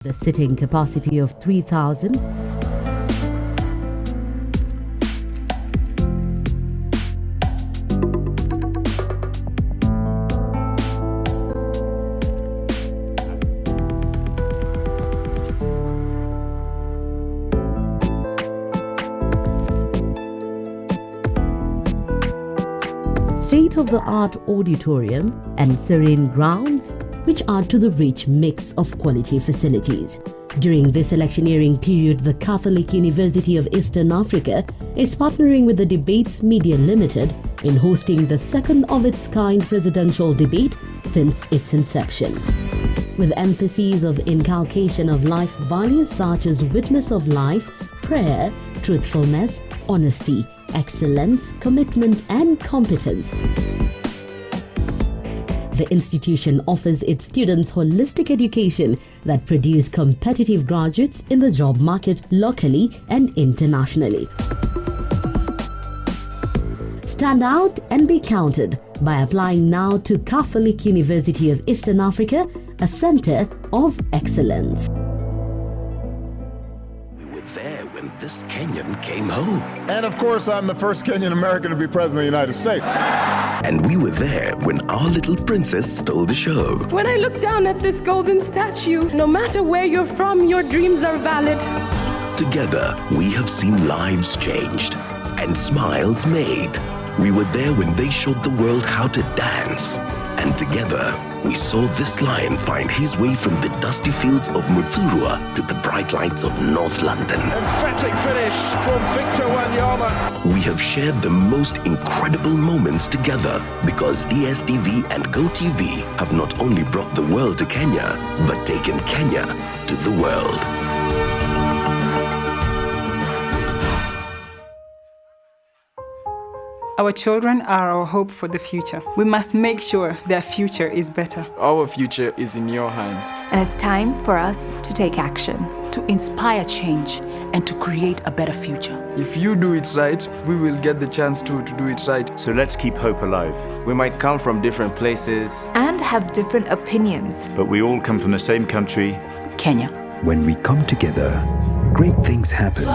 The sitting capacity of 3,000. State-of-the-art auditorium and serene grounds, which add to the rich mix of quality facilities. During this electioneering period, the Catholic University of Eastern Africa is partnering with the Debates Media Limited in hosting the second-of-its-kind presidential debate since its inception. With emphases of inculcation of life values such as witness of life, prayer, truthfulness, honesty, excellence, commitment, and competence. The institution offers its students holistic education that produce competitive graduates in the job market locally and internationally. Stand out and be counted by applying now to Catholic University of Eastern Africa, a center of excellence. There when this Kenyan came home. And of course, I'm the first Kenyan American to be president of the United States. And we were there when our little princess stole the show. When I look down at this golden statue, no matter where you're from, your dreams are valid. Together, we have seen lives changed and smiles made. We were there when they showed the world how to dance. And together, we saw this lion find his way from the dusty fields of Muthurwa to the bright lights of North London. Emphatic finish from Victor Wanyama. We have shared the most incredible moments together because DSTV and GoTV have not only brought the world to Kenya, but taken Kenya to the world. Our children are our hope for the future. We must make sure their future is better. Our future is in your hands. And it's time for us to take action. To inspire change and to create a better future. If you do it right, we will get the chance to do it right. So let's keep hope alive. We might come from different places and have different opinions, but we all come from the same country, Kenya. When we come together, great things happen.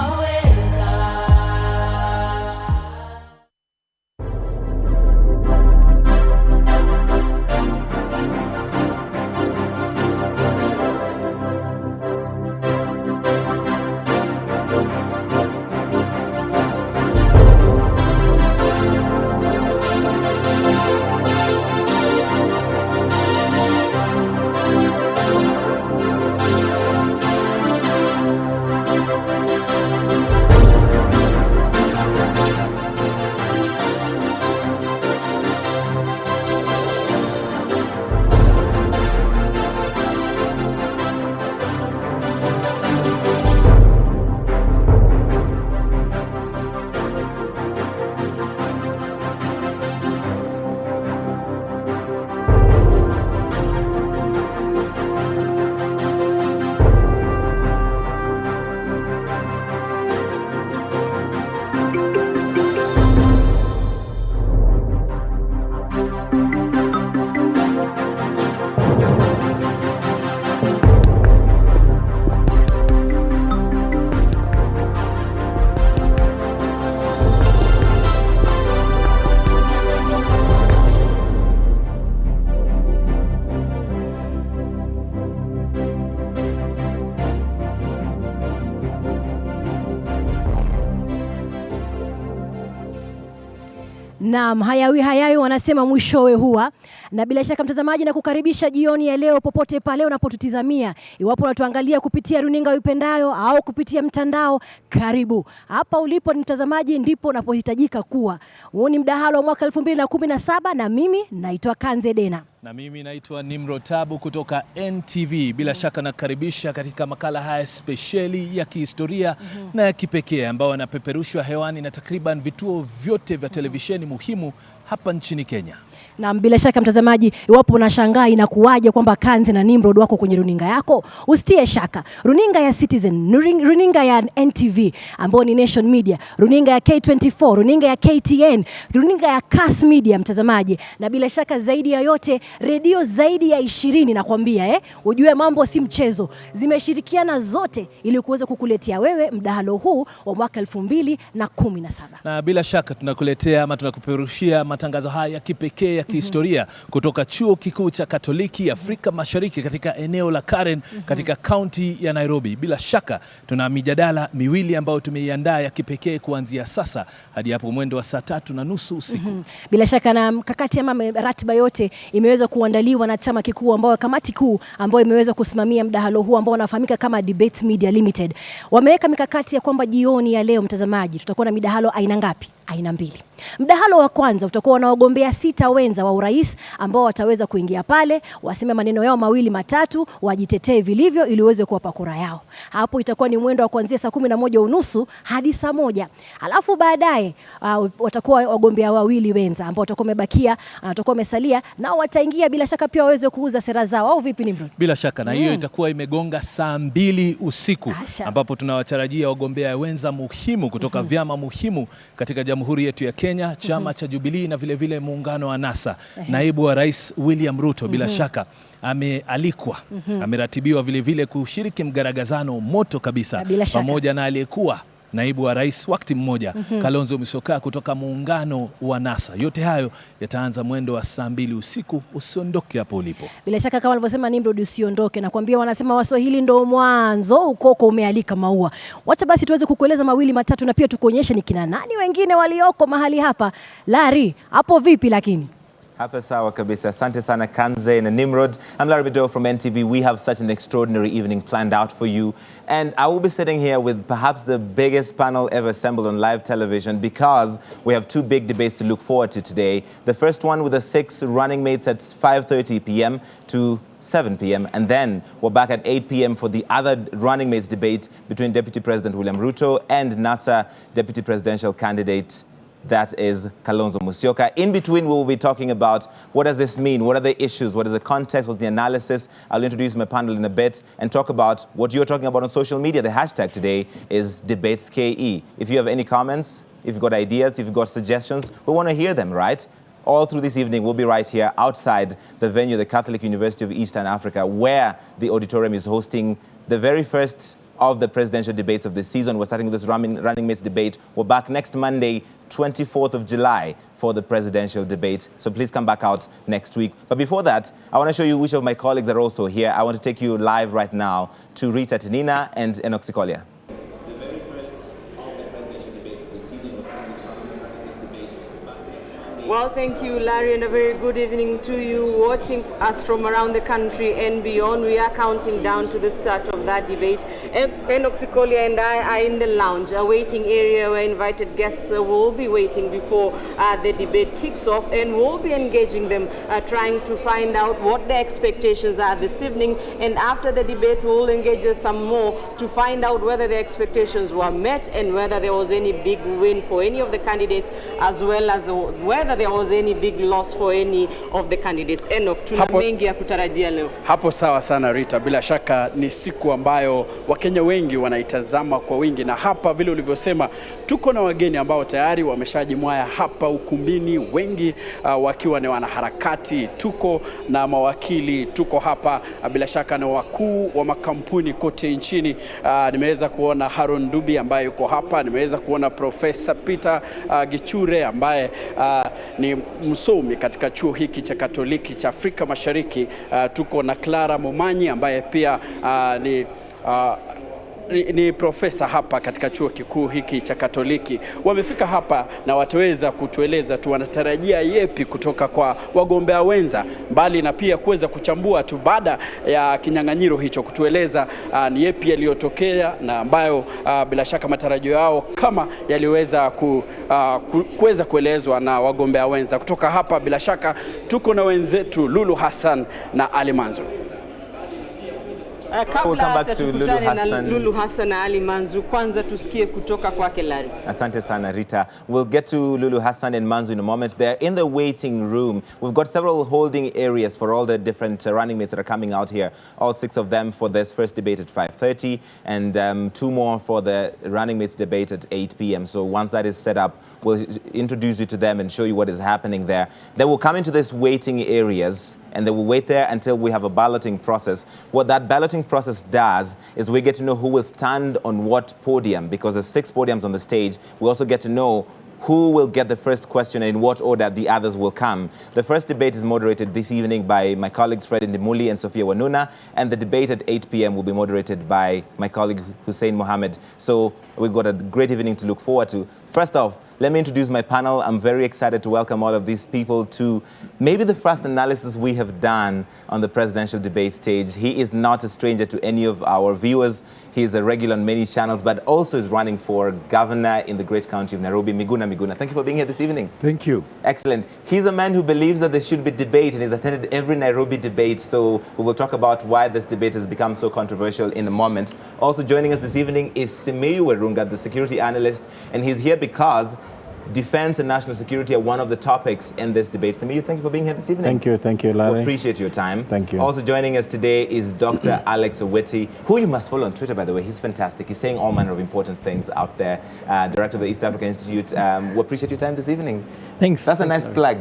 Naam, hayawi wanasema mwishowe huwa. Na bila shaka mtazamaji, na kukaribisha jioni ya leo popote pale unapotutizamia. Iwapo unatuangalia kupitia runinga uipendayo au kupitia mtandao, karibu. Hapa ulipo ni mtazamaji ndipo unapohitajika kuwa. Huu ni mdahalo wa mwaka 2017 na mimi naitwa Kanze Dena. Na mimi naitwa Nimro Tabu kutoka NTV. Bila shaka nakaribisha katika makala haya spesheli ya kihistoria na ya kipekee ambao yanapeperushwa hewani na takriban vituo vyote vya televisheni muhimu hapa nchini Kenya. Na bila shaka mtazamaji, iwapo unashangaa inakuwaje kwamba Kanze na Nimrod wako kwenye runinga yako, usitie shaka. Runinga ya Citizen, runinga ya NTV ambao ni Nation Media, runinga ya K24, runinga ya KTN, runinga ya Kass Media mtazamaji, na bila shaka zaidi ya yote redio zaidi ya 20 nakwambia ujue mambo si mchezo, zimeshirikiana zote ili kuweza kukuletea wewe mdahalo huu wa mwaka 2017. Na bila shaka tunakuletea ama tunakuperushia matangazo haya ya kipekee ya kihistoria kutoka Chuo Kikuu cha Katoliki Afrika Mashariki katika eneo la Karen katika kaunti ya Nairobi. Bila shaka tuna mijadala miwili ambayo tumeiandaa ya kipekee kuanzia sasa hadi hapo mwendo wa saa 3:30 usiku. Bila shaka na mkakati ama ratiba yote imeweza kuandaliwa na chama kikuu ambao kamati kuu ambayo imeweza kusimamia mdahalo huu ambao unafahamika kama Debate Media Limited. Wameweka mikakati ya kwamba jioni ya leo mtazamaji tutakuwa na midahalo aina ngapi? Aina 2. Mdahalo wa kwanza utakuwa na wagombea 6 wenza wa urais ambao wataweza kuingia pale, waseme maneno yao mawili matatu, wajitetee vilivyo ili uweze kuwapa kura yao. Hapo itakuwa ni mwendo wa kuanzia saa 11:30 hadi saa 1. Alafu baadaye watakuwa wagombea 2 wenza ambao watakuwa wamebakia, watakuwa wamesalia, nao wataingia bila shaka pia waweze kuuza sera zao, au vipi Nimrod? Bila shaka na hiyo itakuwa imegonga saa 2 usiku ambapo tunawatarajia wagombea wenza muhimu kutoka vyama muhimu katika Jamhuri yetu ya Kenya, chama cha Jubilee na vile vile muungano wa NASA. Naibu wa Rais William Ruto bila shaka amealikwa, ameratibiwa vile vile kushiriki mgaragazano moto kabisa pamoja na aliyekuwa naibu wa rais wakati mmoja Kalonzo Musyoka kutoka muungano wa NASA. Yote hayo yataanza mwendo wa saa 2 usiku. Usiondoke hapo ulipo. Bila shaka kama alivyosema Nimrod, usiondoke. Nakwambia wanasema Waswahili ndo mwanzo, ukoko umealika maua. Wacha basi tuweze kukueleza mawili matatu na pia tukuonyeshe ni kina nani wengine walioko mahali hapa. Larry, hapo vipi lakini? Hapa sawa kabisa. Asante sana Kanze and Nimrod. I'm Larry Bido from NTV. We have such an extraordinary evening planned out for you. And I will be sitting here with perhaps the biggest panel ever assembled on live television because we have 2 big debates to look forward to today. The first one with the 6 running mates at 5:30 p.m. to 7 p.m. And then we're back at 8 p.m. for the other running mates debate between Deputy President William Ruto and NASA Deputy Presidential Candidate, that is Kalonzo Musyoka. In between, we will be talking about what does this mean? What are the issues? What is the context? What's the analysis? I'll introduce my panel in a bit and talk about what you're talking about on social media. The hashtag today is DebatesKE. If you have any comments, if you've got ideas, if you've got suggestions, we want to hear them, right? All through this evening, we'll be right here outside the venue, the Catholic University of Eastern Africa, where the auditorium is hosting the very first of the presidential debates of this season. We're starting with this running mates debate. We're back next Monday, 24th of July, for the presidential debate. So please come back out next week. But before that, I want to show you which of my colleagues are also here. I want to take you live right now to Rita Tinina and Enoch Sikolia. Well, thank you, Larry, and a very good evening to you watching us from around the country and beyond. We are counting down to the start of that debate. Enoch Sikolia and I are in the lounge, a waiting area where invited guests will be waiting before the debate kicks off, and we'll be engaging them, trying to find out what their expectations are this evening. And after the debate, we'll engage some more to find out whether their expectations were met and whether there was any big win for any of the candidates, as well as whether there was any big loss for any of the candidates. Enoch, tuna mengi ya kutarajia leo. Hapo sawa sana Rita, bila shaka ni siku ambayo Wakenya wengi wanaitazama kwa wingi, na hapa vile ulivyosema tuko na wageni ambao tayari wameshajimwaya hapa ukumbini, wengi wakiwa ni wanaharakati, tuko na mawakili, tuko hapa bila shaka na wakuu wa makampuni kote nchini. Nimeweza kuona Haron Dubi ambaye yuko hapa, nimeweza kuona Profesa Peter Gichure ambaye ni msomi katika chuo hiki cha Katoliki cha Afrika Mashariki. Tuko na Clara Momanyi ambaye pia ni profesa hapa katika chuo kikuu hiki cha Katoliki. Wamefika hapa na wataweza kutueleza tu wanatarajia yepi kutoka kwa wagombea wenza, mbali na pia kuweza kuchambua tu baada ya kinyang'anyiro hicho, kutueleza ni yepi yaliyotokea na ambayo bila shaka matarajio yao kama yaliweza kuweza kuelezwa na wagombea wenza. Kutoka hapa bila shaka tuko na wenzetu Lulu Hassan na Ali Manzo. Kabla tukutane na Lulu Hassan na Ali Manzu, kwanza tusikie kutoka kwake Larry. Asante sana Rita. We'll get to Lulu Hassan and Manzu in a moment. They're in the waiting room. We've got several holding areas for all the different running mates that are coming out here. All 6 of them for this first debate at 5:30 and 2 more for the running mates debate at 8 p.m. So once that is set up, we'll introduce you to them and show you what is happening there. They will come into these waiting areas and they will wait there until we have a balloting process. What that balloting process does is we get to know who will stand on what podium, because there's 6 podiums on the stage. We also get to know who will get the first question and in what order the others will come. The first debate is moderated this evening by my colleagues Fred Ndimuli and Sophia Wanuna, and the debate at 8 p.m. will be moderated by my colleague Hussein Mohammed. So we've got a great evening to look forward to. First off, let me introduce my panel. I'm very excited to welcome all of these people to maybe the first analysis we have done on the presidential debate stage. He is not a stranger to any of our viewers. He is a regular on many channels, but also is running for governor in the great county of Nairobi. Miguna, thank you for being here this evening. Thank you. Excellent. He's a man who believes that there should be debate, and he's attended every Nairobi debate. So we will talk about why this debate has become so controversial in a moment. Also joining us this evening is Simiyu Werunga, the security analyst, and he's here because defense and national security are one of the topics in this debate. Simiyu, thank you for being here this evening. Thank you, Larry. We appreciate your time. Thank you. Also joining us today is Dr. Alex Oweti, who you must follow on Twitter, by the way. He's fantastic. He's saying all manner of important things out there. Director of the East Africa Institute. We appreciate your time this evening. Thanks. That's a nice plug.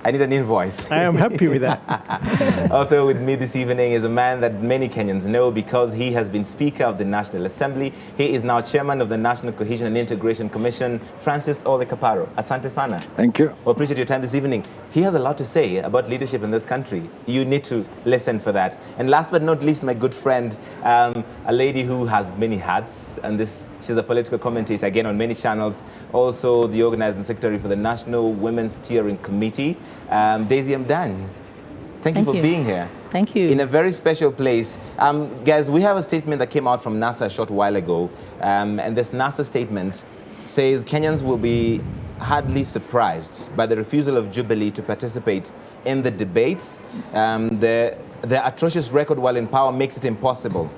I need an invoice. I am happy with that. Also with me this evening is a man that many Kenyans know because he has been Speaker of the National Assembly. He is now Chairman of the National Cohesion and Integration Commission, Francis Ole Kaparo. Asante sana. Thank you. We appreciate your time this evening. He has a lot to say about leadership in this country. You need to listen for that. And last but not least, my good friend, a lady who has many hats, and she's a political commentator, again, on many channels. Also, the organizing secretary for the National Women's Steering Committee, Daisy Mdan. Thank you for being here. Thank you. In a very special place. Guys, we have a statement that came out from NASA a short while ago. And this NASA statement says Kenyans will be hardly surprised by the refusal of Jubilee to participate in the debates. The atrocious record while in power makes it impossible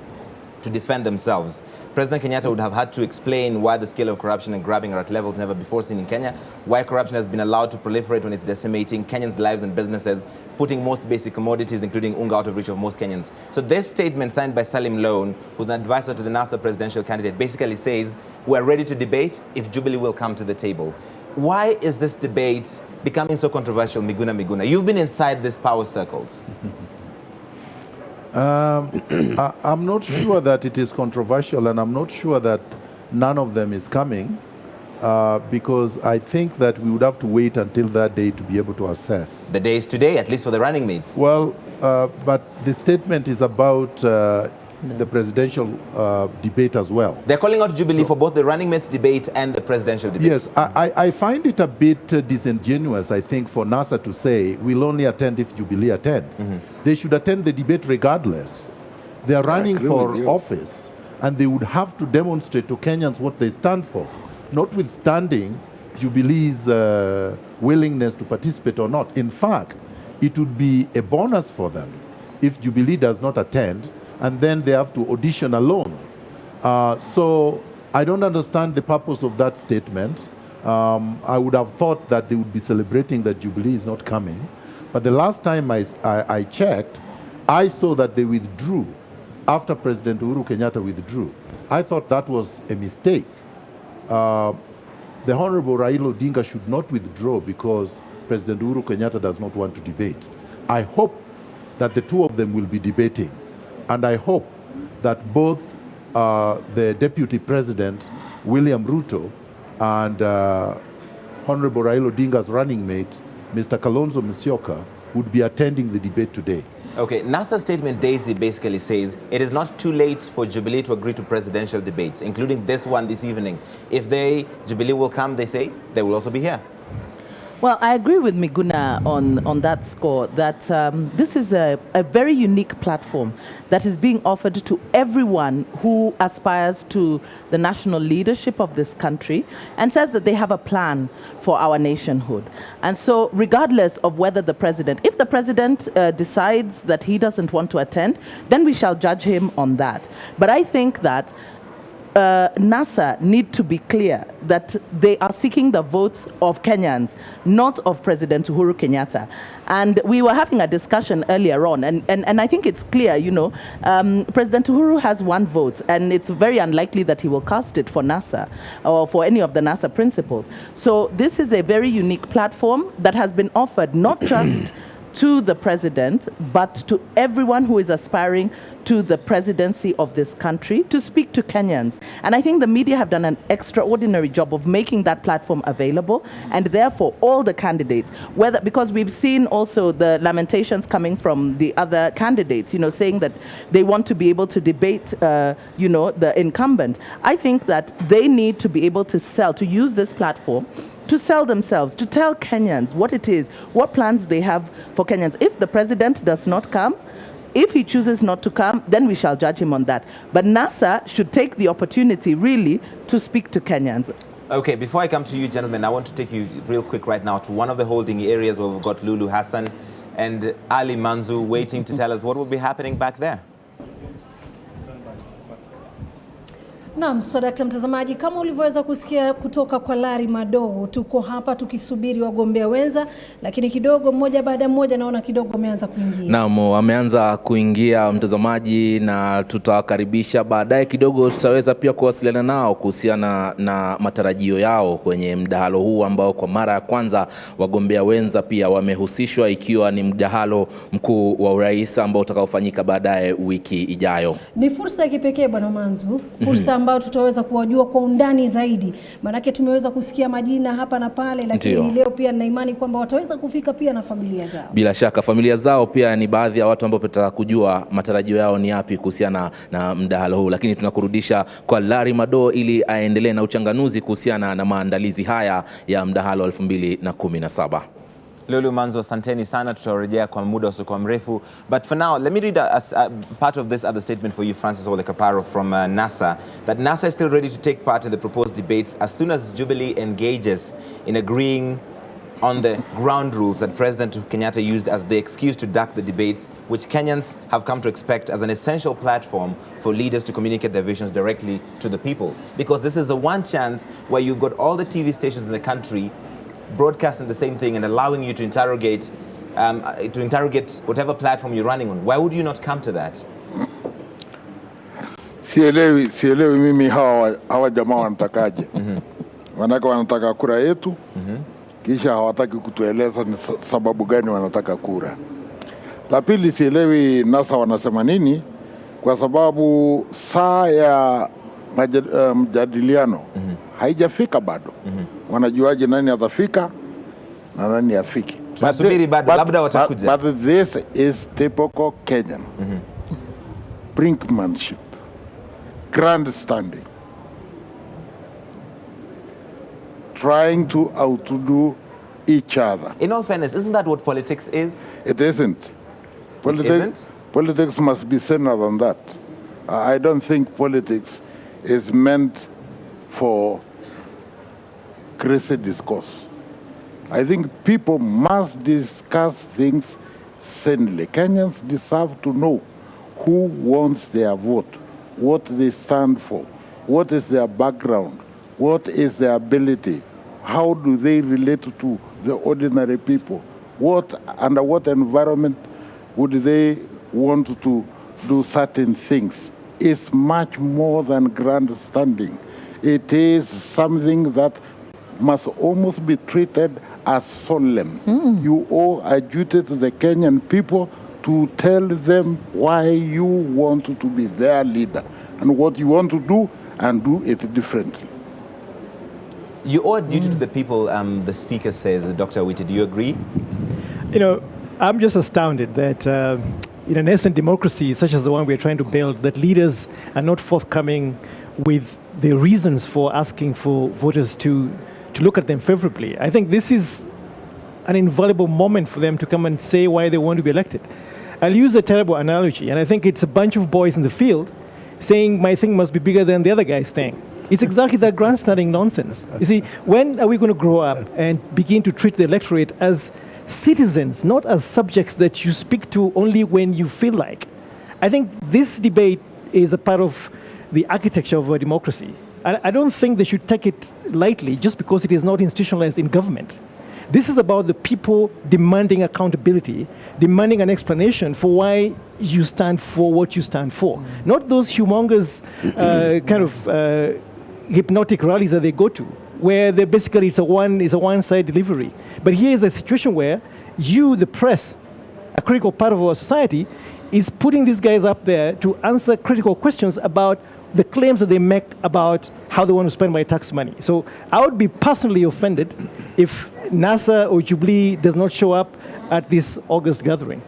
to defend themselves. President Kenyatta would have had to explain why the scale of corruption and grabbing are at levels never before seen in Kenya, why corruption has been allowed to proliferate when it's decimating Kenyans' lives and businesses, putting most basic commodities, including unga, out of reach of most Kenyans. So this statement signed by Salim Loan, who's an advisor to the NASA presidential candidate, basically says, we're ready to debate if Jubilee will come to the table. Why is this debate becoming so controversial, Miguna? You've been inside these power circles. I'm not sure that it is controversial, and I'm not sure that none of them is coming, because I think that we would have to wait until that day to be able to assess. The day is today, at least for the running mates. Well, but the statement is about the presidential debate as well. They're calling out Jubilee for both the running mates debate and the presidential debate. Yes, I find it a bit disingenuous, I think, for NASA to say we'll only attend if Jubilee attends. They should attend the debate regardless. They are running for office, and they would have to demonstrate to Kenyans what they stand for, notwithstanding Jubilee's willingness to participate or not. In fact, it would be a bonus for them if Jubilee does not attend, and then they have to audition alone. So I don't understand the purpose of that statement. I would have thought that they would be celebrating that Jubilee is not coming. But the last time I checked, I saw that they withdrew after President Uhuru Kenyatta withdrew. I thought that was a mistake. The Honorable Raila Odinga should not withdraw because President Uhuru Kenyatta does not want to debate. I hope that the two of them will be debating. And I hope that both the Deputy President, William Ruto, and Honorable Raila Odinga's running mate, Mr. Kalonzo Musyoka, would be attending the debate today. Okay, NASA's statement, Daisy, basically says it is not too late for Jubilee to agree to presidential debates, including this one this evening. If Jubilee will come, they say, they will also be here. Well, I agree with Miguna on that score, that this is a very unique platform that is being offered to everyone who aspires to the national leadership of this country and says that they have a plan for our nationhood. And so regardless of whether if the president decides that he doesn't want to attend, then we shall judge him on that. But I think that NASA need to be clear that they are seeking the votes of Kenyans, not of President Uhuru Kenyatta. And we were having a discussion earlier on, and I think it's clear, President Uhuru has 1 vote, and it's very unlikely that he will cast it for NASA or for any of the NASA principals. So this is a very unique platform that has been offered not just to the president, but to everyone who is aspiring to the presidency of this country to speak to Kenyans. And I think the media have done an extraordinary job of making that platform available, and therefore all the candidates, because we've seen also the lamentations coming from the other candidates, saying that they want to be able to debate, the incumbent. I think that they need to be able to use this platform to sell themselves, to tell Kenyans what it is, what plans they have for Kenyans. If the president does not come, if he chooses not to come, then we shall judge him on that. But NASA should take the opportunity really to speak to Kenyans. Okay, before I come to you, gentlemen, I want to take you real quick right now to one of the holding areas where we've got Lulu Hassan and Ali Manzu waiting to tell us what will be happening back there. Naam, so Dr. mtazamaji, kama ulivyoweza kusikia kutoka kwa Larry Madowo, tuko hapa tukisubiri wagombea wenza, lakini kidogo mmoja baada mmoja naona kidogo wameanza kuingia. Naam, wameanza kuingia mtazamaji, na tutawakaribisha baadaye kidogo. Tutaweza pia kuwasiliana nao kuhusiana na matarajio yao kwenye mdahalo huu ambao kwa mara ya kwanza wagombea wenza pia wamehusishwa, ikiwa ni mdahalo mkuu wa urais ambao utakaofanyika baadaye wiki ijayo. Ni fursa ya kipekee Bwana Manzu, fursa ambao tutaweza kuwajua kwa undani zaidi. Manake tumeweza kusikia majina hapa na pale, lakini leo pia nina imani kwamba wataweza kufika pia na familia zao. Bila shaka familia zao pia ni baadhi ya watu ambao tutaka kujua matarajio yao ni yapi kuhusiana na mdahalo huu. Lakini tunakurudisha kwa Larry Madowo ili aendelee na uchanganuzi kuhusiana na maandalizi haya ya mdahalo 2017. Lulu Manzu, asanteni sana, tutarejea kwa muda usiokuwa mrefu. But for now, let me read a part of this other statement for you, Francis Ole Kaparo from NASA, that NASA is still ready to take part in the proposed debates as soon as Jubilee engages in agreeing on the ground rules that President Kenyatta used as the excuse to duck the debates, which Kenyans have come to expect as an essential platform for leaders to communicate their visions directly to the people. Because this is the one chance where you've got all the TV stations in the country broadcasting the same thing and allowing you to interrogate whatever platform you're running on. Why would you not come to that? Sielewi mimi hawa jamaa wanatakaje. Wanaka wanataka kura yetu, kisha hawataki kutueleza ni sababu gani wanataka kura. La pili, sielewi NASA wanasema nini, kwa sababu saa ya mjadiliano haijafika bado. Wanajuaje nani atafika na nani afiki? Tunasubiri bado, labda watakuja. But this is typical Kenyan. Brinkmanship, grandstanding, trying to outdo each other. In all fairness, isn't that what politics is? It isn't. Politics must be thinner than that. I don't think politics is meant for crazy discourse. I think people must discuss things sanely. Kenyans deserve to know who wants their vote, what they stand for, what is their background, what is their ability, how do they relate to the ordinary people, under what environment would they want to do certain things. It's much more than grandstanding. It is something that must almost be treated as solemn. You owe a duty to the Kenyan people to tell them why you want to be their leader and what you want to do, and do it differently. You owe a duty to the people, the speaker says. Dr. Awiti, do you agree? I'm just astounded that in a nascent democracy such as the one we're trying to build, that leaders are not forthcoming with the reasons for asking for voters to look at them favorably. I think this is an invaluable moment for them to come and say why they want to be elected. I'll use a terrible analogy, and I think it's a bunch of boys in the field saying my thing must be bigger than the other guy's thing. It's exactly that grandstanding nonsense. You see, when are we going to grow up and begin to treat the electorate as citizens, not as subjects that you speak to only when you feel like? I think this debate is a part of the architecture of our democracy. I don't think they should take it lightly just because it is not institutionalized in government. This is about the people demanding accountability, demanding an explanation for why you stand for what you stand for. Not those humongous hypnotic rallies that they go to, where they basically it's a one-side delivery. But here is a situation where you, the press, a critical part of our society, is putting these guys up there to answer critical questions about the claims that they make about how they want to spend my tax money. So I would be personally offended if NASA or Jubilee does not show up at this August gathering.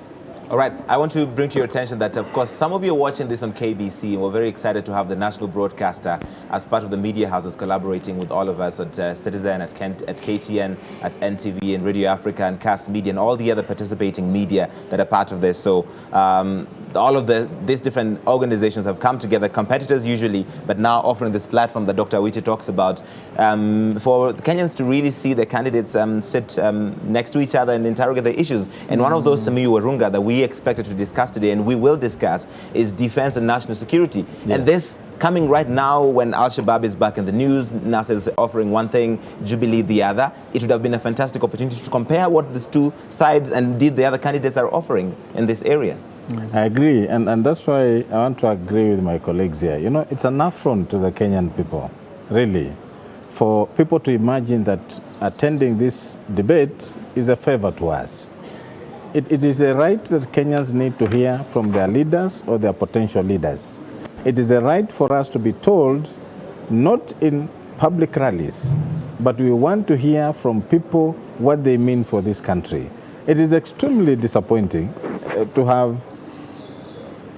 All right, I want to bring to your attention that, of course, some of you are watching this on KBC, and we're very excited to have the national broadcaster as part of the media houses collaborating with all of us at Citizen, at KTN, at NTV, and Radio Africa, and Cast Media, and all the other participating media that are part of this. So all of these different organizations have come together, competitors usually, but now offering this platform that Dr. Awiti talks about for Kenyans to really see their candidates sit next to each other and interrogate their issues. And one of those, Samiyu Warunga, that we expected to discuss today, and we will discuss, is defense and national security. Yeah. And this coming right now when Al-Shabaab is back in the news, NASA is offering one thing, Jubilee the other. It would have been a fantastic opportunity to compare what these two sides and indeed the other candidates are offering in this area. I agree, and that's why I want to agree with my colleagues here. You know, it's an affront to the Kenyan people, really, for people to imagine that attending this debate is a favor to us. It is a right that Kenyans need to hear from their leaders or their potential leaders. It is a right for us to be told, not in public rallies, but we want to hear from people what they mean for this country. It is extremely disappointing to have,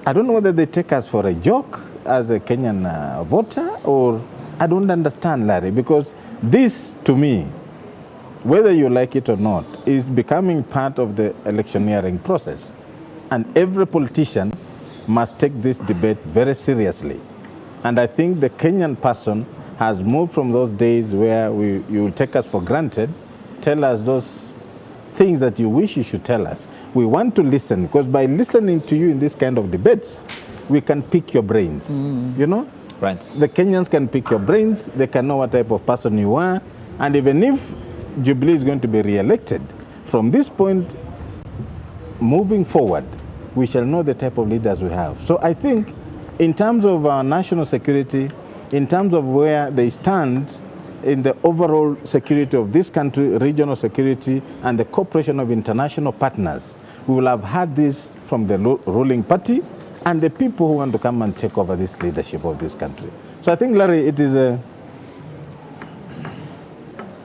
I don't know whether they take us for a joke as a Kenyan voter, or I don't understand, Larry, because this, to me, whether you like it or not, is becoming part of the electioneering process. And every politician must take this debate very seriously. And I think the Kenyan person has moved from those days where you will take us for granted, tell us those things that you wish you should tell us. We want to listen, because by listening to you in this kind of debates, we can pick your brains, you know? Right. The Kenyans can pick your brains, they can know what type of person you are, and even if Jubilee is going to be re-elected, from this point moving forward, we shall know the type of leaders we have. So I think in terms of our national security, in terms of where they stand in the overall security of this country, regional security, and the cooperation of international partners, we will have had this from the ruling party and the people who want to come and take over this leadership of this country. So I think, Larry,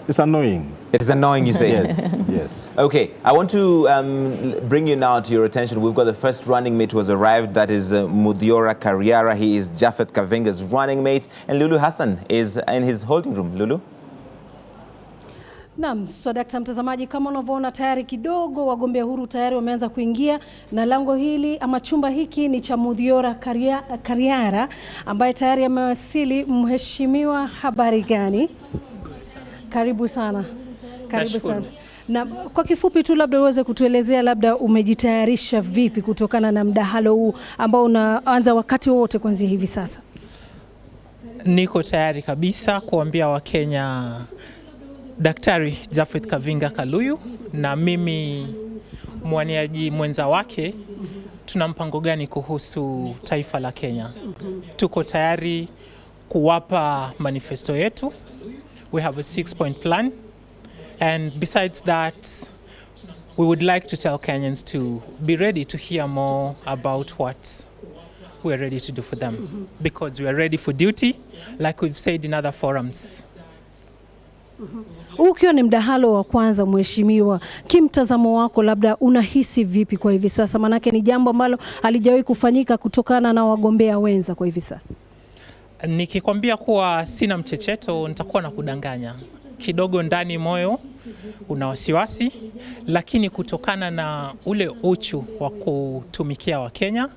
it's annoying. It's annoying, you say? Yes, yes. Okay, I want to bring you now to your attention. We've got the first running mate who has arrived. That is Muthiora Kariara. He is Japhet Kavinga's running mate. And Lulu Hassan is in his holding room. Lulu? Naam, so dakta mtazamaji, kama unavyoona tayari kidogo wagombea huru tayari wameanza kuingia, na lango hili ama chumba hiki ni cha Muthiora Kariara ambaye tayari amewasili. Mheshimiwa, habari gani? Karibu sana. Karibu sana. Na kwa kifupi tu labda uweze kutuelezea labda umejitayarisha vipi kutokana na mdahalo huu ambao unaanza wakati wote kuanzia hivi sasa? Niko tayari kabisa kuambia Wakenya Daktari Japhet Kavinga Kaluyu na mimi mwaniaji mwenza wake tuna mpango gani kuhusu taifa la Kenya. Tuko tayari kuwapa manifesto yetu. We have a 6-point plan. And besides that, we would like to tell Kenyans to be ready to hear more about what we're ready to do for them. Because we are ready for duty, like we've said in other forums. Ukiwa ni mdahalo wa kwanza mheshimiwa, kimtazamo wako labda unahisi vipi kwa hivi sasa? Manake ni jambo ambalo halijawahi kufanyika kutokana na wagombea wenza kwa hivi sasa. Nikikwambia kuwa sina mchecheto nitakuwa na kudanganya. Kidogo ndani moyo una wasiwasi, lakini kutokana na ule uchu wa kutumikia Wakenya,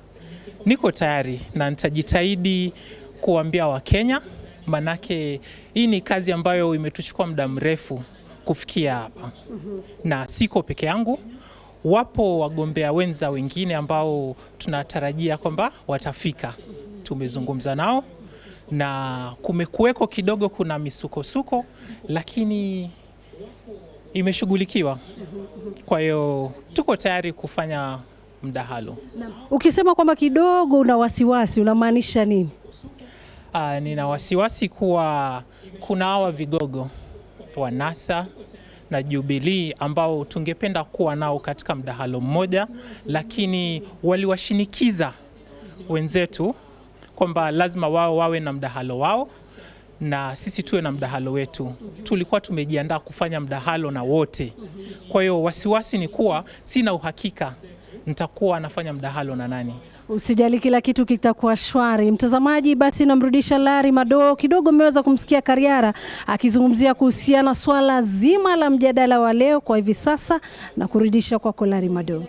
niko tayari na nitajitahidi kuambia Wakenya, manake hii ni kazi ambayo imetuchukua muda mrefu kufikia hapa. Na siko peke yangu, wapo wagombea wenza wengine ambao tunatarajia kwamba watafika. Tumezungumza nao na kumekuweko kidogo kuna misukosuko, lakini imeshughulikiwa. Kwa hiyo tuko tayari kufanya mdahalo. Ukisema kwamba kidogo una wasiwasi, unamaanisha nini? Nina wasiwasi kuwa kuna hawa vigogo wa NASA na Jubilee ambao tungependa kuwa nao katika mdahalo mmoja, lakini waliwashinikiza wenzetu kwamba lazima wao wawe na mdahalo wao na sisi tuwe na mdahalo wetu. Tulikuwa tumejiandaa kufanya mdahalo na wote. Kwa hiyo wasiwasi ni kuwa sina uhakika nitakuwa nafanya mdahalo na nani. Usijali, kila kitu kitakuwa shwari. Mtazamaji, basi namrudisha Larry Madowo. Kidogo mmeweza kumsikia Kariara akizungumzia kuhusiana swala zima la mjadala wa leo kwa hivi sasa, na kurudisha kwako Larry Madowo.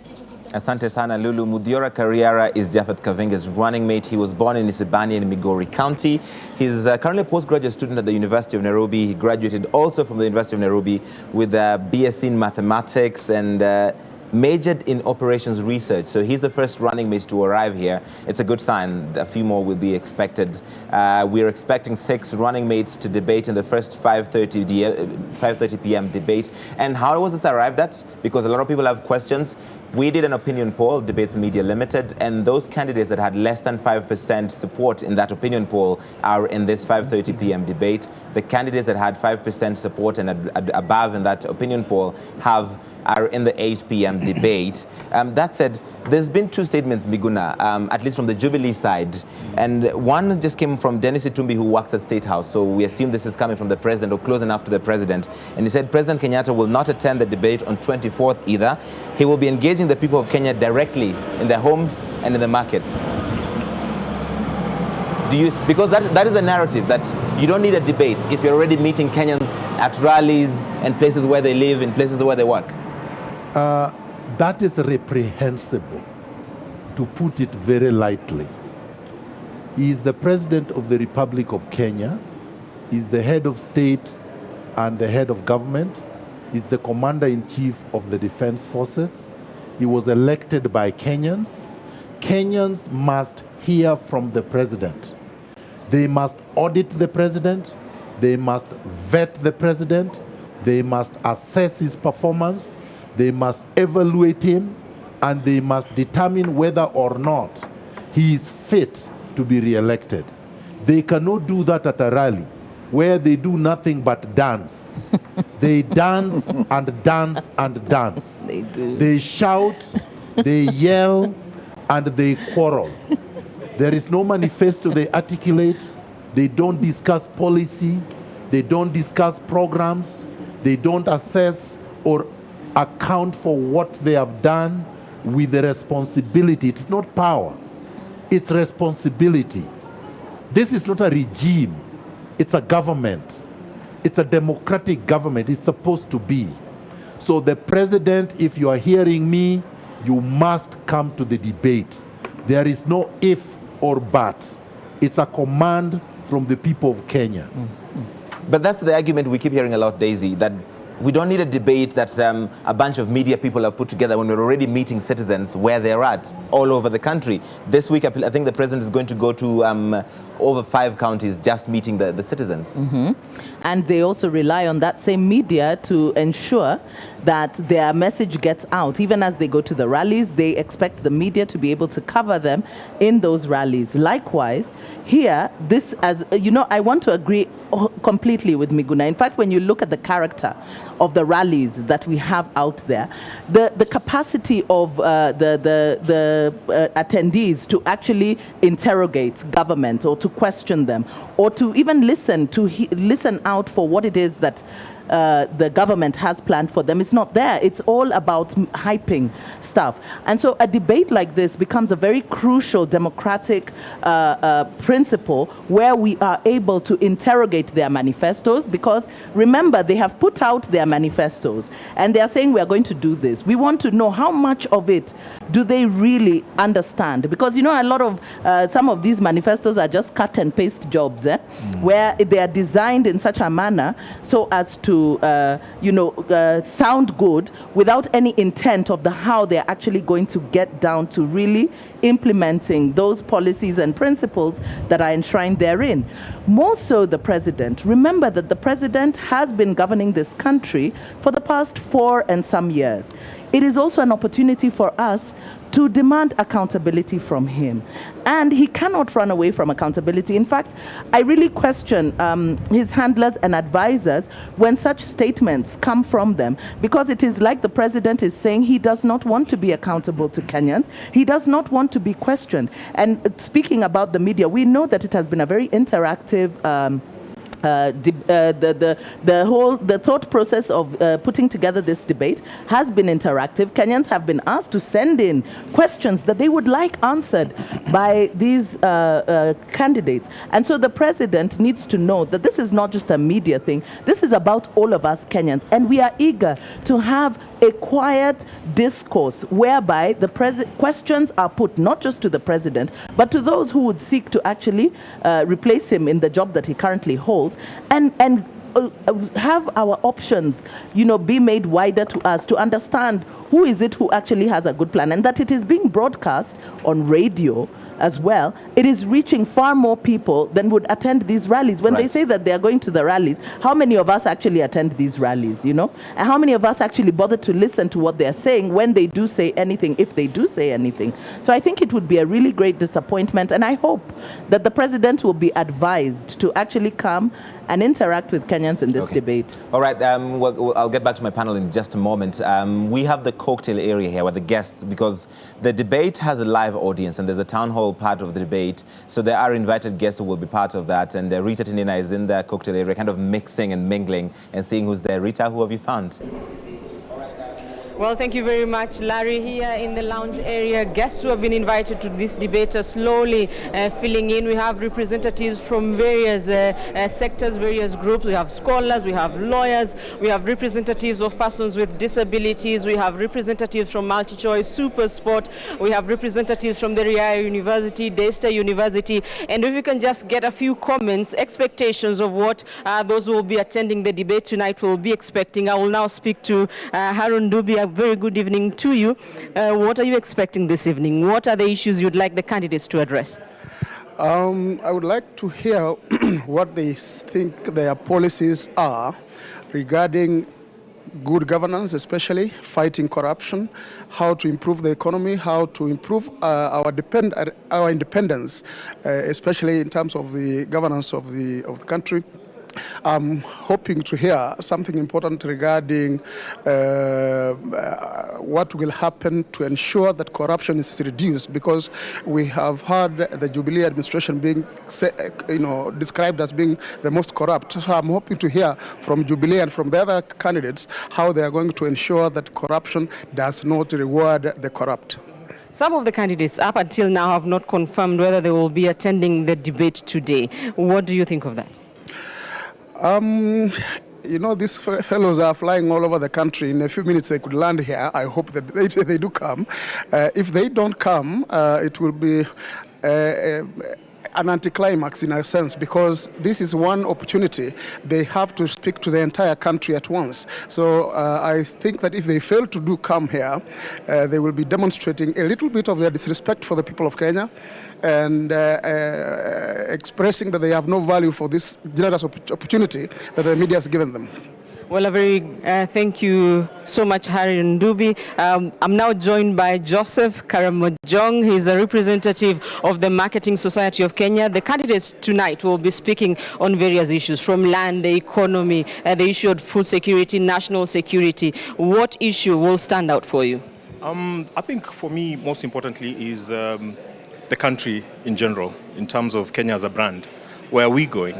Asante sana Lulu. Muthiora Kariara is Japhet Kavinga's running mate. He was born in Isebania in Migori County. He's currently a postgraduate student at the University of Nairobi. He graduated also from the University of Nairobi with a BSc in mathematics and majored in operations research. So he's the first running mate to arrive here. It's a good sign. A few more will be expected. We're expecting 6 running mates to debate in the first 5:30 p.m. debate. And how was this arrived at? Because a lot of people have questions. We did an opinion poll, Debates Media Limited, and those candidates that had less than 5% support in that opinion poll are in this 5:30 p.m. debate. The candidates that had 5% support and above in that opinion poll are in the 8 p.m. debate. That said, there's been 2 statements, Miguna, at least from the Jubilee side. And one just came from Dennis Itumbi, who works at State House. So we assume this is coming from the president or close enough to the president. And he said President Kenyatta will not attend the debate on 24th either. He will be engaging the people of Kenya directly in their homes and in the markets. Because that is a narrative that you don't need a debate if you're already meeting Kenyans at rallies and places where they live and places where they work. That is reprehensible, to put it very lightly. He is the President of the Republic of Kenya. He is the head of state and the head of government. He is the Commander-in-Chief of the Defense Forces. He was elected by Kenyans. Kenyans must hear from the President. They must audit the President. They must vet the President. They must assess his performance. They must evaluate him, and they must determine whether or not he is fit to be re-elected. They cannot do that at a rally where they do nothing but dance. They dance and dance and dance. They do. They shout, they yell, and they quarrel. There is no manifesto they articulate. They don't discuss policy. They don't discuss programs. They don't assess or account for what they have done with the responsibility. It's not power, it's responsibility. This is not a regime, it's a government. It's a democratic government, it's supposed to be. So the president, if you are hearing me, you must come to the debate. There is no if or but. It's a command from the people of Kenya. But that's the argument we keep hearing a lot, Daisy, that we don't need a debate that a bunch of media people have put together when we're already meeting citizens where they're at all over the country. This week, I think the president is going to go to over 5 counties just meeting the citizens. And they also rely on that same media to ensure that their message gets out. Even as they go to the rallies, they expect the media to be able to cover them in those rallies. Likewise, here, this, as you know, I want to agree completely with Miguna. In fact, when you look at the character of the rallies that we have out there, the capacity of the attendees to actually interrogate government or to question them or to even listen out for what it is that the government has planned for them is not there. It's all about hyping stuff. And so a debate like this becomes a very crucial democratic principle where we are able to interrogate their manifestos, because remember, they have put out their manifestos and they are saying we are going to do this. We want to know how much of it do they really understand, because you know a lot of some of these manifestos are just cut and paste jobs, where they are designed in such a manner so as to sound good without any intent of how they're actually going to get down to really implementing those policies and principles that are enshrined therein. More so the president. Remember that the president has been governing this country for the past 4 and some years. It is also an opportunity for us to demand accountability from him. And he cannot run away from accountability. In fact, I really question his handlers and advisors when such statements come from them, because it is like the president is saying he does not want to be accountable to Kenyans. He does not want to be questioned. And speaking about the media, we know that it has been a very interactive the thought process of putting together this debate has been interactive. Kenyans have been asked to send in questions that they would like answered by these candidates. And so the president needs to know that this is not just a media thing. This is about all of us Kenyans. And we are eager to have a quiet discourse whereby the questions are put not just to the president, but to those who would seek to actually replace him in the job that he currently holds, and have our options, be made wider to us to understand who is it who actually has a good plan, and that it is being broadcast on radio as well. It is reaching far more people than would attend these rallies. When they say that they are going to the rallies, how many of us actually attend these rallies, And how many of us actually bother to listen to what they're saying when they do say anything, if they do say anything? So I think it would be a really great disappointment, and I hope that the president will be advised to actually come and interact with Kenyans in this debate. All right, well, I'll get back to my panel in just a moment. We have the cocktail area here with the guests, because the debate has a live audience and there's a town hall part of the debate. So there are invited guests who will be part of that. And Rita Tinina is in the cocktail area, kind of mixing and mingling and seeing who's there. Rita, who have you found? Well, thank you very much, Larry. Here in the lounge area, guests who have been invited to this debate are slowly filling in. We have representatives from various sectors, various groups. We have scholars, we have lawyers, we have representatives of persons with disabilities, we have representatives from MultiChoice, Super Sport, we have representatives from the Riaya University, Daystar University. And if you can just get a few comments, expectations of what those who will be attending the debate tonight will be expecting. I will now speak to Harun Dubi. Very good evening to you. What are you expecting this evening? What are the issues you'd like the candidates to address? I would like to hear what they think their policies are regarding good governance, especially fighting corruption, how to improve the economy, how to improve our independence, especially in terms of the governance of the country. I'm hoping to hear something important regarding what will happen to ensure that corruption is reduced, because we have heard the Jubilee administration being described as being the most corrupt. So I'm hoping to hear from Jubilee and from the other candidates how they are going to ensure that corruption does not reward the corrupt. Some of the candidates up until now have not confirmed whether they will be attending the debate today. What do you think of that? These fellows are flying all over the country. In a few minutes they could land here. I hope that they do come. If they don't come, it will be an anticlimax in a sense, because this is one opportunity. They have to speak to the entire country at once. So I think that if they fail to come here, they will be demonstrating a little bit of their disrespect for the people of Kenya, and expressing that they have no value for this generous opportunity that the media has given them. Well, a very thank you so much, Harry Ndubi. I'm now joined by Joseph Karamojong. He's a representative of the Marketing Society of Kenya. The candidates tonight will be speaking on various issues, from land, the economy, the issue of food security, national security. What issue will stand out for you? I think for me, most importantly, is the country in general, in terms of Kenya as a brand. Where are we going?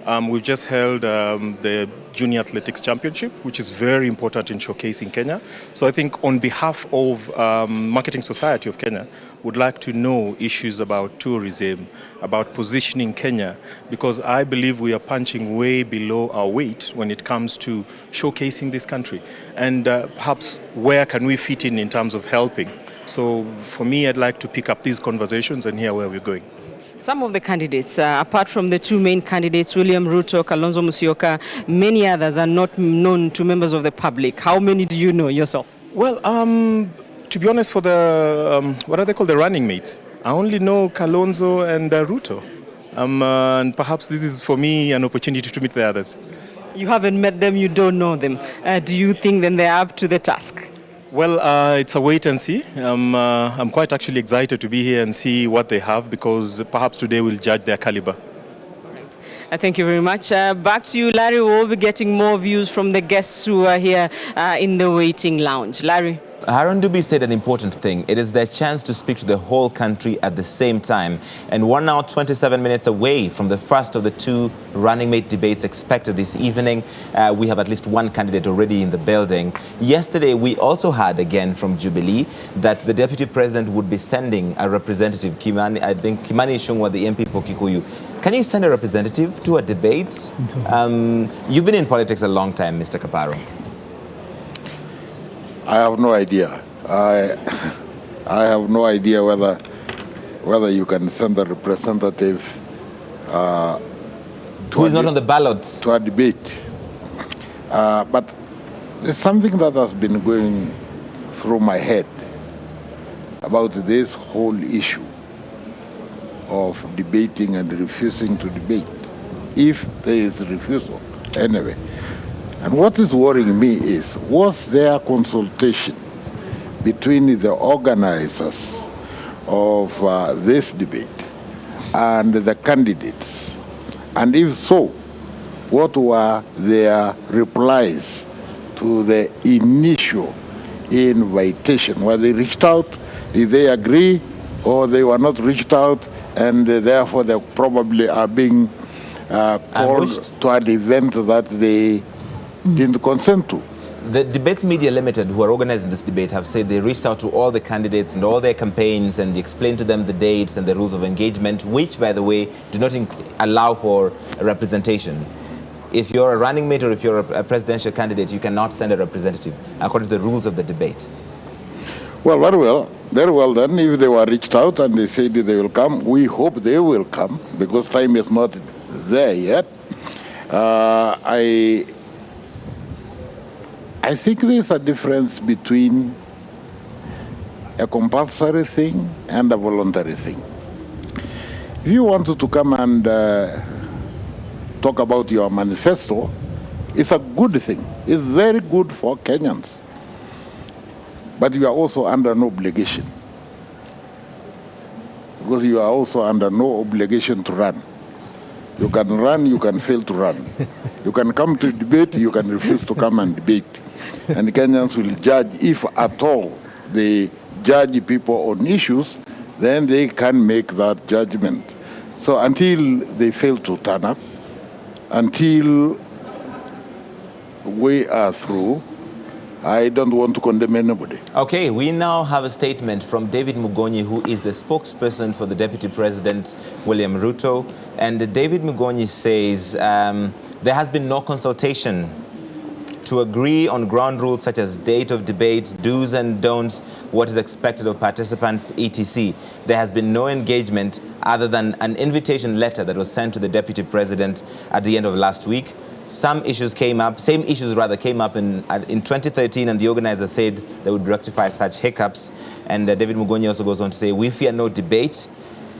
We've just held the Junior Athletics Championship, which is very important in showcasing Kenya. So I think on behalf of Marketing Society of Kenya, would like to know issues about tourism, about positioning Kenya, because I believe we are punching way below our weight when it comes to showcasing this country. And perhaps where can we fit in terms of helping? So for me, I'd like to pick up these conversations and hear where we're going. Some of the candidates, apart from the two main candidates, William Ruto, Kalonzo Musyoka, many others are not known to members of the public. How many do you know yourself? Well, to be honest, for the, what are they called, the running mates, I only know Kalonzo and Ruto. And perhaps this is, for me, an opportunity to meet the others. You haven't met them, you don't know them. Do you think then they're up to the task? Well, it's a wait and see. I'm quite actually excited to be here and see what they have, because perhaps today we'll judge their caliber. Thank you very much. Back to you, Larry. We'll be getting more views from the guests who are here in the waiting lounge. Larry. Haron Dubi said an important thing. It is their chance to speak to the whole country at the same time. And 1 hour, 27 minutes away from the first of the two running mate debates expected this evening, we have at least one candidate already in the building. Yesterday, we also heard again from Jubilee that the deputy president would be sending a representative, Kimani, I think Kimani Ichung'wah, the MP for Kikuyu. Can you send a representative to a debate? You've been in politics a long time, Mr. Kaparo. I have no idea. I have no idea whether you can send a representative who is not on the ballot to a debate. But there's something that has been going through my head about this whole issue of debating and refusing to debate, if there is refusal anyway. And what is worrying me is, was there consultation between the organizers of this debate and the candidates? And if so, what were their replies to the initial invitation? Were they reached out? Did they agree? Or they were not reached out, and therefore they probably are being called to an event that they didn't consent to? The Debates Media Limited, who are organizing this debate, have said they reached out to all the candidates and all their campaigns and explained to them the dates and the rules of engagement, which, by the way, do not allow for representation. If you're a running mate or if you're a presidential candidate, you cannot send a representative, according to the rules of the debate. Well, very well then, if they were reached out and they said they will come, we hope they will come, because time is not there yet. I think there's a difference between a compulsory thing and a voluntary thing. If you wanted to come and talk about your manifesto, it's a good thing. It's very good for Kenyans. But you are also under no obligation, because you are also under no obligation to run. You can run, you can fail to run. You can come to debate, you can refuse to come and debate. And Kenyans will judge, if at all they judge people on issues, then they can make that judgment. So until they fail to turn up, until we are through, I don't want to condemn anybody. Okay, we now have a statement from David Mugonyi, who is the spokesperson for the Deputy President, William Ruto. And David Mugonyi says there has been no consultation to agree on ground rules such as date of debate, do's and don'ts, what is expected of participants, etc. There has been no engagement other than an invitation letter that was sent to the Deputy President at the end of last week. Some issues came up, same issues rather came up in 2013, and the organizer said they would rectify such hiccups. And David Mugonyi also goes on to say, we fear no debate.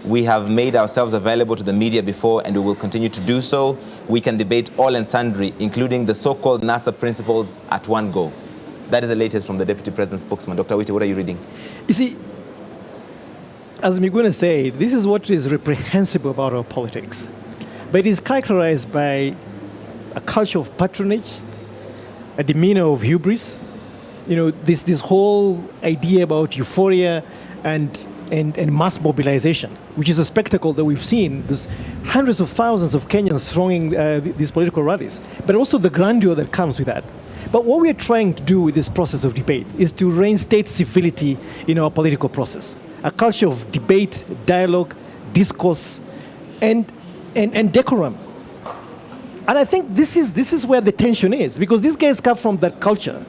We have made ourselves available to the media before, and we will continue to do so. We can debate all and sundry, including the so-called NASA principles at one go. That is the latest from the Deputy President's spokesman. Dr. Witi, what are you reading? You see, as Miguna said, this is what is reprehensible about our politics. But it is characterized by a culture of patronage, a demeanor of hubris, you know, this whole idea about euphoria and and mass mobilization, which is a spectacle that we've seen. There's hundreds of thousands of Kenyans thronging these political rallies, but also the grandeur that comes with that. But what we are trying to do with this process of debate is to reinstate civility in our political process, a culture of debate, dialogue, discourse, and decorum. And I think this is where the tension is, because these guys come from that culture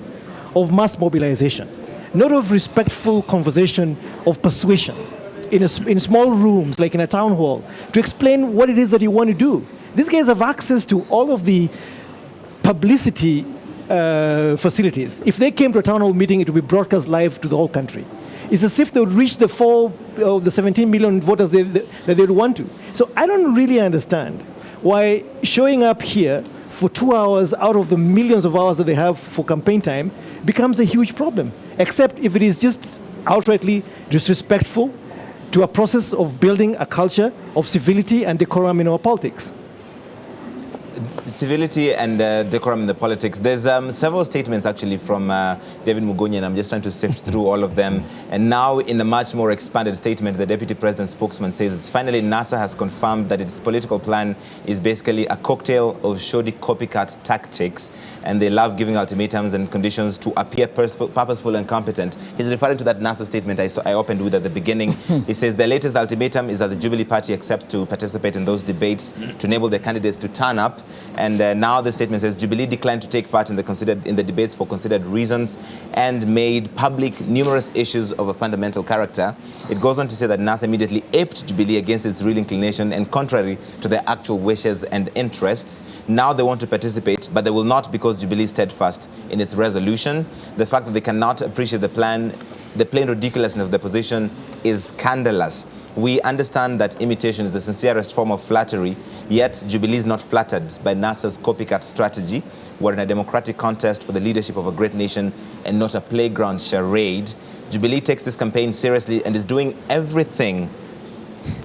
of mass mobilization, not of respectful conversation, of persuasion, in small rooms, like in a town hall, to explain what it is that you want to do. These guys have access to all of the publicity facilities. If they came to a town hall meeting, it would be broadcast live to the whole country. It's as if they would reach the 17 million voters that they would want to. So I don't really understand why showing up here for 2 hours out of the millions of hours that they have for campaign time becomes a huge problem, except if it is just outrightly disrespectful to a process of building a culture of civility and decorum in our politics. Civility and decorum in the politics. There's several statements actually from David Mugonyi, and I'm just trying to sift through all of them. And now, in a much more expanded statement, the Deputy President's spokesman says, finally, NASA has confirmed that its political plan is basically a cocktail of shoddy copycat tactics, and they love giving ultimatums and conditions to appear purposeful and competent. He's referring to that NASA statement I opened with at the beginning. He says the latest ultimatum is that the Jubilee Party accepts to participate in those debates to enable the candidates to turn up. And now the statement says Jubilee declined to take part in the debates for considered reasons and made public numerous issues of a fundamental character. It goes on to say that NASA immediately aped Jubilee against its real inclination and contrary to their actual wishes and interests. Now they want to participate, but they will not because Jubilee is steadfast in its resolution. The fact that they cannot appreciate the plain ridiculousness of the position is scandalous. We understand that imitation is the sincerest form of flattery, yet Jubilee is not flattered by NASA's copycat strategy. We're in a democratic contest for the leadership of a great nation and not a playground charade. Jubilee takes this campaign seriously and is doing everything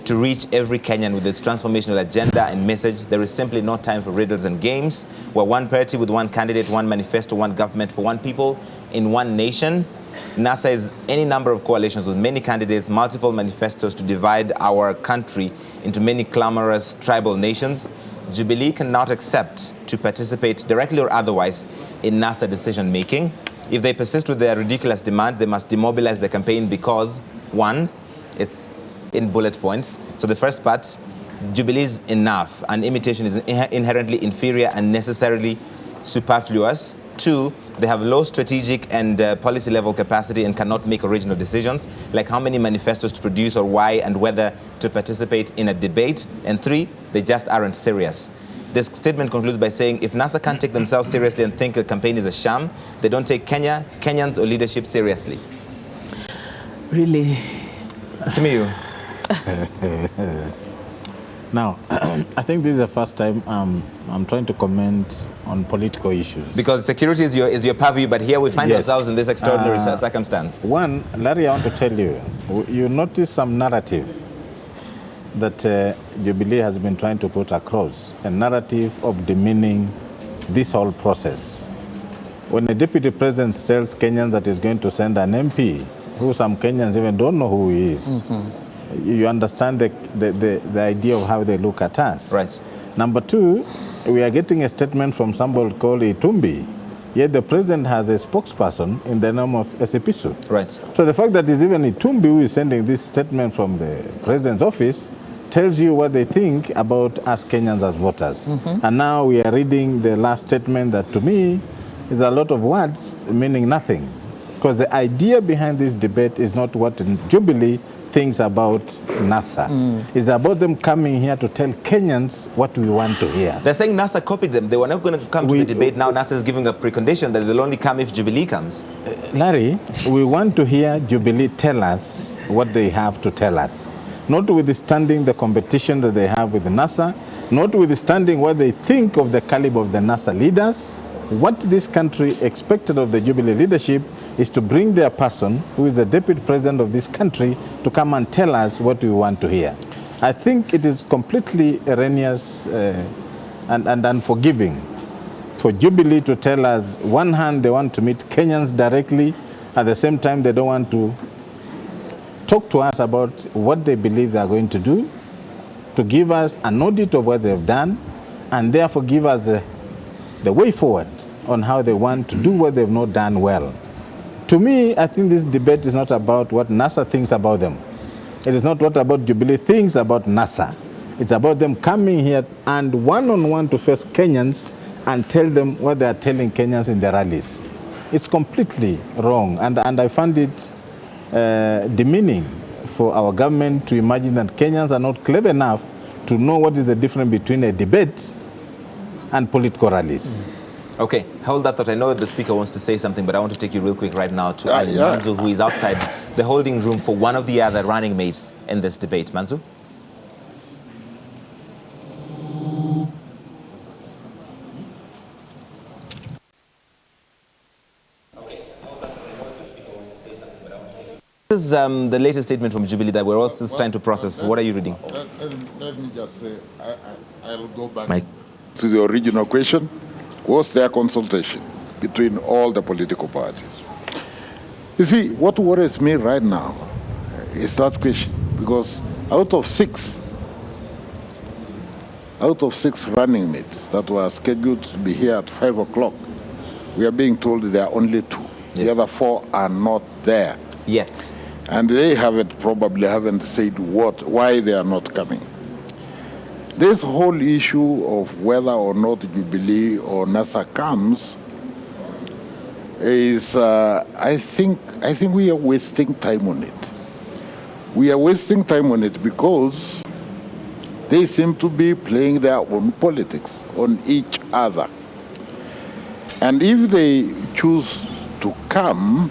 to reach every Kenyan with its transformational agenda and message. There is simply no time for riddles and games. We're one party with one candidate, one manifesto, one government for one people in one nation. NASA is any number of coalitions with many candidates, multiple manifestos to divide our country into many clamorous tribal nations. Jubilee cannot accept to participate directly or otherwise in NASA decision-making. If they persist with their ridiculous demand, they must demobilize the campaign because, one, it's in bullet points. So the first part, Jubilee is enough, and imitation is inherently inferior and necessarily superfluous. Two, they have low strategic and policy level capacity and cannot make original decisions, like how many manifestos to produce or why and whether to participate in a debate. And three, they just aren't serious. This statement concludes by saying, if NASA can't take themselves seriously and think a campaign is a sham, they don't take Kenya, Kenyans or leadership seriously. Really? Simiyu. Now, I think this is the first time I'm trying to comment on political issues. Because security is your purview, but here we find ourselves in this extraordinary circumstance. One, Larry, I want to tell you, you notice some narrative that Jubilee has been trying to put across, a narrative of demeaning this whole process. When the Deputy President tells Kenyans that he's going to send an MP, who some Kenyans even don't know who he is, you understand the idea of how they look at us. Right. Number two, we are getting a statement from somebody called Itumbi, yet the president has a spokesperson in the name of Esipisu. Right. So the fact that it's even Itumbi who is sending this statement from the president's office tells you what they think about us Kenyans as voters. And now we are reading the last statement that to me is a lot of words meaning nothing. Because the idea behind this debate is not what Jubilee thinks about NASA. It's about them coming here to tell Kenyans what we want to hear. They're saying NASA copied them. They were not going to come to the debate. Now NASA is giving a precondition that they'll only come if Jubilee comes. Larry, we want to hear Jubilee tell us what they have to tell us. Notwithstanding the competition that they have with NASA, notwithstanding what they think of the caliber of the NASA leaders, what this country expected of the Jubilee leadership is to bring their person, who is the Deputy President of this country, to come and tell us what we want to hear. I think it is completely erroneous and unforgiving for Jubilee to tell us, one hand, they want to meet Kenyans directly, at the same time, they don't want to talk to us about what they believe they are going to do, to give us an audit of what they've done, and therefore give us the way forward on how they want to do what they've not done well. To me, I think this debate is not about what NASA thinks about them. It is not what about Jubilee thinks about NASA. It's about them coming here and one-on-one to face Kenyans and tell them what they are telling Kenyans in their rallies. It's completely wrong, and I find it demeaning for our government to imagine that Kenyans are not clever enough to know what is the difference between a debate and political rallies. Okay, hold that thought. I know that the speaker wants to say something, but I want to take you real quick right now to Ali Manzu, who is outside the holding room for one of the other running mates in this debate. Manzu? This is the latest statement from Jubilee that we're all still trying to process. What are you reading? Let me just say, I'll go back to the original question. Was there consultation between all the political parties? You see, what worries me right now is that question, because out of six running mates that were scheduled to be here at 5 o'clock, we are being told there are only 2. Yes. The other 4 are not there yet. And they probably haven't said why they are not coming. This whole issue of whether or not Jubilee or NASA comes is, I think we are wasting time on it. We are wasting time on it because they seem to be playing their own politics on each other. And if they choose to come,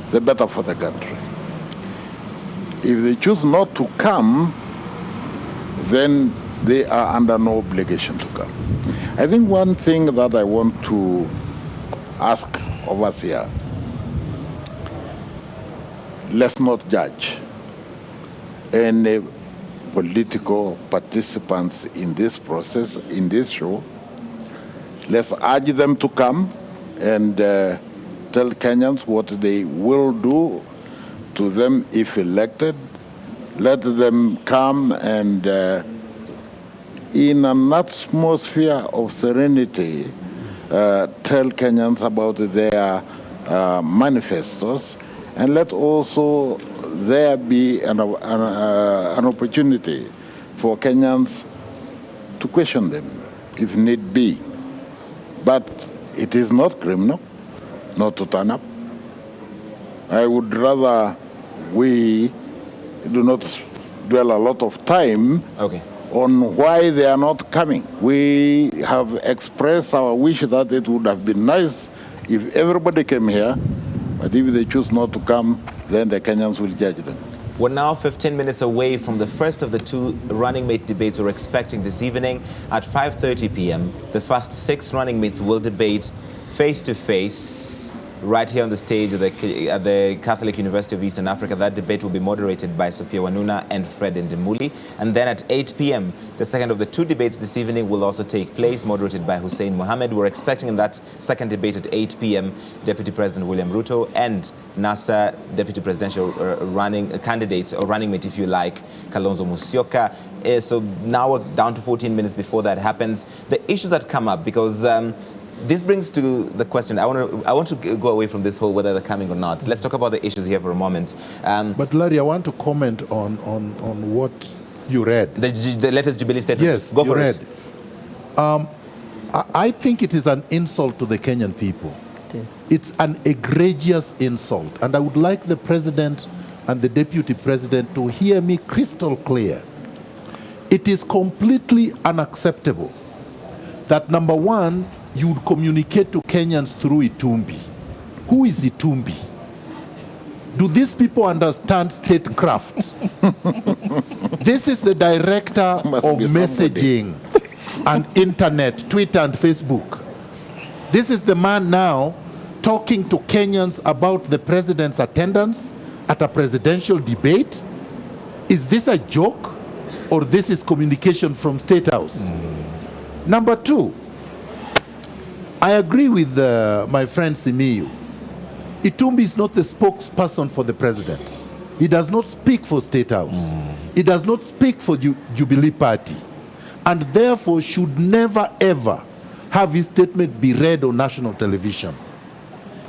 the better for the country. If they choose not to come, then they are under no obligation to come. I think one thing that I want to ask of us here, let's not judge any political participants in this process, in this show. Let's urge them to come and tell Kenyans what they will do to them if elected. Let them come and in an atmosphere of serenity tell Kenyans about their manifestos, and let also there be an opportunity for Kenyans to question them if need be. But it is not criminal not to turn up. I would rather we do not dwell a lot of time on why they are not coming. We have expressed our wish that it would have been nice if everybody came here, but if they choose not to come, then the Kenyans will judge them. We're now 15 minutes away from the first of the 2 running mate debates we're expecting this evening at 5:30 p.m. The first 6 running mates will debate face-to-face right here on the stage at the Catholic University of Eastern Africa. That debate will be moderated by Sophia Wanuna and Fred Ndimuli. And then at 8 p.m., the second of the 2 debates this evening will also take place, moderated by Hussein Mohammed. We're expecting in that second debate at 8 p.m. Deputy President William Ruto and NASA Deputy Presidential running candidate, or running mate if you like, Kalonzo Musyoka. So now we're down to 14 minutes before that happens. The issues that come up, because this brings to the question, I want to go away from this whole whether they're coming or not. Let's talk about the issues here for a moment. But Larry, I want to comment on what you read. The latest Jubilee statement. Yes, go for it. I think it is an insult to the Kenyan people. It is. It's an egregious insult. And I would like the President and the Deputy President to hear me crystal clear. It is completely unacceptable that, number one, you would communicate to Kenyans through Itumbi. Who is Itumbi? Do these people understand statecraft? This is the director of messaging and internet, Twitter and Facebook. This is the man now talking to Kenyans about the president's attendance at a presidential debate. Is this a joke, or this is communication from State House? Number two, I agree with my friend Simiyu. Itumbi is not the spokesperson for the president. He does not speak for State House. He does not speak for Jubilee Party. And therefore should never ever have his statement be read on national television.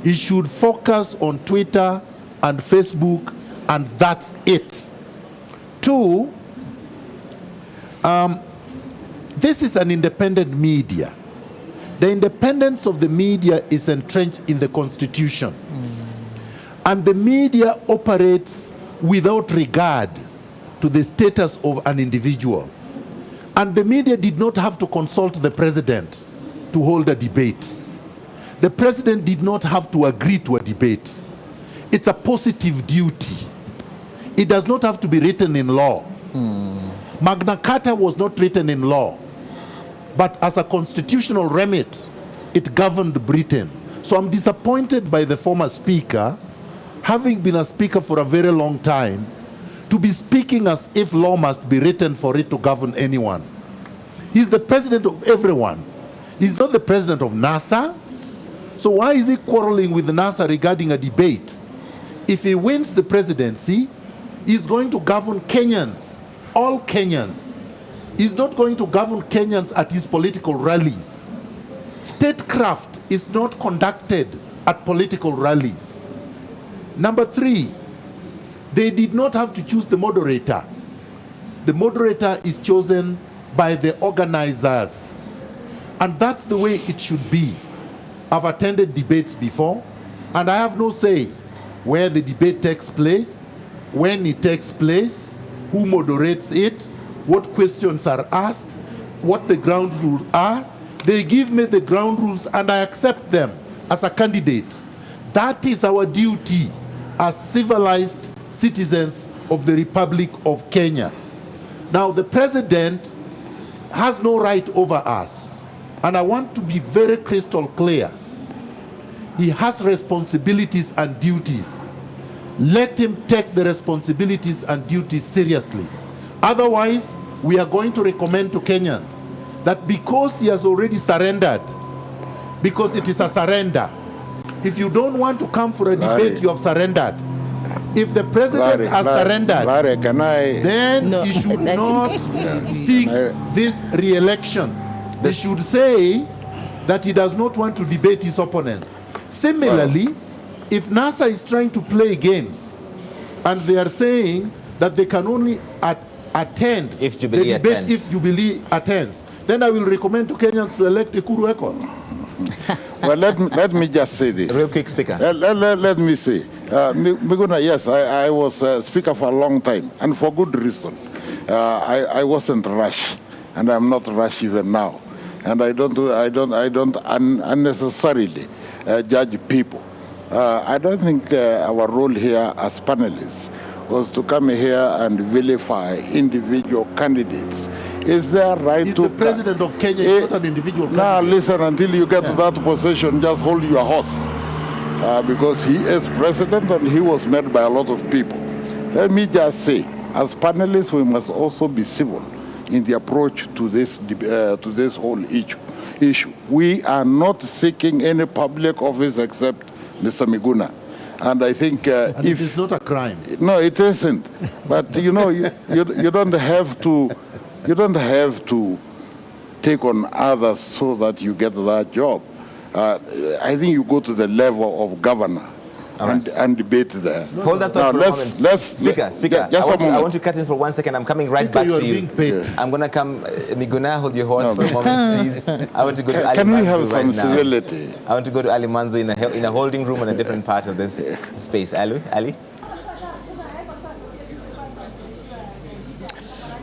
He should focus on Twitter and Facebook, and that's it. 2, this is an independent media. The independence of the media is entrenched in the Constitution. And the media operates without regard to the status of an individual. And the media did not have to consult the president to hold a debate. The president did not have to agree to a debate. It's a positive duty. It does not have to be written in law. Magna Carta was not written in law, but as a constitutional remit, it governed Britain. So I'm disappointed by the former speaker, having been a speaker for a very long time, to be speaking as if law must be written for it to govern anyone. He's the president of everyone. He's not the president of NASA. So why is he quarreling with NASA regarding a debate? If he wins the presidency, he's going to govern Kenyans, all Kenyans. He's not going to govern Kenyans at his political rallies. Statecraft is not conducted at political rallies. Number 3, they did not have to choose the moderator. The moderator is chosen by the organizers. And that's the way it should be. I've attended debates before, and I have no say where the debate takes place, when it takes place, who moderates it, what questions are asked, what the ground rules are. They give me the ground rules and I accept them as a candidate. That is our duty as civilized citizens of the Republic of Kenya. Now, the president has no right over us. And I want to be very crystal clear. He has responsibilities and duties. Let him take the responsibilities and duties seriously. Otherwise, we are going to recommend to Kenyans that because he has already surrendered, because it is a surrender, if you don't want to come for a debate, you have surrendered. If the president has surrendered, then he should not seek this re-election. He should say that he does not want to debate his opponents. Similarly, if NASA is trying to play games and they are saying that they can only attend if Jubilee the debate attends. if Jubilee attends, then I will recommend to Kenyans to elect Ekuru Eko. Well, let me just say this. Real quick, Speaker. Let me say, Miguna, yes, I was Speaker for a long time, and for good reason. I wasn't rushed, and I'm not rushed even now, and I don't unnecessarily judge people. I don't think our role here as panelists was to come here and vilify individual candidates. Is there right to... the president of Kenya is not an individual candidate. Now listen, until you get to that position, just hold your horse. Because he is president and he was met by a lot of people. Let me just say, as panelists, we must also be civil in the approach to this whole issue. We are not seeking any public office except Mr. Miguna. And I think and it is not a crime. No, it isn't. But you know, you don't have to. You don't have to take on others so that you get that job. I think you go to the level of governor and debate there. Hold that thought for a moment. Speaker, I want to cut in for 1 second. I'm coming right back to you. I'm going to come, Miguna, hold your horse for a moment, please. I want to go to Ali Can Manzo we have some right civility? I want to go to Ali Manzo in a holding room in a different part of this space. Ali?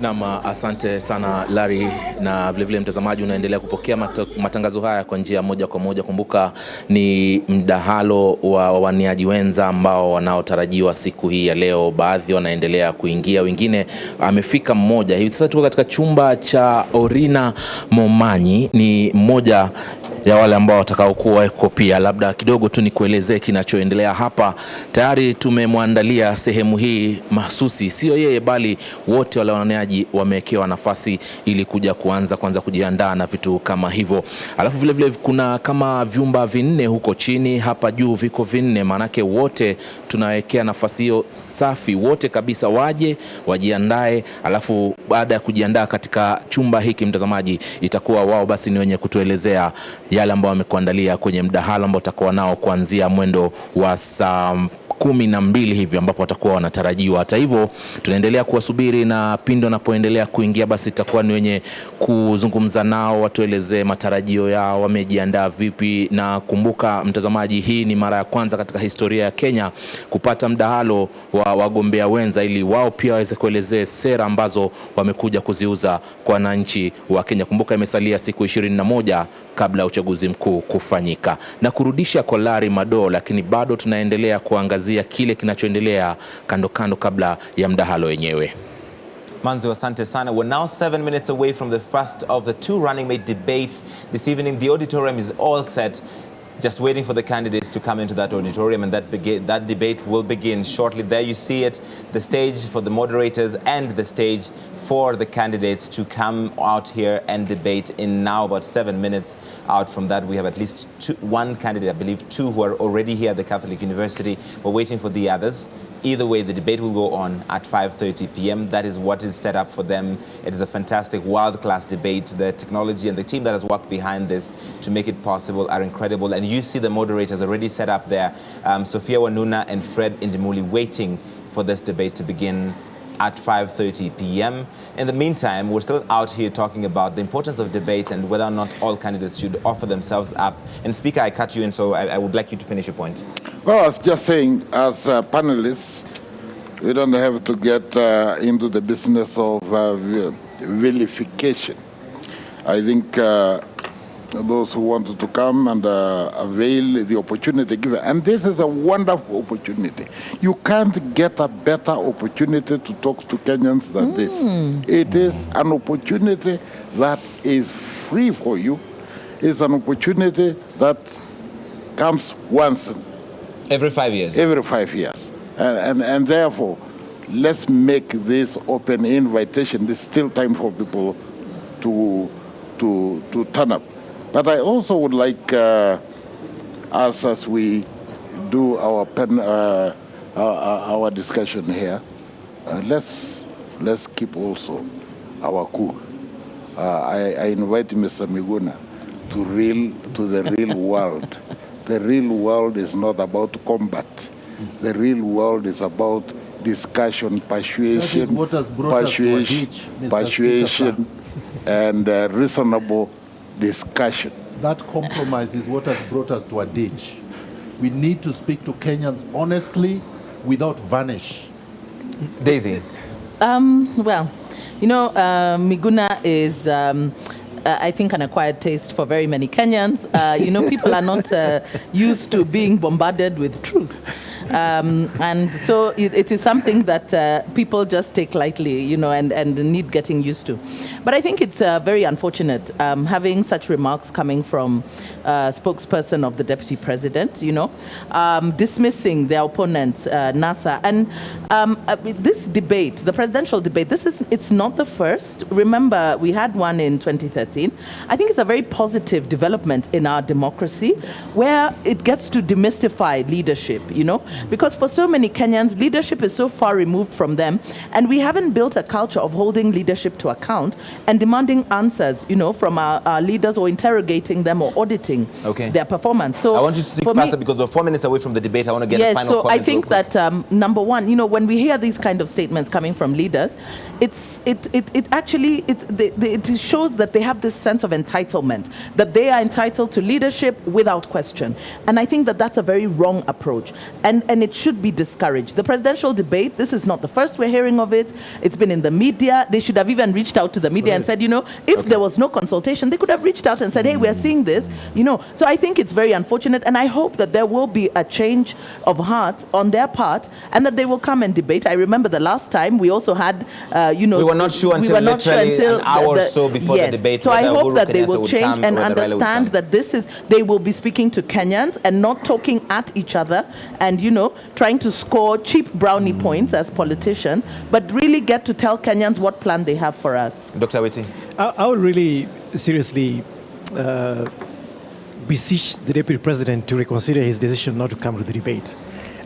Naam, asante sana Larry, na vilevile mtazamaji unaendelea kupokea matangazo haya kwa njia moja kwa moja. Kumbuka ni mdahalo wa waniaji wenza ambao wanaotarajiwa siku hii ya leo. Baadhi wanaendelea kuingia, wengine amefika mmoja. Hivi sasa tuko katika chumba cha Orina Momanyi, ni mmoja ya wale ambao watakaokuwa wako pia. Labda kidogo tu nikuelezee kinachoendelea hapa. Tayari tumemwandalia sehemu hii mahsusi, sio yeye bali wote wale waoneaji wamewekewa nafasi ili kuja kwanza kujiandaa na vitu kama hivyo. Alafu vile vile kuna kama vyumba 4 huko chini, hapa juu viko 4, manake wote tunawekea nafasi hiyo safi, wote kabisa waje wajiandae. Alafu baada ya kujiandaa katika chumba hiki, mtazamaji, itakuwa wao basi ni wenye kutuelezea yale ambao wamekuandalia kwenye mdahalo ambao utakuwa nao kuanzia mwendo wa saa 12 hivi ambapo watakuwa wanatarajiwa. Hata hivyo tunaendelea kuwasubiri, na pindo wanapoendelea kuingia basi itakuwa ni wenye kuzungumza nao, watuelezee matarajio yao, wamejiandaa vipi. Na kumbuka mtazamaji, hii ni mara ya kwanza katika historia ya Kenya kupata mdahalo wa wagombea wenza, ili wao pia waweze kuelezea sera ambazo wamekuja kuziuza kwa wananchi wa Kenya. Kumbuka imesalia siku 21 kabla ya uchaguzi mkuu kufanyika. Na kurudisha kwa Larry Mado, lakini bado tunaendelea kuangazia kile kinachoendelea kando kabla ya mdahalo wenyewe. Manzo, asante sana. We're now 7 minutes away from the first of the 2 running mate debates this evening. The auditorium is all set, just waiting for the candidates to come into that auditorium, and that debate will begin shortly. There you see it, the stage for the moderators and the stage for the candidates to come out here and debate in now about 7 minutes. Out from that, we have at least 1 candidate, I believe 2, who are already here at the Catholic University. We're waiting for the others. Either way, the debate will go on at 5:30 p.m. That is what is set up for them. It is a fantastic, world-class debate. The technology and the team that has worked behind this to make it possible are incredible. And you see the moderators already set up there. Sophia Wanuna and Fred Indimuli waiting for this debate to begin at 5:30 p.m. In the meantime, we're still out here talking about the importance of debate and whether or not all candidates should offer themselves up. And Speaker, I cut you in, so I would like you to finish your point. Well, I was just saying, as panelists, we don't have to get into the business of vilification. I think those who wanted to come and avail the opportunity given. And this is a wonderful opportunity. You can't get a better opportunity to talk to Kenyans than this. It is an opportunity that is free for you. It's an opportunity that comes once. Every 5 years. Every 5 years. And therefore, let's make this open invitation. There's still time for people to turn up. But I also would like, as we do our discussion here, let's keep also our cool. I invite Mr. Miguna to the real world. The real world is not about combat. The real world is about discussion, persuasion, and reasonable discussion. That compromise is what has brought us to a ditch. We need to speak to Kenyans honestly without varnish. Daisy. Well, you know, Miguna is, I think, an acquired taste for very many Kenyans. You know, people are not used to being bombarded with truth. And so it is something that people just take lightly, you know, and need getting used to. But I think it's very unfortunate having such remarks coming from spokesperson of the Deputy President, you know, dismissing their opponents, NASA. And this debate, the presidential debate, it's not the first. Remember, we had one in 2013. I think it's a very positive development in our democracy where it gets to demystify leadership, you know, because for so many Kenyans, leadership is so far removed from them, and we haven't built a culture of holding leadership to account and demanding answers, you know, from our leaders, or interrogating them or auditing their performance. So I want you to speak faster because we're 4 minutes away from the debate. I want to get a final comment. I think that number one, you know, when we hear these kind of statements coming from leaders, it shows that they have this sense of entitlement, that they are entitled to leadership without question. And I think that that's a very wrong approach, and it should be discouraged. The presidential debate, this is not the first we're hearing of it. It's been in the media. They should have even reached out to the media media and said, you know, if there was no consultation, they could have reached out and said, hey, we're seeing this, you know. So I think it's very unfortunate, and I hope that there will be a change of heart on their part and that they will come and debate. I remember the last time we also had, you know, we were not sure until an hour or so before the debate. So I hope that they will change and understand that they will be speaking to Kenyans and not talking at each other and, you know, trying to score cheap brownie points as politicians, but really get to tell Kenyans what plan they have for us. Dr. Witi? I would really seriously beseech the Deputy President to reconsider his decision not to come to the debate.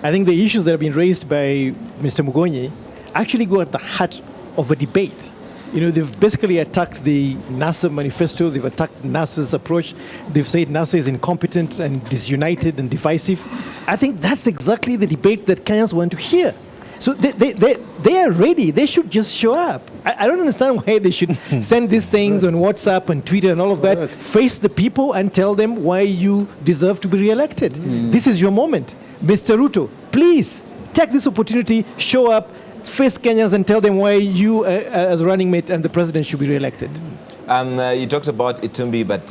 I think the issues that have been raised by Mr. Mugonyi actually go at the heart of a debate. You know, they've basically attacked the NASA manifesto, they've attacked NASA's approach, they've said NASA is incompetent and disunited and divisive. I think that's exactly the debate that Kenyans want to hear. So they are ready, they should just show up. I don't understand why they should send these things on WhatsApp and Twitter and all of that. Face the people and tell them why you deserve to be re-elected. This is your moment. Mr. Ruto, please take this opportunity, show up, face Kenyans and tell them why you as running mate and the president should be re-elected. You talked about Itumbi, but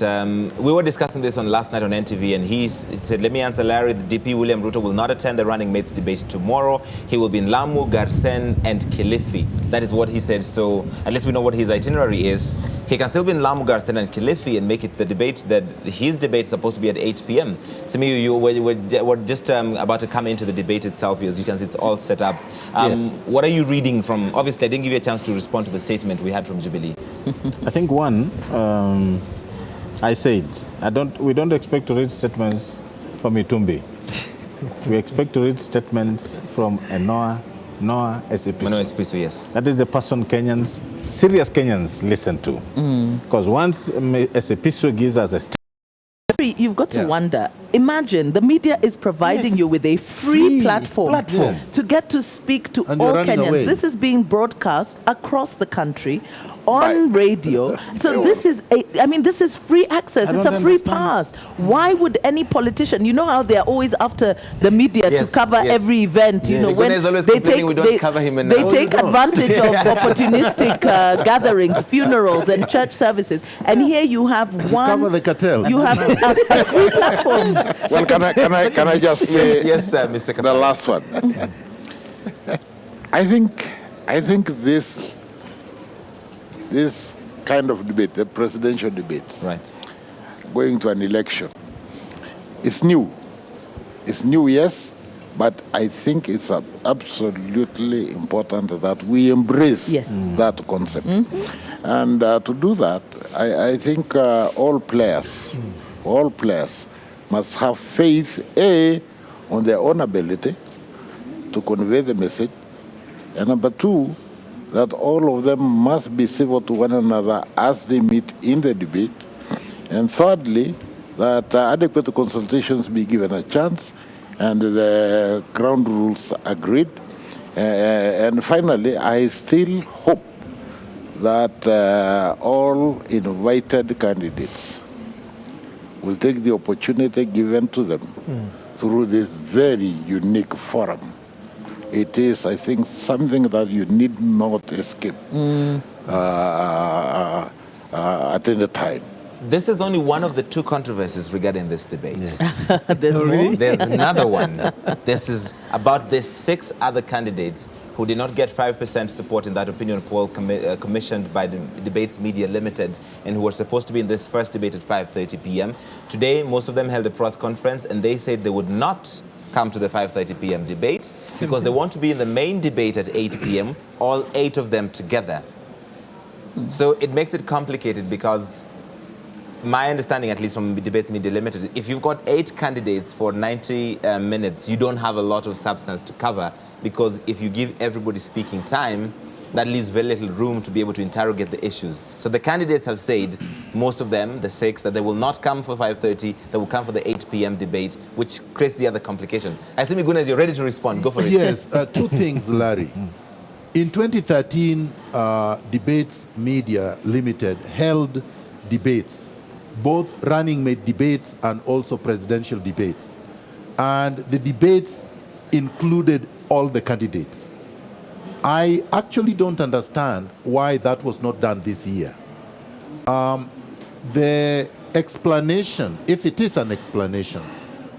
we were discussing this on last night on NTV, and he said, let me answer Larry, the DP William Ruto will not attend the running mates debate tomorrow. He will be in Lamu, Garsen, and Kilifi. That is what he said. So at least we know what his itinerary is. He can still be in Lamu, Garsen, and Kilifi and make it the debate that his debate is supposed to be at 8 p.m. Simiyu, you were just about to come into the debate itself. As you can see, it's all set up. Yes. What are you reading from? Obviously, I didn't give you a chance to respond to the statement we had from Jubilee. I think one, I said, we don't expect to read statements from Itumbi. We expect to read statements from Noah Esipisu. Noah Esipisu, yes. That is the person serious Kenyans listen to. Because once Esipisu gives us a statement, you've got to wonder. Imagine the media is providing you with a free platform to get to speak to all Kenyans. Away. This is being broadcast across the country on radio. So this is free access. It's a free pass. Why would any politician, you know how they are always after the media to cover every event, you know, when they take advantage of opportunistic gatherings, funerals and church services. And here you have cover the cartel. You have a free platform. Well, can I just say yes, Mr. The last one. I think this kind of debate, the presidential debate, going to an election, is new. It's new, yes, but I think it's absolutely important that we embrace that concept. And to do that, I think all players must have faith, on their own ability to convey the message, and number two, that all of them must be civil to one another as they meet in the debate, and thirdly, that adequate consultations be given a chance and the ground rules agreed. And finally, I still hope that all invited candidates will take the opportunity given to them through this very unique forum. It is, I think, something that you need not escape at any time. This is only one of the two controversies regarding this debate. There's more? There's another one. This is about the 6 other candidates who did not get 5% support in that opinion poll commissioned by the Debates Media Limited, and who were supposed to be in this first debate at 5:30 p.m. Today, most of them held a press conference, and they said they would not come to the 5:30 p.m. debate because they want to be in the main debate at 8 p.m., all 8 of them together. So it makes it complicated because my understanding, at least from Debates Media Limited, if you've got 8 candidates for 90 minutes, you don't have a lot of substance to cover, because if you give everybody speaking time, that leaves very little room to be able to interrogate the issues. So the candidates have said, most of them, the 6, that they will not come for 5:30, they will come for the 8 p.m. debate, which creates the other complication. I see Migunas, you're ready to respond. Go for it. Yes, 2 things, Larry. In 2013, Debates Media Limited held debates, both running mate debates and also presidential debates. And the debates included all the candidates. I actually don't understand why that was not done this year. The explanation, if it is an explanation,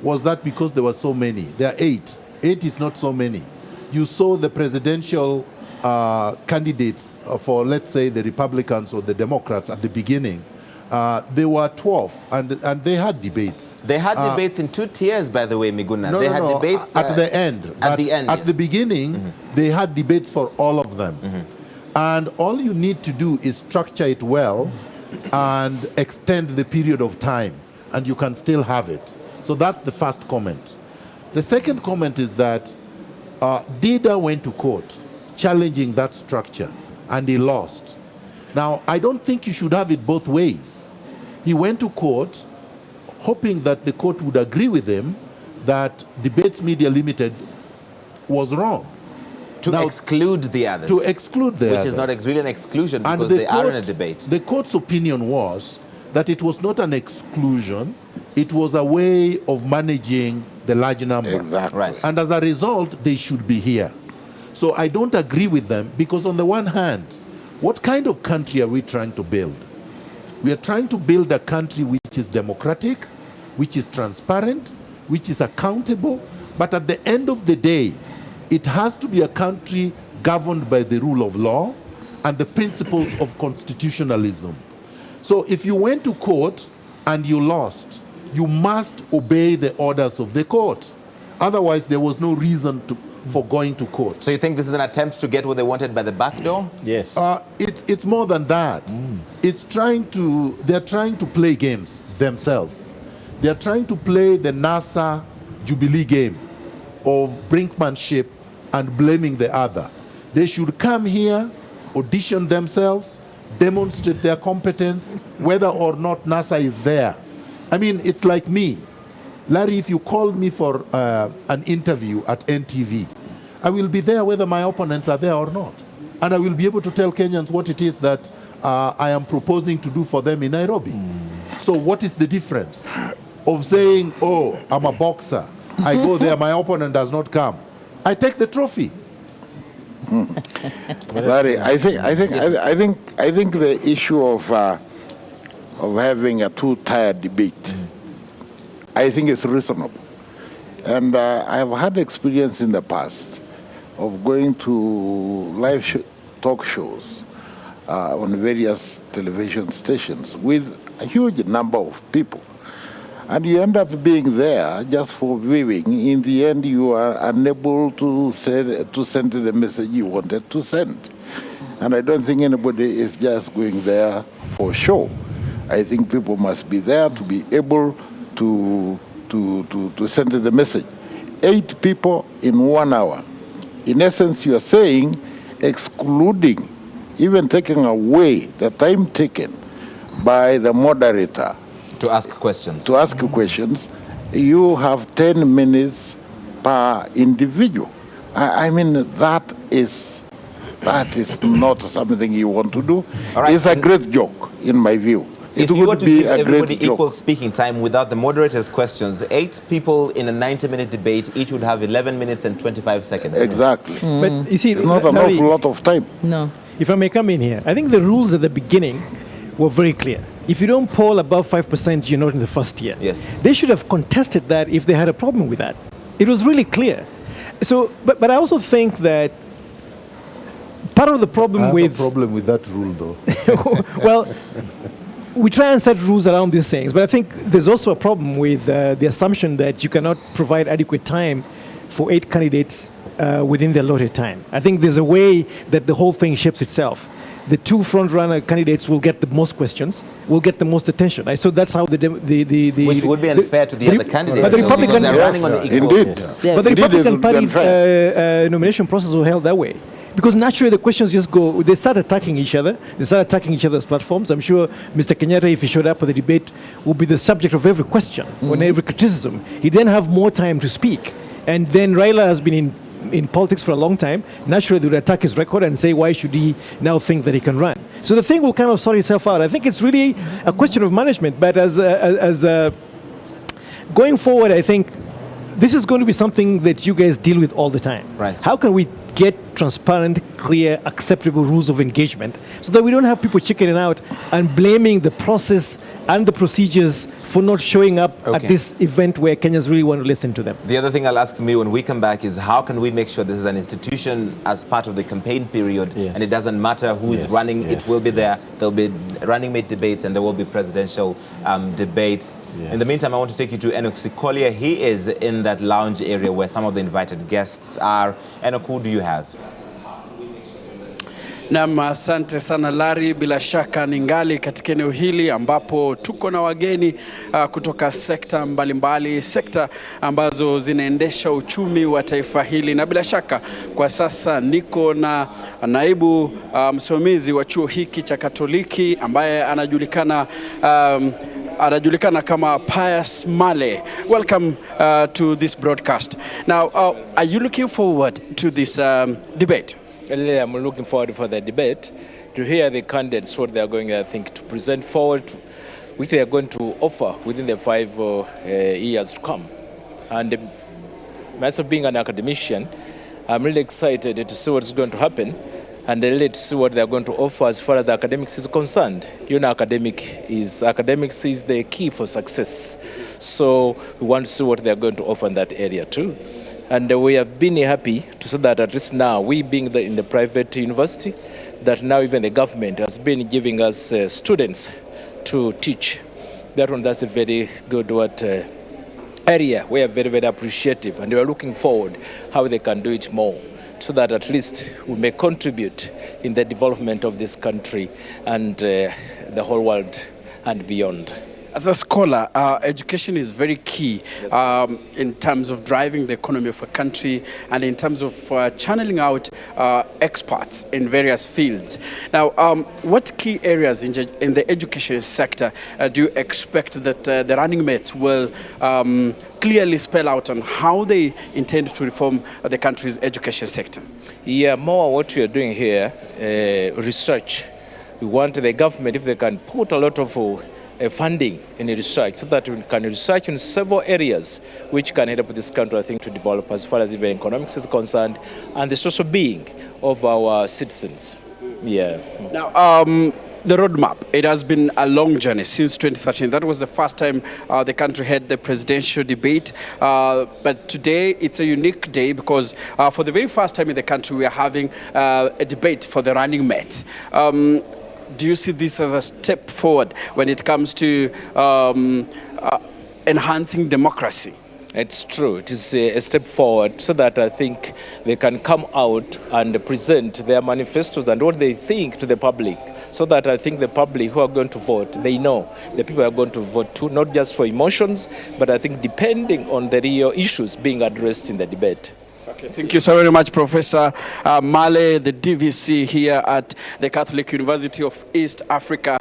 was that because there were so many. There are 8. 8 is not so many. You saw the presidential candidates for, let's say, the Republicans or the Democrats at the beginning. There were 12, and they had debates. They had debates in 2 tiers, by the way, Miguna. No, they had debates at the end. At the end, At yes. the beginning, they had debates for all of them. And all you need to do is structure it well and extend the period of time, and you can still have it. So that's the first comment. The second comment is that Dida went to court challenging that structure, and he lost. Now, I don't think you should have it both ways. He went to court hoping that the court would agree with him that Debates Media Limited was wrong. To exclude the others. To exclude the others. Which is not really an exclusion And because the they are in a court- debate. The court's opinion was that it was not an exclusion, it was a way of managing the large number. Exactly. Right. And as a result, they should be here. So I don't agree with them because on the one hand, what kind of country are we trying to build? We are trying to build a country which is democratic, which is transparent, which is accountable, but at the end of the day, it has to be a country governed by the rule of law and the principles of constitutionalism. So if you went to court and you lost, you must obey the orders of the court. Otherwise, there was no reason for going to court. So you think this is an attempt to get what they wanted by the back door? Yes. It's more than that. They're trying to play games themselves. They're trying to play the NASA Jubilee game of brinkmanship and blaming the other. They should come here, audition themselves, demonstrate their competence, whether or not NASA is there. I mean, it's like me. Larry, if you called me for an interview at NTV, I will be there whether my opponents are there or not. And I will be able to tell Kenyans what it is that I am proposing to do for them in Nairobi. So what is the difference of saying, oh, I'm a boxer, I go there, my opponent does not come. I take the trophy. Larry, I think the issue of having a two-tier debate, I think it's reasonable. And I have had experience in the past of going to live talk shows on various television stations with a huge number of people. And you end up being there just for viewing. In the end, you are unable to send the message you wanted to send. And I don't think anybody is just going there for show. I think people must be there to be able to send the message. 8 people in 1 hour. In essence, you are saying, excluding, even taking away the time taken by the moderator to ask questions. To ask questions, you have 10 minutes per individual. I mean, that is not something you want to do. Right. It's a great joke, in my view. If you were to give everybody equal speaking time without the moderator's questions, 8 people in a 90-minute debate, each would have 11 minutes and 25 seconds. Exactly. But you see, it's not an awful lot of time. No. If I may come in here, I think the rules at the beginning were very clear. If you don't poll above 5%, you're not in the first year. Yes. They should have contested that if they had a problem with that. It was really clear. So, but I also think that part of the problem I have with a problem with that rule, though. well, we try and set rules around these things, but I think there's also a problem with the assumption that you cannot provide adequate time for 8 candidates within the allotted time. I think there's a way that the whole thing shapes itself. The 2 front-runner candidates will get the most questions, will get the most attention. So that's how the which would be unfair to the other candidates. But the Republican, they're running on the equal. Indeed. But the Republican Party nomination process was held that way. Because naturally the questions just go, they start attacking each other, they start attacking each other's platforms. I'm sure Mr. Kenyatta, if he showed up at the debate, would be the subject of every question, or every criticism. He'd then have more time to speak. And then Raila has been in politics for a long time. Naturally they would attack his record and say, why should he now think that he can run? So the thing will kind of sort itself out. I think it's really a question of management, but as going forward, I think this is going to be something that you guys deal with all the time. Right. How can we get transparent, clear, acceptable rules of engagement so that we don't have people chickening out and blaming the process and the procedures for not showing up at this event where Kenyans really want to listen to them. The other thing I'll ask me when we come back is how can we make sure this is an institution as part of the campaign period and it doesn't matter who is running, it will be there. There'll be running mate debates and there will be presidential debates. In the meantime, I want to take you to Enoch Sikolia. He is in that lounge area where some of the invited guests are. Enoch, who do you have? Naam, asante sana Larry, bila shaka ningali katika eneo hili ambapo tuko na wageni kutoka sekta mbalimbali, sekta ambazo zinaendesha uchumi wa taifa hili, na bila shaka kwa sasa niko na naibu msimamizi wa chuo hiki cha Katoliki ambaye anajulikana kama Pius Male. Welcome to this broadcast. Now, are you looking forward to this debate? I'm looking forward for the debate to hear the candidates what they are going, I think, to present forward, which they are going to offer within the 5 years to come. And myself being an academician, I'm really excited to see what's going to happen and really to see what they are going to offer as far as the academics is concerned. You know, academics is the key for success. So we want to see what they are going to offer in that area too. And we have been happy to see that at least now, we being in the private university, that now even the government has been giving us students to teach. That's a very good area. We are very, very appreciative, and we are looking forward how they can do it more, so that at least we may contribute in the development of this country and the whole world and beyond. As a scholar, education is very key in terms of driving the economy of a country and in terms of channeling out experts in various fields. Now, what key areas in the education sector do you expect that the running mates will clearly spell out on how they intend to reform the country's education sector? Yeah, more what we are doing here, research. We want the government, if they can put a lot of funding in research, so that we can research in several areas which can help this country, I think, to develop as far as even economics is concerned and the social being of our citizens. Yeah. Now, the roadmap, it has been a long journey since 2013. That was the first time the country had the presidential debate. But today, it's a unique day because for the very first time in the country, we are having a debate for the running mate. Do you see this as a step forward when it comes to enhancing democracy? It's true. It is a step forward so that I think they can come out and present their manifestos and what they think to the public, so that I think the public who are going to vote, they know the people are going to vote too, not just for emotions, but I think depending on the real issues being addressed in the debate. Okay, thank you so very much, Professor Male, the DVC here at the Catholic University of East Africa.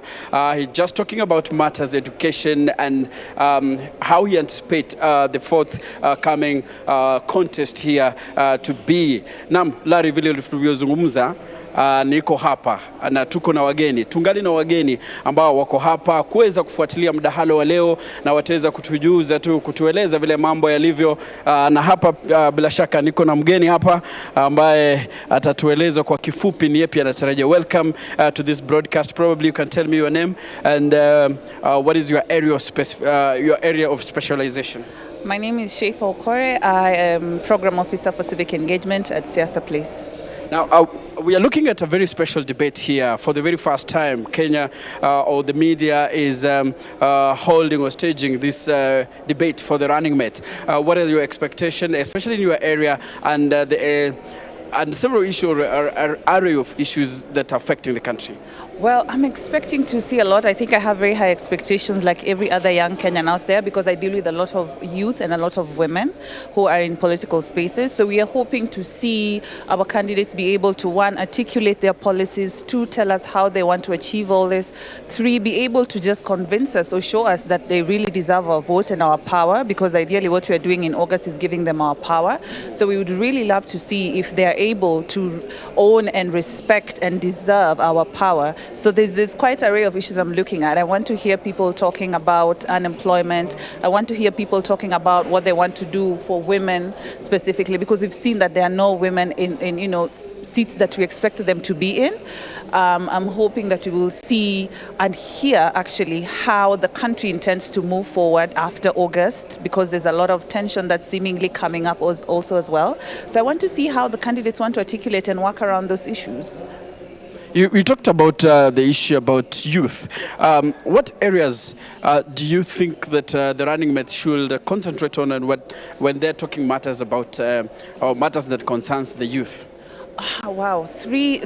He's just talking about matters education and how he anticipates the forthcoming contest here to be. Nam, Larry, vile tulivyozungumza, niko hapa na tuko na wageni, tungali na wageni ambao wako hapa kuweza kufuatilia mdahalo wa leo na wataweza kutujuza tu, kutueleza vile mambo yalivyo, na hapa bila shaka niko na mgeni hapa ambaye atatueleza kwa kifupi ni yapi anatarajia. Welcome to this broadcast. Probably you can tell me your name and what is your area of specialization. My name is Sheifa Okore. I am Program Officer for Civic Engagement at Siasa Place. Now, we are looking at a very special debate here. For the very first time, Kenya or the media is holding or staging this debate for the running mate. What are your expectations, especially in your area, and several issues, array of issues that are affecting the country? Well, I'm expecting to see a lot. I think I have very high expectations like every other young Kenyan out there, because I deal with a lot of youth and a lot of women who are in political spaces. So we are hoping to see our candidates be able to, 1, articulate their policies, 2, tell us how they want to achieve all this, 3, be able to just convince us or show us that they really deserve our vote and our power, because ideally what we are doing in August is giving them our power. So we would really love to see if they are able to own and respect and deserve our power. So there's quite an array of issues I'm looking at. I want to hear people talking about unemployment. I want to hear people talking about what they want to do for women specifically, because we've seen that there are no women in seats that we expect them to be in. I'm hoping that we will see and hear actually how the country intends to move forward after August, because there's a lot of tension that's seemingly coming up also as well. So I want to see how the candidates want to articulate and work around those issues. You talked about the issue about youth. What areas do you think that the running mates should concentrate on, and when they're talking matters about or matters that concerns the youth? Wow, three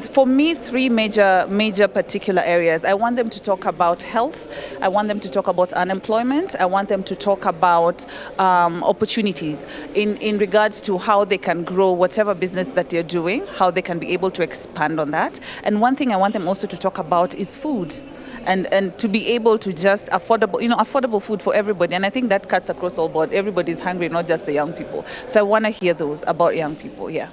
major particular areas. I want them to talk about health. I want them to talk about unemployment. I want them to talk about opportunities in regards to how they can grow whatever business that they're doing, how they can be able to expand on that. And one thing I want them also to talk about is food. And to be able to just affordable food for everybody. And I think that cuts across all board. Everybody's hungry, not just the young people. So I want to hear those about young people, yeah.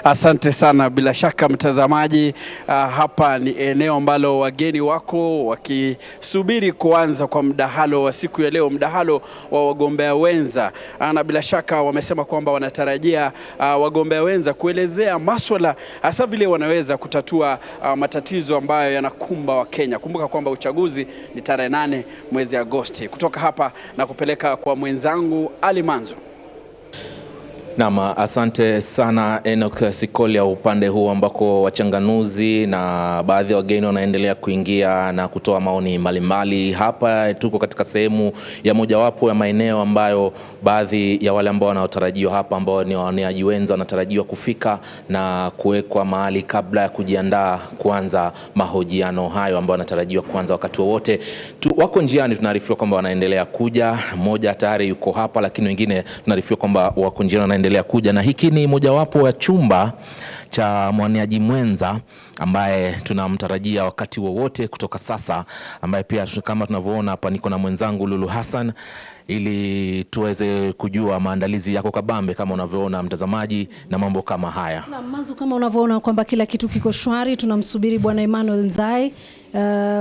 Asante sana. Bila shaka mtazamaji, hapa ni eneo ambalo wageni wako wakisubiri kuanza kwa mdahalo wa siku ya leo, mdahalo wa wagombea wenza, na bila shaka wamesema kwamba wanatarajia wagombea wenza kuelezea masuala hasa vile wanaweza kutatua matatizo ambayo yanakumba wa Kenya. Kumbuka kwamba uchaguzi ni tarehe 8 mwezi Agosti. Kutoka hapa na kupeleka kwa mwenzangu Ali Manzo. Naam, asante sana Enoch Sikolia, upande huu ambako wachanganuzi na baadhi ya wageni wanaendelea kuingia na kutoa maoni mbalimbali. Hapa tuko katika sehemu ya mojawapo ya maeneo ambayo baadhi ya wale ambao wanaotarajiwa hapa ambao ni waoneaji wenza wanatarajiwa kufika na kuwekwa mahali kabla ya kujiandaa kuanza mahojiano hayo ambayo wanatarajiwa kuanza wakati wowote. Wako njiani, tunaarifiwa kwamba wanaendelea kuja. Mmoja tayari yuko hapa, lakini wengine tunaarifiwa kwamba wako njiani wanaendelea kuja, na hiki ni mojawapo wa chumba cha mwaniaji mwenza ambaye tunamtarajia wakati wowote kutoka sasa, ambaye pia kama tunavyoona hapa niko na mwenzangu Lulu Hassan, ili tuweze kujua maandalizi yako kabambe kama unavyoona mtazamaji na mambo kama haya. Na Mazu, kama unavyoona kwamba kila kitu kiko shwari, tunamsubiri bwana Emmanuel Nzai,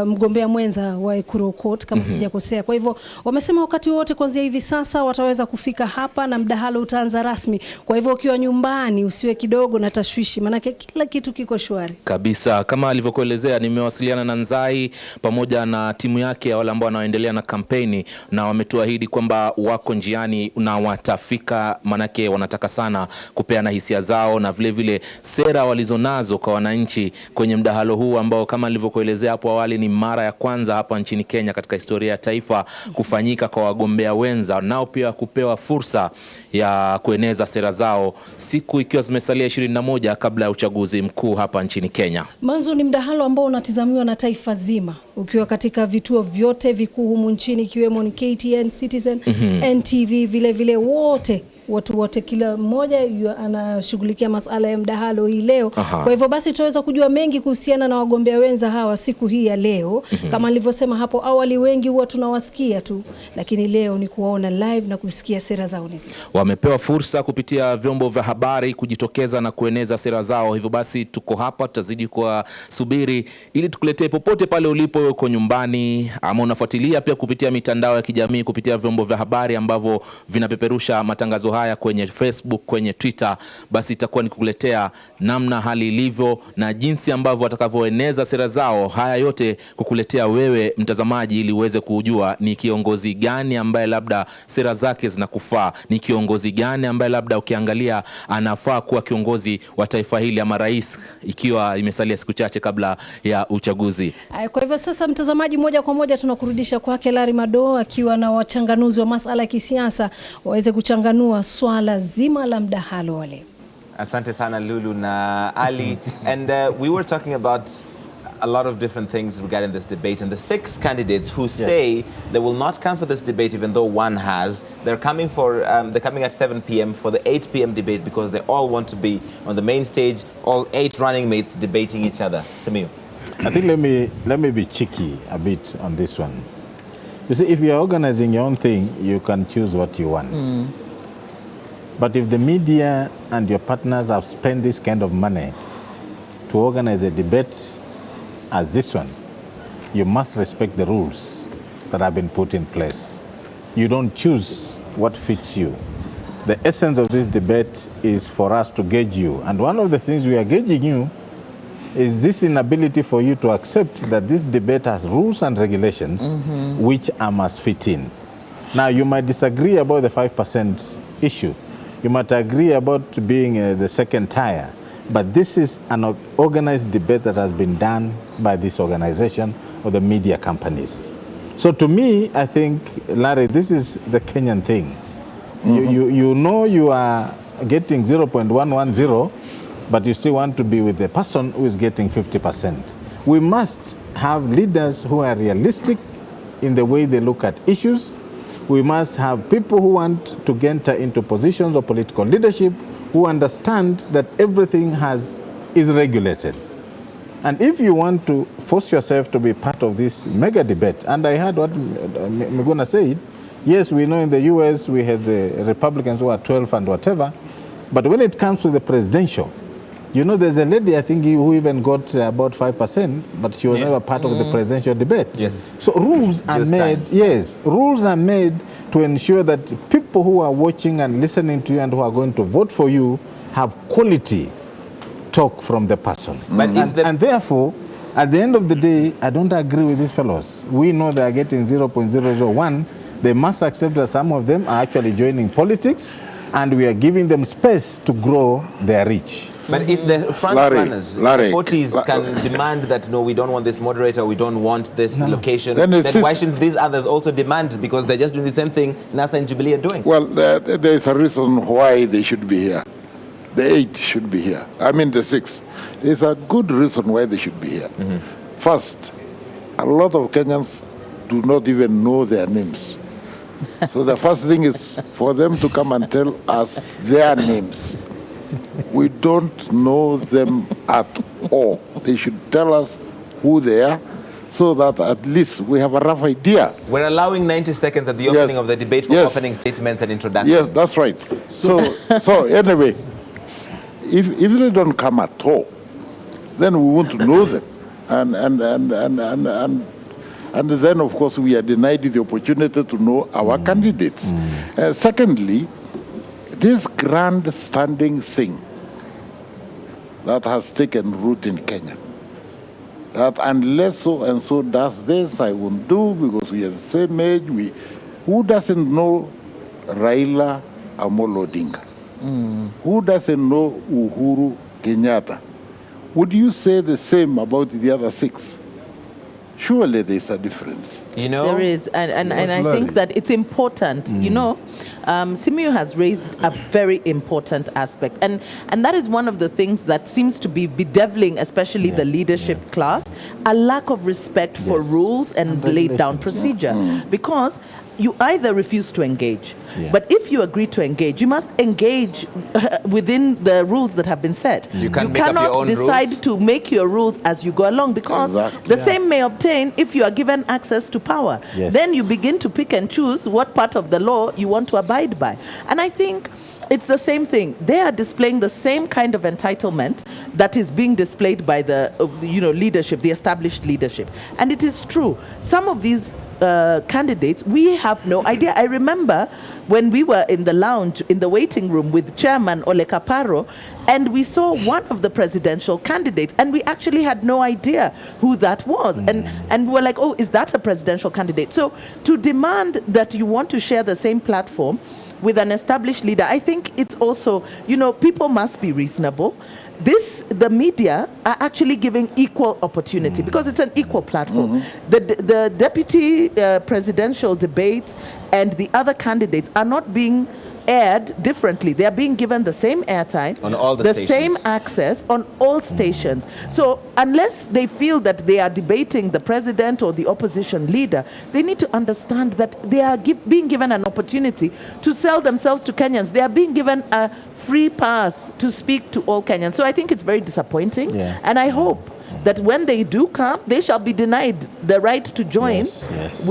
mgombea mwenza wa Ekuru Court kama sijakosea. Kwa hivyo wamesema wakati wote kuanzia hivi sasa wataweza kufika hapa na mdahalo utaanza rasmi. Kwa hivyo ukiwa nyumbani usiwe kidogo na tashwishi, maana kila kitu kiko shwari kabisa. Kama alivyokuelezea, nimewasiliana na Nzai pamoja na timu yake ya wale ambao wanaendelea na kampeni, na wametuahidi kwamba wako njiani na watafika, manake wanataka sana kupeana hisia zao na vile vile sera walizonazo kwa wananchi kwenye mdahalo huu ambao kama alivyokuelezea hapo awali ni mara ya kwanza hapa nchini Kenya katika historia ya taifa kufanyika kwa wagombea wenza nao pia kupewa fursa ya kueneza sera zao, siku ikiwa zimesalia 21 kabla ya uchaguzi mkuu hapa nchini Kenya. Manzo, ni mdahalo ambao unatazamiwa na taifa zima, ukiwa katika vituo vyote vikuu humu nchini ikiwemo ni KTN, Citizen, NTV, vile vile watu wote kila mmoja anashughulikia masuala ya mdahalo hii leo. Kwa hivyo basi tutaweza kujua mengi kuhusiana na wagombea wenza hawa siku hii ya leo. Kama nilivyosema hapo awali, wengi huwa tunawasikia tu, lakini leo ni kuwaona live na kusikia sera zao. Wamepewa fursa kupitia vyombo vya habari kujitokeza na kueneza sera zao. Hivyo basi tuko hapa, tutazidi kuwasubiri ili tukuletee popote pale ulipo, uko nyumbani ama unafuatilia pia kupitia mitandao ya kijamii, kupitia vyombo vya habari ambavyo vinapeperusha matangazo haya kwenye Facebook, kwenye Twitter. Basi itakuwa ni kukuletea namna hali ilivyo na jinsi ambavyo watakavyoeneza sera zao. Haya yote kukuletea wewe mtazamaji, ili uweze kujua ni kiongozi gani ambaye labda sera zake zinakufaa, ni kiongozi gani ambaye labda ukiangalia anafaa kuwa kiongozi wa taifa hili ama rais, ikiwa imesalia siku chache kabla ya uchaguzi. Kwa hivyo sasa mtazamaji, moja kwa moja tunakurudisha kwake Larry Mado akiwa na wachanganuzi wa masuala ya kisiasa waweze kuchanganua swala zima la mdahalo wa leo. Asante sana Lulu na Ali. And we were talking about a lot of different things regarding this debate, and the 6 candidates who say they will not come for this debate even though one has. They're coming at 7 p.m. for the 8 p.m. debate because they all want to be on the main stage, all 8 running mates debating each other. Samir. I think let me be cheeky a bit on this one. You see, if you're organizing your own thing, you can choose what you want. But if the media and your partners have spent this kind of money to organize a debate as this one, you must respect the rules that have been put in place. You don't choose what fits you. the essence of this debate is for us to gauge you. And one of the things we are gauging you is this inability for you to accept that this debate has rules and regulations which must fit in. Now, you might disagree about the 5% issue. You might agree about being the second tier. But this is an organized debate that has been done by this organization or the media companies. So to me, I think, Larry, this is the Kenyan thing. You know you are getting 0.110, but you still want to be with the person who is getting 50%. We must have leaders who are realistic in the way they look at issues. We must have people who want to enter into positions of political leadership who understand that everything is regulated. And if you want to force yourself to be part of this mega debate, and I heard what Miguna said, yes, we know in the US we had the Republicans who are 12 and whatever, but when it comes to the presidential, you know, there's a lady, I think, who even got about 5%, but she was never part of the presidential debate. Yes. So rules are made, rules are made to ensure that people who are watching and listening to you and who are going to vote for you have quality talk from the person. And therefore, at the end of the day, I don't agree with these fellows. We know they are getting 0.001. They must accept that some of them are actually joining politics, and we are giving them space to grow their reach. But if the front runners, the 40s, can demand that, no, we don't want this moderator, we don't want this location, then why shouldn't these others also demand? Because they're just doing the same thing NASA and Jubilee are doing. Well, there is a reason why they should be here. The 8 should be here. I mean the 6. There's a good reason why they should be here. First, a lot of Kenyans do not even know their names. So the first thing is for them to come and tell us their names. We don't know them at all. They should tell us who they are so that at least we have a rough idea. We're allowing 90 seconds at the opening of the debate for opening statements and introductions. Yes, that's right. So anyway, if they don't come at all, then we want to know them. And then, of course, we are denied the opportunity to know our candidates. Secondly, this grand-standing thing that has taken root in Kenya, that unless so-and-so does this, I won't do because we are the same age. Who doesn't know Raila Amolo Odinga? Who doesn't know Uhuru Kenyatta? Would you say the same about the other 6? Surely there's a difference. You know? There is, and I think that it's important, you know, Simiyu has raised a very important aspect, and that is one of the things that seems to be bedeviling, especially the leadership class, a lack of respect for rules and laid down procedure, because you either refuse to engage, but if you agree to engage, you must engage within the rules that have been set. You cannot decide to make your rules as you go along, because the same may obtain if you are given access to power. Then you begin to pick and choose what part of the law you want to abide by. And I think it's the same thing. They are displaying the same kind of entitlement that is being displayed by the leadership, the established leadership. And it is true. Some of these candidates, we have no idea. I remember when we were in the lounge, in the waiting room with Chairman Ole Kaparo, and we saw one of the presidential candidates, and we actually had no idea who that was. And we were like, oh, is that a presidential candidate? So to demand that you want to share the same platform with an established leader, I think it's also, people must be reasonable. The media are actually giving equal opportunity because it's an equal platform. The deputy presidential debates and the other candidates are not being aired differently. They are being given the same airtime, on all the stations, same access on all stations. So unless they feel that they are debating the president or the opposition leader, they need to understand that they are being given an opportunity to sell themselves to Kenyans. They are being given a free pass to speak to all Kenyans. So I think it's very disappointing, and I hope that when they do come, they shall be denied the right to join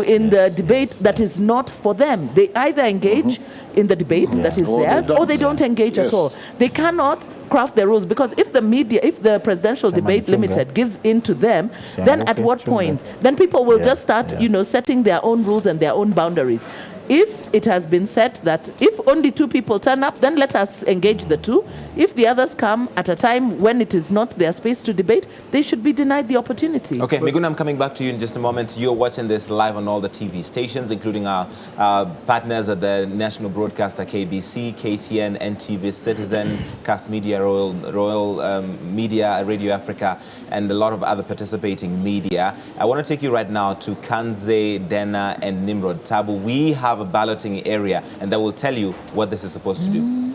in the debate that is not for them. They either engage in the debate that is theirs, or they don't engage at all. They cannot craft their rules, because if the presidential debate limited gives in to them, then at what point? Then people will just start, setting their own rules and their own boundaries. If it has been set that if only 2 people turn up, then let us engage the 2. If the others come at a time when it is not their space to debate, they should be denied the opportunity. Okay, Miguna, I'm coming back to you in just a moment. You're watching this live on all the TV stations, including our partners at the national broadcaster KBC, KTN, NTV, Citizen, Cast Media, Royal Media, Radio Africa, and a lot of other participating media. I want to take you right now to Kanze, Dena, and Nimrod. Tabu, we have a balloting area, and that will tell you what this is supposed to do.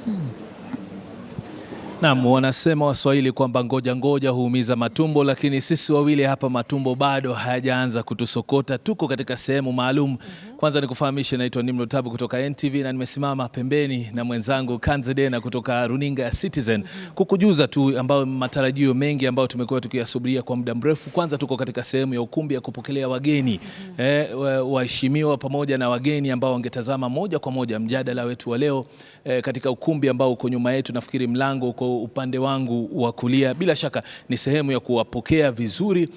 Naam, wanasema Waswahili kwamba ngoja ngoja huumiza matumbo, lakini sisi wawili hapa matumbo bado hayajaanza kutusokota. Tuko katika sehemu maalum. Kwanza nikufahamishe, naitwa Nimrod Tabu kutoka NTV na nimesimama pembeni na mwenzangu Kanze Dena kutoka runinga ya Citizen kukujuza tu ambao matarajio mengi ambao tumekuwa tukiyasubiria kwa muda mrefu. Kwanza tuko katika sehemu ya ukumbi ya kupokelea wageni, waheshimiwa pamoja na wageni ambao wangetazama moja kwa moja mjadala wetu wa leo katika ukumbi ambao uko nyuma yetu. Nafikiri mlango uko upande wangu wa kulia. Bila shaka ni sehemu ya kuwapokea vizuri,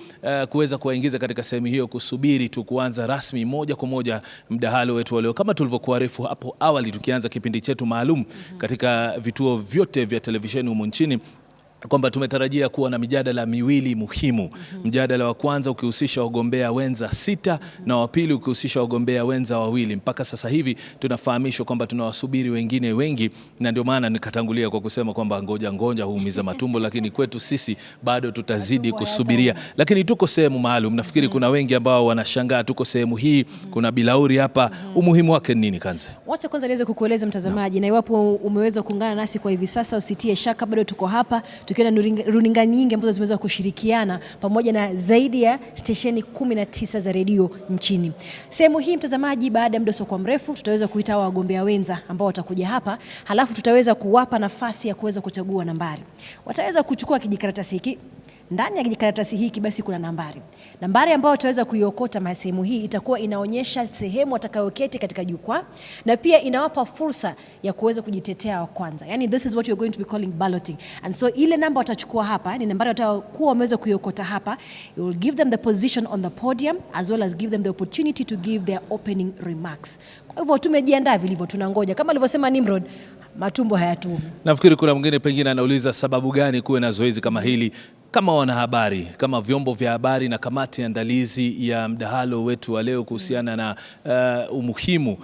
kuweza kuwaingiza katika sehemu hiyo, kusubiri tu kuanza rasmi moja kwa moja mdahalo wetu wa leo, kama tulivyokuarifu hapo awali tukianza kipindi chetu maalum katika vituo vyote vya televisheni humu nchini, kwamba tumetarajia kuwa na mijadala miwili muhimu. Mjadala wa kwanza ukihusisha wagombea wenza 6 na wa pili ukihusisha wagombea wenza 2. Mpaka sasa hivi tunafahamishwa kwamba tunawasubiri wengine wengi, na ndio maana nikatangulia kwa kusema kwamba ngoja ngoja huumiza matumbo, lakini kwetu sisi bado tutazidi kusubiria. Lakini tuko sehemu maalum. Nafikiri kuna wengi ambao wanashangaa tuko sehemu hii, kuna bilauri hapa. Umuhimu wake nini, Kanze? Wacha kwanza niweze kukueleza mtazamaji, na iwapo umeweza kuungana nasi kwa hivi sasa usitie shaka, bado tuko hapa tukiwa na runinga nyingi ambazo zimeweza kushirikiana pamoja na zaidi ya stesheni 19 za redio nchini. Sehemu hii mtazamaji, baada ya mdoso kwa mrefu tutaweza kuita wagombea wenza ambao watakuja hapa, halafu tutaweza kuwapa nafasi ya kuweza kuchagua nambari. Wataweza kuchukua kijikaratasi hiki. Ndani ya kijikaratasi hiki basi kuna nambari ambayo tutaweza kuiokota. Sehemu hii itakuwa inaonyesha sehemu watakayoketi katika jukwaa, na pia inawapa fursa ya kuweza kujitetea wa kwanza. Yani this is what you're going to be calling balloting. And so ile namba watachukua hapa ni nambari watakuwa wameweza kuiokota hapa. It will give them the position on the podium as well as give them the opportunity to give their opening remarks. Kwa hivyo tumejiandaa vilivyo, tunangoja. Kama alivyosema Nimrod, matumbo hayatumi. Nafikiri kuna mwingine pengine anauliza sababu gani kuwe na zoezi kama hili. Kama wanahabari, kama vyombo vya habari na kamati andalizi ya mdahalo wetu wa leo kuhusiana na umuhimu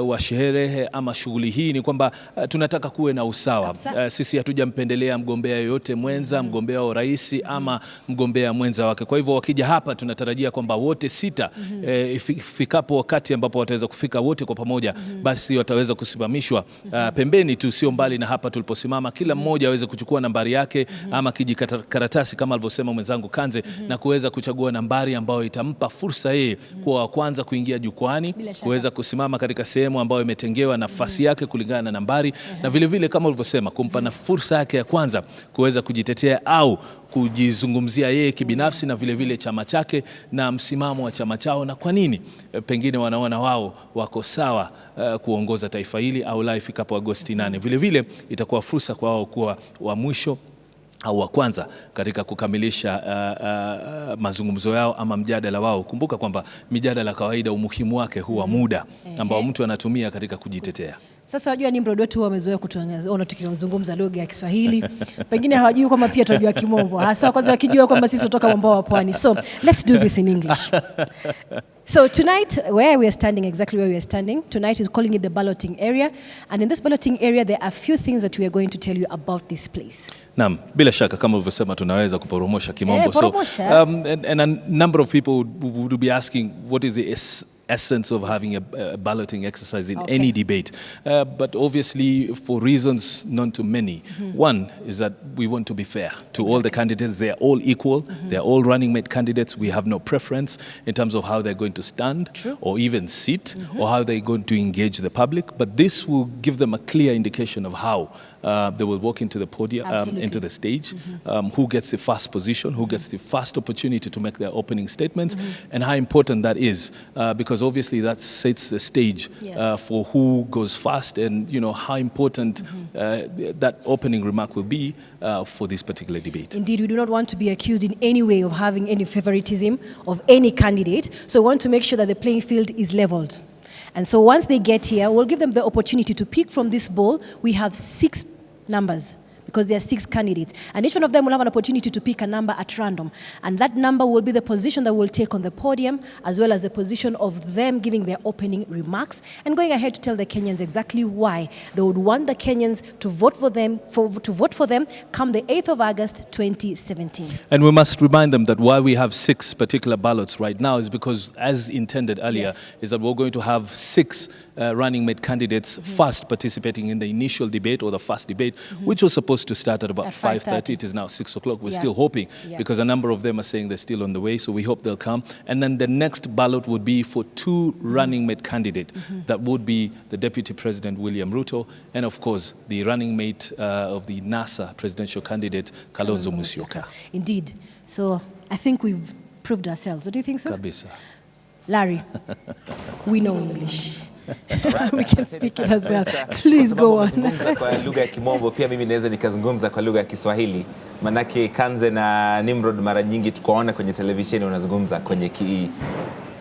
wa sherehe ama shughuli hii, ni kwamba tunataka kuwe na usawa. Sisi hatujampendelea mgombea yoyote mwenza, mgombea wa rais ama mgombea mwenza wake. Kwa hivyo wakija hapa tunatarajia kwamba wote 6 ifikapo wakati ambapo wataweza kufika wote kwa pamoja, basi wataweza kusimamishwa pembeni tu, sio mbali na hapa tuliposimama. Kila mmoja aweze kuchukua nambari yake ama kijikaratasi kama alivyosema mwenzangu Kanze, na kuweza kuchagua nambari ambayo itampa fursa yeye kuwa wa kwanza kuingia jukwani, kuweza kusimama katika sehemu ambayo imetengewa nafasi yake kulingana na nambari, na vile vile kama ulivyosema kumpa na fursa yake ya kwanza kuweza kujitetea au kujizungumzia yeye kibinafsi na vile vile chama chake na msimamo wa chama chao, na kwa nini pengine wanaona wao wako sawa kuongoza taifa hili au la ifikapo Agosti 8. Vile vile itakuwa fursa kwa wao kuwa wa mwisho au wa kwanza katika kukamilisha mazungumzo yao ama mjadala wao. Kumbuka kwamba mijadala kawaida umuhimu wake huwa muda ambao mtu anatumia katika kujitetea. Sasa wajua Nimrod wetu wamezoea kutuona tukizungumza lugha ya Kiswahili. Pengine hawajui kwamba pia tunajua Kimombo. Hasa kwanza wakijua kwamba sisi kutoka mwambao wa pwani. So let's do this in English. So tonight, where we are standing, exactly where we are standing, tonight is calling it the balloting area. And in this balloting area, there are a few things that we are going to tell you about this place. Naam, bila shaka kama ulivyosema tunaweza kuporomosha Kimombo. So and a number of people would be asking what is the essence of having a balloting exercise in any debate, but obviously for reasons known to many. One is that we want to be fair to all the candidates. They are all equal. They are all running mate candidates. We have no preference in terms of how they're going to stand or even sit or how they're going to engage the public, but this will give them a clear indication of how they will walk into the podium, into the stage, who gets the first position, who gets the first opportunity to make their opening statements, and how important that is, because obviously that sets the stage for who goes first, and you know how important that opening remark will be for this particular debate. Indeed, we do not want to be accused in any way of having any favoritism of any candidate, so we want to make sure that the playing field is leveled. And so once they get here, we'll give them the opportunity to pick from this bowl. We have 6 numbers, because there are 6 candidates. And each one of them will have an opportunity to pick a number at random. And that number will be the position that we'll take on the podium, as well as the position of them giving their opening remarks and going ahead to tell the Kenyans exactly why they would want the Kenyans to vote for them, come the 8th of August, 2017. And we must remind them that why we have 6 particular ballots right now is because, as intended earlier, is that we're going to have 6 running mate candidates first participating in the initial debate, or the first debate, which was supposed to start at about 5:30. It is now 6 o'clock. We're still hoping, because a number of them are saying they're still on the way, so we hope they'll come. And then the next ballot would be for 2 running mate candidates. That would be the Deputy President William Ruto, and of course the running mate of the NASA presidential candidate Kalonzo Musyoka. Indeed. So I think we've proved ourselves. Don't you think so? Kabisa. Larry, we know English. We can speak it as well. Please go on. Kwa lugha ya Kimombo, pia mimi naweza nikazungumza kwa lugha ya Kiswahili. Manake Kanze na Nimrod mara nyingi tukoona kwenye televisheni wanazungumza kwenye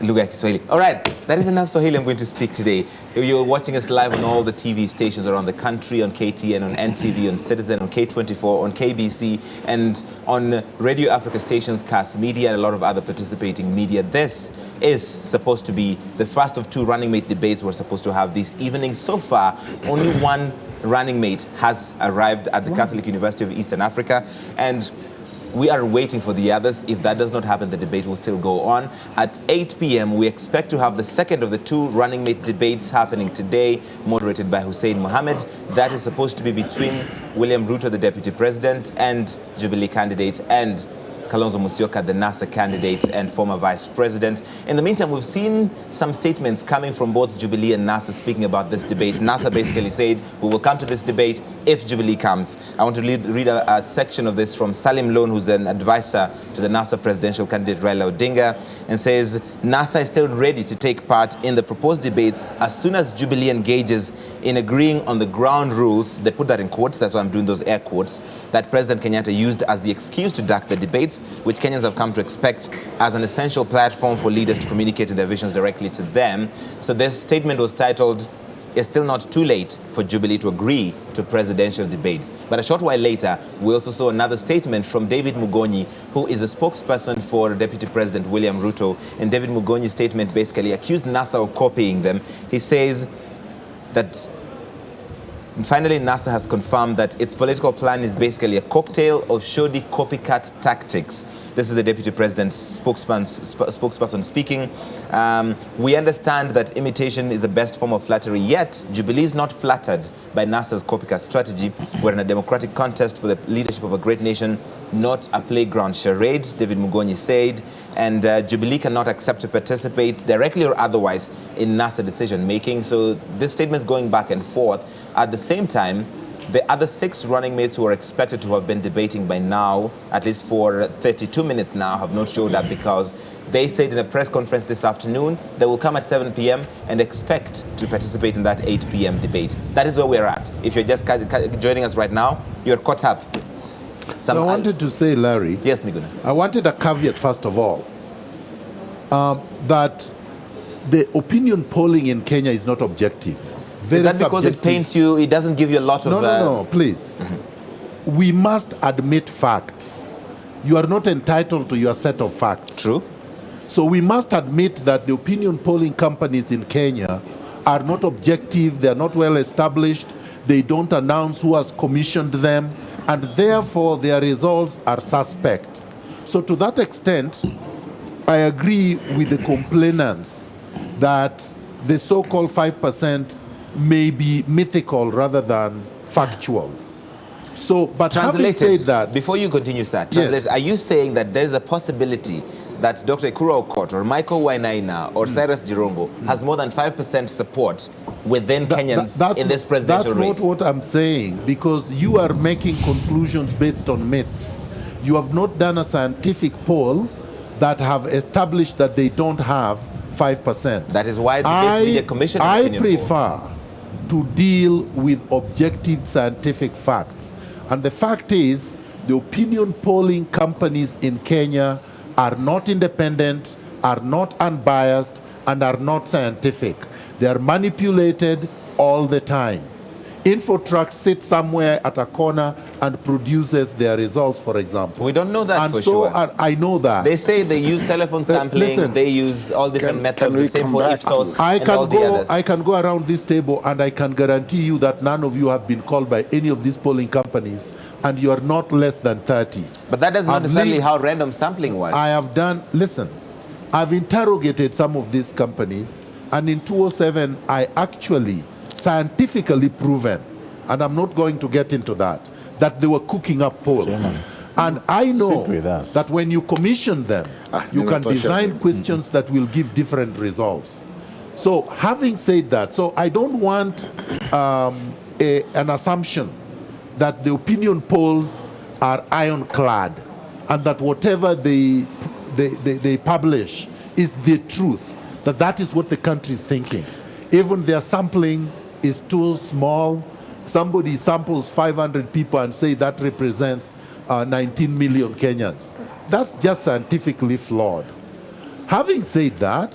lugha ya Kiswahili. All right, that is enough Swahili I'm going to speak today. You're watching us live on all the TV stations around the country, on KTN, on NTV, on Citizen, on K24, on KBC, and on Radio Africa stations, Cast Media, and a lot of other participating media. This is supposed to be the first of 2 running mate debates we're supposed to have this evening. So far, only 1 running mate has arrived at the Catholic University of Eastern Africa, and we are waiting for the others. If that does not happen, the debate will still go on. At 8 p.m., we expect to have the second of the 2 running mate debates happening today, moderated by Hussein Mohammed. That is supposed to be between William Ruto, the Deputy President, and Jubilee candidate, and Kalonzo Musyoka, the NASA candidate and former Vice President. In the meantime, we've seen some statements coming from both Jubilee and NASA speaking about this debate. NASA basically said, we will come to this debate if Jubilee comes. I want to read a section of this from Salim Lone, who's an advisor to the NASA presidential candidate Raila Odinga, and says, NASA is still ready to take part in the proposed debates as soon as Jubilee engages in agreeing on the ground rules. They put that in quotes, that's why I'm doing those air quotes, that President Kenyatta used as the excuse to duck the debates, which Kenyans have come to expect as an essential platform for leaders to communicate their visions directly to them. So this statement was titled, "It's still not too late for Jubilee to agree to presidential debates." But a short while later, we also saw another statement from David Mugonyi, who is a spokesperson for Deputy President William Ruto. And David Mugonyi's statement basically accused NASA of copying them. He says that finally, NASA has confirmed that its political plan is basically a cocktail of shoddy copycat tactics. This is the Deputy President's spokesperson speaking. We understand that imitation is the best form of flattery, yet Jubilee is not flattered by NASA's copycat strategy. We're in a democratic contest for the leadership of a great nation, not a playground charade, David Mugonyi said. And Jubilee cannot accept to participate directly or otherwise in NASA decision-making. So this statement is going back and forth. At the same time, the other 6 running mates who are expected to have been debating by now, at least for 32 minutes now, have not showed up because they said in a press conference this afternoon they will come at 7 p.m. and expect to participate in that 8 p.m. debate. That is where we're at. If you're just joining us right now, you're caught up. So I wanted to say, Larry. Yes, Miguna. I wanted a caveat, first of all, that the opinion polling in Kenya is not objective. Very is that because subjective. It paints you, it doesn't give you a lot of... No, please. We must admit facts. You are not entitled to your set of facts. True. So we must admit that the opinion polling companies in Kenya are not objective, they are not well established, they don't announce who has commissioned them, and therefore their results are suspect. So to that extent, I agree with the complainants that the so-called 5% may be mythical rather than factual. So, but having said that... Before you continue, sir, yes. Are you saying that there's a possibility that Dr. Ekuru Aukot or Michael Wainaina or Cyrus Jirongo has more than 5% support within Kenyans in this presidential race? That's not what I'm saying, because you are making conclusions based on myths. You have not done a scientific poll that have established that they don't have 5%. That is why the Debates Media Commission... I prefer to deal with objective scientific facts. And the fact is, the opinion polling companies in Kenya are not independent, are not unbiased, and are not scientific. They are manipulated all the time. Infotruck sits somewhere at a corner and produces their results, for example. We don't know that and for so sure. I know that. They say they use telephone sampling, listen, they use all different methods, the same for Ipsos and all the others. I can go around this table and I can guarantee you that none of you have been called by any of these polling companies, and you are not less than 30. But that doesn't necessarily how random sampling works. I have done, listen, I've interrogated some of these companies, and in 2007, I actually scientifically proven, and I'm not going to get into that they were cooking up polls. And I know that when you commission them, you can design questions that will give different results. So having said that, so I don't want an assumption that the opinion polls are ironclad and that whatever they publish is the truth, that is what the country is thinking. Even their sampling is too small. Somebody samples 500 people and say that represents 19 million Kenyans. That's just scientifically flawed. Having said that,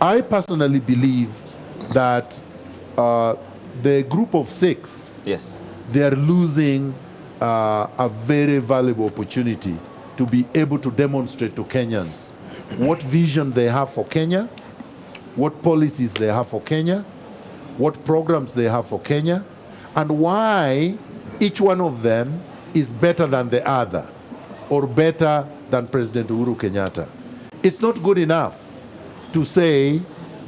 I personally believe that the group of 6, yes, they're losing a very valuable opportunity to be able to demonstrate to Kenyans what vision they have for Kenya, what policies they have for Kenya, what programs they have for Kenya, and why each one of them is better than the other, or better than President Uhuru Kenyatta. It's not good enough to say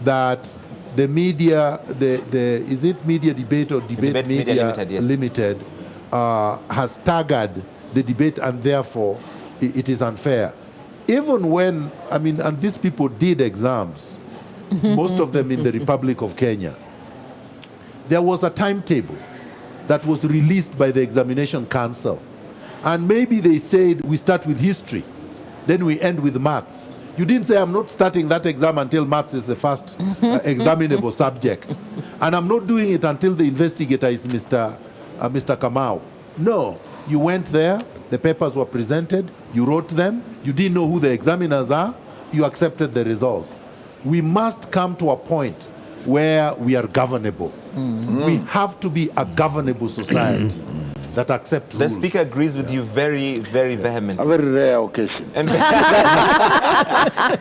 that the media, is it Media Debate or Debate Media Limited, yes, Limited has staggered the debate, and therefore it is unfair. Even when, I mean, and these people did exams, most of them in the Republic of Kenya, there was a timetable that was released by the Examination Council. And maybe they said, we start with history, then we end with maths. You didn't say, I'm not starting that exam until maths is the first examinable subject. And I'm not doing it until the investigator is Mr. Kamau. No, you went there, the papers were presented, you wrote them, you didn't know who the examiners are, you accepted the results. We must come to a point where we are governable. We have to be a governable society that accepts The rules. Speaker agrees with you very, very vehemently. A very rare occasion. And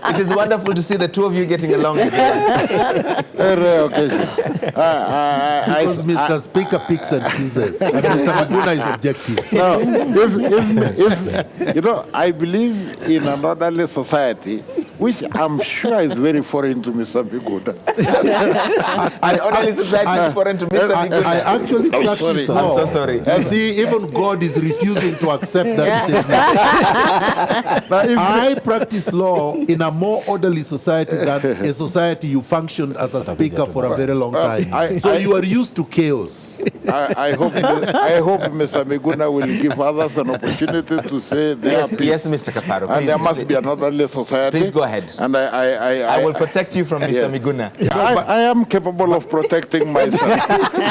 it is wonderful to see the two of you getting along again. Very rare occasion. Because Mr. Speaker picks and chooses, and Mr. Maguna is objective. No, if you know, I believe in an orderly society, which I'm sure is very foreign to Mr. Biguda. An orderly society is foreign to Mr. Biguda. I actually practice law. I'm so sorry. You see, even God is refusing to accept that statement. I practice law in a more orderly society than a society you functioned as a speaker for a very long time. So you are used to chaos. I hope Mr. Miguna will give others an opportunity to say their piece. Yes, Mr. Kaparo. And there must be an orderly society. Please go ahead. And I will protect you from Mr. Miguna. I am capable of protecting myself.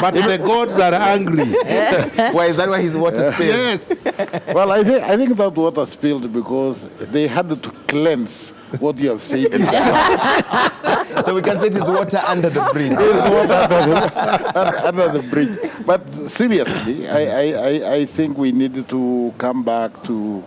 But the gods are angry. Why is that why his water spilled? Yes. Well, I think that water spilled because they had to cleanse what you have said. So we can say it's water under the bridge. Under the bridge. But seriously, I think we need to come back to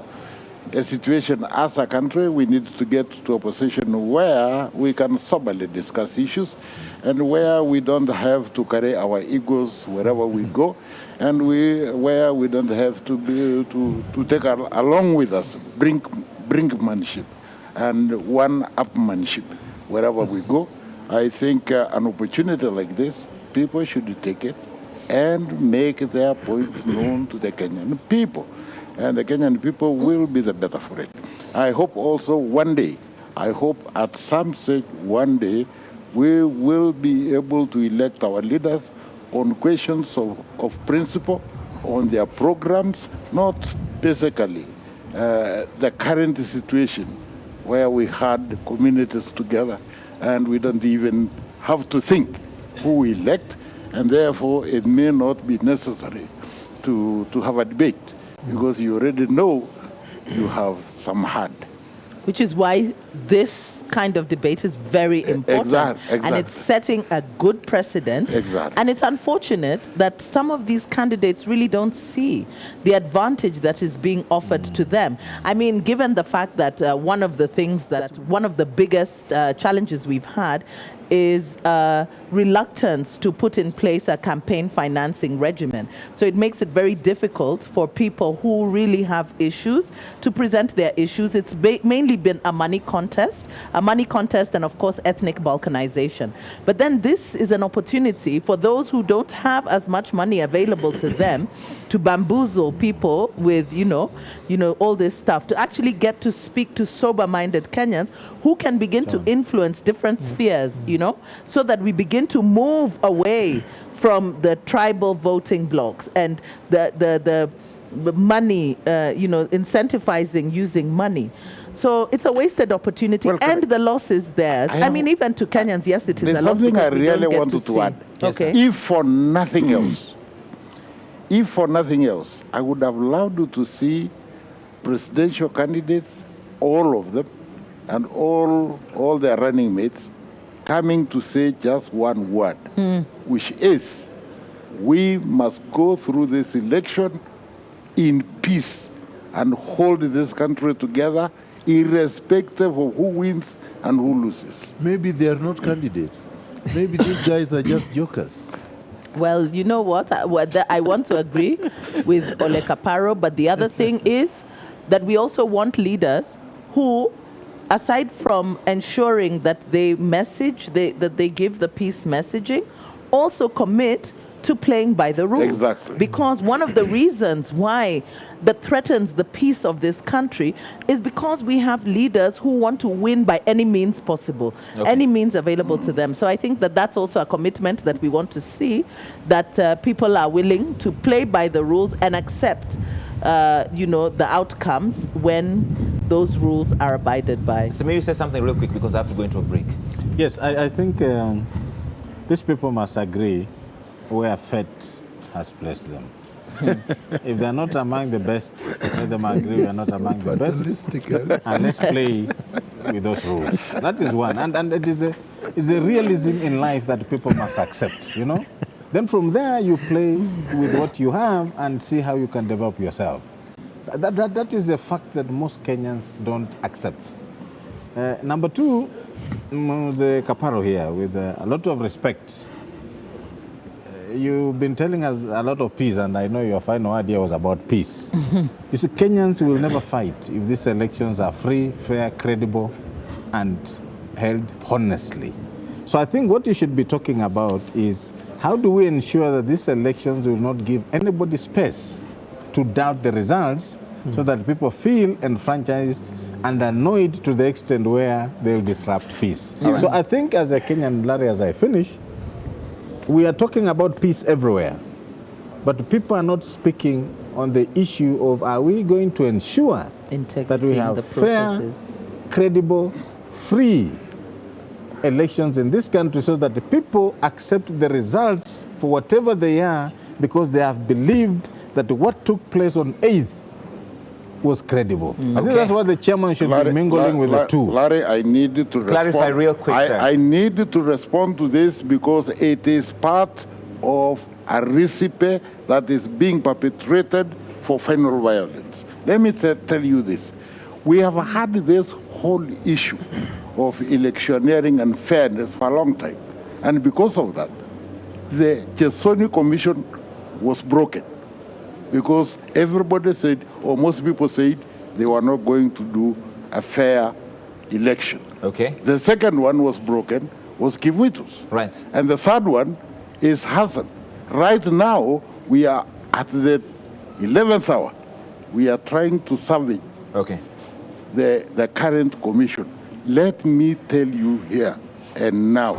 a situation as a country. We need to get to a position where we can soberly discuss issues and where we don't have to carry our egos wherever we go, and where we don't have to take along with us brinkmanship and one-upmanship wherever we go. I think an opportunity like this, people should take it and make their point known to the Kenyan people. And the Kenyan people will be the better for it. I hope also one day, I hope at some stage one day, we will be able to elect our leaders on questions of principle, on their programs, not basically the current situation where we had communities together and we don't even have to think who we elect, and therefore it may not be necessary to have a debate because you already know you have some hand. Which is why this kind of debate is very important. And it's setting a good precedent. And it's unfortunate that some of these candidates really don't see the advantage that is being offered to them. I mean, given the fact that one of the biggest challenges we've had is reluctance to put in place a campaign financing regimen. So it makes it very difficult for people who really have issues to present their issues. It's mainly been a money contest and of course ethnic balkanization. But then this is an opportunity for those who don't have as much money available to them to bamboozle people with, all this stuff, to actually get to speak to sober-minded Kenyans who can begin to influence different spheres, so that we begin to move away from the tribal voting blocks and the money, incentivizing using money. So it's a wasted opportunity, and the loss is theirs. I mean, even to Kenyans, yes, it is a loss. There's something I really wanted to add. Okay. If for nothing else, I would have loved you to see presidential candidates, all of them, and all their running mates, coming to say just one word, which is, we must go through this election in peace and hold this country together, irrespective of who wins and who loses. Maybe they are not candidates. Maybe these guys are just jokers. Well, you know what? I want to agree with Ole Kaparo, but the other thing is that we also want leaders who, aside from ensuring that they that they give the peace messaging, also commit to playing by the rules. Exactly. Because one of the reasons why that threatens the peace of this country is because we have leaders who want to win by any means possible, any means available to them. So I think that that's also a commitment that we want to see, that people are willing to play by the rules and accept the outcomes when those rules are abided by. Samir, you say something real quick because I have to go into a break. Yes, I think these people must agree where fate has placed them. If they're not among the best, let them agree we are not among the best. And let's play with those rules. That is one. And it is a realism in life that people must accept, Then from there, you play with what you have and see how you can develop yourself. That is a fact that most Kenyans don't accept. Number two, the Kaparo here, with a lot of respect. You've been telling us a lot of peace, and I know your final idea was about peace. You see, Kenyans will never fight if these elections are free, fair, credible, and held honestly. So I think what you should be talking about is, how do we ensure that these elections will not give anybody space to doubt the results, so that people feel enfranchised and annoyed to the extent where they'll disrupt peace? So I think as a Kenyan, Larry, as I finish, we are talking about peace everywhere, but people are not speaking on the issue of, are we going to ensure that we have fair, credible, free elections in this country, so that the people accept the results for whatever they are, because they have believed that what took place on 8th was credible. I think that's what the chairman should be mingling with the two. Larry, I need to clarify real quick, sir. I need to respond to this because it is part of a recipe that is being perpetrated for final violence. Let me tell you this. We have had this whole issue of electioneering and fairness for a long time. And because of that, the Chesoni Commission was broken, because everybody said, or most people said, they were not going to do a fair election. The second one was broken, was Kivuitus. Right. And the third one is Hassan. Right now, we are at the 11th hour. We are trying to salvage the current commission. Let me tell you here and now,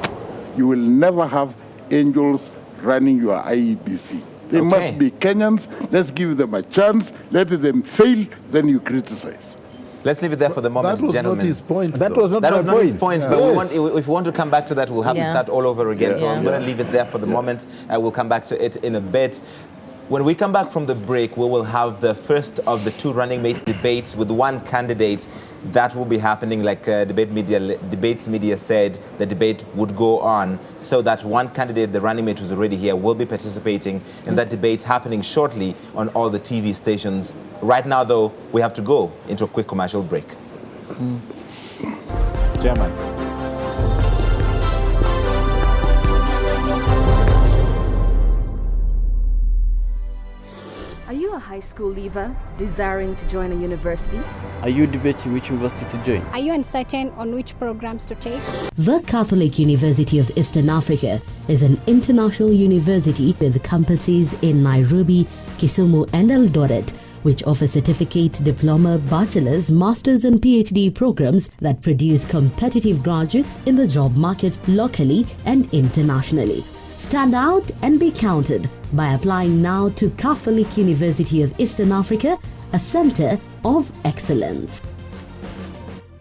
you will never have angels running your IEBC. They must be Kenyans. Let's give them a chance. Let them fail, then you criticize. Let's leave it there for the moment, that was gentlemen. Not his point. That was not his point. But if we want to come back to that, we'll have to start all over again. So I'm going to leave it there for the moment. We'll come back to it in a bit. When we come back from the break, we will have the first of the 2 running mate debates with one candidate. That will be happening, like Debates Media said, the debate would go on so that one candidate, the running mate who's already here, will be participating in that debate happening shortly on all the TV stations. Right now, though, we have to go into a quick commercial break. Chairman. Are you a high school leaver desiring to join a university? Are you debating which university to join? Are you uncertain on which programs to take? The Catholic University of Eastern Africa is an international university with campuses in Nairobi, Kisumu and Eldoret, which offer certificate, diploma, bachelor's, master's and PhD programs that produce competitive graduates in the job market locally and internationally. Stand out and be counted by applying now to Catholic University of Eastern Africa, a center of excellence.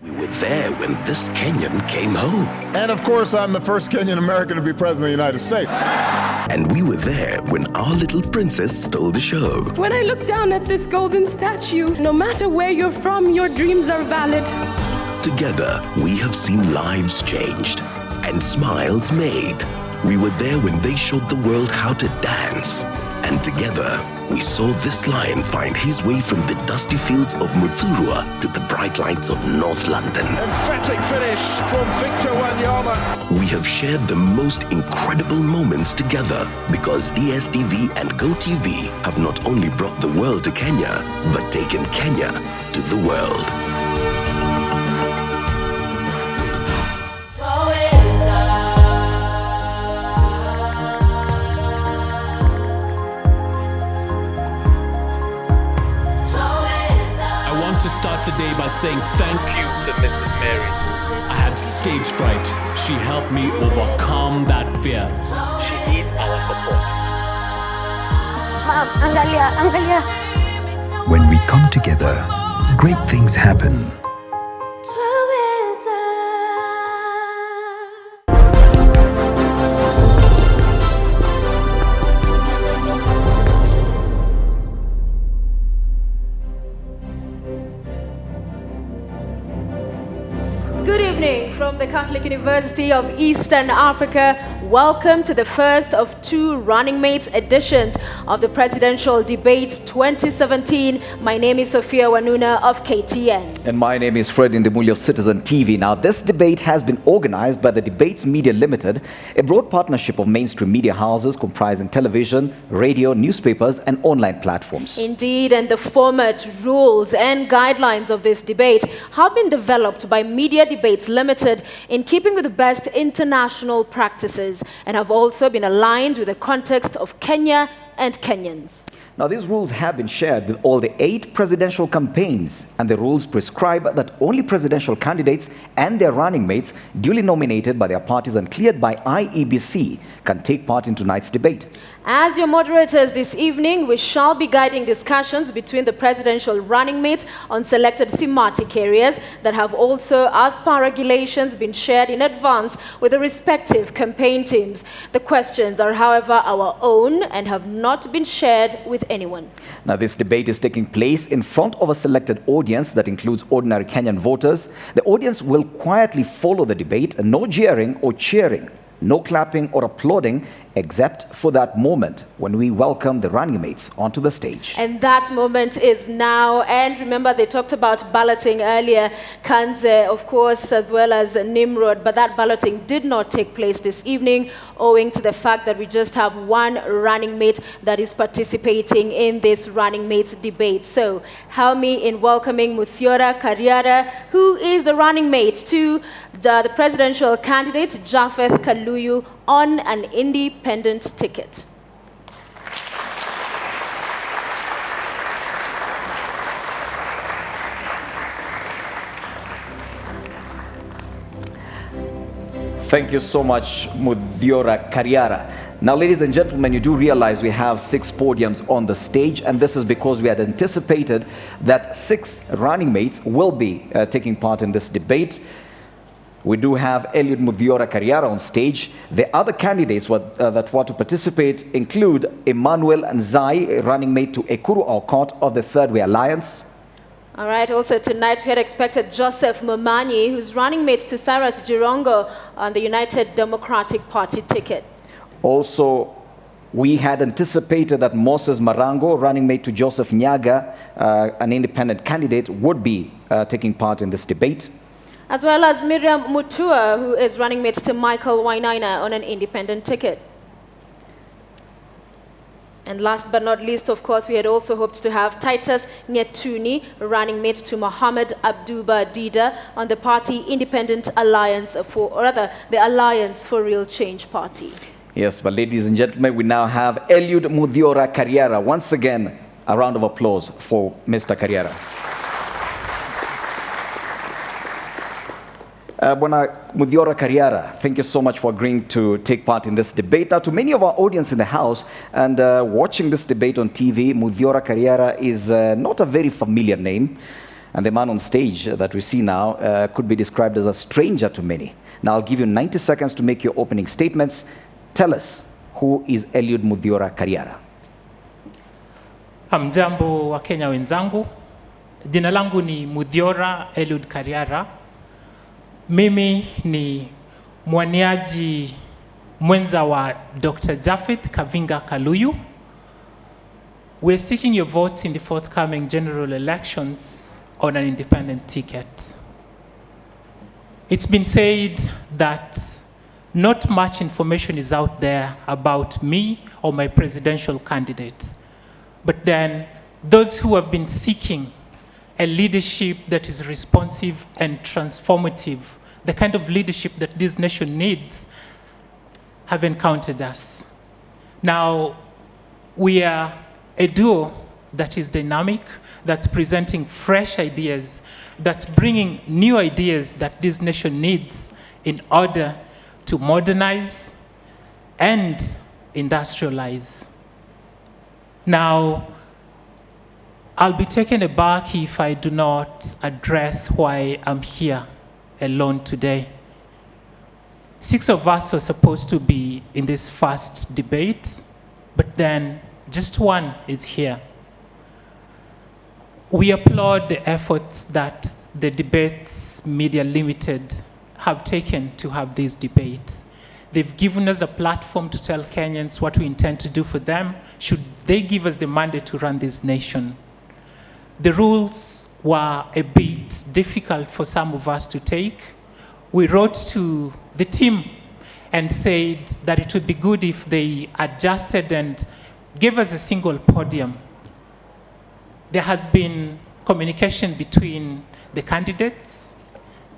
We were there when this Kenyan came home. And of course, I'm the first Kenyan American to be president of the United States. And we were there when our little princess stole the show. When I look down at this golden statue, no matter where you're from, your dreams are valid. Together, we have seen lives changed and smiles made. We were there when they showed the world how to dance. And together, we saw this lion find his way from the dusty fields of Muthurwa to the bright lights of North London. Emphatic finish from Victor Wanyama. We have shared the most incredible moments together because DSTV and GoTV have not only brought the world to Kenya, but taken Kenya to the world. To start today by saying thank you to Mrs. Mary. I had stage fright. She helped me overcome that fear. She needs our support. Mom, angalia. When we come together, great things happen. Good evening from the Catholic University of Eastern Africa. Welcome to the first of 2 running mates editions of the Presidential Debate 2017. My name is Sophia Wanuna of KTN. And my name is Fred Indemuli of Citizen TV. Now, this debate has been organized by the Debates Media Limited, a broad partnership of mainstream media houses comprising television, radio, newspapers, and online platforms. Indeed, and the format, rules, and guidelines of this debate have been developed by Media Debates Limited in keeping with the best international practices and have also been aligned with the context of Kenya and Kenyans. Now, these rules have been shared with all the 8 presidential campaigns, and the rules prescribe that only presidential candidates and their running mates duly nominated by their parties and cleared by IEBC can take part in tonight's debate. As your moderators this evening, we shall be guiding discussions between the presidential running mates on selected thematic areas that have also, as per regulations, been shared in advance with the respective campaign teams. The questions are, however, our own and have not been shared with anyone. Now, this debate is taking place in front of a selected audience that includes ordinary Kenyan voters. The audience will quietly follow the debate, and no jeering or cheering, no clapping or applauding, except for that moment when we welcome the running mates onto the stage. And that moment is now. And remember, they talked about balloting earlier, Kanze, of course, as well as Nimrod, but that balloting did not take place this evening owing to the fact that we just have one running mate that is participating in this running mates debate. So help me in welcoming Muthiora Kariara, who is the running mate to the presidential candidate Japheth Kaluyu on an independent ticket. Thank you so much, Muthiora Kariara. Now, ladies and gentlemen, you do realize we have 6 podiums on the stage, and this is because we had anticipated that 6 running mates will be taking part in this debate. We do have Eliud Mudhiora Kariara on stage. The other candidates that want to participate include Emmanuel Nzai, running mate to Ekuru Aukot of the Third Way Alliance. All right, also tonight we had expected Joseph Momanyi, who's running mate to Cyrus Jirongo on the United Democratic Party ticket. Also, we had anticipated that Moses Marango, running mate to Joseph Nyaga, an independent candidate, would be taking part in this debate. As well as Miriam Mutua, who is running mate to Michael Wainaina on an independent ticket. And last but not least, of course, we had also hoped to have Titus Nyetuni, running mate to Mohammed Abduba Dida on the party Independent Alliance for, or rather, the Alliance for Real Change Party. Yes, but ladies and gentlemen, we now have Eliud Mudhiora Kariara. Once again, a round of applause for Mr. Kariara. Bwana Mudhiora Kariara, thank you so much for agreeing to take part in this debate. Now, to many of our audience in the house and watching this debate on TV, Mudhiora Kariara is not a very familiar name. And the man on stage that we see now could be described as a stranger to many. Now, I'll give you 90 seconds to make your opening statements. Tell us, who is Eliud Mudhiora Kariara? Hamjambo wa Kenya wenzangu. Jina langu ni Mudhiora Eliud Kariara. Mimi ni mwaniaji mwenza wa Dr. Japheth Kavinga Kaluyu. We're seeking your votes in the forthcoming general elections on an independent ticket. It's been said that not much information is out there about me or my presidential candidate. But then those who have been seeking a leadership that is responsive and transformative, the kind of leadership that this nation needs, have encountered us. Now, we are a duo that is dynamic, that's presenting fresh ideas, that's bringing new ideas that this nation needs in order to modernize and industrialize. Now, I'll be taken aback if I do not address why I'm here alone today. 6 of us were supposed to be in this first debate, but then just one is here. We applaud the efforts that the Debates Media Limited have taken to have these debates. They've given us a platform to tell Kenyans what we intend to do for them, should they give us the mandate to run this nation. The rules were a bit difficult for some of us to take. We wrote to the team and said that it would be good if they adjusted and gave us a single podium. There has been communication between the candidates.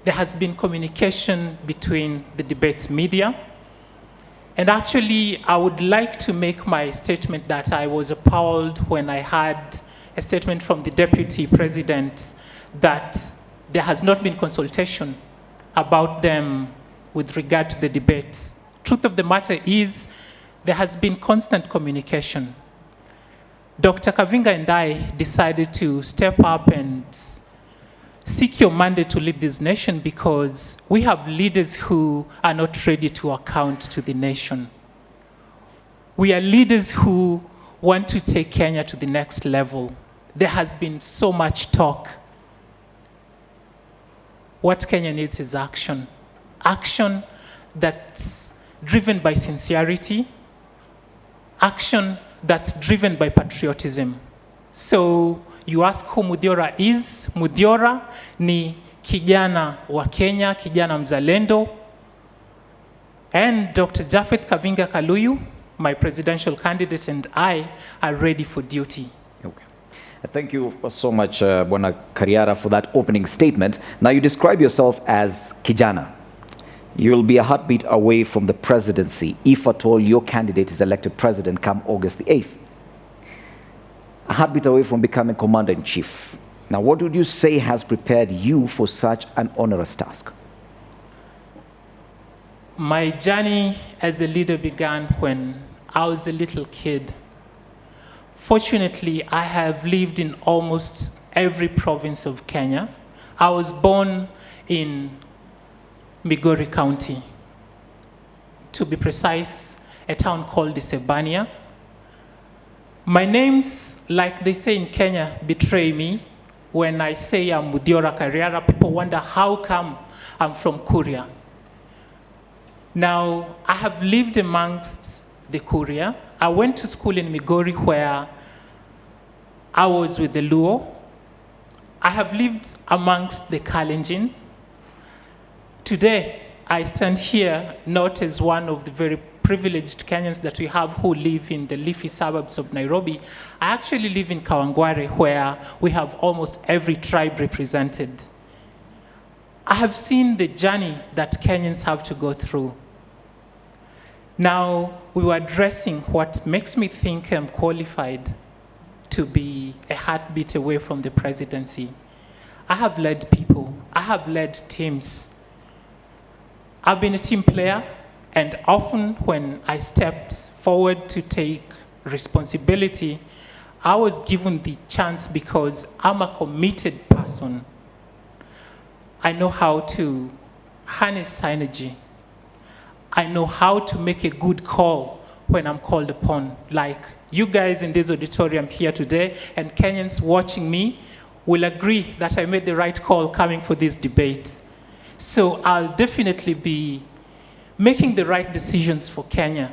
There has been communication between the debates media. And actually, I would like to make my statement that I was appalled when I had a statement from the Deputy President that there has not been consultation about them with regard to the debate. Truth of the matter is, there has been constant communication. Dr. Kavinga and I decided to step up and seek your mandate to lead this nation because we have leaders who are not ready to account to the nation. We are leaders who want to take Kenya to the next level. There has been so much talk. What Kenya needs is action. Action that's driven by sincerity. Action that's driven by patriotism. So you ask who Mudhiora is. Mudhiora ni kijana wa Kenya, kijana mzalendo. And Dr. Japheth Kavinga Kaluyu, my presidential candidate, and I are ready for duty. Okay. Thank you so much, Bwana Kariara, for that opening statement. Now, you describe yourself as kijana. You'll be a heartbeat away from the presidency if at all your candidate is elected president come August the 8th. A heartbeat away from becoming commander-in-chief. Now, what would you say has prepared you for such an onerous task? My journey as a leader began when I was a little kid. Fortunately, I have lived in almost every province of Kenya. I was born in Migori County. To be precise, a town called Isebania. My names, like they say in Kenya, betray me. When I say I'm Mudiora Kariara, people wonder how come I'm from Kuria. Now, I have lived amongst the Kuria. I went to school in Migori where I was with the Luo. I have lived amongst the Kalenjin. Today, I stand here not as one of the very privileged Kenyans that we have who live in the leafy suburbs of Nairobi. I actually live in Kawangware, where we have almost every tribe represented. I have seen the journey that Kenyans have to go through. Now, we were addressing what makes me think I'm qualified to be a heartbeat away from the presidency. I have led people. I have led teams. I've been a team player, and often when I stepped forward to take responsibility, I was given the chance because I'm a committed person. I know how to harness synergy. I know how to make a good call when I'm called upon. Like you guys in this auditorium here today, and Kenyans watching me will agree that I made the right call coming for this debate. So I'll definitely be making the right decisions for Kenya.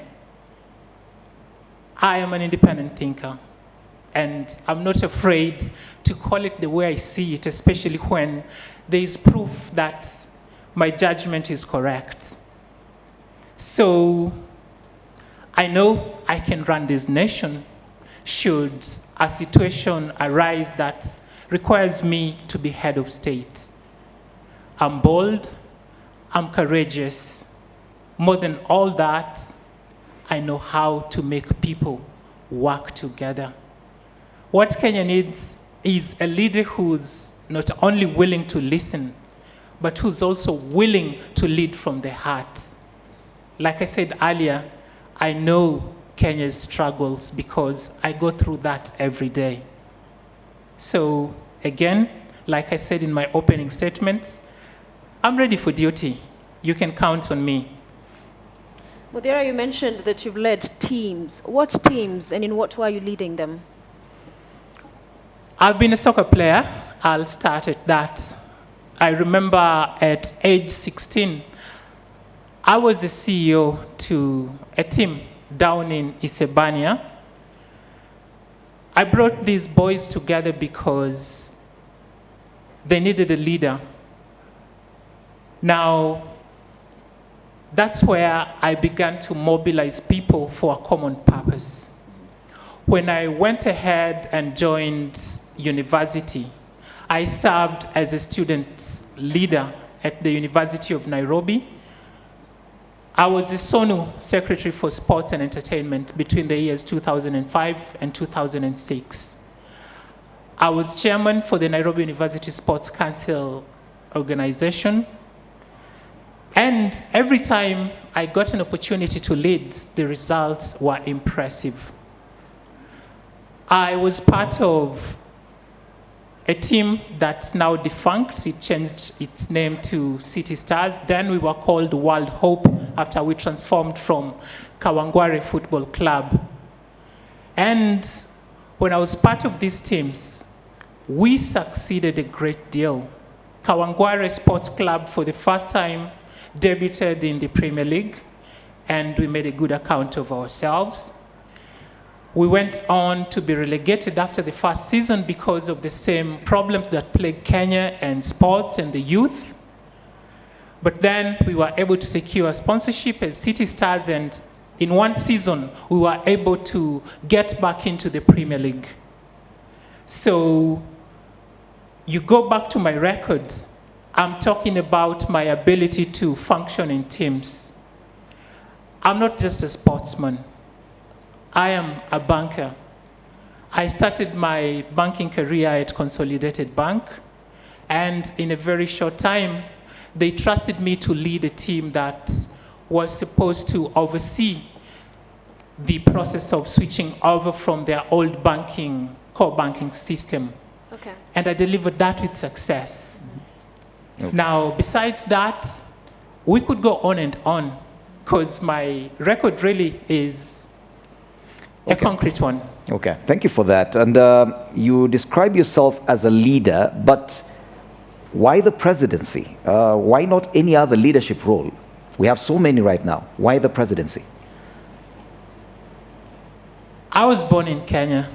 I am an independent thinker, and I'm not afraid to call it the way I see it, especially when there is proof that my judgment is correct. So I know I can run this nation should a situation arise that requires me to be head of state. I'm bold, I'm courageous. More than all that, I know how to make people work together. What Kenya needs is a leader who's not only willing to listen, but who's also willing to lead from the heart. Like I said earlier, I know Kenya's struggles because I go through that every day. So again, like I said in my opening statements, I'm ready for duty. You can count on me. Mudiora, you mentioned that you've led teams. What teams and in what way are you leading them? I've been a soccer player. I'll start at that. I remember at age 16, I was the CEO to a team down in Isebania. I brought these boys together because they needed a leader. Now, that's where I began to mobilize people for a common purpose. When I went ahead and joined university, I served as a student leader at the University of Nairobi. I was the SONU Secretary for Sports and Entertainment between the years 2005 and 2006. I was chairman for the Nairobi University Sports Council organization. And every time I got an opportunity to lead, the results were impressive. I was part of a team that's now defunct. It changed its name to City Stars. Then we were called World Hope after we transformed from Kawangware Football Club. And when I was part of these teams, we succeeded a great deal. Kawangware Sports Club, for the first time, debuted in the Premier League, and we made a good account of ourselves. We went on to be relegated after the first season because of the same problems that plague Kenya and sports and the youth. But then we were able to secure a sponsorship as City Stars, and in one season, we were able to get back into the Premier League. So you go back to my records, I'm talking about my ability to function in teams. I'm not just a sportsman. I am a banker. I started my banking career at Consolidated Bank, and in a very short time, they trusted me to lead a team that was supposed to oversee the process of switching over from their old banking, core banking system. Okay. And I delivered that with success. Okay. Now, besides that, we could go on and on, because my record really is a concrete one. Okay, thank you for that. And you describe yourself as a leader, but why the presidency? Why not any other leadership role? We have so many right now. Why the presidency? I was born in Kenya.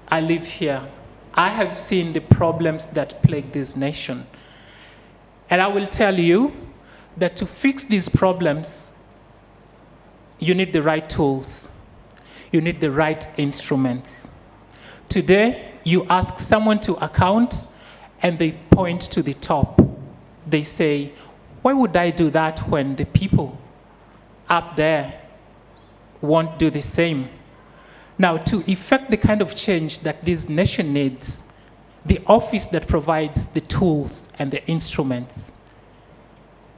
I live here. I have seen the problems that plague this nation. And I will tell you that to fix these problems, you need the right tools. You need the right instruments. Today, you ask someone to account, and they point to the top. They say, why would I do that when the people up there won't do the same? Now, to effect the kind of change that this nation needs, the office that provides the tools and the instruments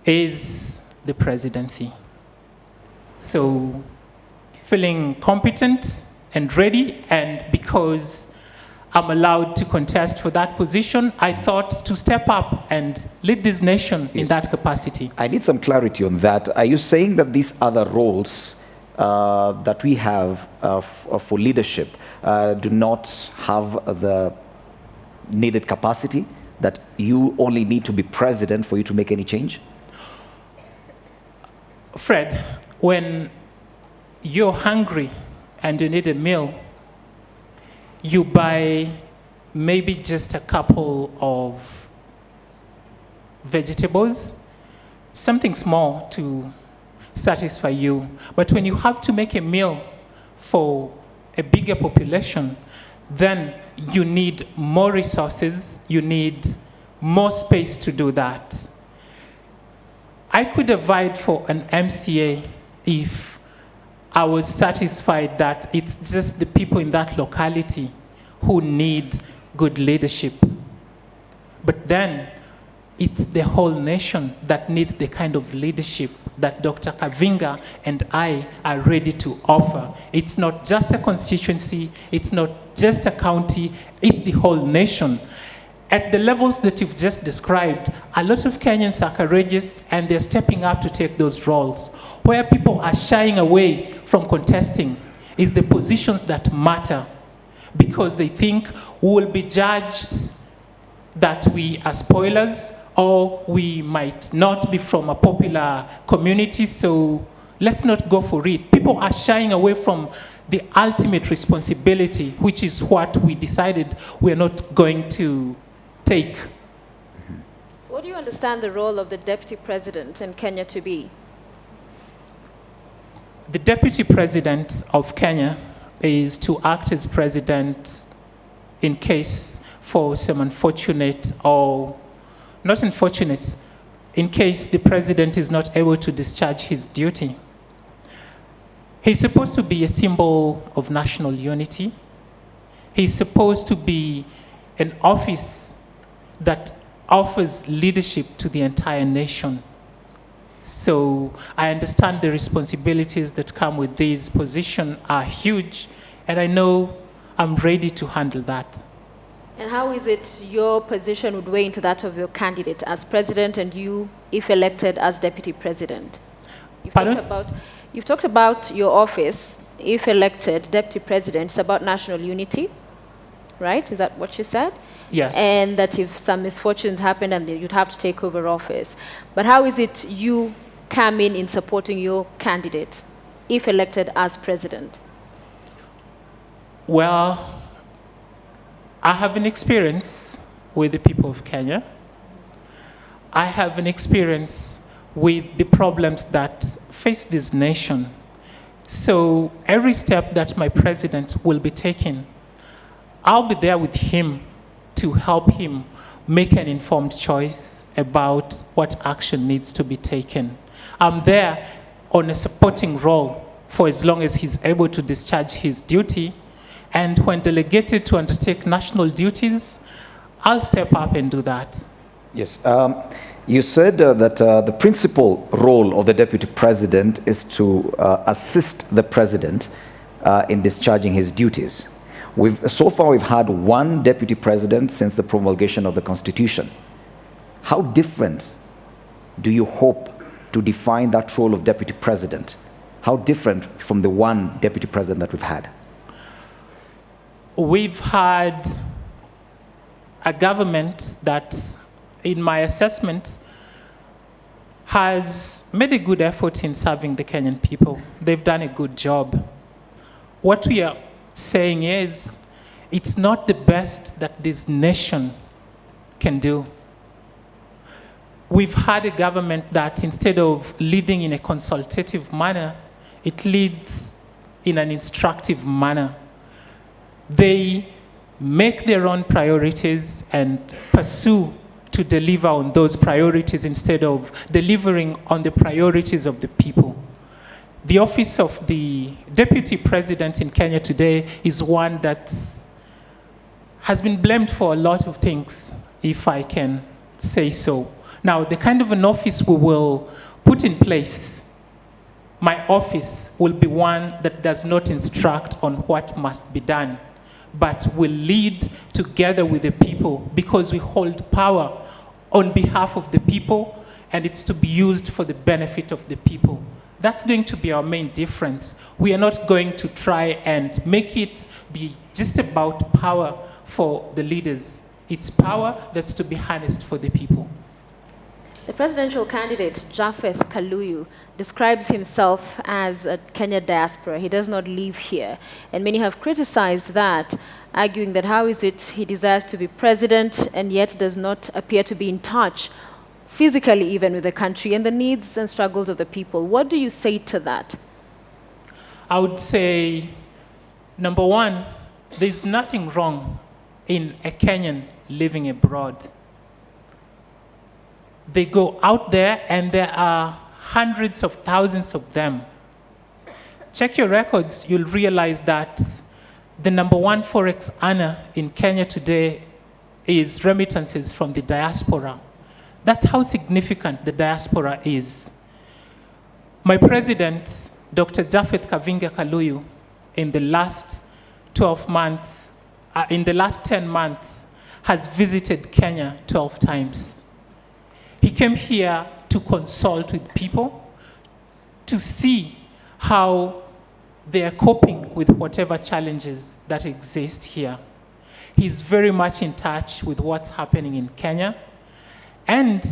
is the presidency. So, feeling competent and ready, and because I'm allowed to contest for that position, I thought to step up and lead this nation in that capacity. I need some clarity on that. Are you saying that these other roles that we have for leadership do not have the needed capacity, that you only need to be president for you to make any change? Fred, when you're hungry and you need a meal, you buy maybe just a couple of vegetables, something small to satisfy you. But when you have to make a meal for a bigger population, then you need more resources, you need more space to do that. I could have vied for an MCA if I was satisfied that it's just the people in that locality who need good leadership. But then it's the whole nation that needs the kind of leadership that Dr. Kavinga and I are ready to offer. It's not just a constituency, it's not just a county, it's the whole nation. At the levels that you've just described, a lot of Kenyans are courageous and they're stepping up to take those roles. Where people are shying away from contesting is the positions that matter, because they think we will be judged that we are spoilers, or we might not be from a popular community, so let's not go for it. People are shying away from the ultimate responsibility, which is what we decided we're not going to take. So what do you understand the role of the deputy president in Kenya to be? The deputy president of Kenya is to act as president in case for some unfortunate, or not unfortunate, in case the president is not able to discharge his duty. He's supposed to be a symbol of national unity. He's supposed to be an office that offers leadership to the entire nation. So I understand the responsibilities that come with this position are huge, and I know I'm ready to handle that. And how is it your position would weigh into that of your candidate as president, and you, if elected, as deputy president? You've talked about your office, if elected, deputy president. It's about national unity, right? Is that what you said? Yes. And that if some misfortunes happen, and you'd have to take over office. But how is it you come in supporting your candidate, if elected as president? Well, I have an experience with the people of Kenya. I have an experience with the problems that face this nation. So every step that my president will be taking, I'll be there with him to help him make an informed choice about what action needs to be taken. I'm there on a supporting role for as long as he's able to discharge his duty. And when delegated to undertake national duties, I'll step up and do that. Yes. You said that the principal role of the deputy president is to assist the president in discharging his duties. So far, we've had one deputy president since the promulgation of the Constitution. How different do you hope to define that role of deputy president? How different from the one deputy president that we've had? We've had a government that, in my assessment, has made a good effort in serving the Kenyan people. They've done a good job. What we are saying is, it's not the best that this nation can do. We've had a government that, instead of leading in a consultative manner, it leads in an instructive manner. They make their own priorities and pursue to deliver on those priorities instead of delivering on the priorities of the people. The office of the deputy president in Kenya today is one that has been blamed for a lot of things, if I can say so. Now, the kind of an office we will put in place, my office will be one that does not instruct on what must be done, but will lead together with the people, because we hold power on behalf of the people, and it's to be used for the benefit of the people. That's going to be our main difference. We are not going to try and make it be just about power for the leaders. It's power that's to be harnessed for the people. The presidential candidate, Japheth Kaluyu, describes himself as a Kenya diaspora. He does not live here. And many have criticized that, arguing that how is it he desires to be president and yet does not appear to be in touch, physically even, with the country and the needs and struggles of the people. What do you say to that? I would say, number one, there's nothing wrong in a Kenyan living abroad. They go out there, and there are hundreds of thousands of them. Check your records, you'll realize that the number one forex earner in Kenya today is remittances from the diaspora. That's how significant the diaspora is. My president, Dr. Japheth Kavinga Kaluyu, in the last 12 months, in the last 10 months, has visited Kenya 12 times. He came here to consult with people, to see how they are coping with whatever challenges that exist here. He's very much in touch with what's happening in Kenya. And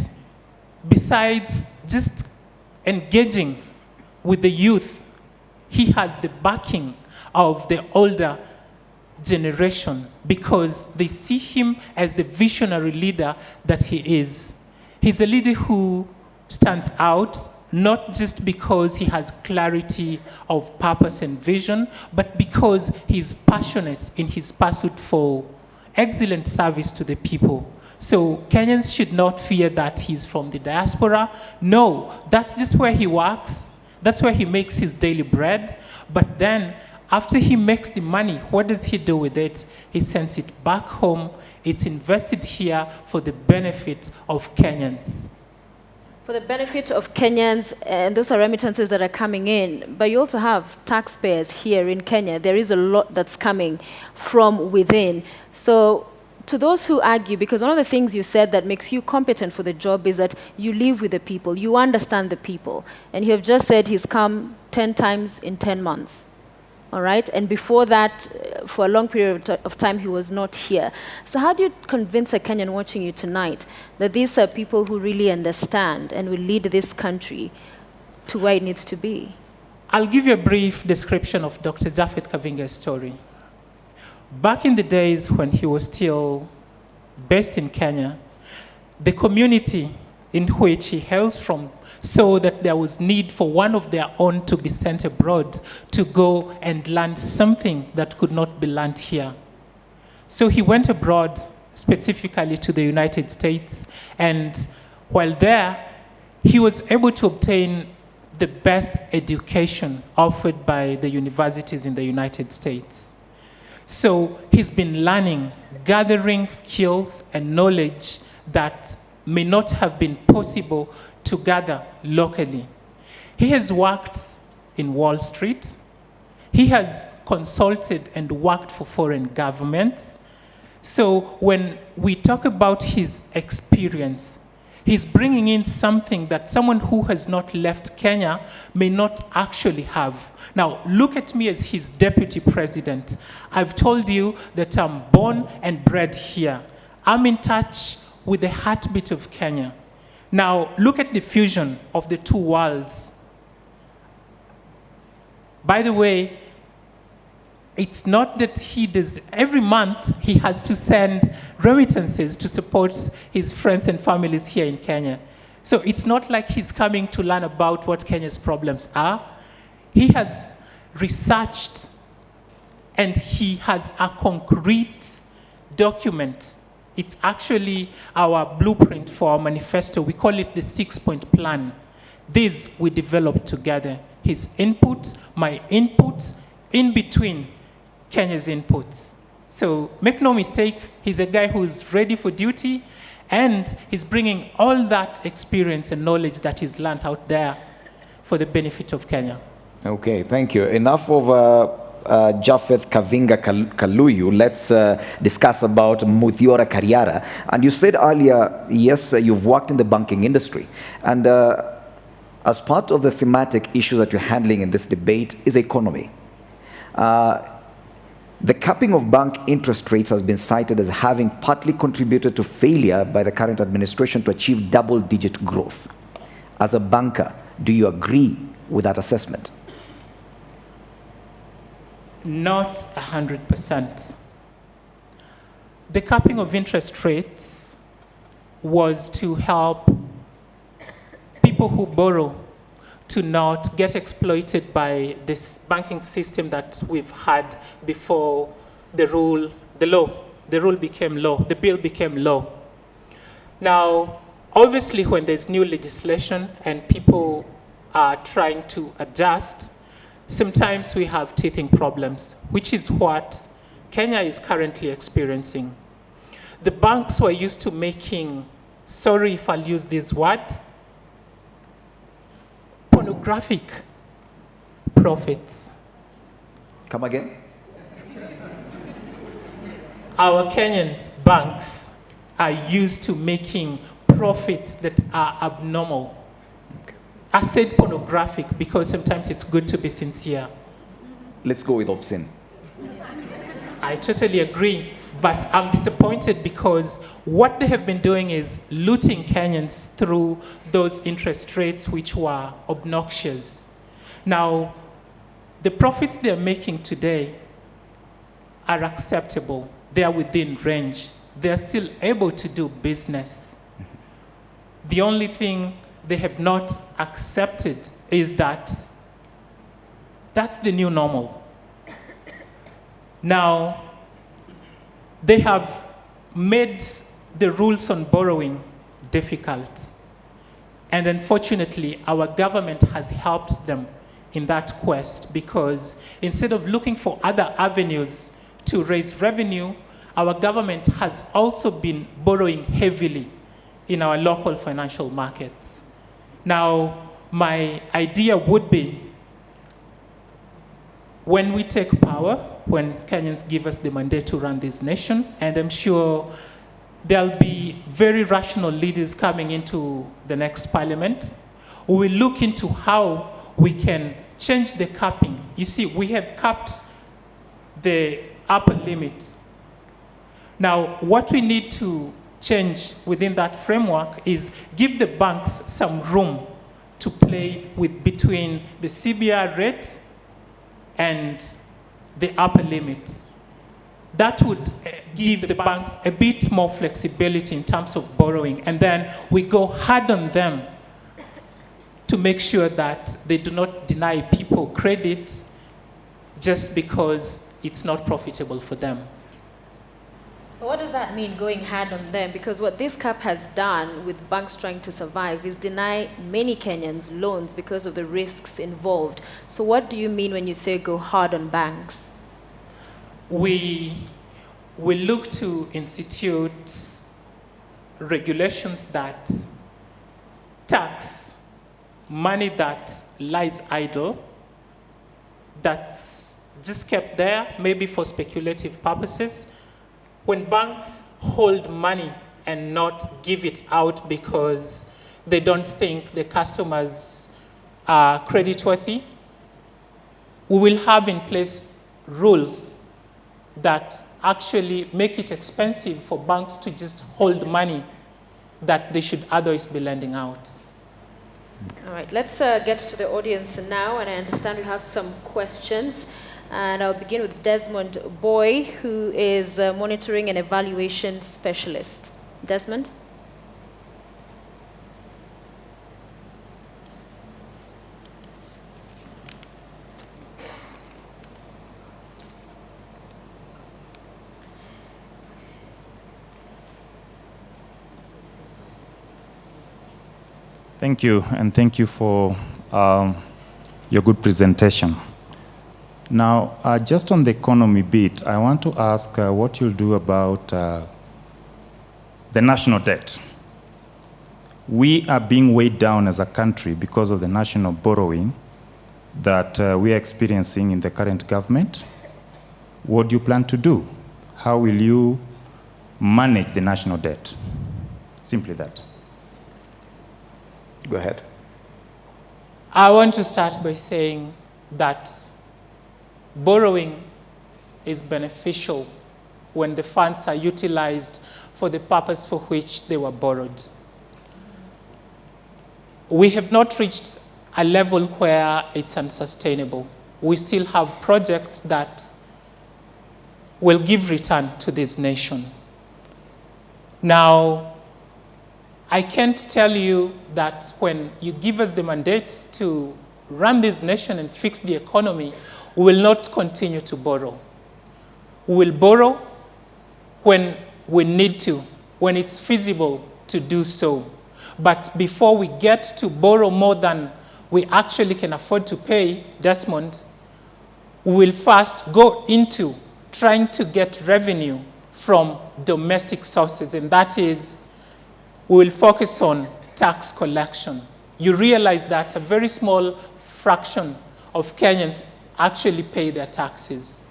besides just engaging with the youth, he has the backing of the older generation, because they see him as the visionary leader that he is. He's a leader who stands out, not just because he has clarity of purpose and vision, but because he's passionate in his pursuit for excellent service to the people. So Kenyans should not fear that he's from the diaspora. No, that's just where he works. That's where he makes his daily bread. But then, after he makes the money, what does he do with it? He sends it back home. It's invested here for the benefit of Kenyans. For the benefit of Kenyans, and those are remittances that are coming in, but you also have taxpayers here in Kenya. There is a lot that's coming from within. So to those who argue, because one of the things you said that makes you competent for the job is that you live with the people, you understand the people. And you have just said he's come 10 times in 10 months. All right? And before that, for a long period of time, he was not here. So how do you convince a Kenyan watching you tonight that these are people who really understand and will lead this country to where it needs to be? I'll give you a brief description of Dr. Japheth Kavinga's story. Back in the days when he was still based in Kenya, the community in which he hails from saw that there was need for one of their own to be sent abroad to go and learn something that could not be learned here. So he went abroad, specifically to the United States, and while there, he was able to obtain the best education offered by the universities in the United States. So he's been learning, gathering skills and knowledge that may not have been possible to gather locally. He has worked in Wall Street. He has consulted and worked for foreign governments. So when we talk about his experience, He's bringing in something that someone who has not left Kenya may not actually have. Now, look at me as his deputy president. I've told you that I'm born and bred here. I'm in touch with the heartbeat of Kenya. Now, look at the fusion of the two worlds. By the way, it's not that he does, every month he has to send remittances to support his friends and families here in Kenya. So it's not like he's coming to learn about what Kenya's problems are. He has researched and he has a concrete document. It's actually our blueprint for our manifesto. We call it the 6-point plan. This we developed together. His inputs, my inputs, in between Kenya's inputs. So make no mistake, he's a guy who's ready for duty, and he's bringing all that experience and knowledge that he's learned out there for the benefit of Kenya. Okay, thank you. Enough of Japheth Kavinga Kaluyu. Let's discuss about Muthiora Kariara. And you said earlier, yes, you've worked in the banking industry. And as part of the thematic issue that you're handling in this debate is economy. The capping of bank interest rates has been cited as having partly contributed to failure by the current administration to achieve double-digit growth. As a banker, do you agree with that assessment? Not 100%. The capping of interest rates was to help people who borrow to not get exploited by this banking system that we've had before the rule became law, the bill became law. Now, obviously, when there's new legislation and people are trying to adjust, sometimes we have teething problems, which is what Kenya is currently experiencing. The banks were used to making, sorry if I'll use this word, pornographic profits. Come again? Our Kenyan banks are used to making profits that are abnormal. Okay. I said pornographic because sometimes it's good to be sincere. Let's go with obscene. I totally agree, but I'm disappointed because what they have been doing is looting Kenyans through those interest rates which were obnoxious. Now, the profits they're making today are acceptable. They are within range. They're still able to do business. The only thing they have not accepted is that that's the new normal. Now, they have made the rules on borrowing difficult. And unfortunately, our government has helped them in that quest because instead of looking for other avenues to raise revenue, our government has also been borrowing heavily in our local financial markets. Now, my idea would be when we take power, when Kenyans give us the mandate to run this nation, and I'm sure there'll be very rational leaders coming into the next parliament, we will look into how we can change the capping. You see, we have capped the upper limit. Now, what we need to change within that framework is give the banks some room to play with between the CBR rate and the upper limit. That would give the banks a bit more flexibility in terms of borrowing, and then we go hard on them to make sure that they do not deny people credit just because it's not profitable for them. What does that mean, going hard on them? Because what this cap has done with banks trying to survive is deny many Kenyans loans because of the risks involved. So what do you mean when you say go hard on banks? We look to institute regulations that tax money that lies idle, that's just kept there, maybe for speculative purposes. When banks hold money and not give it out because they don't think the customers are creditworthy. We will have in place rules that actually make it expensive for banks to just hold money that they should otherwise be lending out. All right, let's get to the audience now, and I understand we have some questions. And I'll begin with Desmond Boy, who is a monitoring and evaluation specialist. Desmond? Thank you, and thank you for your good presentation. Now, just on the economy bit, I want to ask what you'll do about the national debt. We are being weighed down as a country because of the national borrowing that we are experiencing in the current government. What do you plan to do? How will you manage the national debt? Simply that. Go ahead. I want to start by saying that borrowing is beneficial when the funds are utilized for the purpose for which they were borrowed. We have not reached a level where it's unsustainable. We still have projects that will give return to this nation. Now, I can't tell you that when you give us the mandate to run this nation and fix the economy, we will not continue to borrow. We will borrow when we need to, when it's feasible to do so. But before we get to borrow more than we actually can afford to pay, Desmond, we will first go into trying to get revenue from domestic sources, and that is, we will focus on tax collection. You realize that a very small fraction of Kenyans actually pay their taxes.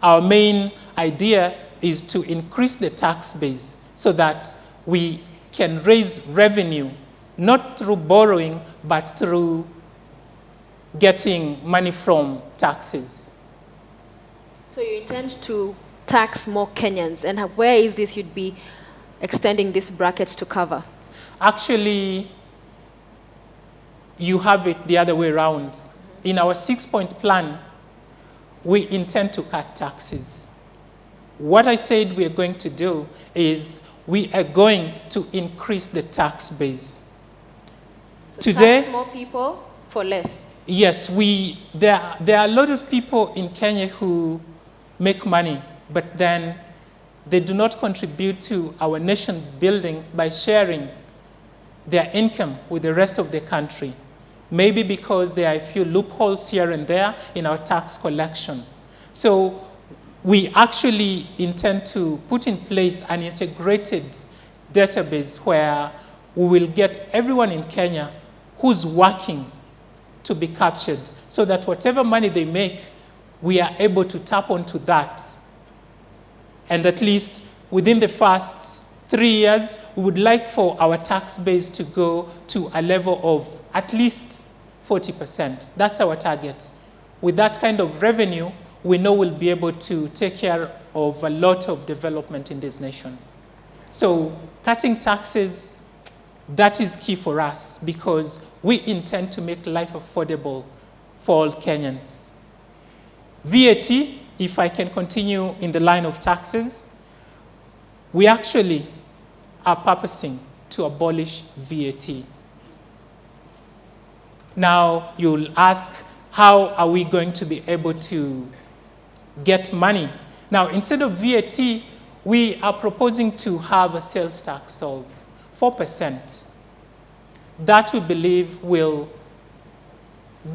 Our main idea is to increase the tax base so that we can raise revenue, not through borrowing, but through getting money from taxes. So you intend to tax more Kenyans, and where is this you'd be extending this bracket to cover? Actually, you have it the other way around. In our 6-point plan, we intend to cut taxes. What I said we are going to do is we are going to increase the tax base. So Today, tax more people for less. Yes, there are a lot of people in Kenya who make money, but then they do not contribute to our nation building by sharing their income with the rest of the country. Maybe because there are a few loopholes here and there in our tax collection. So we actually intend to put in place an integrated database where we will get everyone in Kenya who's working to be captured, so that whatever money they make, we are able to tap onto that. And at least within the first 3 years, we would like for our tax base to go to a level of at least 40%. That's our target. With that kind of revenue, we know we'll be able to take care of a lot of development in this nation. So cutting taxes, that is key for us because we intend to make life affordable for all Kenyans. VAT, if I can continue in the line of taxes, we actually are purposing to abolish VAT. Now, you'll ask, how are we going to be able to get money? Now, instead of VAT, we are proposing to have a sales tax of 4%. That we believe will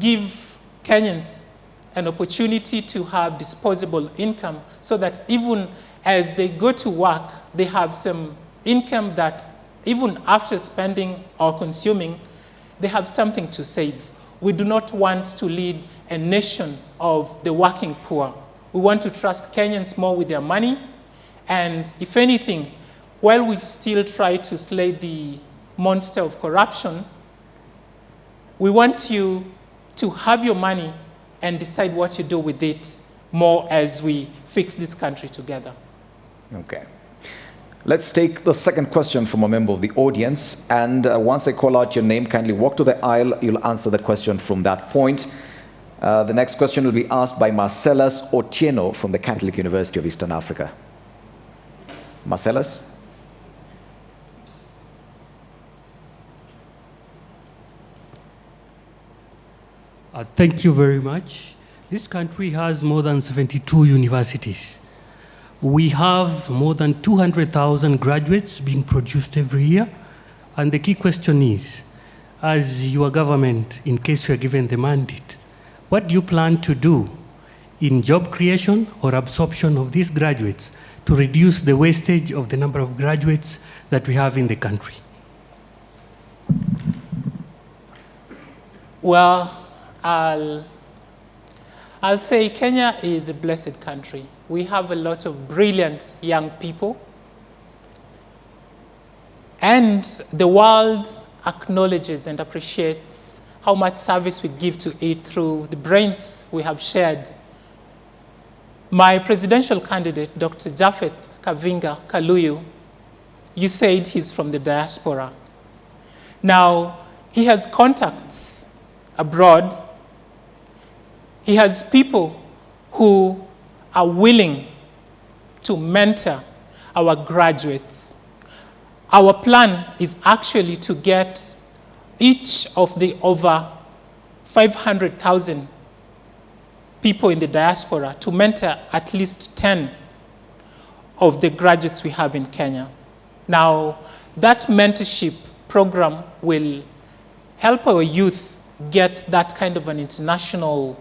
give Kenyans an opportunity to have disposable income so that even as they go to work, they have some income that even after spending or consuming, they have something to save. We do not want to lead a nation of the working poor. We want to trust Kenyans more with their money. And if anything, while we still try to slay the monster of corruption, we want you to have your money and decide what you do with it more as we fix this country together. Okay. Let's take the second question from a member of the audience. And once I call out your name, kindly walk to the aisle. You'll answer the question from that point. The next question will be asked by Marcellus Otieno from the Catholic University of Eastern Africa. Marcellus? Thank you very much. This country has more than 72 universities. We have more than 200,000 graduates being produced every year. And the key question is, as your government, in case you are given the mandate, what do you plan to do in job creation or absorption of these graduates to reduce the wastage of the number of graduates that we have in the country? Well, I'll say Kenya is a blessed country. We have a lot of brilliant young people. And the world acknowledges and appreciates how much service we give to it through the brains we have shared. My presidential candidate, Dr. Japheth Kavinga Kaluyu, you said he's from the diaspora. Now, he has contacts abroad. He has people who are willing to mentor our graduates. Our plan is actually to get each of the over 500,000 people in the diaspora to mentor at least 10 of the graduates we have in Kenya. Now, that mentorship program will help our youth get that kind of an international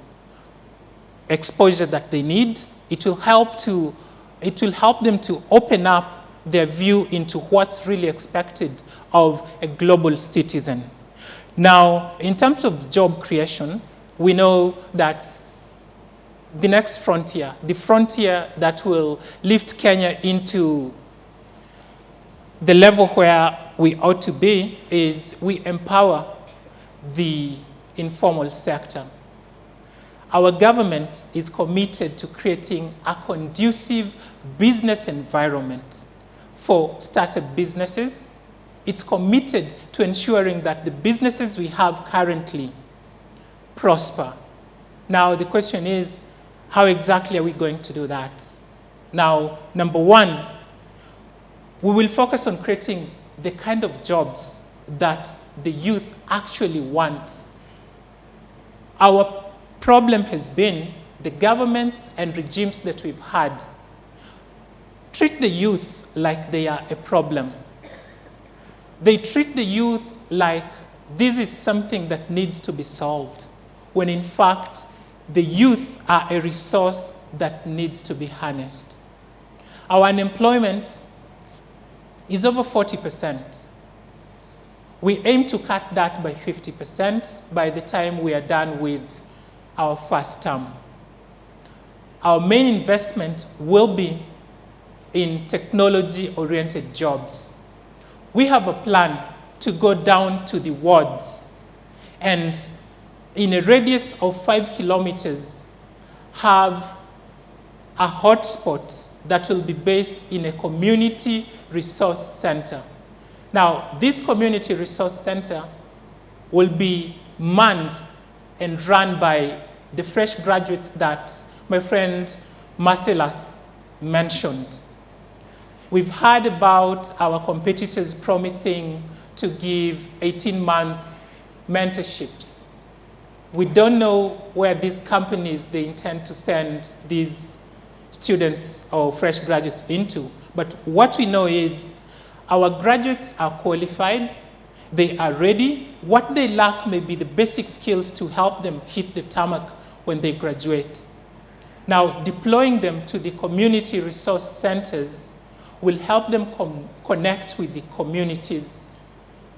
exposure that they need. It will help them to open up their view into what's really expected of a global citizen. Now, in terms of job creation, we know that the next frontier, the frontier that will lift Kenya into the level where we ought to be, is we empower the informal sector. Our government is committed to creating a conducive business environment for startup businesses. It's committed to ensuring that the businesses we have currently prosper. Now, the question is, how exactly are we going to do that? Now, number one, we will focus on creating the kind of jobs that the youth actually want. Our problem has been the governments and regimes that we've had treat the youth like they are a problem. They treat the youth like this is something that needs to be solved, when in fact, the youth are a resource that needs to be harnessed. Our unemployment is over 40%. We aim to cut that by 50% by the time we are done with our first term. Our main investment will be in technology-oriented jobs. We have a plan to go down to the wards and in a radius of 5 kilometers have a hotspot that will be based in a community resource center. Now, this community resource center will be manned and run by the fresh graduates that my friend Marcellus mentioned. We've heard about our competitors promising to give 18 months mentorships. We don't know where these companies they intend to send these students or fresh graduates into, but what we know is our graduates are qualified, they are ready. What they lack may be the basic skills to help them hit the tarmac when they graduate. Now, deploying them to the community resource centers will help them connect with the communities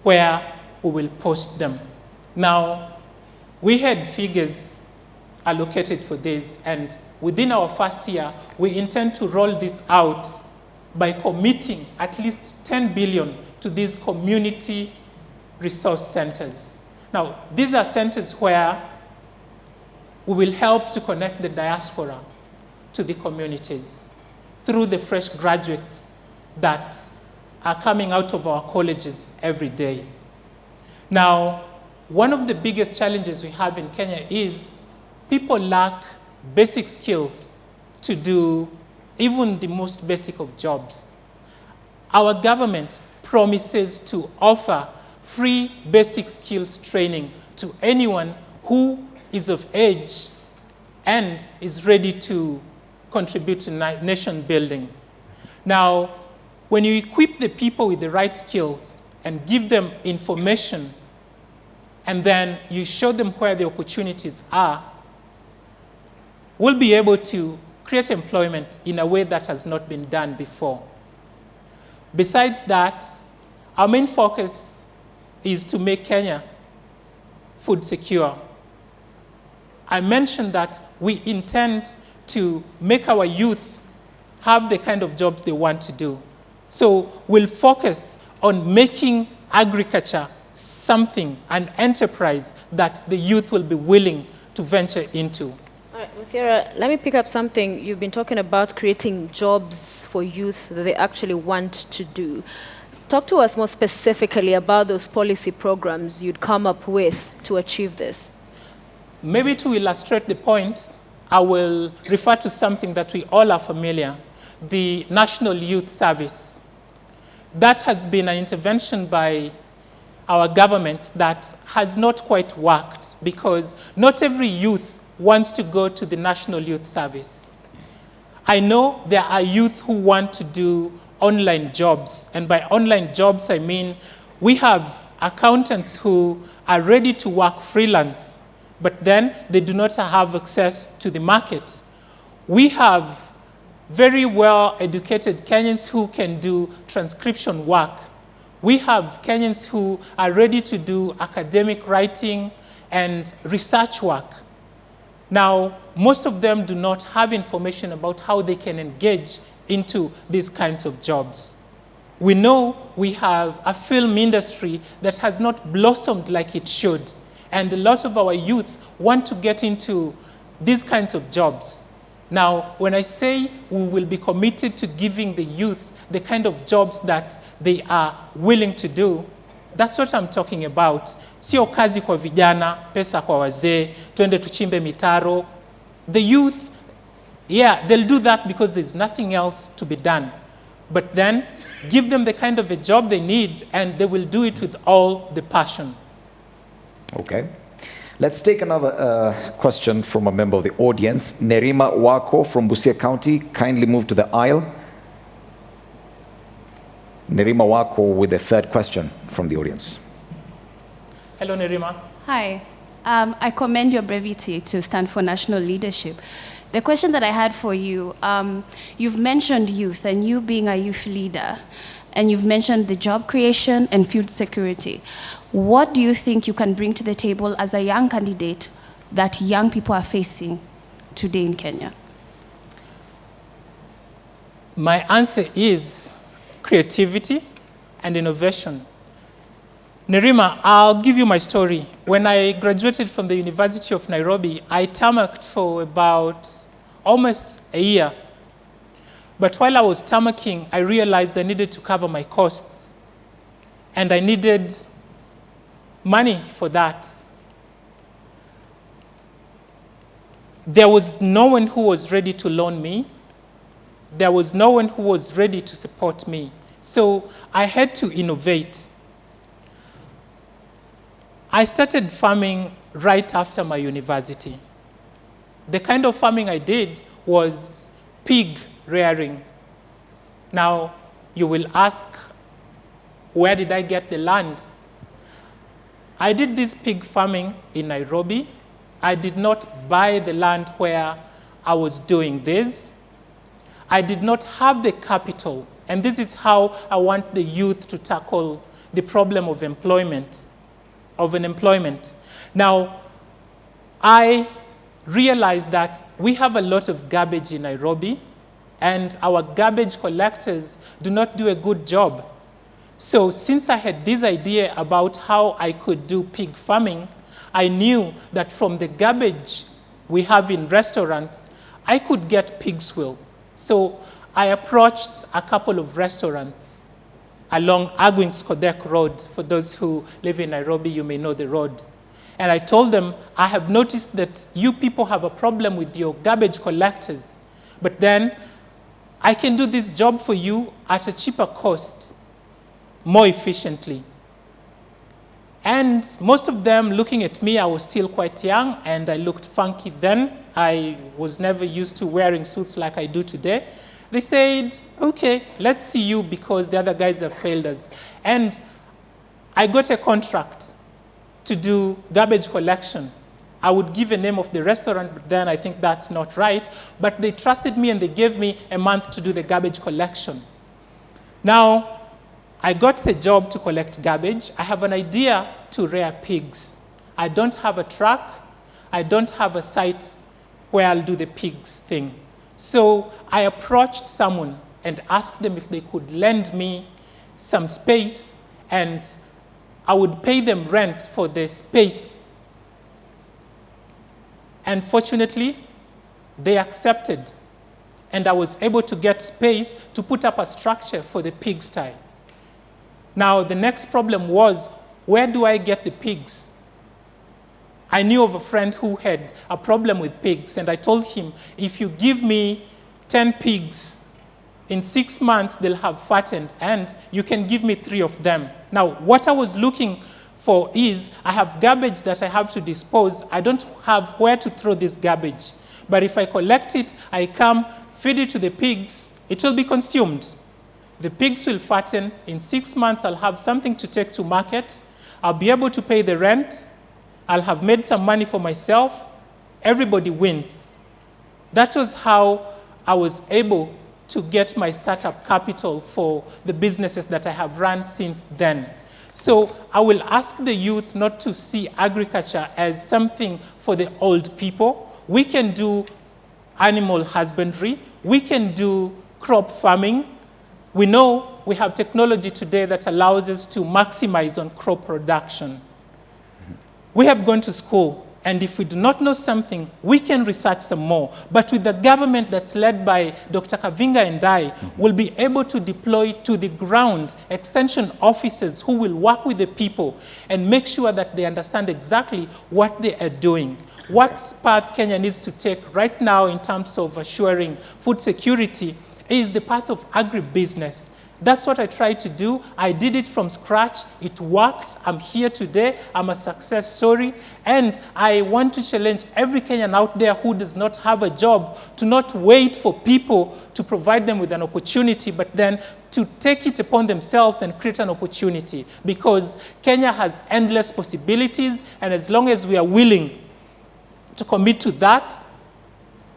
where we will post them. Now, we had figures allocated for this, and within our first year, we intend to roll this out by committing at least 10 billion to these community resource centers. Now, these are centers where we will help to connect the diaspora to the communities through the fresh graduates that are coming out of our colleges every day. Now, one of the biggest challenges we have in Kenya is people lack basic skills to do even the most basic of jobs. Our government promises to offer free basic skills training to anyone who is of age and is ready to contribute to nation building. Now, when you equip the people with the right skills and give them information, and then you show them where the opportunities are, we'll be able to create employment in a way that has not been done before. Besides that, our main focus is to make Kenya food secure. I mentioned that we intend to make our youth have the kind of jobs they want to do. So we'll focus on making agriculture something, an enterprise that the youth will be willing to venture into. All right, Muthiara, let me pick up something. You've been talking about creating jobs for youth that they actually want to do. Talk to us more specifically about those policy programs you'd come up with to achieve this. Maybe to illustrate the point, I will refer to something that we all are familiar, the National Youth Service. That has been an intervention by our government that has not quite worked because not every youth wants to go to the National Youth Service. I know there are youth who want to do online jobs, and by online jobs I mean we have accountants who are ready to work freelance, but then they do not have access to the market. We have very well-educated Kenyans who can do transcription work. We have Kenyans who are ready to do academic writing and research work. Now, most of them do not have information about how they can engage into these kinds of jobs. We know we have a film industry that has not blossomed like it should, and a lot of our youth want to get into these kinds of jobs. Now, when I say we will be committed to giving the youth the kind of jobs that they are willing to do, that's what I'm talking about. Sio kazi kwa vijana, pesa kwa wazee, twende tuchimbe mitaro. The youth, yeah, they'll do that because there's nothing else to be done. But then, give them the kind of a job they need, and they will do it with all the passion. Okay. Let's take another question from a member of the audience. Nerima Wako from Busia County, kindly move to the aisle. Nerima Wako with the third question from the audience. Hello, Nerima. Hi. I commend your brevity to stand for national leadership. The question that I had for you, you've mentioned youth and you being a youth leader, and you've mentioned the job creation and food security. What do you think you can bring to the table as a young candidate that young people are facing today in Kenya? My answer is creativity and innovation. Nerima, I'll give you my story. When I graduated from the University of Nairobi, I tarmacked for about almost a year. But while I was tarmacking, I realized I needed to cover my costs. And I needed money for that. There was no one who was ready to loan me. There was no one who was ready to support me. So I had to innovate. I started farming right after my university. The kind of farming I did was pig rearing. Now, you will ask, where did I get the land? I did this pig farming in Nairobi. I did not buy the land where I was doing this. I did not have the capital, and this is how I want the youth to tackle the problem of unemployment. Now, I realized that we have a lot of garbage in Nairobi, and our garbage collectors do not do a good job. So since I had this idea about how I could do pig farming, I knew that from the garbage we have in restaurants, I could get pig's will. So I approached a couple of restaurants along Agwings-Kodek Road. For those who live in Nairobi, you may know the road. And I told them, I have noticed that you people have a problem with your garbage collectors, but then I can do this job for you at a cheaper cost, more efficiently. And most of them looking at me, I was still quite young and I looked funky then. I was never used to wearing suits like I do today. They said, okay, let's see you because the other guys have failed us. And I got a contract to do garbage collection. I would give a name of the restaurant, but then I think that's not right. But they trusted me and they gave me a month to do the garbage collection. Now, I got the job to collect garbage. I have an idea to rear pigs. I don't have a truck. I don't have a site where I'll do the pigs thing. So I approached someone and asked them if they could lend me some space, and I would pay them rent for the space. And fortunately, they accepted. And I was able to get space to put up a structure for the pigsty. Now, the next problem was, where do I get the pigs? I knew of a friend who had a problem with pigs, and I told him, if you give me 10 pigs, in 6 months they'll have fattened, and you can give me 3 of them. Now, what I was looking for is, I have garbage that I have to dispose. I don't have where to throw this garbage. But if I collect it, I come, feed it to the pigs, it will be consumed. The pigs will fatten. In 6 months, I'll have something to take to market. I'll be able to pay the rent. I'll have made some money for myself. Everybody wins. That was how I was able to get my startup capital for the businesses that I have run since then. So I will ask the youth not to see agriculture as something for the old people. We can do animal husbandry. We can do crop farming. We know we have technology today that allows us to maximize on crop production. We have gone to school, and if we do not know something, we can research some more. But with the government that's led by Dr. Kavinga and I, we'll be able to deploy to the ground extension officers who will work with the people and make sure that they understand exactly what they are doing. What path Kenya needs to take right now in terms of assuring food security is the path of agribusiness. That's what I tried to do. I did it from scratch. It worked. I'm here today. I'm a success story. And I want to challenge every Kenyan out there who does not have a job to not wait for people to provide them with an opportunity, but then to take it upon themselves and create an opportunity. Because Kenya has endless possibilities, and as long as we are willing to commit to that,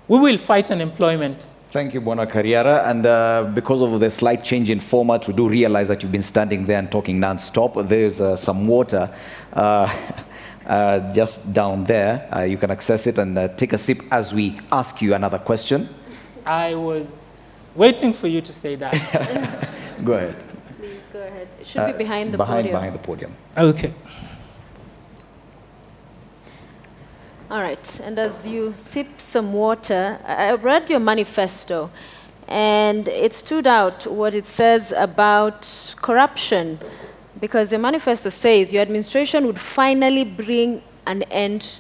we will fight unemployment. Thank you, Bwana Kariara. And because of the slight change in format, we do realize that you've been standing there and talking non-stop. There's some water just down there. You can access it and take a sip as we ask you another question. I was waiting for you to say that. Go ahead. Please go ahead. It should be behind the podium. Behind the podium. Okay. All right, and as you sip some water, I read your manifesto, and it stood out what it says about corruption, because your manifesto says your administration would finally bring an end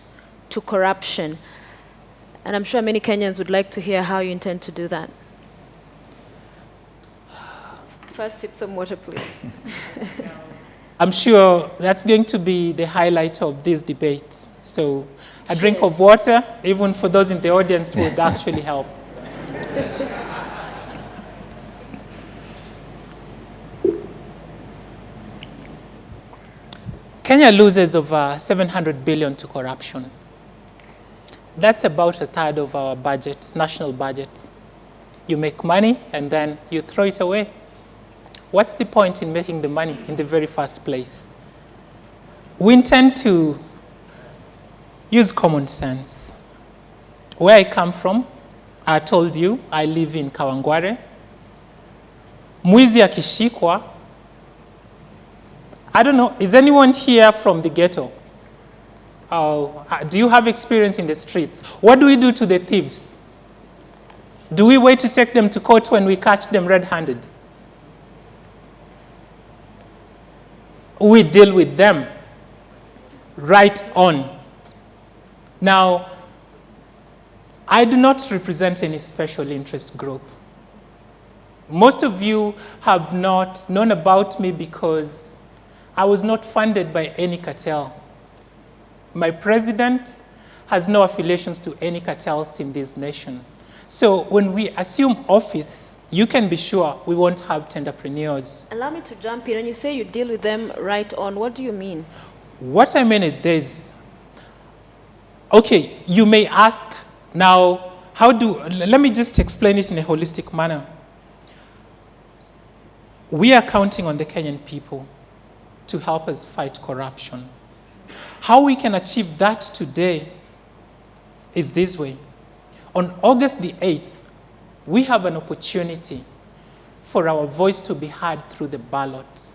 to corruption. And I'm sure many Kenyans would like to hear how you intend to do that. First, sip some water, please. I'm sure that's going to be the highlight of this debate. So a drink of water, even for those in the audience, would actually help. Kenya loses over 700 billion to corruption. That's about a third of our budget, national budget. You make money and then you throw it away. What's the point in making the money in the very first place? We intend to use common sense. Where I come from, I told you I live in Kawangware. Mwizi akishikwa, I don't know, is anyone here from the ghetto? Do you have experience in the streets? What do we do to the thieves? Do we wait to take them to court when we catch them red-handed? We deal with them right on. Now, I do not represent any special interest group. Most of you have not known about me because I was not funded by any cartel. My president has no affiliations to any cartels in this nation. So when we assume office, you can be sure we won't have tenderpreneurs. Allow me to jump in. When you say you deal with them right on, what do you mean? What I mean is this. Okay, you may ask now, let me just explain it in a holistic manner. We are counting on the Kenyan people to help us fight corruption. How we can achieve that today is this way. On August the 8th, we have an opportunity for our voice to be heard through the ballot.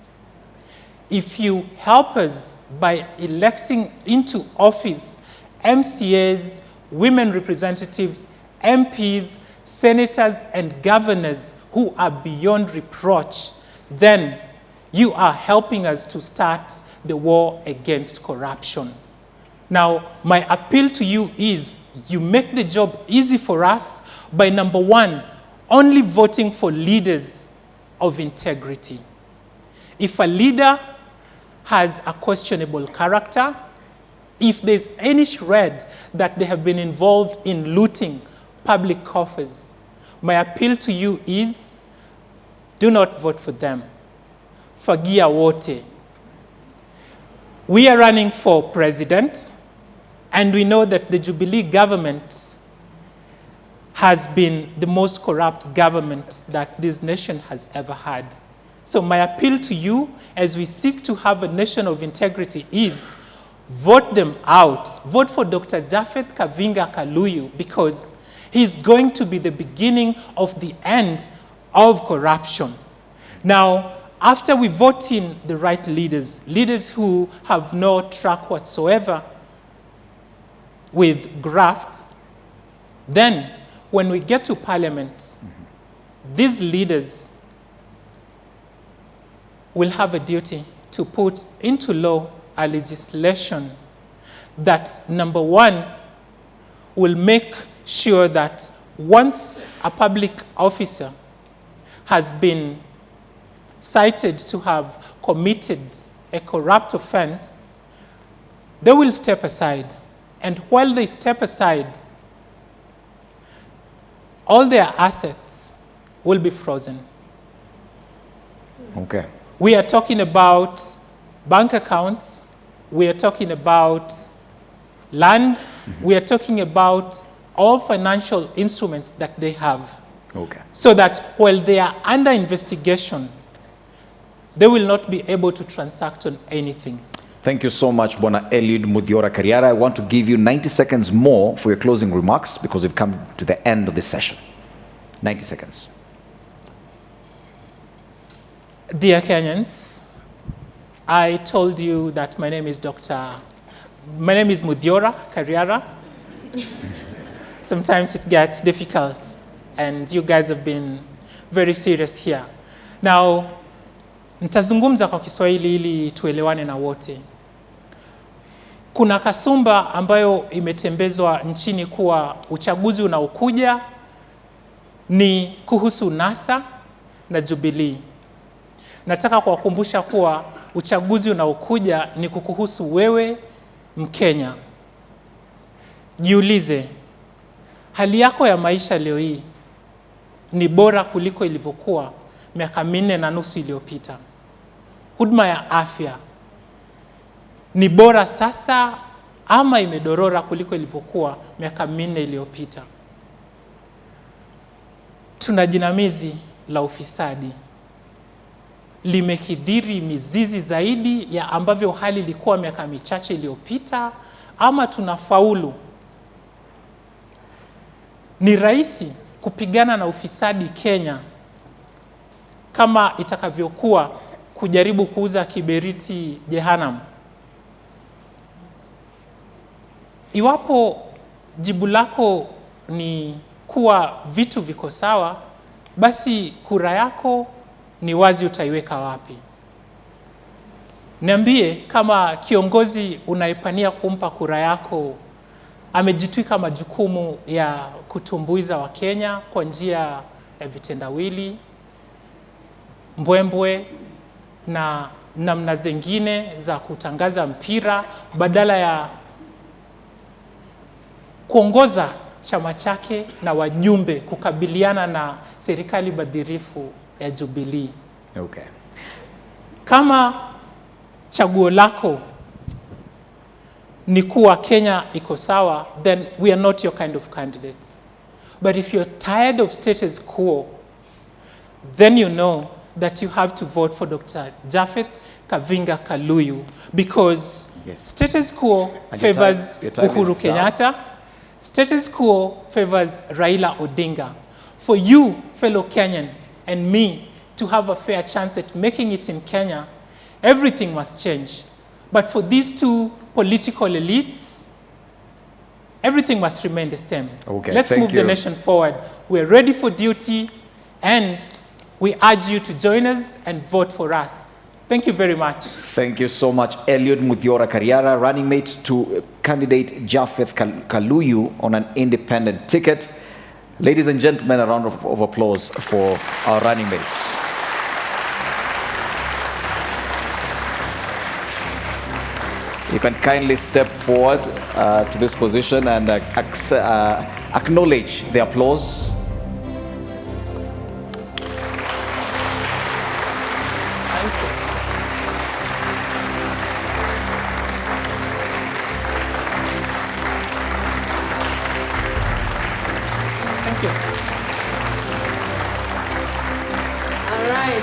If you help us by electing into office MCAs, women representatives, MPs, senators, and governors who are beyond reproach, then you are helping us to start the war against corruption. Now, my appeal to you is you make the job easy for us by, number one, only voting for leaders of integrity. If a leader has a questionable character, if there's any shred that they have been involved in looting public coffers, my appeal to you is do not vote for them. Fagia wote. We are running for president, and we know that the Jubilee government has been the most corrupt government that this nation has ever had. So my appeal to you as we seek to have a nation of integrity is vote them out. Vote for Dr. Japheth Kavinga Kaluyu because he's going to be the beginning of the end of corruption. Now, after we vote in the right leaders, leaders who have no track whatsoever with graft, then when we get to parliament, these leaders will have a duty to put into law a legislation that, number one, will make sure that once a public officer has been cited to have committed a corrupt offense, they will step aside. And while they step aside, all their assets will be frozen. Okay. We are talking about bank accounts. We are talking about land. We are talking about all financial instruments that they have. Okay. So that while they are under investigation, they will not be able to transact on anything. Thank you so much, Bona Eliud Muthiora Kariara. I want to give you 90 seconds more for your closing remarks because we've come to the end of this session. 90 seconds. Dear Kenyans, I told you that my name is Muthiora Kariara. Sometimes it gets difficult, and you guys have been very serious here. Now, nitazungumza kwa Kiswahili ili tuelewane na wote. Kuna kasumba ambayo imetembezwa nchini kuwa uchaguzi unaokuja ni kuhusu NASA na Jubilee. Nataka kuwakumbusha kuwa uchaguzi unaokuja ni kukuhusu wewe, Mkenya. Jiulize, hali yako ya maisha leo hii ni bora kuliko ilivyokuwa miaka 4.5 iliyopita? Huduma ya afya ni bora sasa ama imedorora kuliko ilivyokuwa miaka 4 iliyopita? Tuna jinamizi la ufisadi limekithiri mizizi zaidi ya ambavyo hali ilikuwa miaka michache iliyopita, ama tunafaulu? Ni rahisi kupigana na ufisadi Kenya kama itakavyokuwa kujaribu kuuza kiberiti Jehanamu. Iwapo jibu lako ni kuwa vitu viko sawa, basi kura yako ni wazi utaiweka wapi. Niambie kama kiongozi unaipania kumpa kura yako amejitwika majukumu ya kutumbuiza Wakenya kwa njia ya vitendawili, mbwembwe na namna zingine za kutangaza mpira badala ya kuongoza chama chake na wajumbe kukabiliana na serikali badhirifu ya Jubilee. Okay. Kama chaguo lako ni kuwa Kenya iko sawa, then we are not your kind of candidates. But if you're tired of status quo, then you know that you have to vote for Dr. Japheth Kavinga Kaluyu, because status quo favors Uhuru Kenyatta, status quo favors Raila Odinga. For you, fellow Kenyan, and me to have a fair chance at making it in Kenya, everything must change. But for these two political elites, everything must remain the same. Okay, let's move the nation forward. We're ready for duty, and we urge you to join us and vote for us. Thank you very much. Thank you so much, Eliud Muthiora Kariara, running mate to candidate Japheth Kaluyu on an independent ticket. Ladies and gentlemen, a round of applause for our running mates. You can kindly step forward to this position and acknowledge the applause.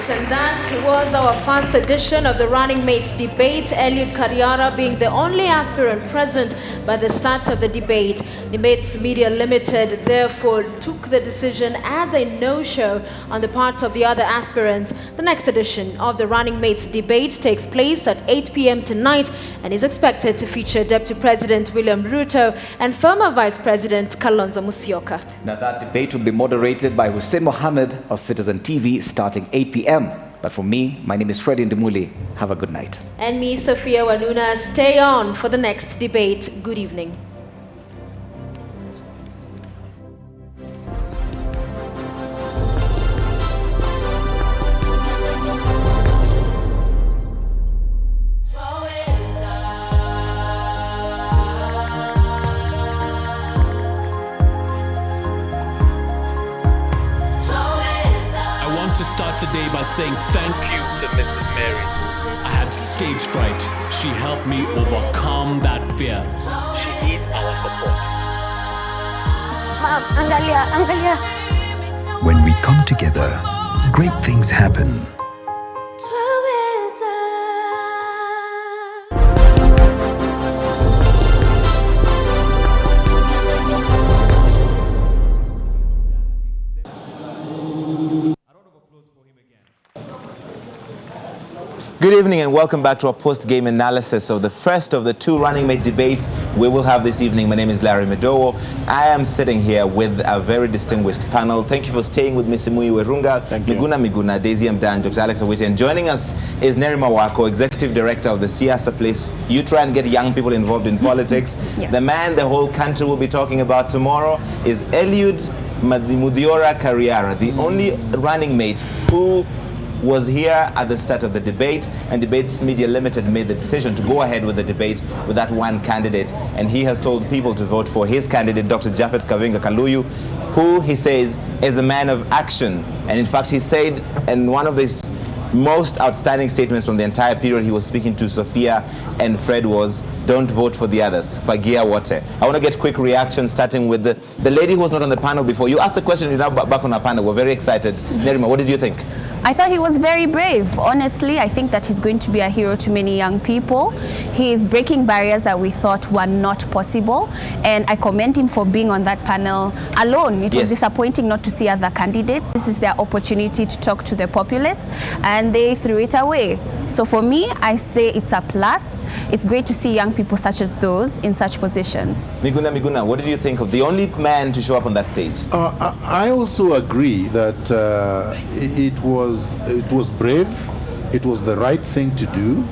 And that was our first edition of the Running Mates debate. Eliud Kariara being the only aspirant present by the start of the debate. Debates Media Limited therefore took the decision as a no-show on the part of the other aspirants. The next edition of the Running Mates debate takes place at 8 p.m. tonight and is expected to feature Deputy President William Ruto and former Vice President Kalonzo Musyoka. Now that debate will be moderated by Hussein Mohammed of Citizen TV starting 8 p.m. But for me, my name is Freddie Ndimuli. Have a good night. And me, Sophia Waluna. Stay on for the next debate. Good evening. Today by saying thank you to Mrs. Mary. I had stage fright. She helped me overcome that fear. She needs our support. Mom, Angalia. When we come together, great things happen. Good evening and welcome back to our post-game analysis of the first of the two running mate debates we will have this evening. My name is Larry Medowo. I am sitting here with a very distinguished panel. Thank you for staying with Ms. Mui Werunga, Miguna, Daisy Mdan, Dr. Alex Awiti. And joining us is Nerima Wako, Executive Director of the Siasa Place. You try and get young people involved in politics. Yes. The man the whole country will be talking about tomorrow is Eliud Muthiora Kariara, the only running mate who was here at the start of the debate, and Debates Media Limited made the decision to go ahead with the debate with that one candidate, and he has told people to vote for his candidate, Dr. Japheth Kavinga Kaluyu, who he says is a man of action. And in fact, he said in one of his most outstanding statements from the entire period he was speaking to Sophia and Fred was, don't vote for the others, fagia wote. I want to get quick reactions, starting with the lady who was not on the panel before. You asked the question, you're now back on our panel. We're very excited. Nerima, what did you think? I thought he was very brave. Honestly, I think that he's going to be a hero to many young people. He is breaking barriers that we thought were not possible, and I commend him for being on that panel alone. It was disappointing not to see other candidates. This is their opportunity to talk to the populace, and they threw it away. So for me, I say it's a plus. It's great to see young people such as those in such positions. Miguna, what did you think of the only man to show up on that stage? I also agree that it was brave. It was the right thing to do.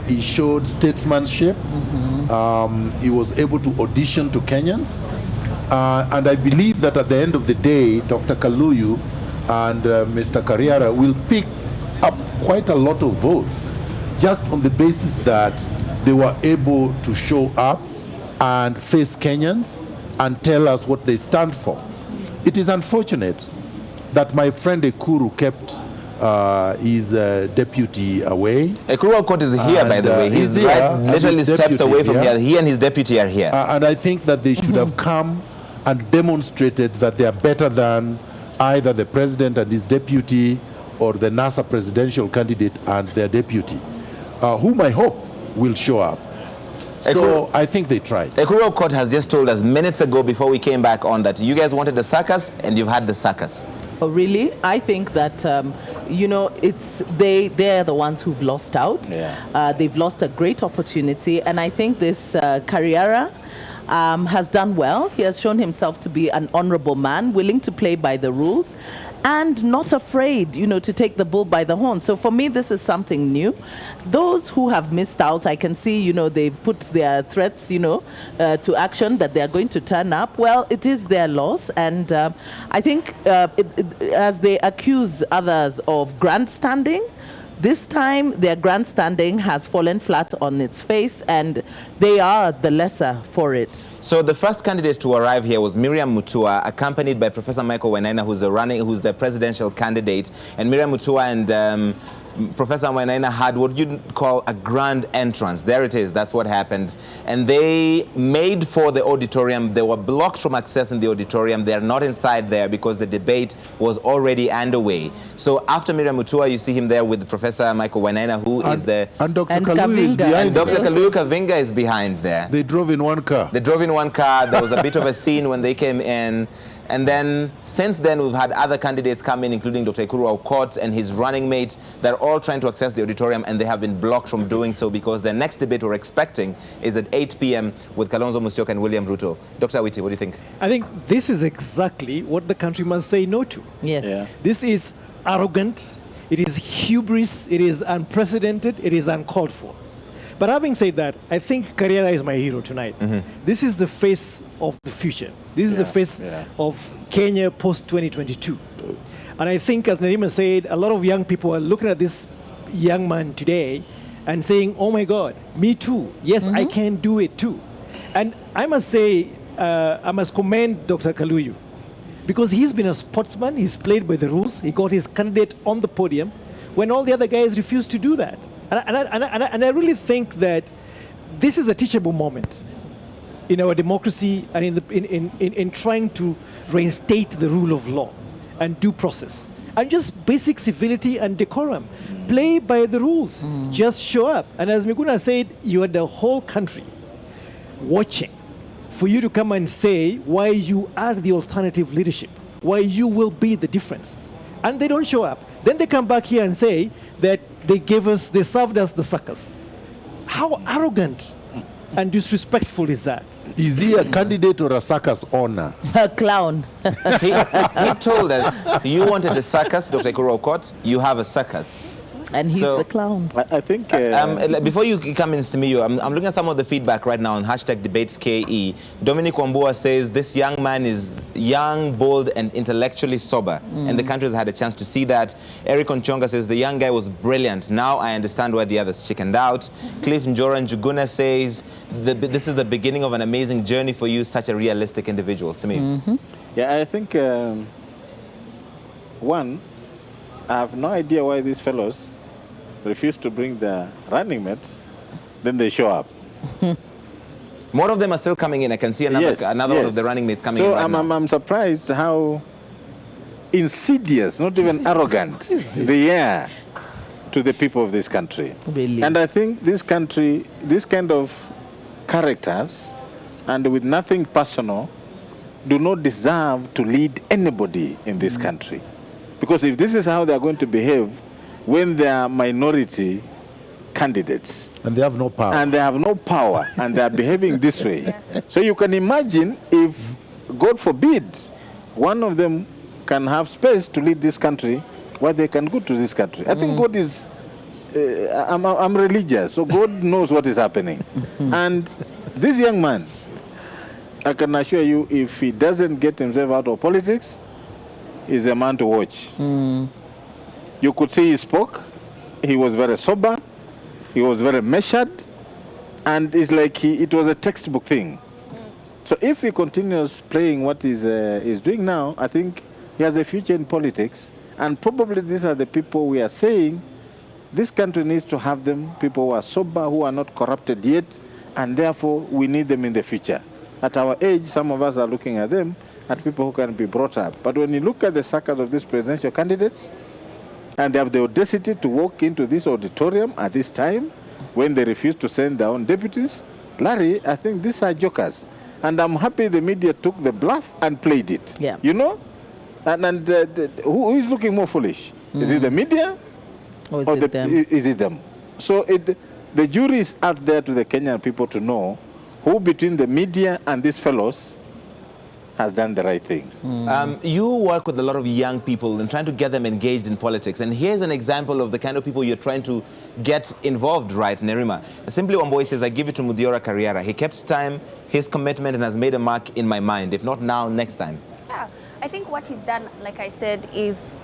He showed statesmanship. He was able to audition to Kenyans. And I believe that at the end of the day, Dr. Kaluyu and Mr. Kariara will pick up quite a lot of votes just on the basis that they were able to show up and face Kenyans and tell us what they stand for. It is unfortunate that my friend Ekuru kept his deputy away. Ekuru Aukot is here, by the way. He's right, literally steps away from here. He and his deputy are here. And I think that they should have come and demonstrated that they are better than either the president and his deputy or the NASA presidential candidate and their deputy, whom I hope will show up. So I think they tried. Ekuru Aukot has just told us minutes ago before we came back on that you guys wanted the circus and you've had the circus. Oh, really? I think that, you know, they're the ones who've lost out. They've lost a great opportunity. And I think this Kariara has done well. He has shown himself to be an honorable man, willing to play by the rules, and not afraid, you know, to take the bull by the horn. So for me, this is something new. Those who have missed out, I can see, you know, they've put their threats, you know, to action that they are going to turn up. Well, it is their loss. And I think as they accuse others of grandstanding, this time their grandstanding has fallen flat on its face, and they are the lesser for it. So the first candidate to arrive here was Miriam Mutua, accompanied by Professor Michael Wainaina, who's the presidential candidate. And Miriam Mutua and Professor Wainaina had what you'd call a grand entrance. There it is. That's what happened. And they made for the auditorium. They were blocked from accessing the auditorium. They're not inside there because the debate was already underway. So after Miriam Mutua, you see him there with Professor Michael Wainaina, who is the... And Dr. Kaluyu is behind. And Dr. Kaluyu Kavinga is behind there. They drove in one car. They drove in one car. There was a bit of a scene when they came in. And then, since then, we've had other candidates come in, including Dr. Ekuru Aukot and his running mate. They're all trying to access the auditorium, and they have been blocked from doing so because the next debate we're expecting is at 8 p.m. with Kalonzo Musyoka and William Ruto. Dr. Awiti, what do you think? I think this is exactly what the country must say no to. Yes. Yeah. This is arrogant, it is hubris, it is unprecedented, it is uncalled for. But having said that, I think Kariara is my hero tonight. This is the face of the future. This is the face of Kenya post-2022. And I think, as Narima said, a lot of young people are looking at this young man today and saying, oh my God, me too. Yes, I can do it too. And I must say, I must commend Dr. Kaluyu, because he's been a sportsman, he's played by the rules, he got his candidate on the podium when all the other guys refused to do that. And I really think that this is a teachable moment in our democracy and in trying to reinstate the rule of law and due process. And just basic civility and decorum. Play by the rules. Just show up. And as Miguna said, you had the whole country watching for you to come and say why you are the alternative leadership, why you will be the difference. And they don't show up. Then they come back here and say that they served us the suckers. How arrogant and disrespectful is that? Is he a candidate or a circus owner? A clown. he told us, you wanted a circus, Dr. Ekuru Aukot, you have a circus. And he's the clown. I think... before you come in, Simiyu, I'm looking at some of the feedback right now on #DebatesKE. Dominic Wambua says this young man is young, bold, and intellectually sober. And the country has had a chance to see that. Eric Onchonga says the young guy was brilliant. Now I understand why the others chickened out. Cliff Njora Njuguna says this is the beginning of an amazing journey for you, such a realistic individual. Simiyu. Yeah, I think, one, I have no idea why these fellows refuse to bring their running mates, then they show up. More of them are still coming in. I can see another one of the running mates coming in right now. I'm surprised how insidious, not even arrogant, they are. to the people of this country. Really? And I think this country, this kind of characters, and with nothing personal, do not deserve to lead anybody in this country. Because if this is how they are going to behave when they are minority candidates. And they have no power. And they have no power, and they are behaving this way. So you can imagine if, God forbid, one of them can have space to lead this country, where they can go to this country. I think God is, I'm religious, so God knows what is happening. And this young man, I can assure you, if he doesn't get himself out of politics, he's a man to watch. You could see he spoke, he was very sober, he was very measured, and it's like it was a textbook thing. So if he continues playing what he's doing now, I think he has a future in politics. And probably these are the people we are saying this country needs to have them, people who are sober, who are not corrupted yet, and therefore we need them in the future. At our age, some of us are looking at them, at people who can be brought up. But when you look at the circles of these presidential candidates, and they have the audacity to walk into this auditorium at this time, when they refuse to send their own deputies, Larry, I think these are jokers. And I'm happy the media took the bluff and played it. Yeah. You know? And who is looking more foolish? Is it the media? Or is it them? Is it them? So the jury is out there to the Kenyan people to know who between the media and these fellows has done the right thing. You work with a lot of young people and trying to get them engaged in politics. And here's an example of the kind of people you're trying to get involved, right, Nerima? Simply Wamboi says, I give it to Muthiora Karriara. He kept time, his commitment, and has made a mark in my mind. If not now, next time. Yeah, I think what he's done, like I said, is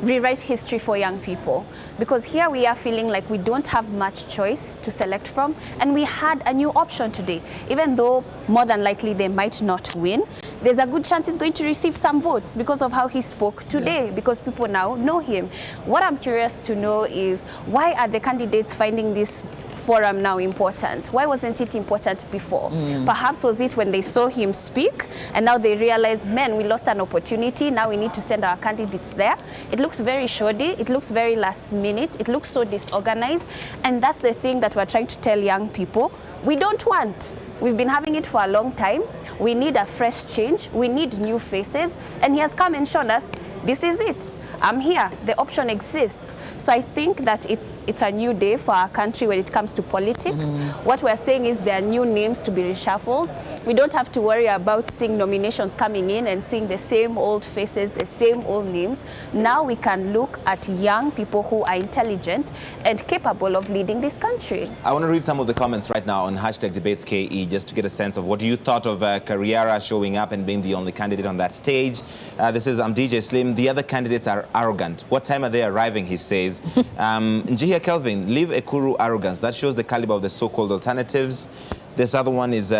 rewrite history for young people, because here we are feeling like we don't have much choice to select from, and we had a new option today. Even though more than likely they might not win, there's a good chance he's going to receive some votes because of how he spoke today, because people now know him. What I'm curious to know is, why are the candidates finding this forum now important? Why wasn't it important before? Perhaps was it when they saw him speak and now they realize, man, we lost an opportunity, now we need to send our candidates there. It looks very shoddy, it looks very last minute, it looks so disorganized, and that's the thing that we're trying to tell young people we don't want. We've been having it for a long time. We need a fresh change, we need new faces, and he has come and shown us this is it. I'm here. The option exists. So I think that it's a new day for our country when it comes to politics. What we're saying is there are new names to be reshuffled. We don't have to worry about seeing nominations coming in and seeing the same old faces, the same old names. Now we can look at young people who are intelligent and capable of leading this country. I want to read some of the comments right now on #DebatesKE just to get a sense of what you thought of Karriara showing up and being the only candidate on that stage. This is DJ Slim. The other candidates are arrogant. What time are they arriving, he says. Njihia Kelvin, leave Ekuru arrogance. That shows the caliber of the so-called alternatives. This other one is,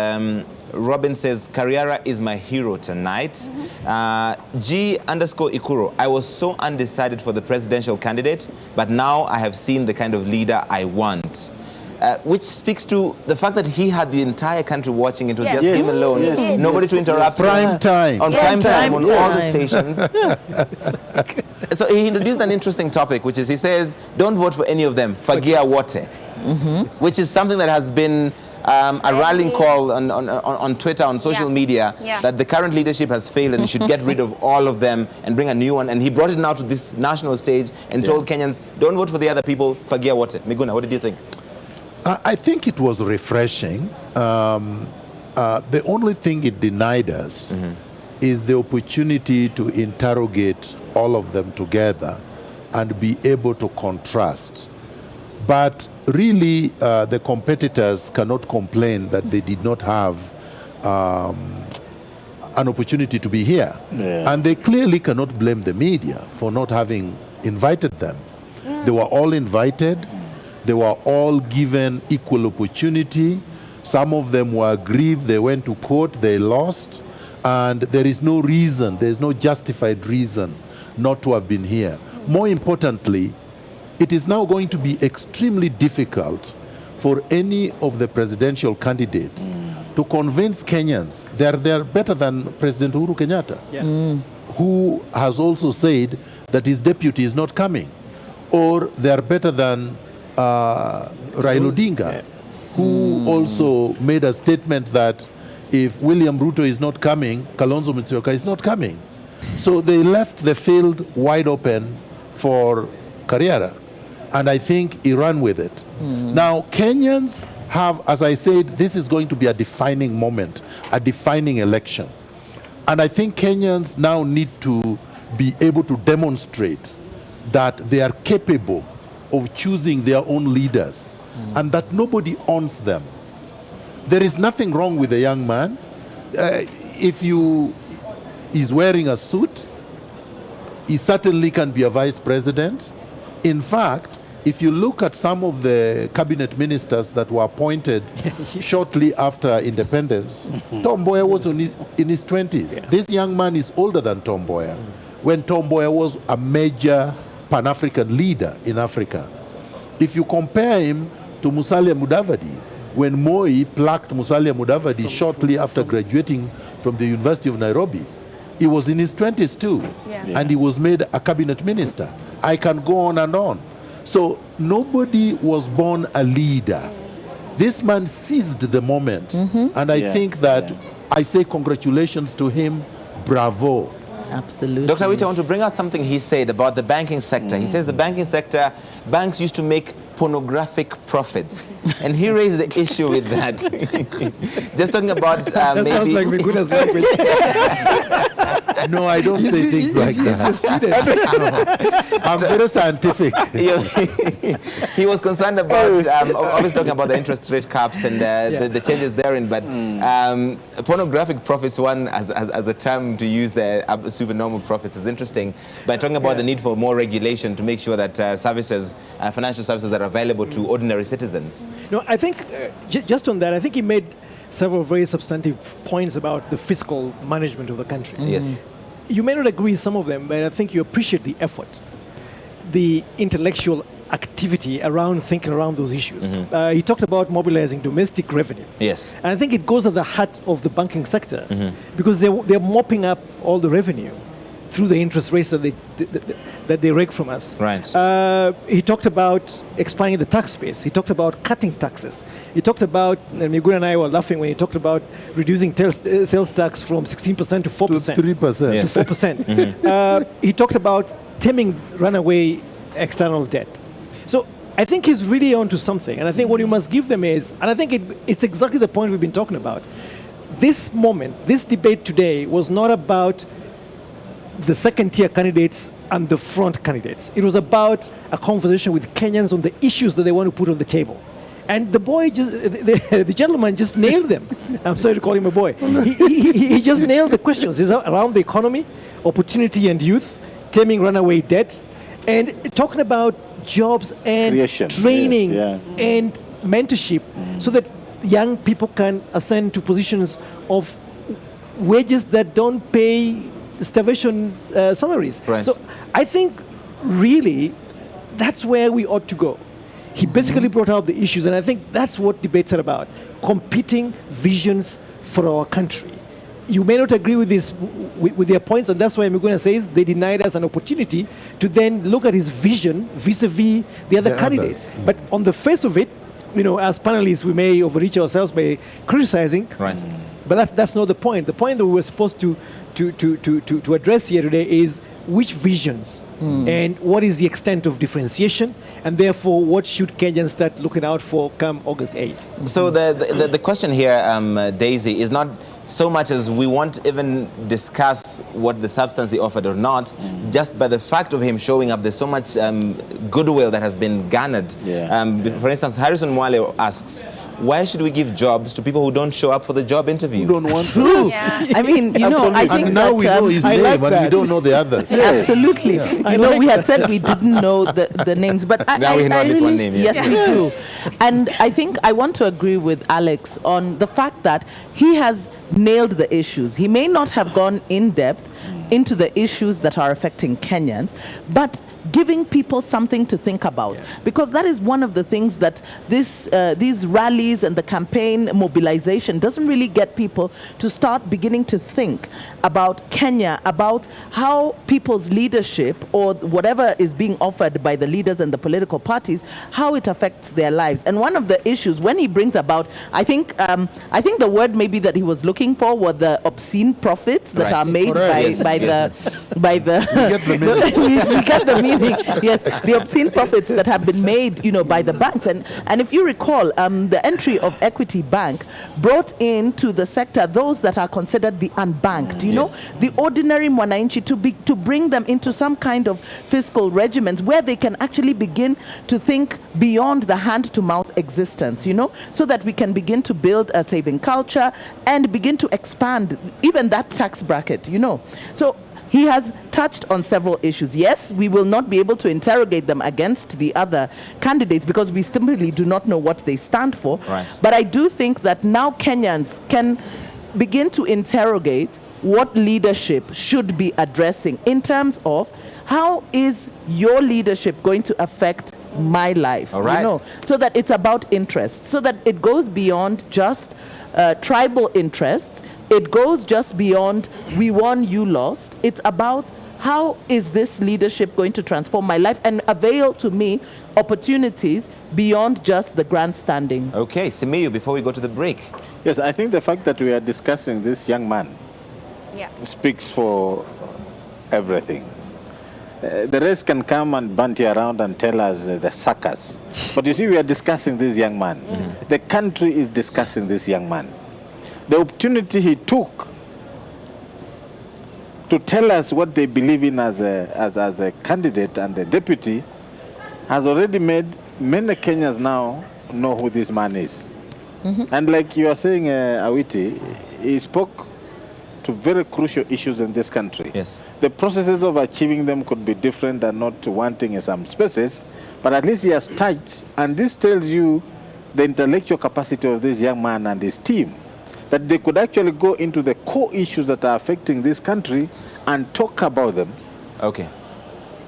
Robin says, Karriara is my hero tonight. G_Ikuro, I was so undecided for the presidential candidate, but now I have seen the kind of leader I want. Which speaks to the fact that he had the entire country watching. It was just him alone. Nobody to interrupt him. Prime time. On prime time, on all the stations. So he introduced an interesting topic, which is, he says, don't vote for any of them. Fagia Wote. Which is something that has been a rallying call on Twitter, on social media, that the current leadership has failed and should get rid of all of them and bring a new one. And he brought it now to this national stage and told Kenyans, don't vote for the other people, Fagia Wote. Miguna, what did you think? I think it was refreshing. The only thing it denied us is the opportunity to interrogate all of them together and be able to contrast. But really, the competitors cannot complain that they did not have an opportunity to be here. And they clearly cannot blame the media for not having invited them. They were all invited. They were all given equal opportunity. Some of them were aggrieved. They went to court. They lost. And there is no reason, there is no justified reason not to have been here. More importantly, it is now going to be extremely difficult for any of the presidential candidates to convince Kenyans they're better than President Uhuru Kenyatta, who has also said that his deputy is not coming, or they are better than Raila Odinga, who also made a statement that if William Ruto is not coming, Kalonzo Musyoka is not coming. So they left the field wide open for Karriera, and I think he ran with it. Now, Kenyans have, as I said, this is going to be a defining moment, a defining election. And I think Kenyans now need to be able to demonstrate that they are capable of choosing their own leaders and that nobody owns them. There is nothing wrong with a young man. If he's wearing a suit, he certainly can be a vice president. In fact, if you look at some of the cabinet ministers that were appointed shortly after independence, Tom Mboya was in his 20s. Yeah. This young man is older than Tom Mboya, when Tom Mboya was a major Pan-African leader in Africa. If you compare him to Musalia Mudavadi, when Moi plucked Musalia Mudavadi shortly after graduating from the University of Nairobi, he was in his 20s too, and he was made a cabinet minister. I can go on and on. So nobody was born a leader. This man seized the moment, and I think that I say congratulations to him, bravo. Absolutely. Dr. Wita, I want to bring out something he said about the banking sector. He says the banking sector, banks used to make pornographic profits. And he raised the issue with that. Just talking about that maybe... sounds like Miguna's language. No, I don't say things like that. I'm very scientific. He was concerned about, obviously talking about the interest rate caps and the changes therein, but pornographic profits, one as a term to use the supernormal profits is interesting, but talking about the need for more regulation to make sure that services, financial services are available to ordinary citizens. No, I think, just on that, I think he made several very substantive points about the fiscal management of the country. Yes. You may not agree with some of them, but I think you appreciate the effort, the intellectual activity around thinking around those issues. He talked about mobilizing domestic revenue. Yes. And I think it goes at the heart of the banking sector because they're mopping up all the revenue through the interest rates that they rake from us. Right. He talked about expanding the tax base. He talked about cutting taxes. He talked about, and Miguna and I were laughing when he talked about reducing sales tax from 16% to 4%. To 3%. Yes. To 4%. He talked about stemming runaway external debt. So I think he's really onto something. And I think what you must give them is, and I think it's exactly the point we've been talking about. This moment, this debate today was not about the second-tier candidates and the front candidates. It was about a conversation with Kenyans on the issues that they want to put on the table. And the boy, the gentleman just nailed them. I'm sorry to call him a boy. He just nailed the questions. It's around the economy, opportunity and youth, taming runaway debt, and talking about jobs and Creation. training Yes, and mentorship so that young people can ascend to positions of wages that don't pay starvation salaries. Right. So I think really that's where we ought to go. He basically brought out the issues, and I think that's what debates are about, competing visions for our country. You may not agree with this, with their points, and that's why Miguna says they denied us an opportunity to then look at his vision vis-a-vis the other candidates. But on the face of it, you know, as panelists, we may overreach ourselves by criticizing. Right. But that's not the point. The point that we were supposed to address here today is which visions and what is the extent of differentiation, and therefore what should Kenyans start looking out for come August 8th. So the question here, Daisy, is not so much as we won't even discuss what the substance he offered or not, just by the fact of him showing up, there's so much goodwill that has been garnered. For instance, Harrison Mwale asks, why should we give jobs to people who don't show up for the job interview? Who don't want to. I mean, you know, I think and now that, we know his name, and we don't know the others. Absolutely. You know, we had said we didn't know the names, but now we know I this really, one name. Yes, we do. And I think I want to agree with Alex on the fact that he has nailed the issues. He may not have gone in depth into the issues that are affecting Kenyans, but giving people something to think about, because that is one of the things that these rallies and the campaign mobilization doesn't really get people to start beginning to think. about Kenya, about how people's leadership or whatever is being offered by the leaders and the political parties, how it affects their lives. And one of the issues when he brings about, I think the word maybe that he was looking for were the obscene profits that are made by the we get the meaning. Yes, the obscene profits that have been made, by the banks. And if you recall, the entry of Equity Bank brought into the sector those that are considered the unbanked, the ordinary mwananchi, to bring them into some kind of fiscal regiment where they can actually begin to think beyond the hand-to-mouth existence, so that we can begin to build a saving culture and begin to expand even that tax bracket, So he has touched on several issues. Yes, we will not be able to interrogate them against the other candidates because we simply do not know what they stand for. Right. But I do think that now Kenyans can begin to interrogate what leadership should be addressing in terms of how is your leadership going to affect my life, All right. So that it's about interests, so that it goes beyond just tribal interests. It goes just beyond we won, you lost. It's about how is this leadership going to transform my life and avail to me opportunities beyond just the grandstanding. Okay, Simiyu, before we go to the break. Yes, I think the fact that we are discussing this young man speaks for everything. The rest can come and banty around and tell us the suckers. But you see, we are discussing this young man. The country is discussing this young man. The opportunity he took to tell us what they believe in as a candidate and a deputy has already made many Kenyans now know who this man is. And like you are saying, Awiti, he spoke to very crucial issues in this country. Yes. The processes of achieving them could be different and not wanting in some spaces, but at least he has touched, and this tells you the intellectual capacity of this young man and his team, that they could actually go into the core issues that are affecting this country and talk about them. Okay.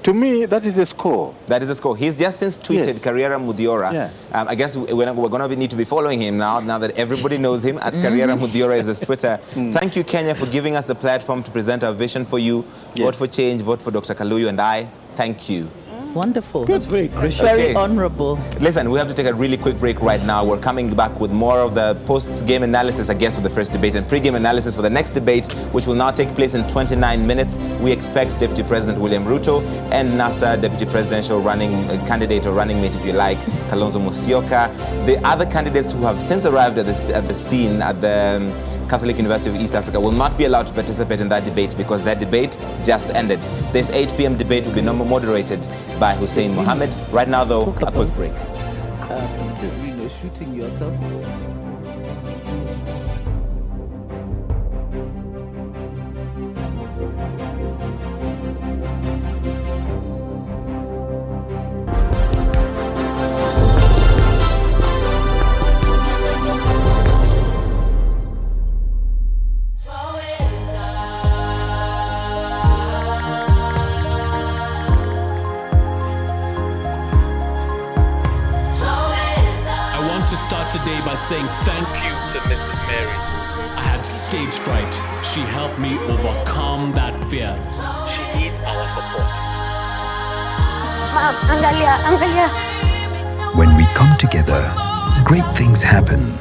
To me, that is the score. That is the score. He's just since tweeted Yes. Karriera Mudiora. Yeah. I guess we're going to need to be following him now that everybody knows him. At Karriera Mudiora is his Twitter. Thank you, Kenya, for giving us the platform to present our vision for you. Yes. Vote for change, vote for Dr. Kaluyu and I. Thank you. Wonderful. That's very gracious. Very honorable. Listen, we have to take a really quick break right now. We're coming back with more of the post-game analysis, I guess, for the first debate and pre-game analysis for the next debate, which will now take place in 29 minutes. We expect Deputy President William Ruto and NASA Deputy Presidential candidate or running mate, if you like, Kalonzo Musyoka. The other candidates who have since arrived at the scene at the Catholic University of East Africa will not be allowed to participate in that debate because that debate just ended. This 8 p.m. debate will be moderated by Hussein Mohammed. Right now, though, a quick break. Shooting yourself. Today by saying thank you to Mrs. Mary. I had stage fright. She helped me overcome that fear. She needs our support. Mom, Angalia. When we come together, great things happen.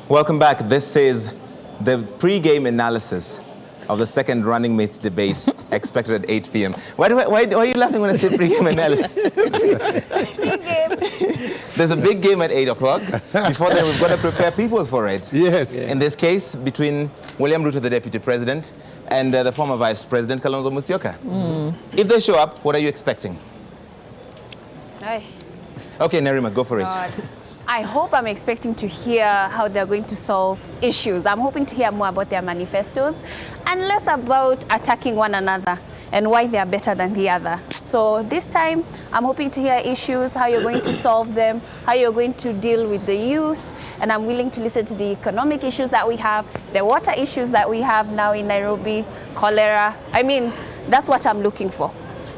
Welcome back. This is the pre-game analysis of the second running mates debate expected at 8 p.m. Why are you laughing when I say pre-game analysis? There's a big game at 8 o'clock. Before then, we've got to prepare people for it. Yes. In this case, between William Ruto, the Deputy President, and the former Vice President, Kalonzo Musyoka. If they show up, what are you expecting? Okay, Nerima, go for it. I hope I'm expecting to hear how they're going to solve issues. I'm hoping to hear more about their manifestos and less about attacking one another and why they are better than the other. So this time, I'm hoping to hear issues, how you're going to solve them, how you're going to deal with the youth, and I'm willing to listen to the economic issues that we have, the water issues that we have now in Nairobi, cholera. I mean, that's what I'm looking for.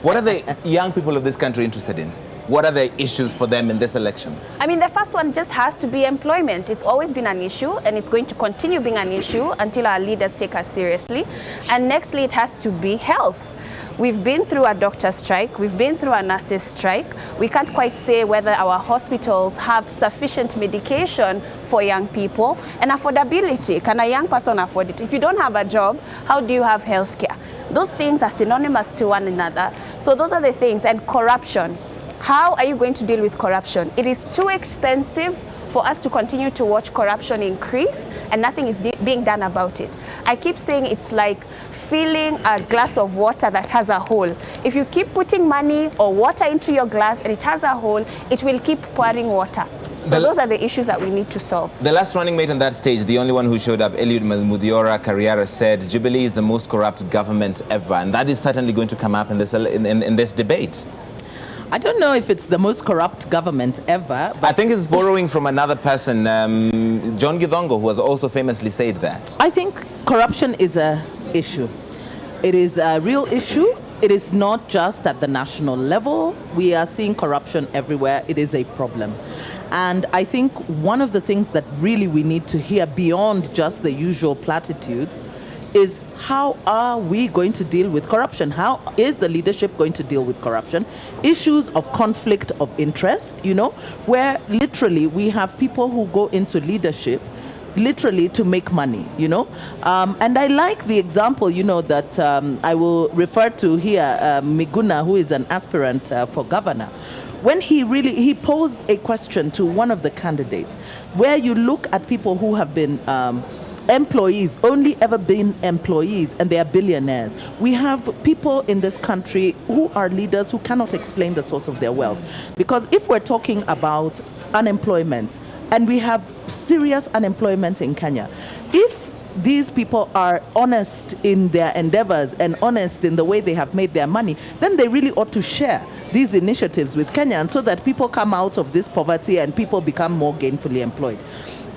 What are the young people of this country interested in? What are the issues for them in this election? I mean, the first one just has to be employment. It's always been an issue, and it's going to continue being an issue until our leaders take us seriously. And nextly, it has to be health. We've been through a doctor strike. We've been through a nurses strike. We can't quite say whether our hospitals have sufficient medication for young people. And affordability, can a young person afford it? If you don't have a job, how do you have health care? Those things are synonymous to one another. So those are the things. And corruption. How are you going to deal with corruption? It is too expensive for us to continue to watch corruption increase and nothing is being done about it. I keep saying it's like filling a glass of water that has a hole. If you keep putting money or water into your glass and it has a hole, it will keep pouring water. So those are the issues that we need to solve. The last running mate on that stage, the only one who showed up, Eliud Mudiora Karriara, said Jubilee is the most corrupt government ever, and that is certainly going to come up in this debate. I don't know if it's the most corrupt government ever. I think it's borrowing from another person, John Githongo, who has also famously said that. I think corruption is an issue. It is a real issue. It is not just at the national level. We are seeing corruption everywhere. It is a problem. And I think one of the things that really we need to hear beyond just the usual platitudes is how are we going to deal with corruption? How is the leadership going to deal with corruption? Issues of conflict of interest, where literally we have people who go into leadership literally to make money, And I like the example, that I will refer to here, Miguna, who is an aspirant for governor. When he posed a question to one of the candidates, where you look at people who have been employees, only ever been employees, and they are billionaires. We have people in this country who are leaders who cannot explain the source of their wealth. Because if we're talking about unemployment, and we have serious unemployment in Kenya, if these people are honest in their endeavors and honest in the way they have made their money, then they really ought to share these initiatives with Kenyans so that people come out of this poverty and people become more gainfully employed.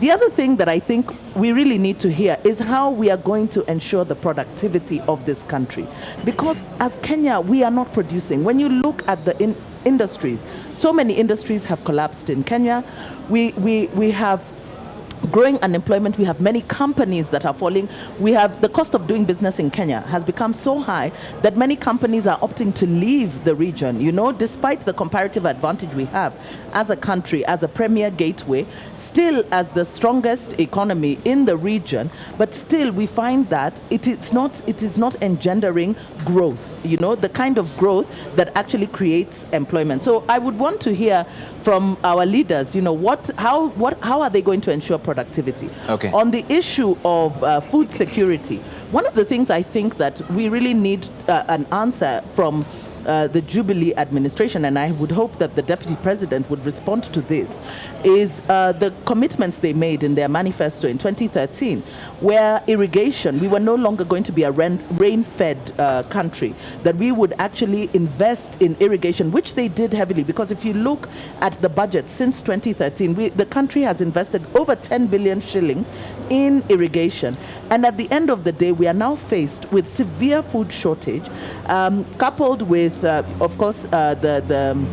The other thing that I think we really need to hear is how we are going to ensure the productivity of this country. Because as Kenya, we are not producing. When you look at the industries, so many industries have collapsed in Kenya. We have growing unemployment. We have many companies that are falling. We have the cost of doing business in Kenya has become so high that many companies are opting to leave the region, despite the comparative advantage we have as a country, as a premier gateway, still as the strongest economy in the region, but still we find that it is not engendering growth, the kind of growth that actually creates employment. So I would want to hear from our leaders, how are they going to ensure productivity? Okay. On the issue of food security, one of the things I think that we really need an answer from the Jubilee administration, and I would hope that the Deputy President would respond to this, is the commitments they made in their manifesto in 2013, where irrigation, we were no longer going to be a rain-fed country, that we would actually invest in irrigation, which they did heavily, because if you look at the budget since 2013, the country has invested over 10 billion shillings in irrigation. And at the end of the day, we are now faced with severe food shortage, coupled with, of course, the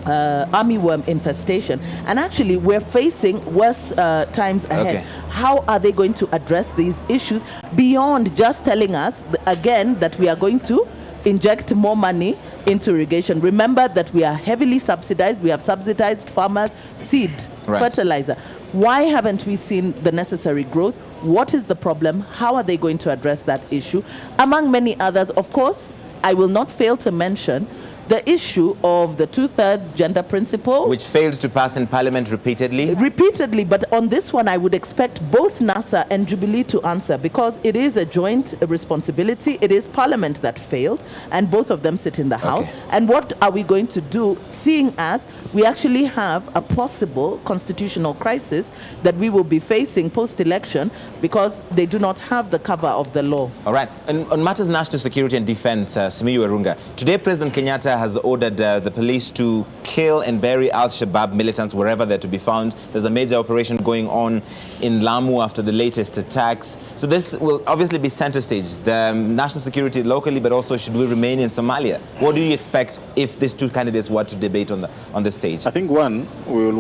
armyworm infestation. And actually, we're facing worse times ahead. Okay. How are they going to address these issues beyond just telling us, again, that we are going to inject more money into irrigation? Remember that we are heavily subsidized. We have subsidized farmers' seed, right, fertilizer. Why haven't we seen the necessary growth? What is the problem? How are they going to address that issue? Among many others, of course, I will not fail to mention the issue of the 2/3 gender principle. Which failed to pass in Parliament repeatedly? Repeatedly, but on this one, I would expect both NASA and Jubilee to answer, because it is a joint responsibility. It is Parliament that failed, and both of them sit in the House. And what are we going to do, seeing as we actually have a possible constitutional crisis that we will be facing post-election because they do not have the cover of the law? All right. And on matters national security and defense, Simiyu Irunga, today President Kenyatta has ordered the police to kill and bury al-Shabaab militants wherever they're to be found. There's a major operation going on in Lamu after the latest attacks. So this will obviously be center stage, the national security locally, but also should we remain in Somalia? What do you expect if these two candidates were to debate on the stage? I think one, we'll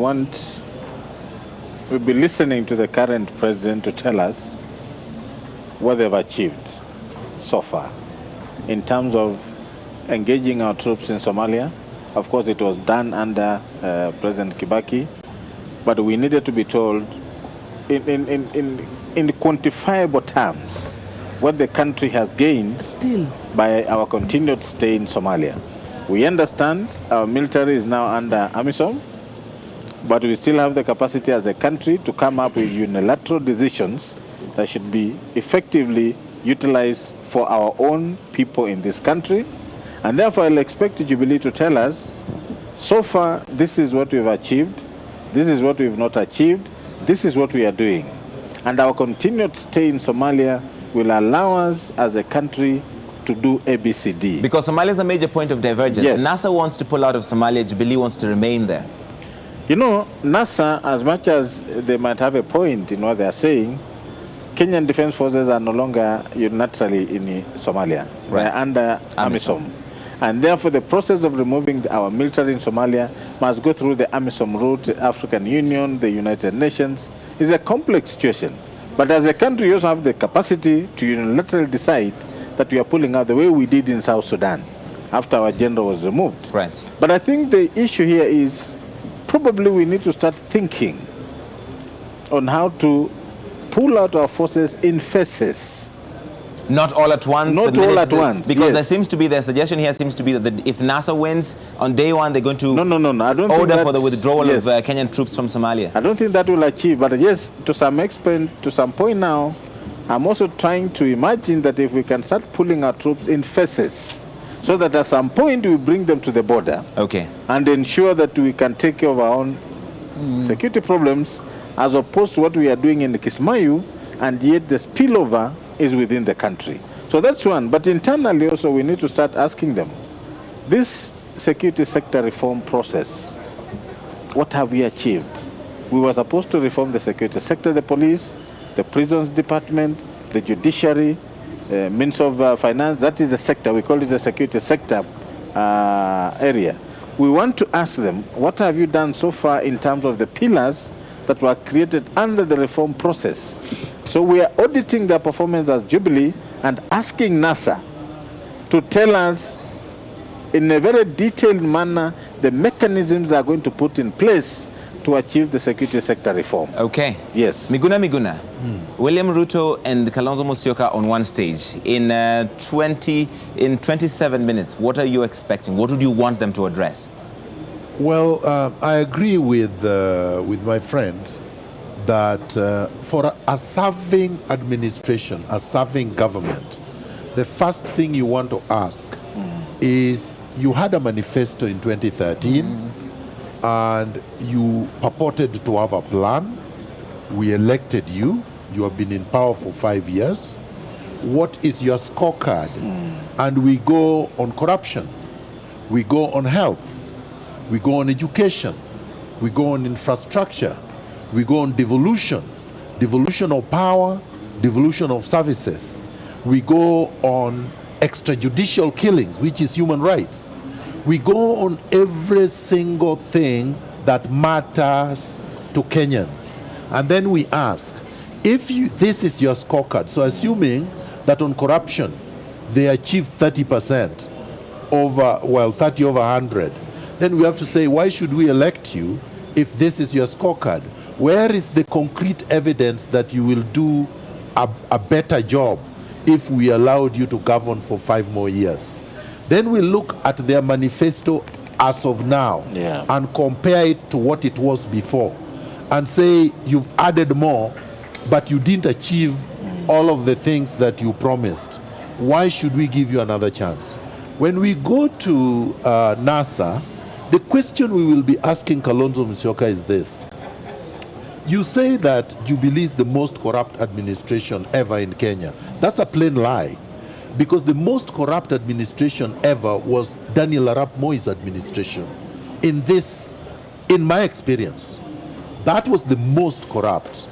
be listening to the current president to tell us what they've achieved so far in terms of engaging our troops in Somalia. Of course, it was done under President Kibaki, but we needed to be told in quantifiable terms what the country has gained by our continued stay in Somalia. We understand our military is now under AMISOM, but we still have the capacity as a country to come up with unilateral decisions that should be effectively utilized for our own people in this country. And therefore, I'll expect Jubilee to tell us, so far, this is what we've achieved, this is what we've not achieved, this is what we are doing. And our continued stay in Somalia will allow us as a country to do ABCD. Because Somalia is a major point of divergence. Yes. NASA wants to pull out of Somalia, Jubilee wants to remain there. You know, NASA, as much as they might have a point in what they are saying, Kenyan Defense Forces are no longer unilaterally in Somalia. Right. They are under AMISOM. And therefore, the process of removing our military in Somalia must go through the AMISOM route, the African Union, the United Nations. It's a complex situation. But as a country, we also have the capacity to unilaterally decide that we are pulling out the way we did in South Sudan after our general was removed. Right. But I think the issue here is probably we need to start thinking on how to pull out our forces in phases. Not all at once. Not all at once. Because there seems to be, the suggestion here seems to be that if NASA wins on day one, they're going to I don't think order for the withdrawal yes. of Kenyan troops from Somalia. I don't think that will achieve, but yes, to some extent, to some point now, I'm also trying to imagine that if we can start pulling our troops in phases, so that at some point we bring them to the border, and ensure that we can take care of our own security problems, as opposed to what we are doing in Kismayu, and yet the spillover is within the country. So that's one. But internally also, we need to start asking them, this security sector reform process, what have we achieved? We were supposed to reform the security sector, the police, the prisons department, the judiciary, means of finance. That is the sector. We call it the security sector area. We want to ask them, what have you done so far in terms of the pillars that were created under the reform process? So we are auditing their performance as Jubilee and asking NASA to tell us in a very detailed manner the mechanisms they are going to put in place to achieve the security sector reform. Okay. Yes. Miguna. William Ruto and Kalonzo Musyoka on one stage. In 27 minutes, what are you expecting? What would you want them to address? Well, I agree with my friend that for a serving administration, a serving government, the first thing you want to ask is, you had a manifesto in 2013 and you purported to have a plan. We elected you. You have been in power for 5 years. What is your scorecard? And we go on corruption. We go on health. We go on education. We go on infrastructure. We go on devolution of power, devolution of services. We go on extrajudicial killings, which is human rights. We go on every single thing that matters to Kenyans. And then we ask, if this is your scorecard, so assuming that on corruption they achieved 30% over, 30 over 100, then we have to say, why should we elect you if this is your scorecard? Where is the concrete evidence that you will do a better job if we allowed you to govern for 5 more years? Then we look at their manifesto as of now and compare it to what it was before and say you've added more, but you didn't achieve all of the things that you promised. Why should we give you another chance? When we go to NASA, the question we will be asking Kalonzo Musyoka is this. You say that Jubilee is the most corrupt administration ever in Kenya. That's a plain lie, because the most corrupt administration ever was Daniel Arap Moi's administration. In my experience, that was the most corrupt.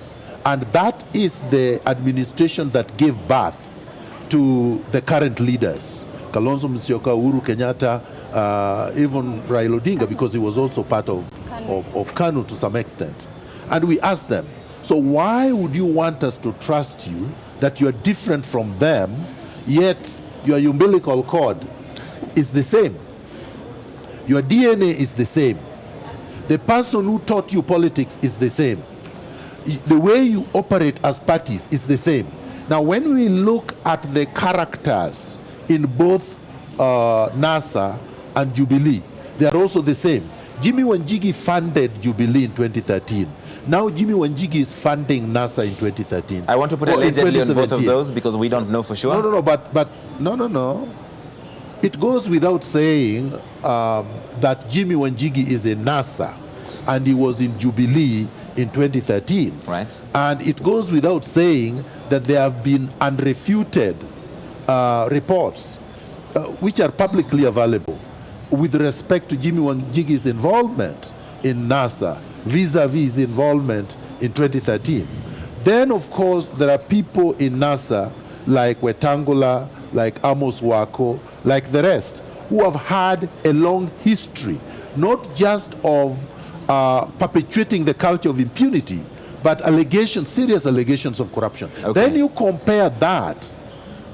And that is the administration that gave birth to the current leaders. Kalonzo Musyoka, Uhuru Kenyatta, even Raila Odinga, because he was also part of KANU to some extent. And we asked them, so why would you want us to trust you that you are different from them, yet your umbilical cord is the same? Your DNA is the same. The person who taught you politics is the same. The way you operate as parties is the same. Now, when we look at the characters in both NASA and Jubilee, they are also the same. Jimmy Wanjigi funded Jubilee in 2013. Now Jimmy Wanjigi is funding NASA in 2013. I want to put allegedly on both of those because we don't know for sure. No. It goes without saying that Jimmy Wanjigi is in NASA and he was in Jubilee in 2013. Right. And it goes without saying that there have been unrefuted reports which are publicly available with respect to Jimmy Wanjigi's involvement in NASA vis-a-vis his involvement in 2013. Then, of course, there are people in NASA like Wetangula, like Amos Wako, like the rest, who have had a long history, not just of perpetuating the culture of impunity, but serious allegations of corruption. Okay. Then you compare that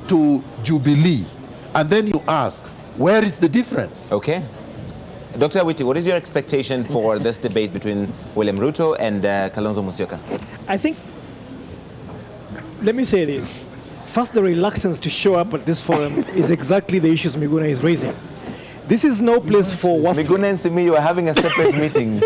to Jubilee, and then you ask, where is the difference? Okay. Dr. Awiti, what is your expectation for this debate between William Ruto and Kalonzo Musyoka? I think, let me say this. First, the reluctance to show up at this forum is exactly the issues Miguna is raising. This is no place for waffling. Miguna and Simi, you are having a separate meeting.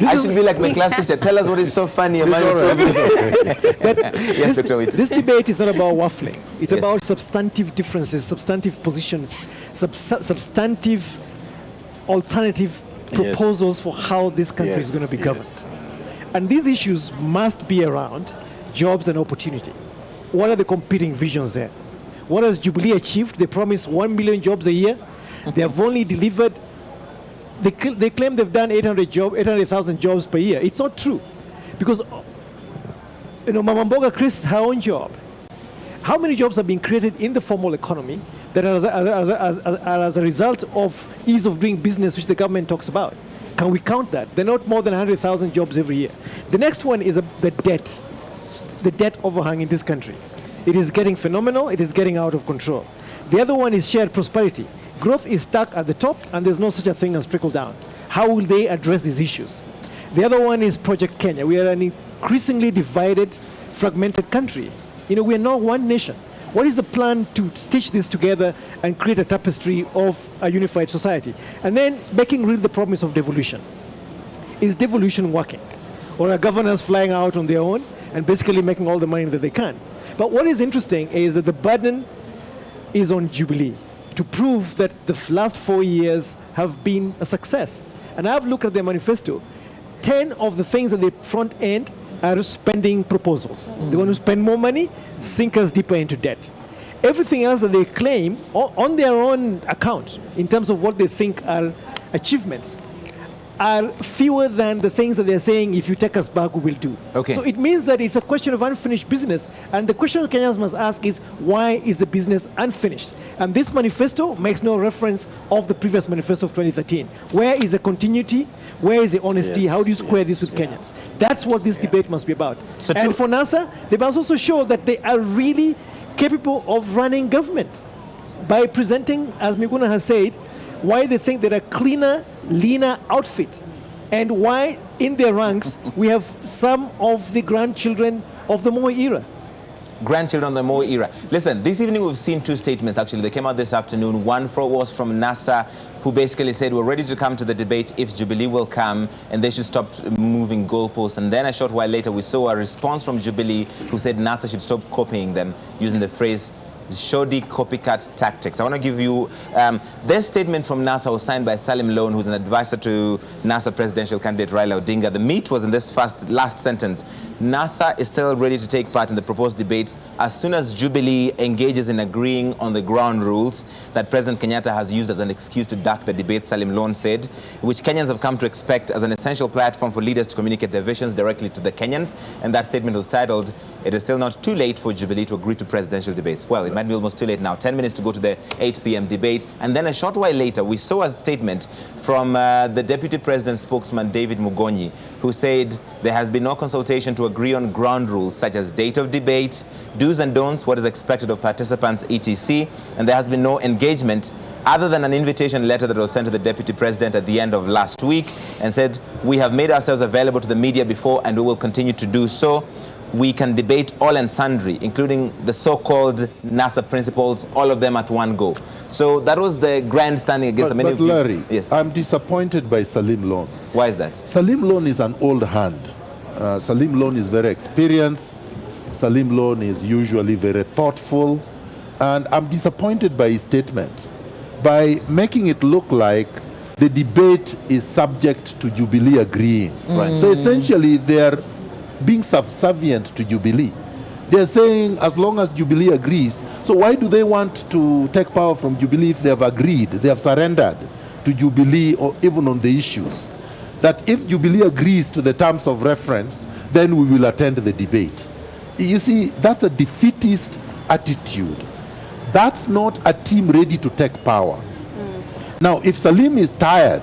I should be like my class teacher. Tell us what is so funny about Yes, Dr. Awiti. This debate is not about waffling. It's about substantive differences, substantive positions, substantive alternative proposals for how this country is going to be governed. And these issues must be around jobs and opportunity. What are the competing visions there? What has Jubilee achieved? They promised 1 million jobs a year. They have only delivered, they claim they've done 800,000 jobs per year. It's not true. Because, Mama Mboga creates her own job. How many jobs have been created in the formal economy that are as a result of ease of doing business, which the government talks about? Can we count that? They're not more than 100,000 jobs every year. The next one is the debt overhang in this country. It is getting phenomenal. It is getting out of control. The other one is shared prosperity. Growth is stuck at the top, and there's no such a thing as trickle down. How will they address these issues? The other one is Project Kenya. We are an increasingly divided, fragmented country. We are not one nation. What is the plan to stitch this together and create a tapestry of a unified society? And then making real the promise of devolution. Is devolution working? Or are governors flying out on their own and basically making all the money that they can? But what is interesting is that the burden is on Jubilee to prove that the last 4 years have been a success. And I've looked at their manifesto. 10 of the things at the front end are spending proposals. They want to spend more money, sink us deeper into debt. Everything else that they claim on their own account, in terms of what they think are achievements, are fewer than the things that they're saying, if you take us back, we will do. Okay. So it means that it's a question of unfinished business. And the question Kenyans must ask is, why is the business unfinished? And this manifesto makes no reference of the previous manifesto of 2013. Where is the continuity? Where is the honesty? How do you square this with Kenyans? That's what this debate must be about. So and for NASA, they must also show that they are really capable of running government by presenting, as Miguna has said, why they think they're a cleaner, leaner outfit and why in their ranks we have some of the grandchildren of the Moi era. Grandchildren of the Moi era. Listen, this evening we've seen two statements actually. They came out this afternoon. One was from NASA, who basically said we're ready to come to the debate if Jubilee will come and they should stop moving goalposts. And then a short while later we saw a response from Jubilee who said NASA should stop copying them, using the phrase shoddy copycat tactics. I want to give you, this statement from NASA was signed by Salim Loan, who's an advisor to NASA presidential candidate Raila Odinga. The meat was in this last sentence. NASA is still ready to take part in the proposed debates as soon as Jubilee engages in agreeing on the ground rules that President Kenyatta has used as an excuse to duck the debate, Salim Loan said, which Kenyans have come to expect as an essential platform for leaders to communicate their visions directly to the Kenyans. And that statement was titled, "It is still not too late for Jubilee to agree to presidential debates." Well, it might be almost too late now. 10 minutes to go to the 8 p.m. debate. And then a short while later, we saw a statement from the Deputy President spokesman, David Mugonyi, who said there has been no consultation to agree on ground rules such as date of debate, do's and don'ts, what is expected of participants, etc. And there has been no engagement other than an invitation letter that was sent to the Deputy President at the end of last week and said, "We have made ourselves available to the media before and we will continue to do so. We can debate all and sundry, including the so-called NASA principles, all of them at one go." So that was the grandstanding against the many But Larry, yes. I'm disappointed by Salim Loan. Why is that? Salim Loan is an old hand. Salim Loan is very experienced. Salim Loan is usually very thoughtful. And I'm disappointed by his statement, by making it look like the debate is subject to Jubilee agreeing. Right. So essentially, they're being subservient to Jubilee. They're saying as long as Jubilee agrees, so why do they want to take power from Jubilee if they have agreed, they have surrendered to Jubilee or even on the issues? That if Jubilee agrees to the terms of reference, then we will attend the debate. You see, that's a defeatist attitude. That's not a team ready to take power. Now, if Salim is tired,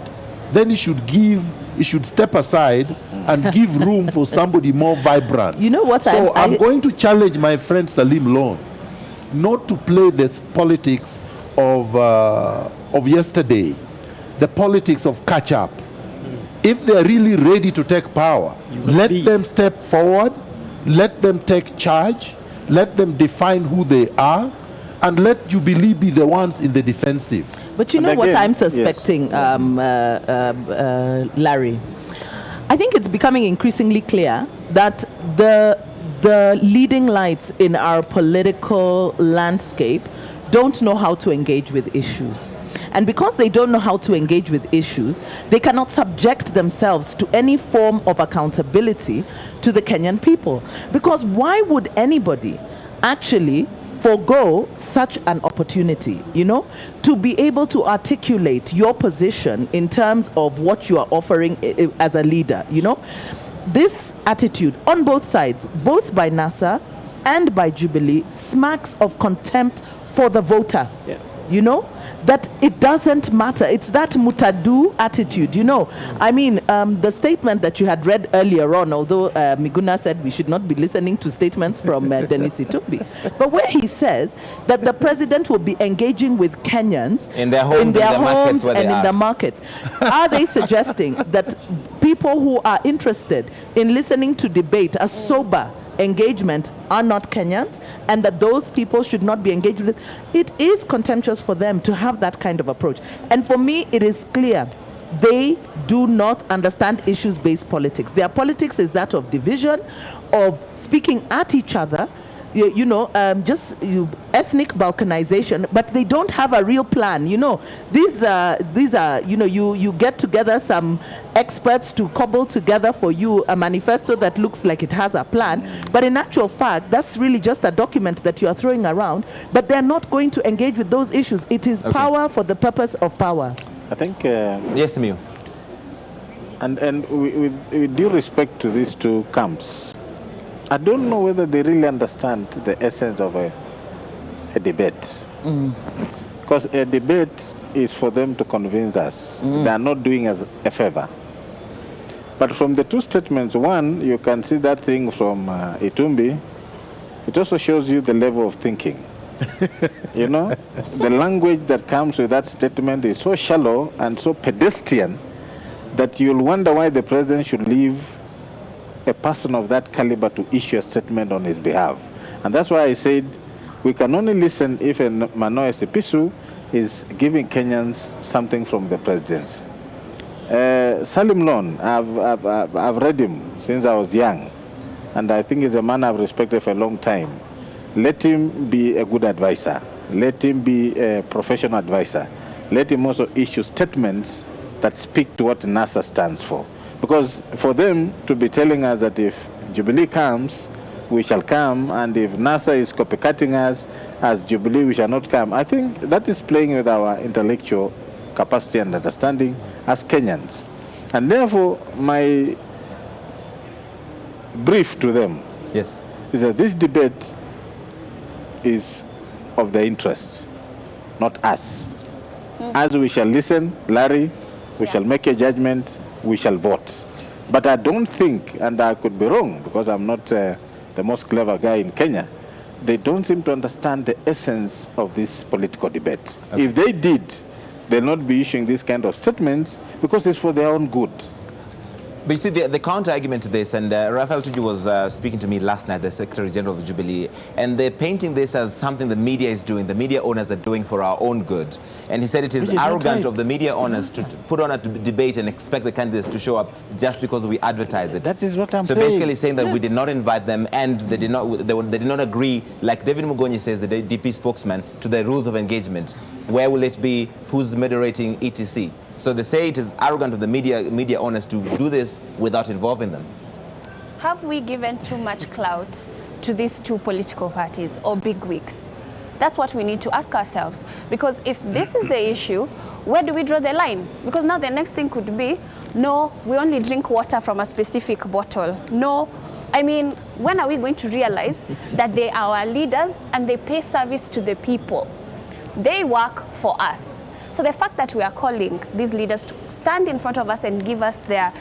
then he should step aside and give room for somebody more vibrant. You know what? So I'm going to challenge my friend Salim Loan not to play this politics of yesterday, the politics of catch up. If they're really ready to take power, let them step forward, let them take charge, let them define who they are, and let Jubilee be the ones in the defensive. But you know what I'm suspecting, Larry? I think it's becoming increasingly clear that the leading lights in our political landscape don't know how to engage with issues. And because they don't know how to engage with issues, they cannot subject themselves to any form of accountability to the Kenyan people. Because why would anybody actually forego such an opportunity, to be able to articulate your position in terms of what you are offering as a leader, This attitude on both sides, both by NASA and by Jubilee, smacks of contempt for the voter. Yeah. That it doesn't matter. It's that mutadu attitude, I mean, the statement that you had read earlier on, although Miguna said we should not be listening to statements from Dennis Itumbi, but where he says that the president will be engaging with Kenyans in their homes, and in the markets. Are they suggesting that people who are interested in listening to debate, a sober engagement, are not Kenyans, and that those people should not be engaged with it? It is contemptuous for them to have that kind of approach. And for me, it is clear they do not understand issues-based politics. Their politics is that of division, of speaking at each other, ethnic balkanization, but they don't have a real plan. These are you get together some experts to cobble together for you a manifesto that looks like it has a plan, but in actual fact, that's really just a document that you are throwing around, but they're not going to engage with those issues. It is power for the purpose of power. I think... yes, Mio. And with due respect to these two camps, I don't know whether they really understand the essence of a debate. Because a debate is for them to convince us. They are not doing us a favor. But from the two statements, one, you can see that thing from Itumbi. It also shows you the level of thinking. The language that comes with that statement is so shallow and so pedestrian that you'll wonder why the president should leave a person of that caliber to issue a statement on his behalf. And that's why I said we can only listen if Manoa Esipisu is giving Kenyans something from the presidency. Salim Lon, I've read him since I was young, and I think he's a man I've respected for a long time. Let him be a good advisor. Let him be a professional advisor. Let him also issue statements that speak to what NASA stands for. Because for them to be telling us that if Jubilee comes, we shall come, and if NASA is copycatting us as Jubilee, we shall not come, I think that is playing with our intellectual capacity and understanding as Kenyans. And therefore, my brief to them is that this debate is of their interests, not us. As we shall listen, Larry, we shall make a judgment, we shall vote. But I don't think, and I could be wrong because I'm not the most clever guy in Kenya, they don't seem to understand the essence of this political debate. Okay. If they did, they'll not be issuing this kind of statements because it's for their own good. But you see, the counter-argument to this, and Raphael Tuju was speaking to me last night, the Secretary General of Jubilee, and they're painting this as something the media is doing, the media owners are doing for our own good. And he said it is arrogant of the media owners to put on a debate and expect the candidates to show up just because we advertise it. That is what I'm saying. So basically saying that we did not invite them and they did not agree, like David Mugonyi says, the DP spokesman, to the rules of engagement. Where will it be? Who's moderating, etc.? So they say it is arrogant of the media owners to do this without involving them. Have we given too much clout to these two political parties or bigwigs? That's what we need to ask ourselves. Because if this is the issue, where do we draw the line? Because now the next thing could be, no, we only drink water from a specific bottle. No, I mean, when are we going to realize that they are our leaders and they pay service to the people? They work for us. So the fact that we are calling these leaders to stand in front of us and give us their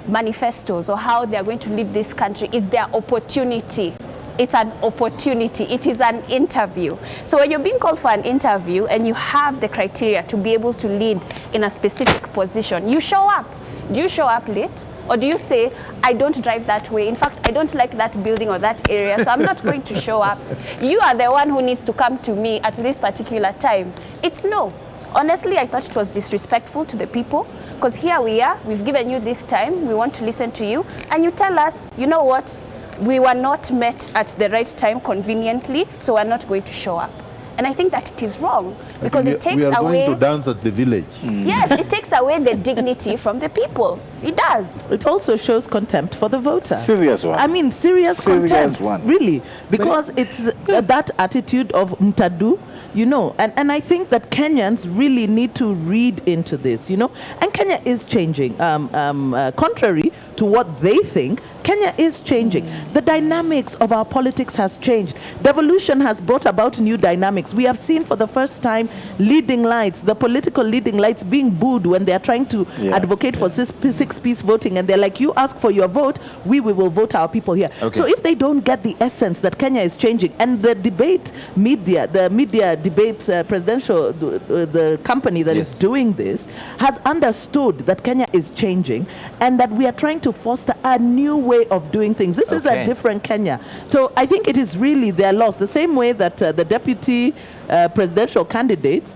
manifestos or how they are going to lead this country is their opportunity. It's an opportunity. It is an interview. So when you're being called for an interview and you have the criteria to be able to lead in a specific position, you show up. Do you show up late? Or do you say, I don't drive that way. In fact, I don't like that building or that area, so I'm not going to show up. You are the one who needs to come to me at this particular time. It's no. Honestly, I thought it was disrespectful to the people because here we are, we've given you this time, we want to listen to you, and you tell us, you know what, we were not met at the right time conveniently, so we're not going to show up. And I think that it is wrong because it takes away... We are going to dance at the village. Yes, it takes away the dignity from the people. It does. It also shows contempt for the voter. Serious one. I mean, serious contempt. Really. Because it's that attitude of mtadu, you know. And I think that Kenyans really need to read into this, you know. And Kenya is changing. Contrary to what they think, Kenya is changing. The dynamics of our politics has changed. Devolution has brought about new dynamics. We have seen for the first time leading lights, the political leading lights being booed when they are trying to advocate for six-piece voting. And they're like, you ask for your vote, we will vote our people here. Okay. So if they don't get the essence that Kenya is changing, and the debate media, the media debate presidential, the company that is doing this, has understood that Kenya is changing and that we are trying to foster a new way of doing things. This is a different Kenya. So I think it is really their loss. The same way that the deputy presidential candidates,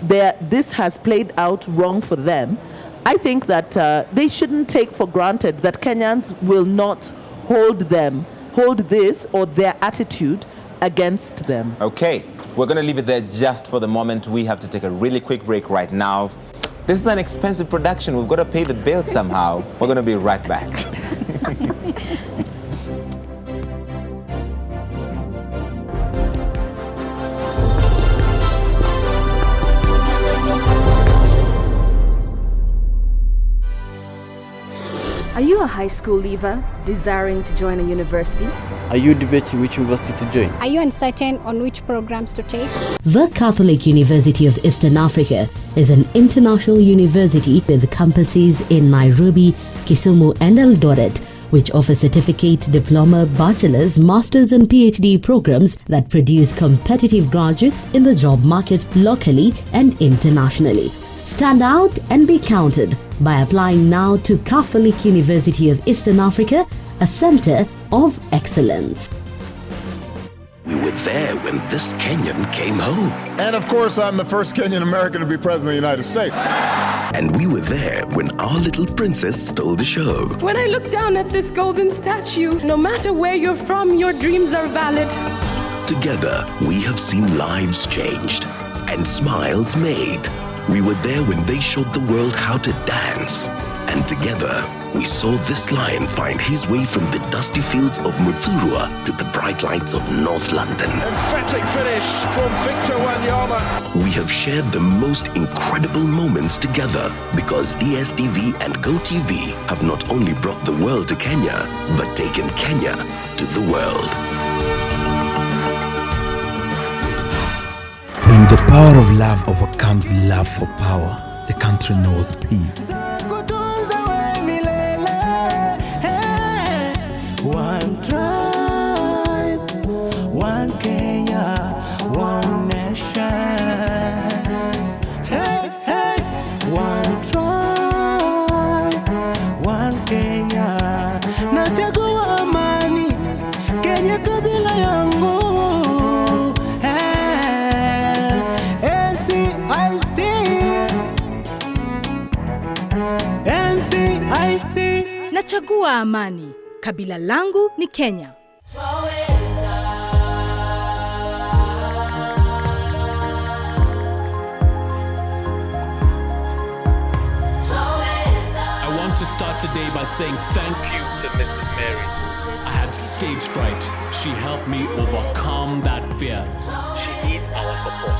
this has played out wrong for them. I think that they shouldn't take for granted that Kenyans will not hold this or their attitude against them. Okay, we're going to leave it there just for the moment. We have to take a really quick break right now. This is an expensive production. We've got to pay the bill somehow. We're going to be right back. Are you a high school leaver desiring to join a university? Are you debating which university to join? Are you uncertain on which programs to take? The Catholic University of Eastern Africa is an international university with campuses in Nairobi, Kisumu and Eldoret, which offer certificate, diploma, bachelor's, master's and PhD programs that produce competitive graduates in the job market locally and internationally. Stand out and be counted by applying now to Catholic University of Eastern Africa, a center of excellence. We were there when this Kenyan came home. And of course, I'm the first Kenyan American to be president of the United States. And we were there when our little princess stole the show. When I look down at this golden statue, no matter where you're from, your dreams are valid. Together, we have seen lives changed and smiles made. We were there when they showed the world how to dance. And together, we saw this lion find his way from the dusty fields of Muthurwa to the bright lights of North London. Emphatic finish from Victor Wanyama. We have shared the most incredible moments together because DSTV and GoTV have not only brought the world to Kenya, but taken Kenya to the world. When the power of love overcomes love for power, the country knows peace. One tribe, one Kenya, one nation. Hey, hey. One tribe, one Kenya. Nachagua amani, Kenya kabila yangu. Nachagua amani. Kabila langu ni Kenya. I want to start today by saying thank you to Mrs. Mary. I had stage fright. She helped me overcome that fear. She needs our support.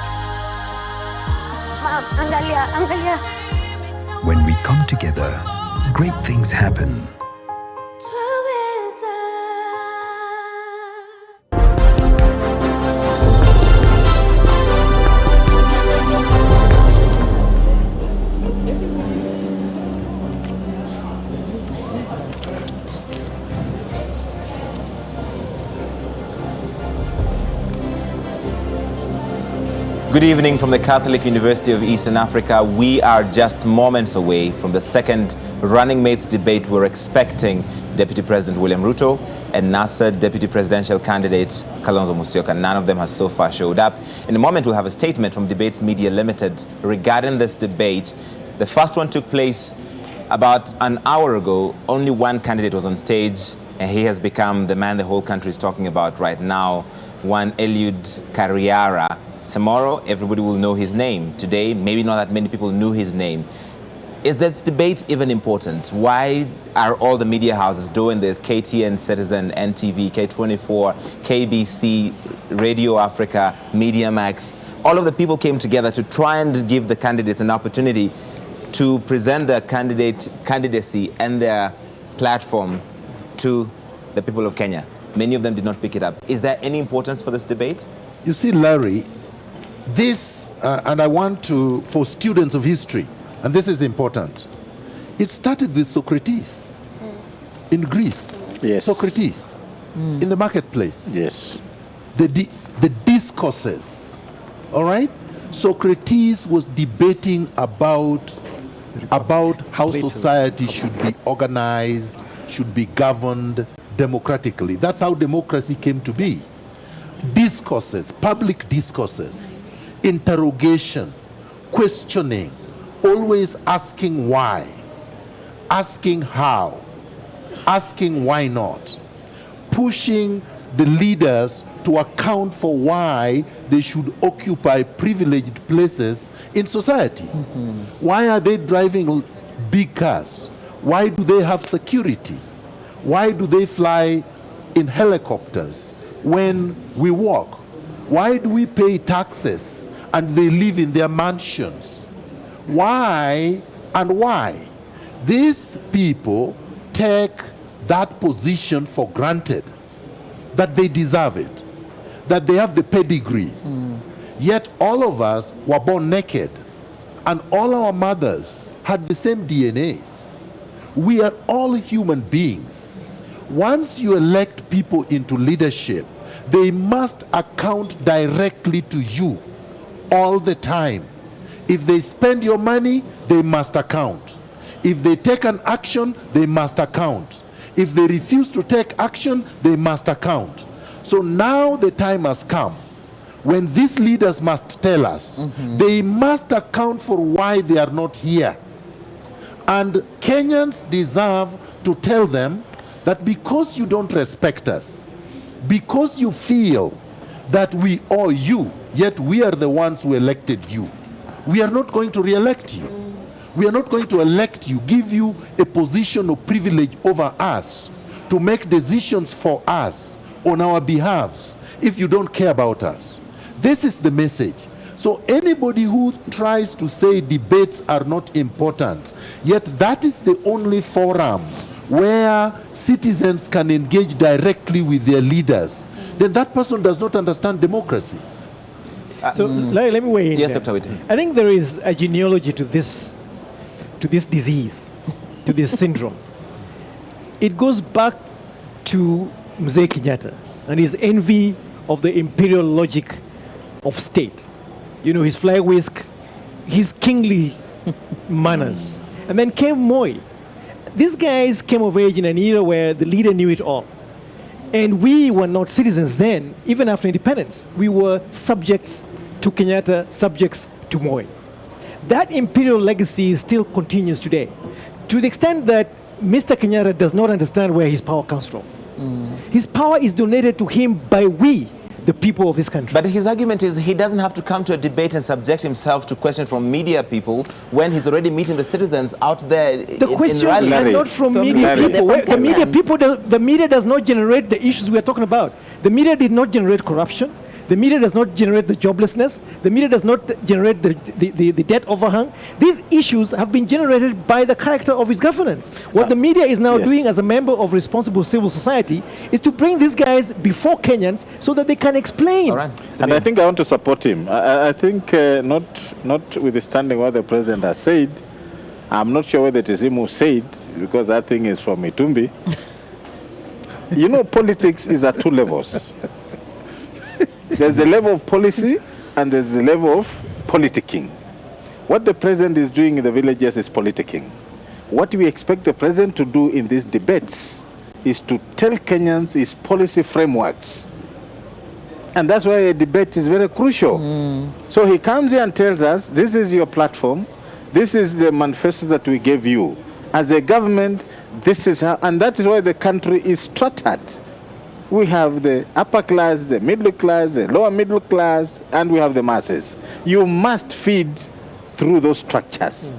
Mom, angalia. When we come together, great things happen. Good evening from the Catholic University of Eastern Africa. We are just moments away from the second running mates debate. We're expecting Deputy President William Ruto and NASA Deputy Presidential candidate Kalonzo Musyoka. None of them has so far showed up. In a moment, we'll have a statement from Debates Media Limited regarding this debate. The first one took place about an hour ago. Only one candidate was on stage, and he has become the man the whole country is talking about right now, one Eliud Kariara. Tomorrow, everybody will know his name. Today, maybe not that many people knew his name. Is this debate even important? Why are all the media houses doing this? KTN, Citizen, NTV, K24, KBC, Radio Africa, Media Max. All of the people came together to try and give the candidates an opportunity to present their candidacy and their platform to the people of Kenya. Many of them did not pick it up. Is there any importance for this debate? You see, Larry, this, and I want to, for students of history, and this is important, it started with Socrates in Greece. Yes. Socrates in the marketplace. Yes. The discourses, all right? Socrates was debating about how society should be organized, should be governed democratically. That's how democracy came to be. Discourses, public discourses, interrogation, questioning, always asking why, asking how, asking why not, pushing the leaders to account for why they should occupy privileged places in society. Why are they driving big cars? Why do they have security? Why do they fly in helicopters when we walk? Why do we pay taxes and they live in their mansions? Why and why? These people take that position for granted, that they deserve it, that they have the pedigree. Yet all of us were born naked, and all our mothers had the same DNAs. We are all human beings. Once you elect people into leadership, they must account directly to you all the time. If they spend your money, they must account. If they take an action, they must account. If they refuse to take action, they must account. So now the time has come when these leaders must tell us, they must account for why they are not here. And Kenyans deserve to tell them that because you don't respect us, because you feel that we owe you, yet we are the ones who elected you, we are not going to re-elect you. We are not going to elect you, give you a position of privilege over us, to make decisions for us on our behalves if you don't care about us. This is the message. So anybody who tries to say debates are not important, yet that is the only forum where citizens can engage directly with their leaders, then that person does not understand democracy. So let me weigh in. Yes, there. Dr. Whitty. I think there is a genealogy to this disease, to this syndrome. It goes back to Mzee Kenyatta and his envy of the imperial logic of state. You know, his flag whisk, his kingly manners. And then came Moi. These guys came of age in an era where the leader knew it all. And we were not citizens then, even after independence. We were subjects to Kenyatta, subjects to Moi. That imperial legacy still continues today, to the extent that Mr. Kenyatta does not understand where his power comes from. His power is donated to him by we, the people of this country. But his argument is he doesn't have to come to a debate and subject himself to questions from media people when he's already meeting the citizens out there. The questions are not from media people. The media does not generate the issues we are talking about. The media did not generate corruption. The media does not generate the joblessness. The media does not generate the debt overhang. These issues have been generated by the character of his governance. What the media is now doing as a member of responsible civil society is to bring these guys before Kenyans so that they can explain. All right. And I think I want to support him. I think notwithstanding what the president has said, I'm not sure whether it is him who said, because that thing is from Itumbi. You know, politics is at two levels. There's the level of policy and there's the level of politicking. What the president is doing in the villages is politicking. What we expect the president to do in these debates is to tell Kenyans his policy frameworks. And that's why a debate is very crucial. So he comes here and tells us, this is your platform, this is the manifesto that we gave you. As a government, this is how, and that is why the country is strutted. We have the upper class, the middle class, the lower middle class, and we have the masses. You must feed through those structures.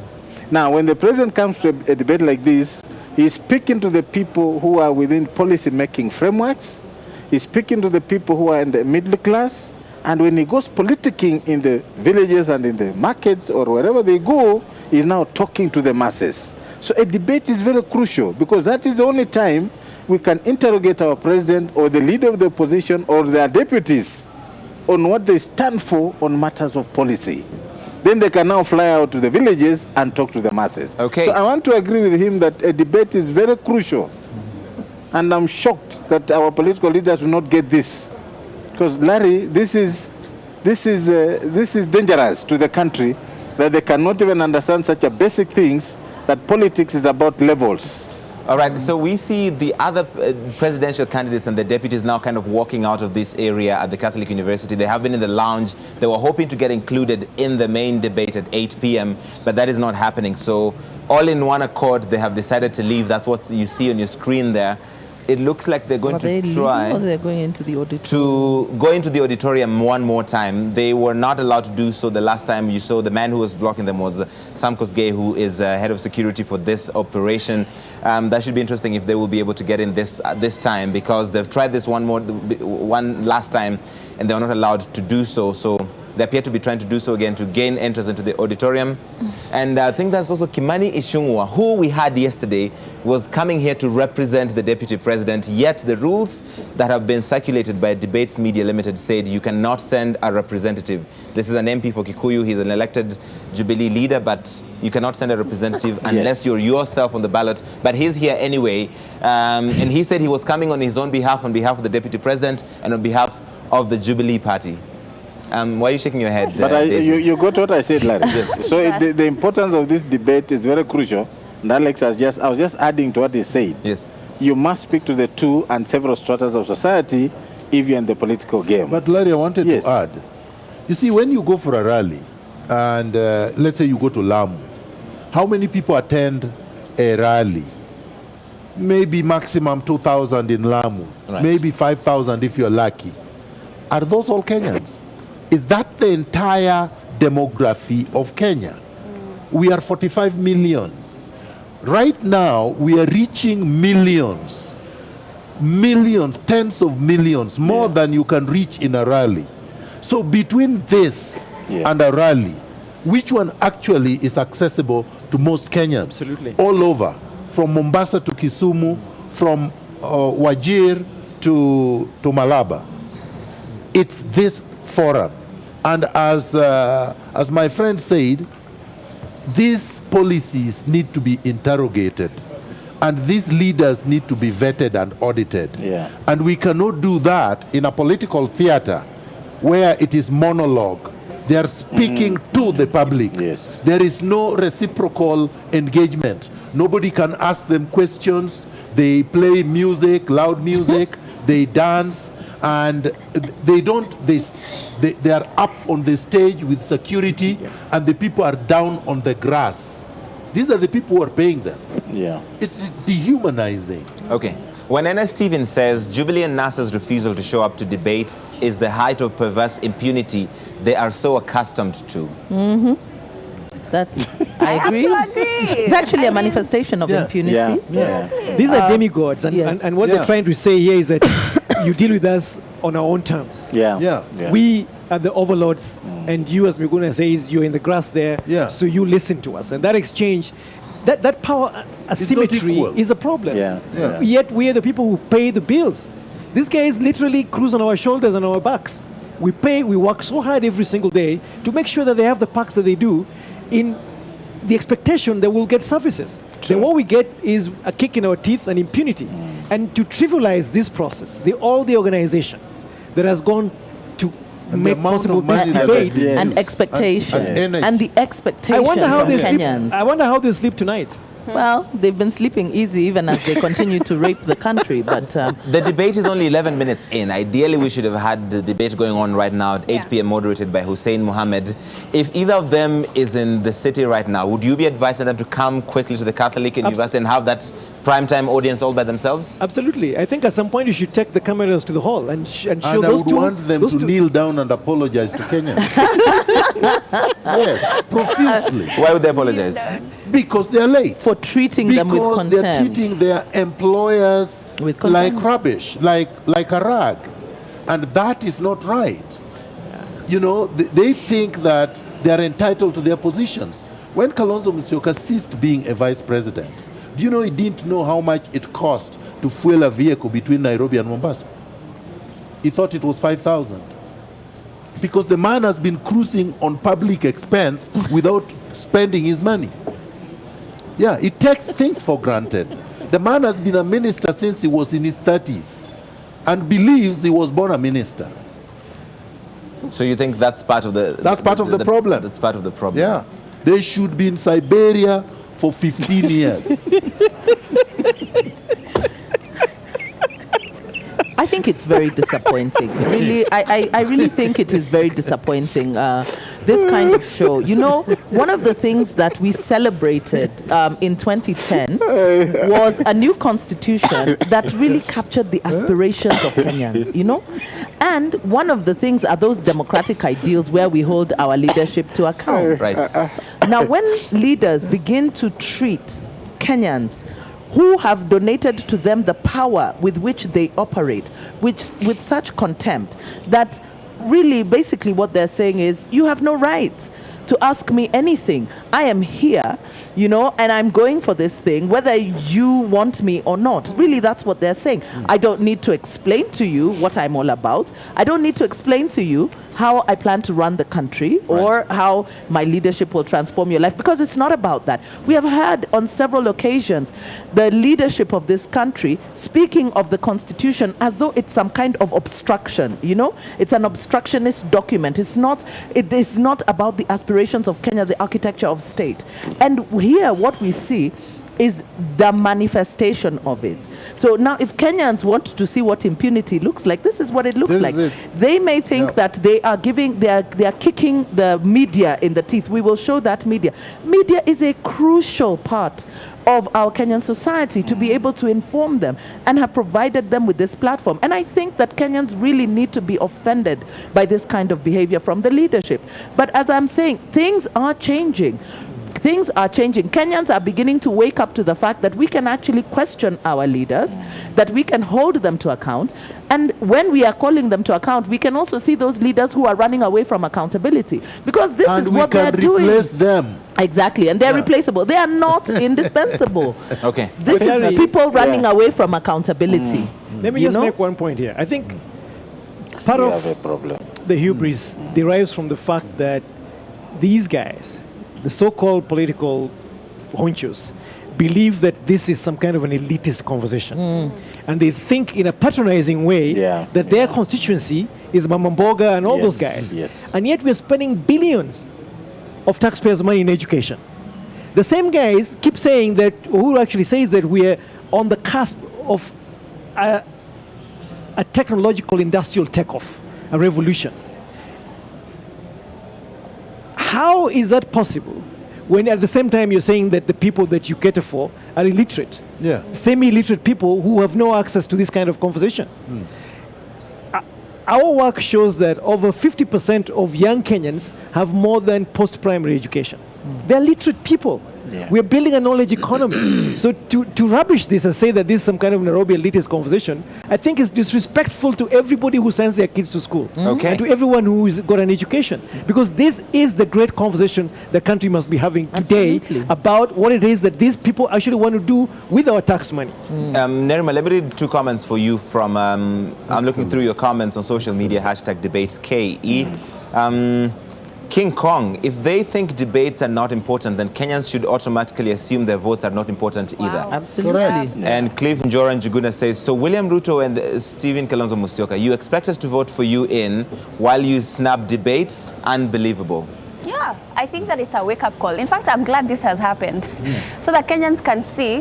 Now, when the president comes to a debate like this, he's speaking to the people who are within policy-making frameworks. He's speaking to the people who are in the middle class. And when he goes politicking in the villages and in the markets or wherever they go, he's now talking to the masses. So a debate is very crucial because that is the only time we can interrogate our president or the leader of the opposition or their deputies on what they stand for on matters of policy. Then they can now fly out to the villages and talk to the masses. Okay. So I want to agree with him that a debate is very crucial. And I'm shocked that our political leaders do not get this. Because, Larry, this is dangerous to the country, that they cannot even understand such a basic things, that politics is about levels. All right, so we see the other presidential candidates and the deputies now kind of walking out of this area at the Catholic University. They have been in the lounge. They were hoping to get included in the main debate at 8 p.m., but that is not happening. So all in one accord, they have decided to leave. That's what you see on your screen there. It looks like they're going to try or they're going into the auditorium? to go into the auditorium one more time. They were not allowed to do so the last time. You saw the man who was blocking them was Sam Kosgei, who is head of security for this operation. That should be interesting if they will be able to get in this time, because they've tried this one last time and they were not allowed to do so. So they appear to be trying to do so again to gain entrance into the auditorium. And I think that's also Kimani Ichung'wah, who we had yesterday, was coming here to represent the deputy president. Yet the rules that have been circulated by Debates Media Limited said you cannot send a representative. This is an MP for Kikuyu. He's an elected Jubilee leader, but you cannot send a representative unless you're yourself on the ballot. But he's here anyway. And he said he was coming on his own behalf, on behalf of the deputy president, and on behalf of the Jubilee party. Why are you shaking your head? But you got what I said, Larry. Yes. So the importance of this debate is very crucial. And Alex I was just adding to what he said. Yes. You must speak to the two and several stratas of society if you're in the political game. But Larry, I wanted to add. You see, when you go for a rally, and let's say you go to Lamu, how many people attend a rally? Maybe maximum 2,000 in Lamu, maybe 5,000 if you're lucky. Are those all Kenyans? Is that the entire demography of Kenya? We are 45 million. Right now, we are reaching millions, tens of millions, more than you can reach in a rally. So between this and a rally, which one actually is accessible to most Kenyans? Absolutely. All over, from Mombasa to Kisumu, from Wajir to Malaba. It's this forum. And as my friend said, these policies need to be interrogated. And these leaders need to be vetted and audited. Yeah. And we cannot do that in a political theater where it is monologue. They are speaking to the public. Yes. There is no reciprocal engagement. Nobody can ask them questions. They play music, loud music, they dance, and they are up on the stage with security, and the people are down on the grass. These are the people who are paying them. Yeah. It's dehumanizing. Okay. When N.S. Stevens says Jubilee and NASA's refusal to show up to debates is the height of perverse impunity they are so accustomed to. That's, I agree. It's actually a manifestation of impunity. These are demigods, and what they're trying to say here is that you deal with us on our own terms. We are the overlords, and you, as Miguna says, you're in the grass there, so you listen to us. And that exchange, that power asymmetry is a problem. Yet we are the people who pay the bills. These guys literally cruise on our shoulders and our backs. We work so hard every single day to make sure that they have the perks that they do, in the expectation that we'll get services. Then what we get is a kick in our teeth and impunity. And to trivialize this process, all the organization that has gone to make possible this debate and expectation and the expectation from Kenyans. I wonder how they sleep tonight. Well, they've been sleeping easy even as they continue to rape the country. But the debate is only 11 minutes in. Ideally, we should have had the debate going on right now at 8 p.m. moderated by Hussein Mohammed. If either of them is in the city right now, would you be advising them to come quickly to the Catholic University and have that primetime audience all by themselves? Absolutely. I think at some point you should take the cameras to the hall and show those two. I would want them to kneel down and apologize to Kenyans. Yes, profusely. Why would they apologize? Because they are late. For treating them with contempt. Because they're treating their employers like rubbish, like a rag. And that is not right. You know, they think that they are entitled to their positions. When Kalonzo Musyoka ceased being a vice president, do you know he didn't know how much it cost to fuel a vehicle between Nairobi and Mombasa? He thought it was 5,000. Because the man has been cruising on public expense without spending his money. Yeah, he takes things for granted. The man has been a minister since he was in his 30s and believes he was born a minister. So you think that's part of the... That's part of the problem. That's part of the problem. Yeah. They should be in Siberia for 15 years. I think it's very disappointing. Really, I really think it is very disappointing, this kind of show. You know, one of the things that we celebrated in 2010 was a new constitution that really captured the aspirations of Kenyans, you know? And one of the things are those democratic ideals where we hold our leadership to account. Right. Now, when leaders begin to treat Kenyans who have donated to them the power with which they operate, with such contempt, that really basically what they're saying is, you have no right to ask me anything. I am here, you know, and I'm going for this thing, whether you want me or not. Really, that's what they're saying. I don't need to explain to you what I'm all about. I don't need to explain to you how I plan to run the country or how my leadership will transform your life, because it's not about that. We have had on several occasions the leadership of this country speaking of the Constitution as though it's some kind of obstruction, you know? It's an obstructionist document. It is not about the aspirations of Kenya, the architecture of state. And here what we see is the manifestation of it. So now if Kenyans want to see what impunity looks like, this is what it looks like. They may think that they are kicking the media in the teeth. We will show that media. Media is a crucial part of our Kenyan society to be able to inform them, and have provided them with this platform. And I think that Kenyans really need to be offended by this kind of behavior from the leadership. But as I'm saying, things are changing. Things are changing. Kenyans are beginning to wake up to the fact that we can actually question our leaders, that we can hold them to account. And when we are calling them to account, we can also see those leaders who are running away from accountability, because this is what they're doing. And we can replace them. Exactly, and they're replaceable. They are not indispensable. Okay. This is people running away from accountability. Let me just make one point here. I think part of the hubris derives from the fact that these guys, the so-called political honchos, believe that this is some kind of an elitist conversation. And they think in a patronizing way that their constituency is Mamamboga and all those guys. And yet we're spending billions of taxpayers' money in education. The same guys keep saying that, who actually says that we're on the cusp of a technological industrial takeoff, a revolution. How is that possible when at the same time you're saying that the people that you cater for are illiterate? Semi-illiterate people who have no access to this kind of conversation. Our work shows that over 50% of young Kenyans have more than post-primary education. They're literate people. We're building a knowledge economy. So to rubbish this and say that this is some kind of Nairobi elitist conversation, I think is disrespectful to everybody who sends their kids to school. And to everyone who has got an education. Because this is the great conversation the country must be having today about what it is that these people actually want to do with our tax money. Nerima, let me read 2 comments for you from, I'm looking through your comments on social media, #debatesKE. King Kong, if they think debates are not important, then Kenyans should automatically assume their votes are not important either. Absolutely. And Cliff Njora Njuguna says, so William Ruto and Stephen Kalonzo Musyoka, you expect us to vote for you in while you snap debates? Unbelievable. Yeah, I think that it's a wake-up call. In fact, I'm glad this has happened, so that Kenyans can see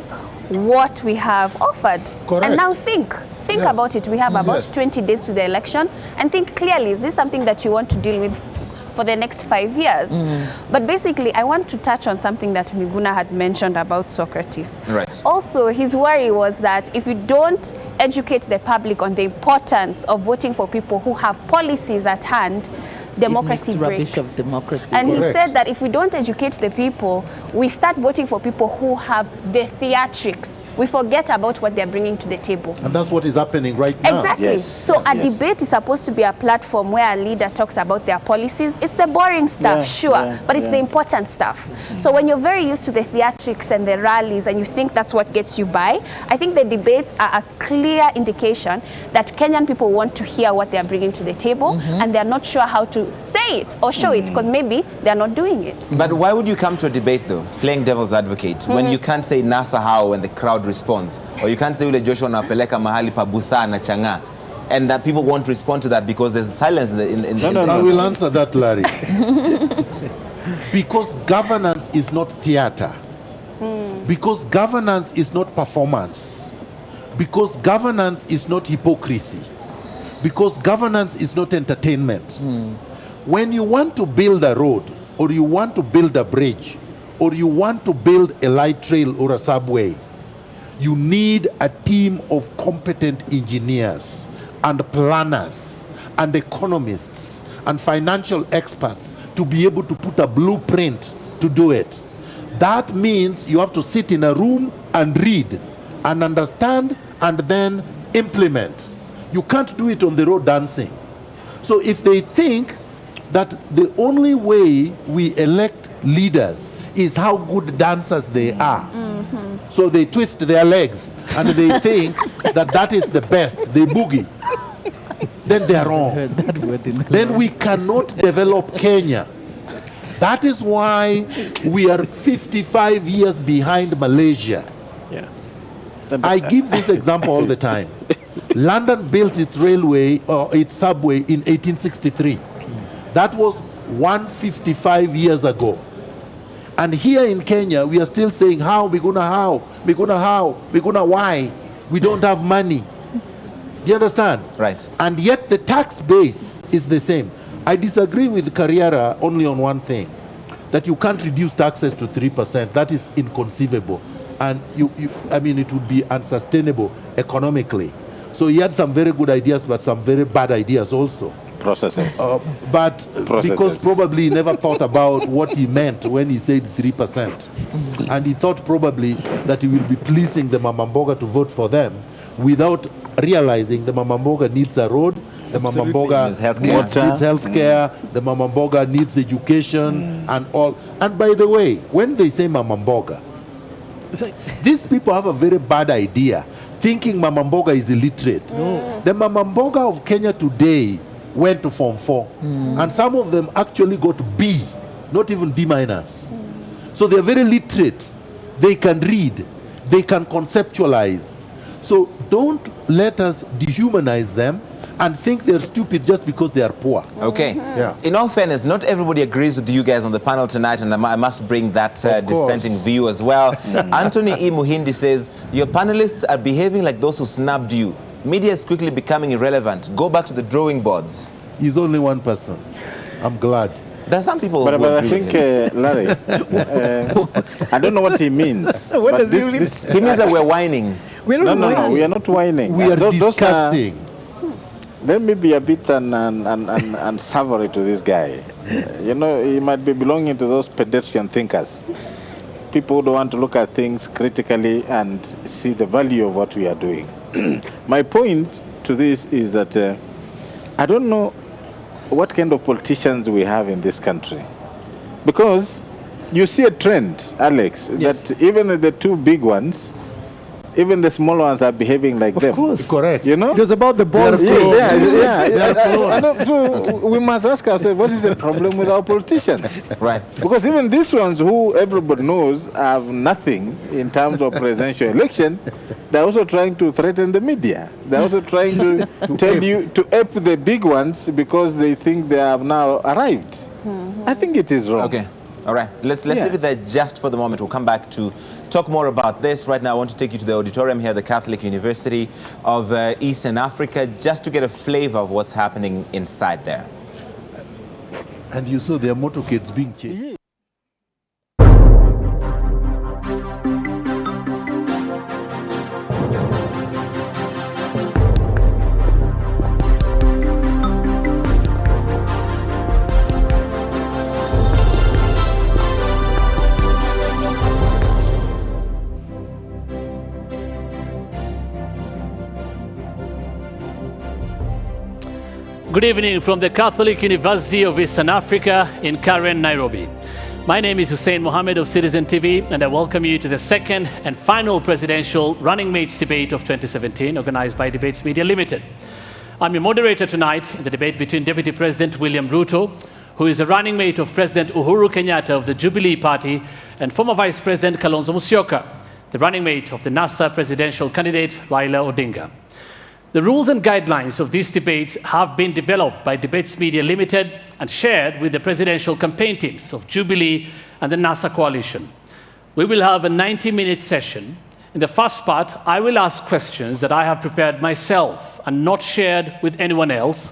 what we have offered. And now think about it. We have about 20 days to the election, and think clearly, is this something that you want to deal with for the next 5 years? But basically, I want to touch on something that Miguna had mentioned about Socrates. Also, his worry was that if you don't educate the public on the importance of voting for people who have policies at hand, democracy breaks. Of democracy. And he said that if we don't educate the people, we start voting for people who have the theatrics. We forget about what they're bringing to the table. And that's what is happening right now. Exactly. So a debate is supposed to be a platform where a leader talks about their policies. It's the boring stuff, but it's the important stuff. So when you're very used to the theatrics and the rallies and you think that's what gets you by, I think the debates are a clear indication that Kenyan people want to hear what they're bringing to the table, and they're not sure how to say it or show it, because maybe they're not doing it. But why would you come to a debate though, playing devil's advocate, when you can't say NASA how when the crowd responds, or you can't say ule Joshua napeleka mahali pa busaa na changa, and that people won't respond to that because there's silence in I will answer that, Larry. Because governance is not theater. Because governance is not performance. Because governance is not hypocrisy. Because governance is not entertainment. When you want to build a road, or you want to build a bridge, or you want to build a light trail or a subway, you need a team of competent engineers and planners and economists and financial experts to be able to put a blueprint to do it. That means you have to sit in a room and read and understand and then implement. You can't do it on the road dancing. So if they think that the only way we elect leaders is how good dancers they are, so they twist their legs and they think that that is the best, they boogie. then they are wrong. Then we cannot develop Kenya. That is why we are 55 years behind Malaysia. Yeah. I give this example all the time. London built its railway or its subway in 1863. That was 155 years ago. And here in Kenya, we are still saying why? We don't have money. Do you understand? Right. And yet the tax base is the same. I disagree with Carriera only on one thing, that you can't reduce taxes to 3%. That is inconceivable. And it would be unsustainable economically. So he had some very good ideas, but some very bad ideas also. Processes. Because probably he never thought about what he meant when he said 3%. And he thought probably that he will be pleasing the Mamamboga to vote for them without realizing the Mamamboga needs a road, the Mamamboga needs healthcare, the Mamamboga needs education and all. And by the way, when they say Mamamboga, these people have a very bad idea, thinking Mamamboga is illiterate. The Mamamboga of Kenya today went to Form 4, and some of them actually got B, not even B minus. So they're very literate. They can read, they can conceptualize. So don't let us dehumanize them and think they're stupid just because they are poor. Okay. Yeah. In all fairness, not everybody agrees with you guys on the panel tonight, and I must bring that dissenting view as well. Anthony E. Muhindi says, your panelists are behaving like those who snubbed you. Media is quickly becoming irrelevant. Go back to the drawing boards. He's only one person. I'm glad. There's some people but I think, Larry, I don't know what he means. What does he mean? He means that we're whining. We're not whining. No, we are not whining. We are discussing. Let me be a bit unsavory to this guy. He might be belonging to those pedestrian thinkers. People who don't want to look at things critically and see the value of what we are doing. My point to this is that I don't know what kind of politicians we have in this country. Because you see a trend, Alex, that even the two big ones, even the small ones are behaving like them. Of course. Correct. It was about the balls. So we must ask ourselves, what is the problem with our politicians? Right. Because even these ones who everybody knows have nothing in terms of presidential election, they're also trying to threaten the media. They're also trying to tell you to ape the big ones because they think they have now arrived. I think it is wrong. Okay. All right, let's leave it there just for the moment. We'll come back to talk more about this. Right now, I want to take you to the auditorium here at the Catholic University of Eastern Africa, just to get a flavor of what's happening inside there. And you saw their motorcades being chased. Good evening from the Catholic University of Eastern Africa in Karen, Nairobi. My name is Hussein Mohammed of Citizen TV, and I welcome you to the second and final presidential running mates debate of 2017, organized by Debates Media Limited. I'm your moderator tonight in the debate between Deputy President William Ruto, who is a running mate of President Uhuru Kenyatta of the Jubilee Party, and former Vice President Kalonzo Musyoka, the running mate of the NASA presidential candidate Raila Odinga. The rules and guidelines of these debates have been developed by Debates Media Limited and shared with the presidential campaign teams of Jubilee and the NASA coalition. We will have a 90-minute session. In the first part, I will ask questions that I have prepared myself and not shared with anyone else,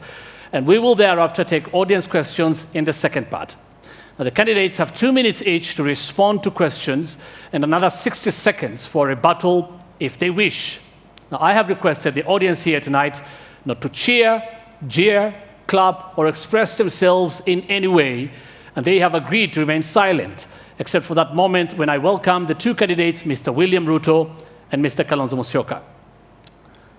and we will thereafter take audience questions in the second part. Now, the candidates have 2 minutes each to respond to questions and another 60 seconds for rebuttal if they wish. Now, I have requested the audience here tonight not to cheer, jeer, clap, or express themselves in any way, and they have agreed to remain silent, except for that moment when I welcome the two candidates, Mr. William Ruto and Mr. Kalonzo Musyoka.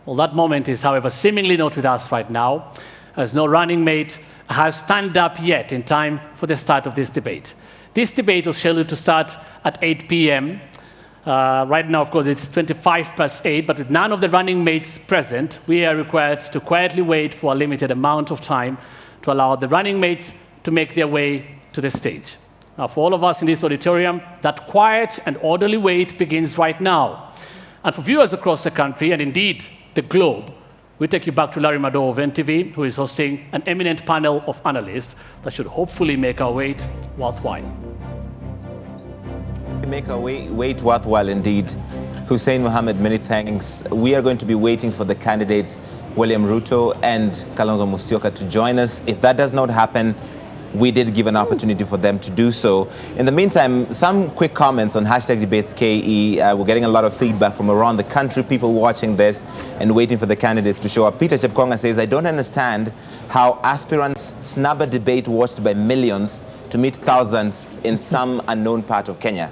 Well, that moment is, however, seemingly not with us right now, as no running mate has stand up yet in time for the start of this debate. This debate was scheduled to start at 8 p.m., Right now, of course, it's 8:25, but with none of the running mates present, we are required to quietly wait for a limited amount of time to allow the running mates to make their way to the stage. Now, for all of us in this auditorium, that quiet and orderly wait begins right now. And for viewers across the country, and indeed the globe, we take you back to Larry Mado of NTV, who is hosting an eminent panel of analysts that should hopefully make our wait worthwhile. Make our wait worthwhile indeed. Hussein Mohammed, many thanks. We are going to be waiting for the candidates, William Ruto and Kalonzo Musyoka, to join us. If that does not happen, we did give an opportunity for them to do so. In the meantime, some quick comments on #DebatesKE. We're getting a lot of feedback from around the country, people watching this and waiting for the candidates to show up. Peter Chepkonga says, I don't understand how aspirants snub a debate watched by millions to meet thousands in some unknown part of Kenya.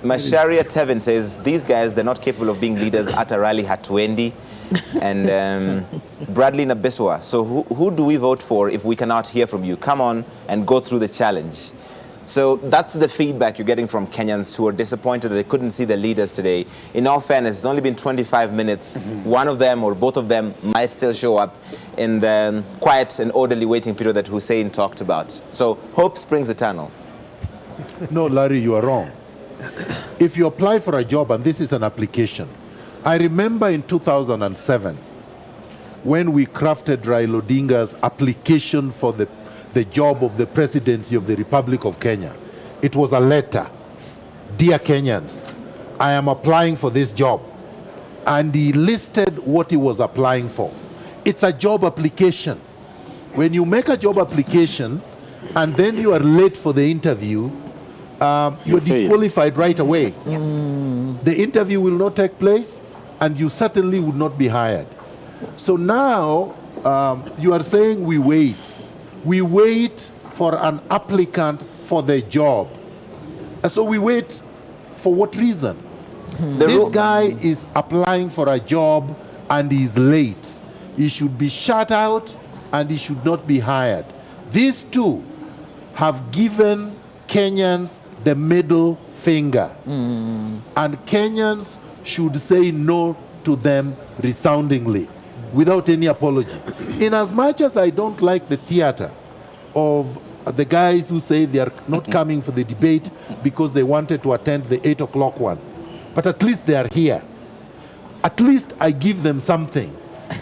Masharia Tevin says, these guys, they're not capable of being leaders at a rally hatuendi. And Bradley Nabiswa, so who do we vote for if we cannot hear from you? Come on and go through the challenge. So that's the feedback you're getting from Kenyans who are disappointed that they couldn't see the leaders today. In all fairness, it's only been 25 minutes. One of them or both of them might still show up in the quiet and orderly waiting period that Hussein talked about. So hope springs eternal. No, Larry, you are wrong. If you apply for a job, and this is an application, I remember in 2007, when we crafted Raila Odinga's application for the job of the presidency of the Republic of Kenya, it was a letter. Dear Kenyans, I am applying for this job. And he listed what he was applying for. It's a job application. When you make a job application and then you are late for the interview, you're disqualified right away. The interview will not take place and you certainly would not be hired. So now you are saying we wait. We wait for an applicant for the job. So we wait for what reason? This guy is applying for a job and he's late. He should be shut out and he should not be hired. These two have given Kenyans the middle finger. And Kenyans should say no to them resoundingly, without any apology. In as much as I don't like the theater of the guys who say they are not coming for the debate because they wanted to attend the 8 o'clock one, but at least they are here. At least I give them something.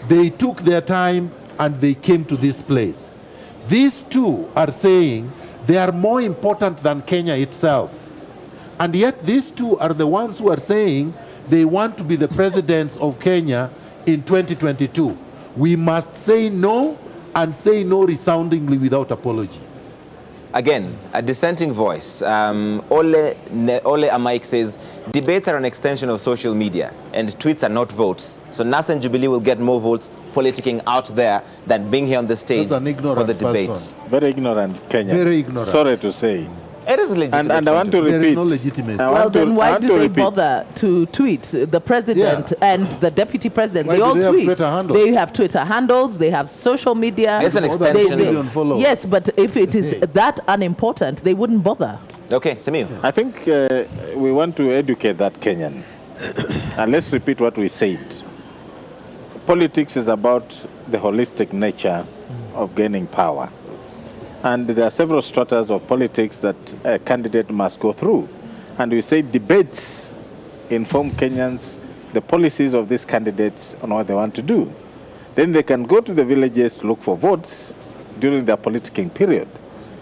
They took their time and they came to this place. These two are saying they are more important than Kenya itself. And yet these two are the ones who are saying they want to be the presidents of Kenya in 2022. We must say no, and say no resoundingly without apology. Again, a dissenting voice. Ole Amaik says, debates are an extension of social media and tweets are not votes. So NASA and Jubilee will get more votes politicking out there than being here on the stage for the debate. Very ignorant Kenyan. Very ignorant. Sorry to say. It is legitimate. And I want to repeat. There is no legitimacy. Well, then why do they bother to tweet? The president and the deputy president, they all tweet. They have Twitter handles, they have social media. It's an extension. Yes, but if it is that unimportant, they wouldn't bother. Okay, Samir. I think we want to educate that Kenyan. And let's repeat what we said. Politics is about the holistic nature of gaining power. And there are several stratas of politics that a candidate must go through. And we say debates inform Kenyans the policies of these candidates on what they want to do. Then they can go to the villages to look for votes during their politicking period.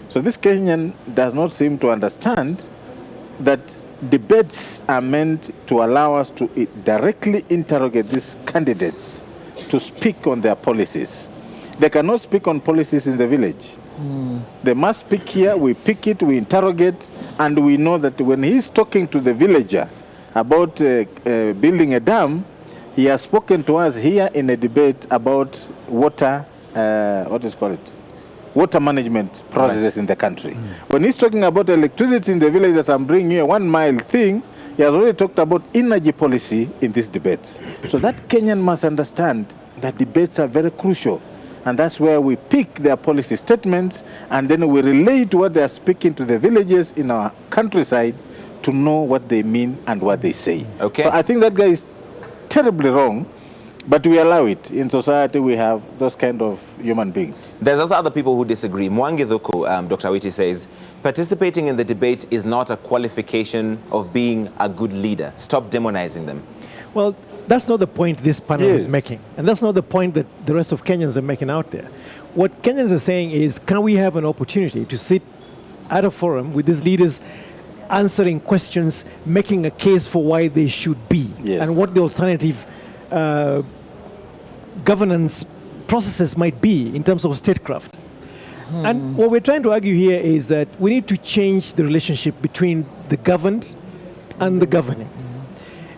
So this Kenyan does not seem to understand that debates are meant to allow us to directly interrogate these candidates to speak on their policies. They cannot speak on policies in the village. They must speak here, we pick it, we interrogate, and we know that when he's talking to the villager about building a dam, he has spoken to us here in a debate about water, water management processes in the country. When he's talking about electricity in the village that I'm bringing here, 1 mile thing, he has already talked about energy policy in these debates. So that Kenyan must understand that debates are very crucial. And that's where we pick their policy statements and then we relate what they are speaking to the villages in our countryside to know what they mean and what they say. Okay. So I think that guy is terribly wrong, but we allow it. In society, we have those kind of human beings. There's also other people who disagree. Mwangi Dhuku, Dr. Awiti says, participating in the debate is not a qualification of being a good leader. Stop demonizing them. Well, that's not the point this panel is making. And that's not the point that the rest of Kenyans are making out there. What Kenyans are saying is, can we have an opportunity to sit at a forum with these leaders answering questions, making a case for why they should be, and what the alternative governance processes might be in terms of statecraft. And what we're trying to argue here is that we need to change the relationship between the governed and the governing.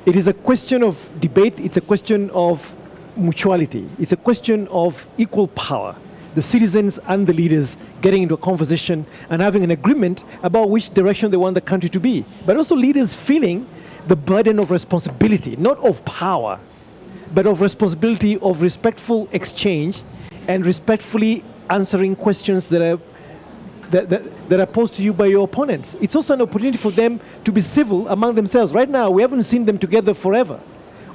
It is a question of debate, it's a question of mutuality, it's a question of equal power. The citizens and the leaders getting into a conversation and having an agreement about which direction they want the country to be. But also leaders feeling the burden of responsibility, not of power, but of responsibility of respectful exchange and respectfully answering questions that are posed to you by your opponents. It's also an opportunity for them to be civil among themselves. Right now, we haven't seen them together forever.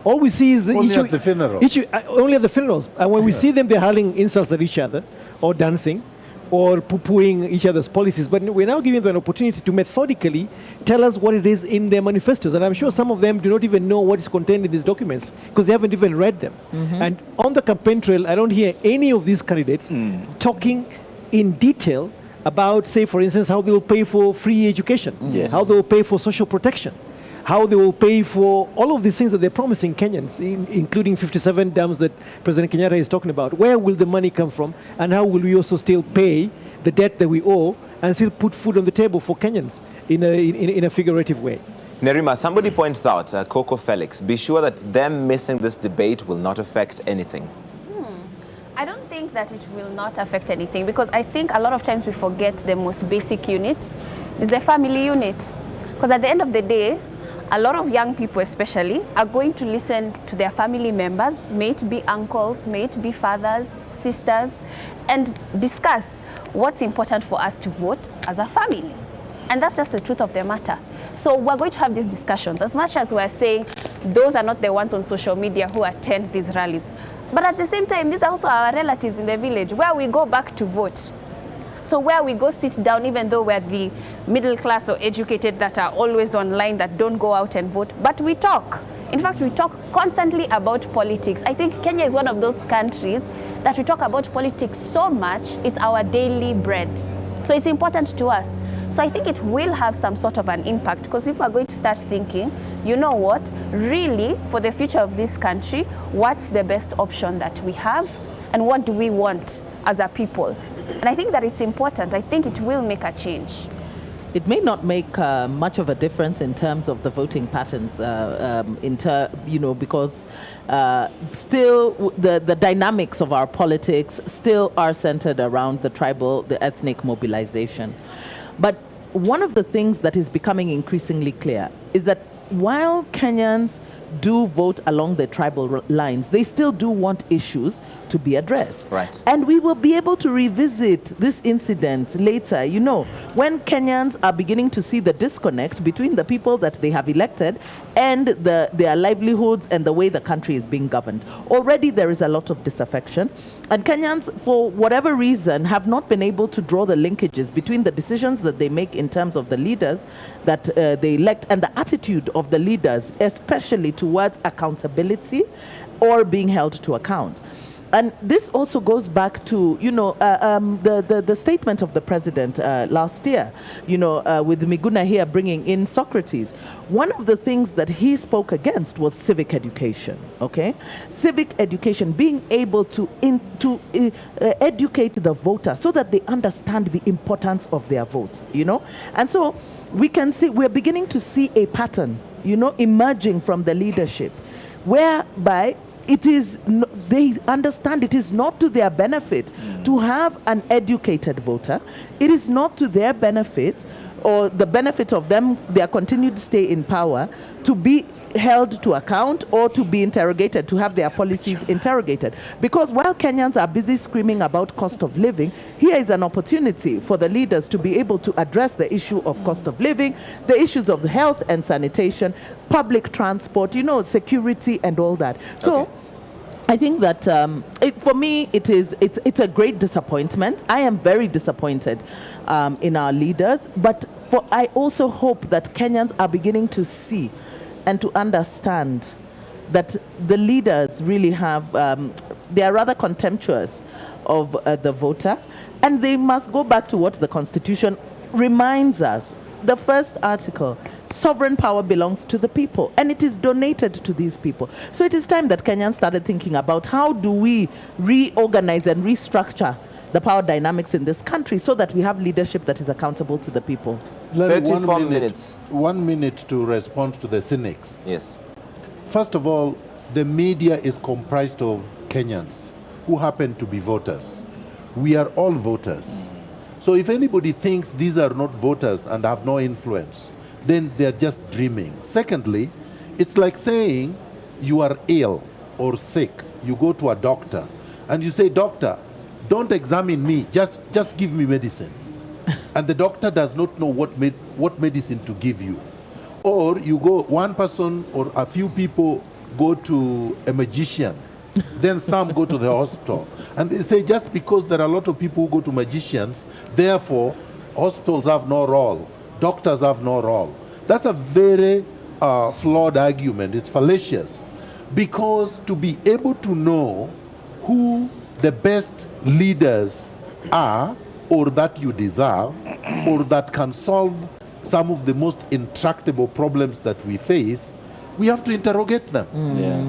All we see is only at the funerals. Only at the funerals. And when we see them, they're hurling insults at each other, or dancing, or poo-pooing each other's policies. But we're now giving them an opportunity to methodically tell us what it is in their manifestos. And I'm sure some of them do not even know what is contained in these documents because they haven't even read them. And on the campaign trail, I don't hear any of these candidates talking in detail about, say, for instance, how they will pay for free education, how they will pay for social protection, how they will pay for all of these things that they're promising Kenyans, including 57 dams that President Kenyatta is talking about. Where will the money come from, and how will we also still pay the debt that we owe and still put food on the table for Kenyans in a figurative way? Nerima, somebody points out, Coco Felix, be sure that them missing this debate will not affect anything. I don't think that it will not affect anything, because I think a lot of times we forget the most basic unit is the family unit. Because at the end of the day, a lot of young people especially are going to listen to their family members, may it be uncles, may it be fathers, sisters, and discuss what's important for us to vote as a family. And that's just the truth of the matter. So we're going to have these discussions. As much as we're saying those are not the ones on social media who attend these rallies, but at the same time, these are also our relatives in the village where we go back to vote. So where we go sit down, even though we're the middle class or educated that are always online, that don't go out and vote, but we talk. In fact, we talk constantly about politics. I think Kenya is one of those countries that we talk about politics so much, it's our daily bread. So it's important to us. So I think it will have some sort of an impact, because people are going to start thinking, you know what, really, for the future of this country, what's the best option that we have, and what do we want as a people? And I think that it's important. I think it will make a change. It may not make much of a difference in terms of the voting patterns, because still the dynamics of our politics still are centered around the tribal, the ethnic mobilization. But one of the things that is becoming increasingly clear is that while Kenyans do vote along the tribal lines, they still do want issues to be addressed. Right. And we will be able to revisit this incident later, when Kenyans are beginning to see the disconnect between the people that they have elected and their livelihoods and the way the country is being governed. Already there is a lot of disaffection, and Kenyans, for whatever reason, have not been able to draw the linkages between the decisions that they make in terms of the leaders that they elect and the attitude of the leaders, especially towards accountability or being held to account. And this also goes back to, the statement of the president last year, with Miguna here bringing in Socrates. One of the things that he spoke against was civic education, okay? Civic education, being able to educate the voter so that they understand the importance of their vote, And so we can see, we're beginning to see a pattern, emerging from the leadership, whereby they understand it is not to their benefit to have an educated voter. It is not to their benefit or the benefit of them, their continued stay in power, to be held to account or to be interrogated, to have their policies interrogated. Because while Kenyans are busy screaming about cost of living, here is an opportunity for the leaders to be able to address the issue of cost of living, the issues of health and sanitation, public transport, security and all that. So I think that for me, it's a great disappointment. I am very disappointed in our leaders, but I also hope that Kenyans are beginning to see and to understand that the leaders really have, they are rather contemptuous of the voter, and they must go back to what the Constitution reminds us. The first article, sovereign power belongs to the people, and it is donated to these people. So it is time that Kenyans started thinking about how do we reorganize and restructure the power dynamics in this country so that we have leadership that is accountable to the people. 34 minutes. 1 minute to respond to the cynics. Yes. First of all, the media is comprised of Kenyans who happen to be voters. We are all voters. So if anybody thinks these are not voters and have no influence, then they're just dreaming. Secondly, it's like saying you are ill or sick. You go to a doctor and you say, doctor, don't examine me, just give me medicine. And the doctor does not know what medicine to give you. Or you go, one person or a few people go to a magician, then some go to the hospital. And they say just because there are a lot of people who go to magicians, therefore hospitals have no role, doctors have no role. That's a very flawed argument. It's fallacious. Because to be able to know who the best leaders are, or that you deserve, or that can solve some of the most intractable problems that we face, we have to interrogate them.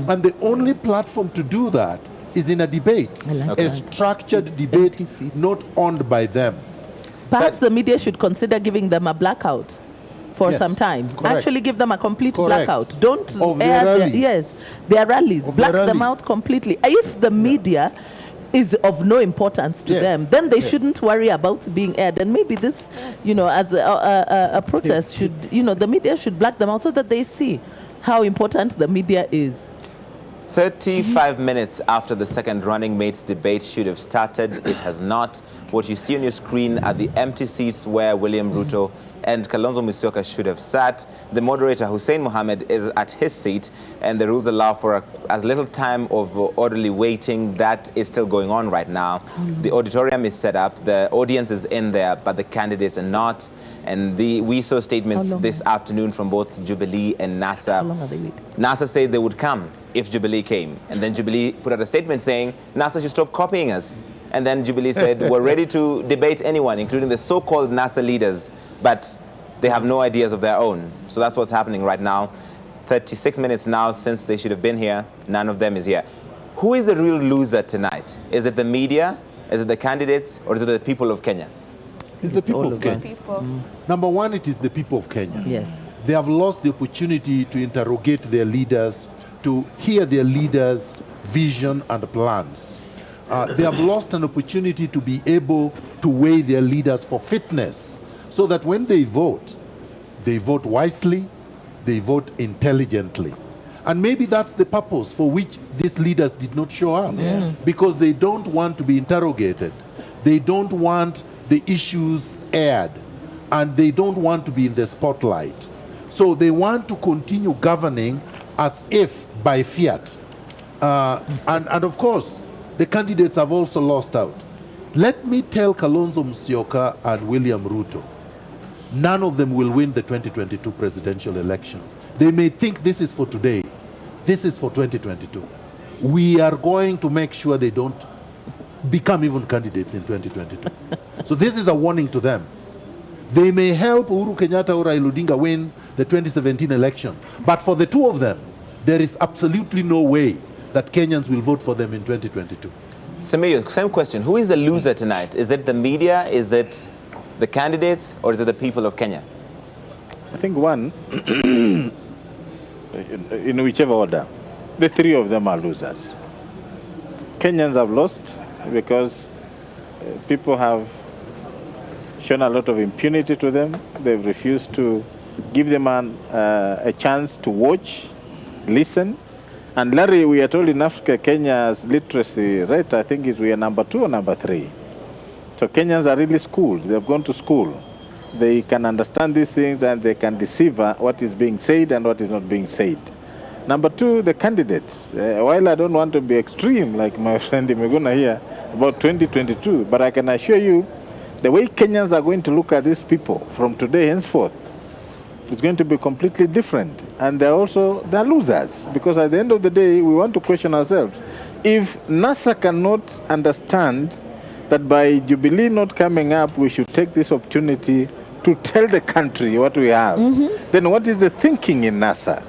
And the only platform to do that is in a debate, a structured debate, not owned by them. Perhaps the media should consider giving them a blackout for some time. Correct. Actually give them a complete Correct. blackout. Don't Of air their rallies. their rallies. Of Black their them rallies. out completely. If the media is of no importance to them, then they shouldn't worry about being aired. And maybe this, as a protest should, the media should black them out so that they see how important the media is. 35 minutes after the second running mates debate should have started, it has not. What you see on your screen are the empty seats where William Ruto and Kalonzo Musyoka should have sat. The moderator, Hussein Mohammed, is at his seat, and the rules allow for as little time of orderly waiting. That is still going on right now. The auditorium is set up, the audience is in there, but the candidates are not. And we saw statements this afternoon from both Jubilee and NASA. How long are they waiting? NASA said they would come if Jubilee came. And then Jubilee put out a statement saying, NASA should stop copying us. And then Jubilee said, we're ready to debate anyone, including the so-called NASA leaders, but they have no ideas of their own. So that's what's happening right now. 36 minutes now since they should have been here. None of them is here. Who is the real loser tonight? Is it the media? Is it the candidates? Or is it the people of Kenya? It's the people of Kenya. Number one, it is the people of Kenya. Yes. They have lost the opportunity to interrogate their leaders, to hear their leaders' vision and plans. They have lost an opportunity to be able to weigh their leaders for fitness, so that when they vote wisely, they vote intelligently. And maybe that's the purpose for which these leaders did not show up. Because they don't want to be interrogated. They don't want the issues aired. And they don't want to be in the spotlight. So they want to continue governing as if by fiat. And of course, the candidates have also lost out. Let me tell Kalonzo Musyoka and William Ruto, none of them will win the 2022 presidential election. They may think this is for today. This is for 2022. We are going to make sure they don't become even candidates in 2022. So this is a warning to them. They may help Uhuru Kenyatta or Raila Odinga win the 2017 election. But for the two of them, there is absolutely no way that Kenyans will vote for them in 2022. Samir, same question. Who is the loser tonight? Is it the media? Is it the candidates? Or is it the people of Kenya? I think one, in whichever order, the three of them are losers. Kenyans have lost because people have shown a lot of impunity to them. They've refused to give them a chance to watch, listen. And Larry, we are told in Africa, Kenya's literacy rate, I think, is we are number 2 or number 3. So Kenyans are really schooled. They've gone to school. They can understand these things and they can decipher what is being said and what is not being said. Number 2, the candidates. While I don't want to be extreme, like my friend Imeguna here, about 2022, but I can assure you, the way Kenyans are going to look at these people from today henceforth, it's going to be completely different. And they're losers, because at the end of the day, we want to question ourselves. If NASA cannot understand that by Jubilee not coming up, we should take this opportunity to tell the country what we have, then what is the thinking in NASA?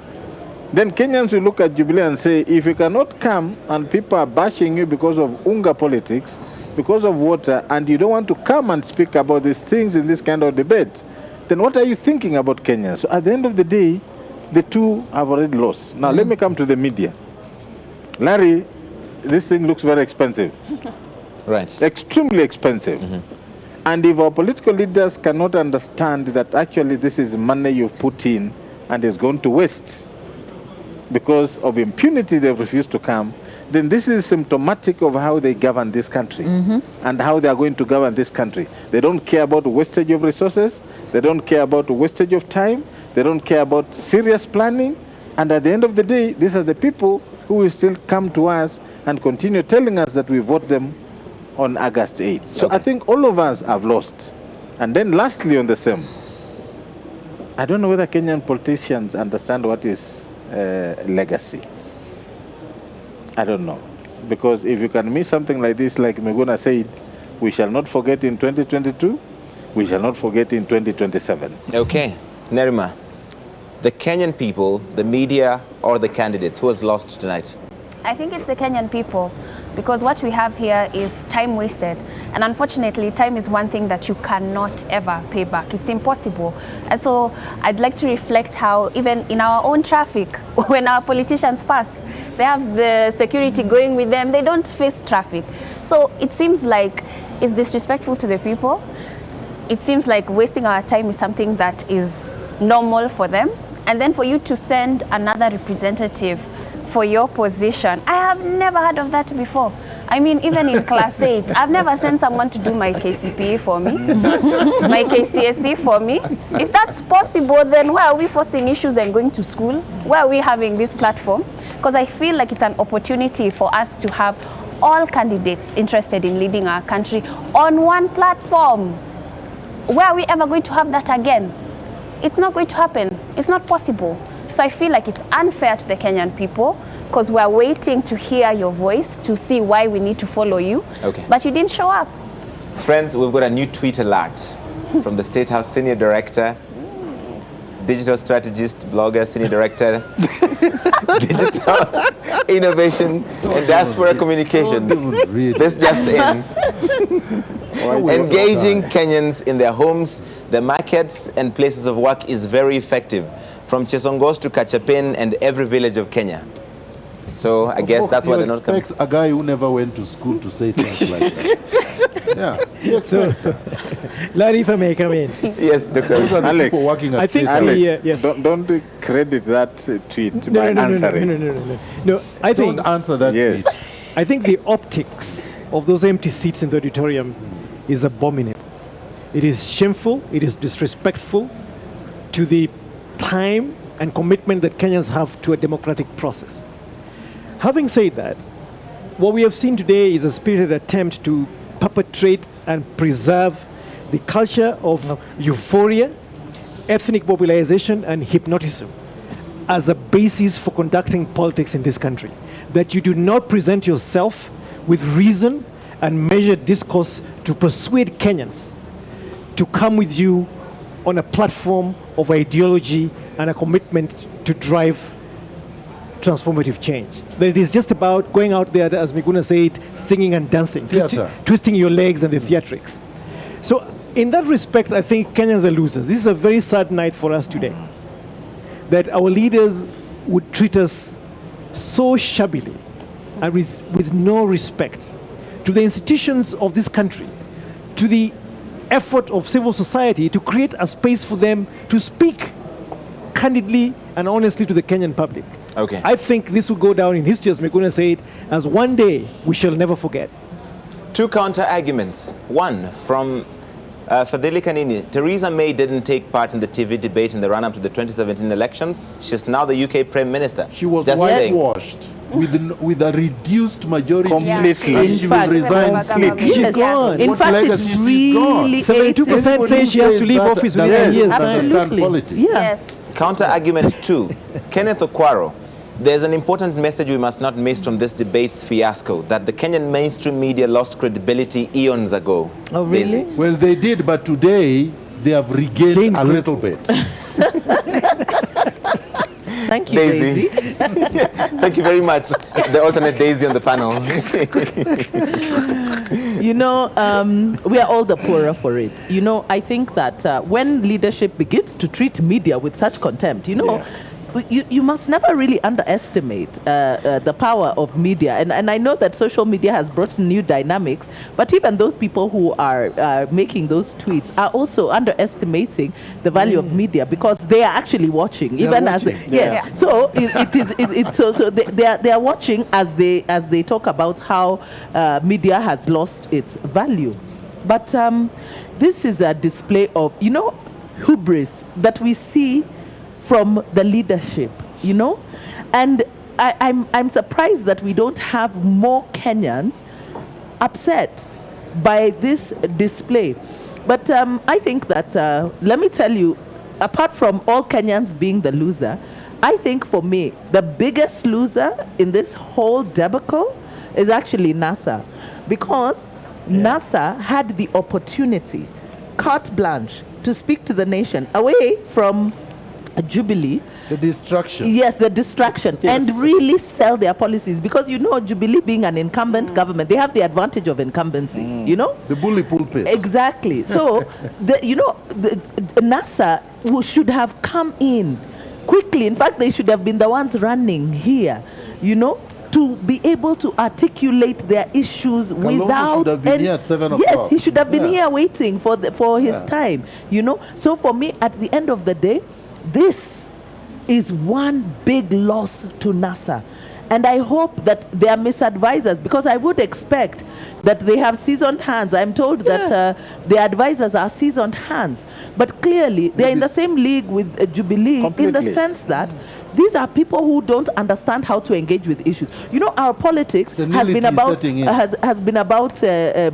Then Kenyans will look at Jubilee and say, if you cannot come and people are bashing you because of unga politics, because of water, and you don't want to come and speak about these things in this kind of debate, then what are you thinking about Kenyans? So at the end of the day, the two have already lost. Now let me come to the media. Larry, this thing looks very expensive. Right. Extremely expensive. And if our political leaders cannot understand that actually this is money you've put in and is going to waste because of impunity, they've refused to come, then this is symptomatic of how they govern this country and how they are going to govern this country. They don't care about wastage of resources. They don't care about wastage of time. They don't care about serious planning. And at the end of the day, these are the people who will still come to us and continue telling us that we vote them on August 8th. So I think all of us have lost. And then lastly on the same, I don't know whether Kenyan politicians understand what is legacy. I don't know. Because if you can miss something like this, like Meguna said, we shall not forget in 2022, we shall not forget in 2027. Okay. Nerima, the Kenyan people, the media, or the candidates, who has lost tonight? I think it's the Kenyan people, because what we have here is time wasted. And unfortunately, time is one thing that you cannot ever pay back. It's impossible. And so I'd like to reflect how even in our own traffic, when our politicians pass, they have the security going with them. They don't face traffic. So it seems like it's disrespectful to the people. It seems like wasting our time is something that is normal for them. And then for you to send another representative for your position, I have never heard of that before. I mean, even in class 8, I've never sent someone to do my KCPE for me, my KCSE for me. If that's possible, then why are we forcing issues and going to school? Why are we having this platform? Because I feel like it's an opportunity for us to have all candidates interested in leading our country on one platform. Where are we ever going to have that again? It's not going to happen. It's not possible. So I feel like it's unfair to the Kenyan people, because we're waiting to hear your voice, to see why we need to follow you. Okay. But you didn't show up. Friends, we've got a new tweet alert from the State House Senior Director, Digital Strategist, Blogger, Senior Director, Digital Innovation and Diaspora Communications. This just in. Engaging Kenyans in their homes, their markets and places of work is very effective, from Chesongos to Kachapin and every village of Kenya. So I guess that's why they're not coming. A guy who never went to school to say things like that. Yeah. So, Larry, if I may come in. Yes, Dr. Alex, I think Alex, yes. don't credit that tweet by answering. No, I think don't answer that tweet. I think the optics of those empty seats in the auditorium is abominable. It is shameful, it is disrespectful to the time and commitment that Kenyans have to a democratic process. Having said that, what we have seen today is a spirited attempt to perpetrate and preserve the culture of euphoria, ethnic mobilization, and hypnotism as a basis for conducting politics in this country. That you do not present yourself with reason and measured discourse to persuade Kenyans to come with you on a platform of ideology and a commitment to drive transformative change. That it is just about going out there, as Miguna said, singing and dancing, twisting your legs and the theatrics. So in that respect, I think Kenyans are losers. This is a very sad night for us today, that our leaders would treat us so shabbily and with no respect to the institutions of this country, to the effort of civil society to create a space for them to speak candidly and honestly to the Kenyan public. Okay. I think this will go down in history, as Meguna said, as one day we shall never forget. Two counter-arguments. One, from Fadhili Kanini. Theresa May didn't take part in the TV debate in the run-up to the 2017 elections. She's now the UK Prime Minister. She was Just whitewashed with a reduced majority. Completely. And she will resign. She's gone. In fact, it's really 72% say she has to leave office within a year's time. Absolutely. Yes. Counter-argument 2. Kenneth Okwaro. There's an important message we must not miss from this debate's fiasco, that the Kenyan mainstream media lost credibility eons ago. Oh, really? Daisy. Well, they did, but today they have regained a little bit. Thank you, Daisy. Thank you very much, the alternate Daisy on the panel. You know, we are all the poorer for it. You know, I think that when leadership begins to treat media with such contempt, you know, you must never really underestimate the power of media. And I know that social media has brought new dynamics, but even those people who are making those tweets are also underestimating the value of media, because they are actually watching. So they are watching as they talk about how media has lost its value. But this is a display of, you know, hubris that we see from the leadership, you know, and I'm surprised that we don't have more Kenyans upset by this display. But I think that let me tell you, apart from all Kenyans being the loser, I think for me the biggest loser in this whole debacle is actually NASA, because NASA had the opportunity, carte blanche, to speak to the nation away from Jubilee. The distraction. Yes, the distraction. Yes. And really sell their policies. Because, you know, Jubilee being an incumbent government, they have the advantage of incumbency, you know? The bully pulpit. Exactly. So, NASA should have come in quickly. In fact, they should have been the ones running here, you know, to be able to articulate their issues without... should have been here at 7 o'clock. Yes, he should have been here waiting for his time, you know? So for me, at the end of the day, this is one big loss to NASA. And I hope that they are misadvisors, because I would expect that they have seasoned hands. I'm told that the advisors are seasoned hands. But clearly, they're in the same league with Jubilee in the sense that these are people who don't understand how to engage with issues. You know, our politics has been about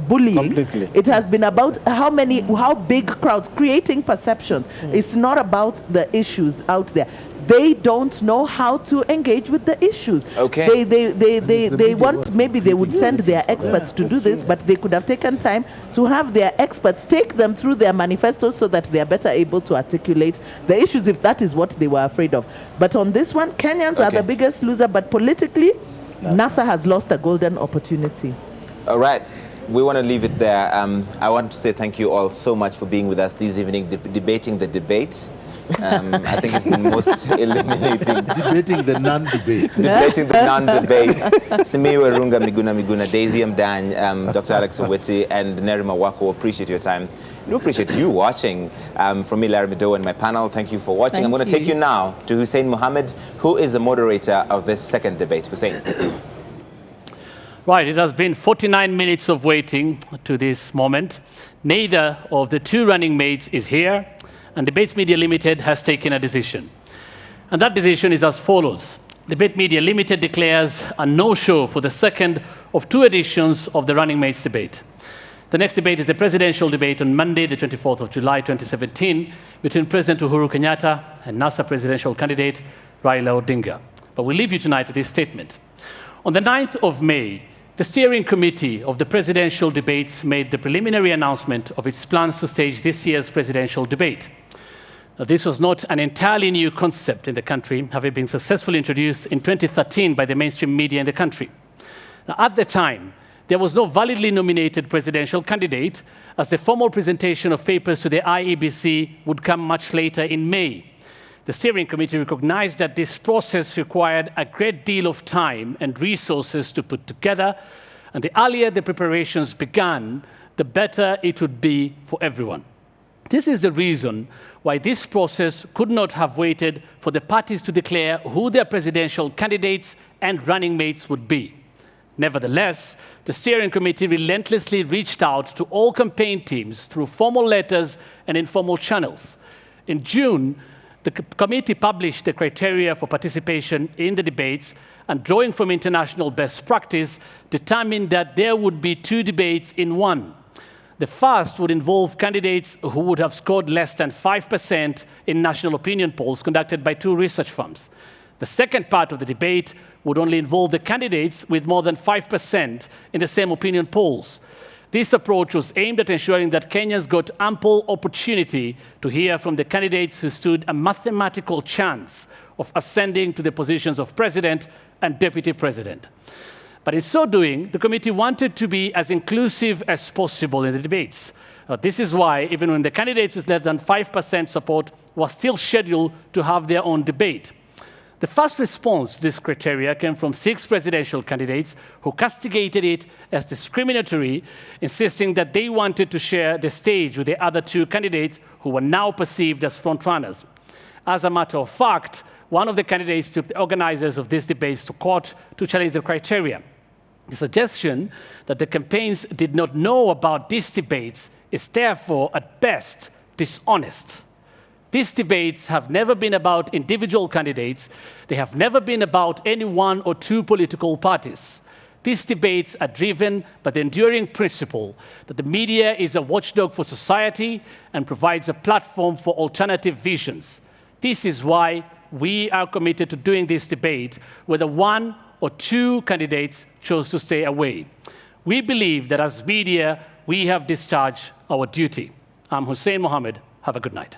bullying. Completely. It has been about how big crowds, creating perceptions. It's not about the issues out there. They don't know how to engage with the issues. Okay. They want, maybe they would send their experts to do this, but they could have taken time to have their experts take them through their manifestos so that they are better able to articulate the issues, if that is what they were afraid of. But on this one, Kenyans are the biggest loser, but politically, NASA has lost a golden opportunity. All right. We want to leave it there. I want to say thank you all so much for being with us this evening, debating the debate. I think it's the most illuminating. Debating the non-debate. Debating the non-debate. Simiyu Erunga Miguna, Daisy Mdany, Dr. Alex Oweti, and Nerima Wako, appreciate your time. We appreciate you watching. From me, Larry Mido, and my panel, thank you for watching. I'm going to take you now to Hussein Mohammed, who is the moderator of this second debate. Hussein. Right, it has been 49 minutes of waiting to this moment. Neither of the two running mates is here, and Debates Media Limited has taken a decision. And that decision is as follows. Debate Media Limited declares a no-show for the second of two editions of the Running Mates debate. The next debate is the presidential debate on Monday, the 24th of July, 2017, between President Uhuru Kenyatta and NASA presidential candidate Raila Odinga. But we'll leave you tonight with this statement. On the 9th of May, the steering committee of the presidential debates made the preliminary announcement of its plans to stage this year's presidential debate. Now, this was not an entirely new concept in the country, having been successfully introduced in 2013 by the mainstream media in the country. Now, at the time, there was no validly nominated presidential candidate, as the formal presentation of papers to the IEBC would come much later in May. The steering committee recognized that this process required a great deal of time and resources to put together, and the earlier the preparations began, the better it would be for everyone. This is the reason why this process could not have waited for the parties to declare who their presidential candidates and running mates would be. Nevertheless, the steering committee relentlessly reached out to all campaign teams through formal letters and informal channels. In June, the committee published the criteria for participation in the debates and, drawing from international best practice, determined that there would be 2 debates in one. The first would involve candidates who would have scored less than 5% in national opinion polls conducted by 2 research firms. The second part of the debate would only involve the candidates with more than 5% in the same opinion polls. This approach was aimed at ensuring that Kenyans got ample opportunity to hear from the candidates who stood a mathematical chance of ascending to the positions of president and deputy president. But in so doing, the committee wanted to be as inclusive as possible in the debates. This is why, even when the candidates with less than 5% support were still scheduled to have their own debate. The first response to this criteria came from 6 presidential candidates who castigated it as discriminatory, insisting that they wanted to share the stage with the other 2 candidates who were now perceived as frontrunners. As a matter of fact, one of the candidates took the organizers of these debates to court to challenge the criteria. The suggestion that the campaigns did not know about these debates is therefore, at best, dishonest. These debates have never been about individual candidates. They have never been about any 1 or 2 political parties. These debates are driven by the enduring principle that the media is a watchdog for society and provides a platform for alternative visions. This is why we are committed to doing this debate, whether 1 or 2 candidates chose to stay away. We believe that as media, we have discharged our duty. I'm Hussein Mohammed. Have a good night.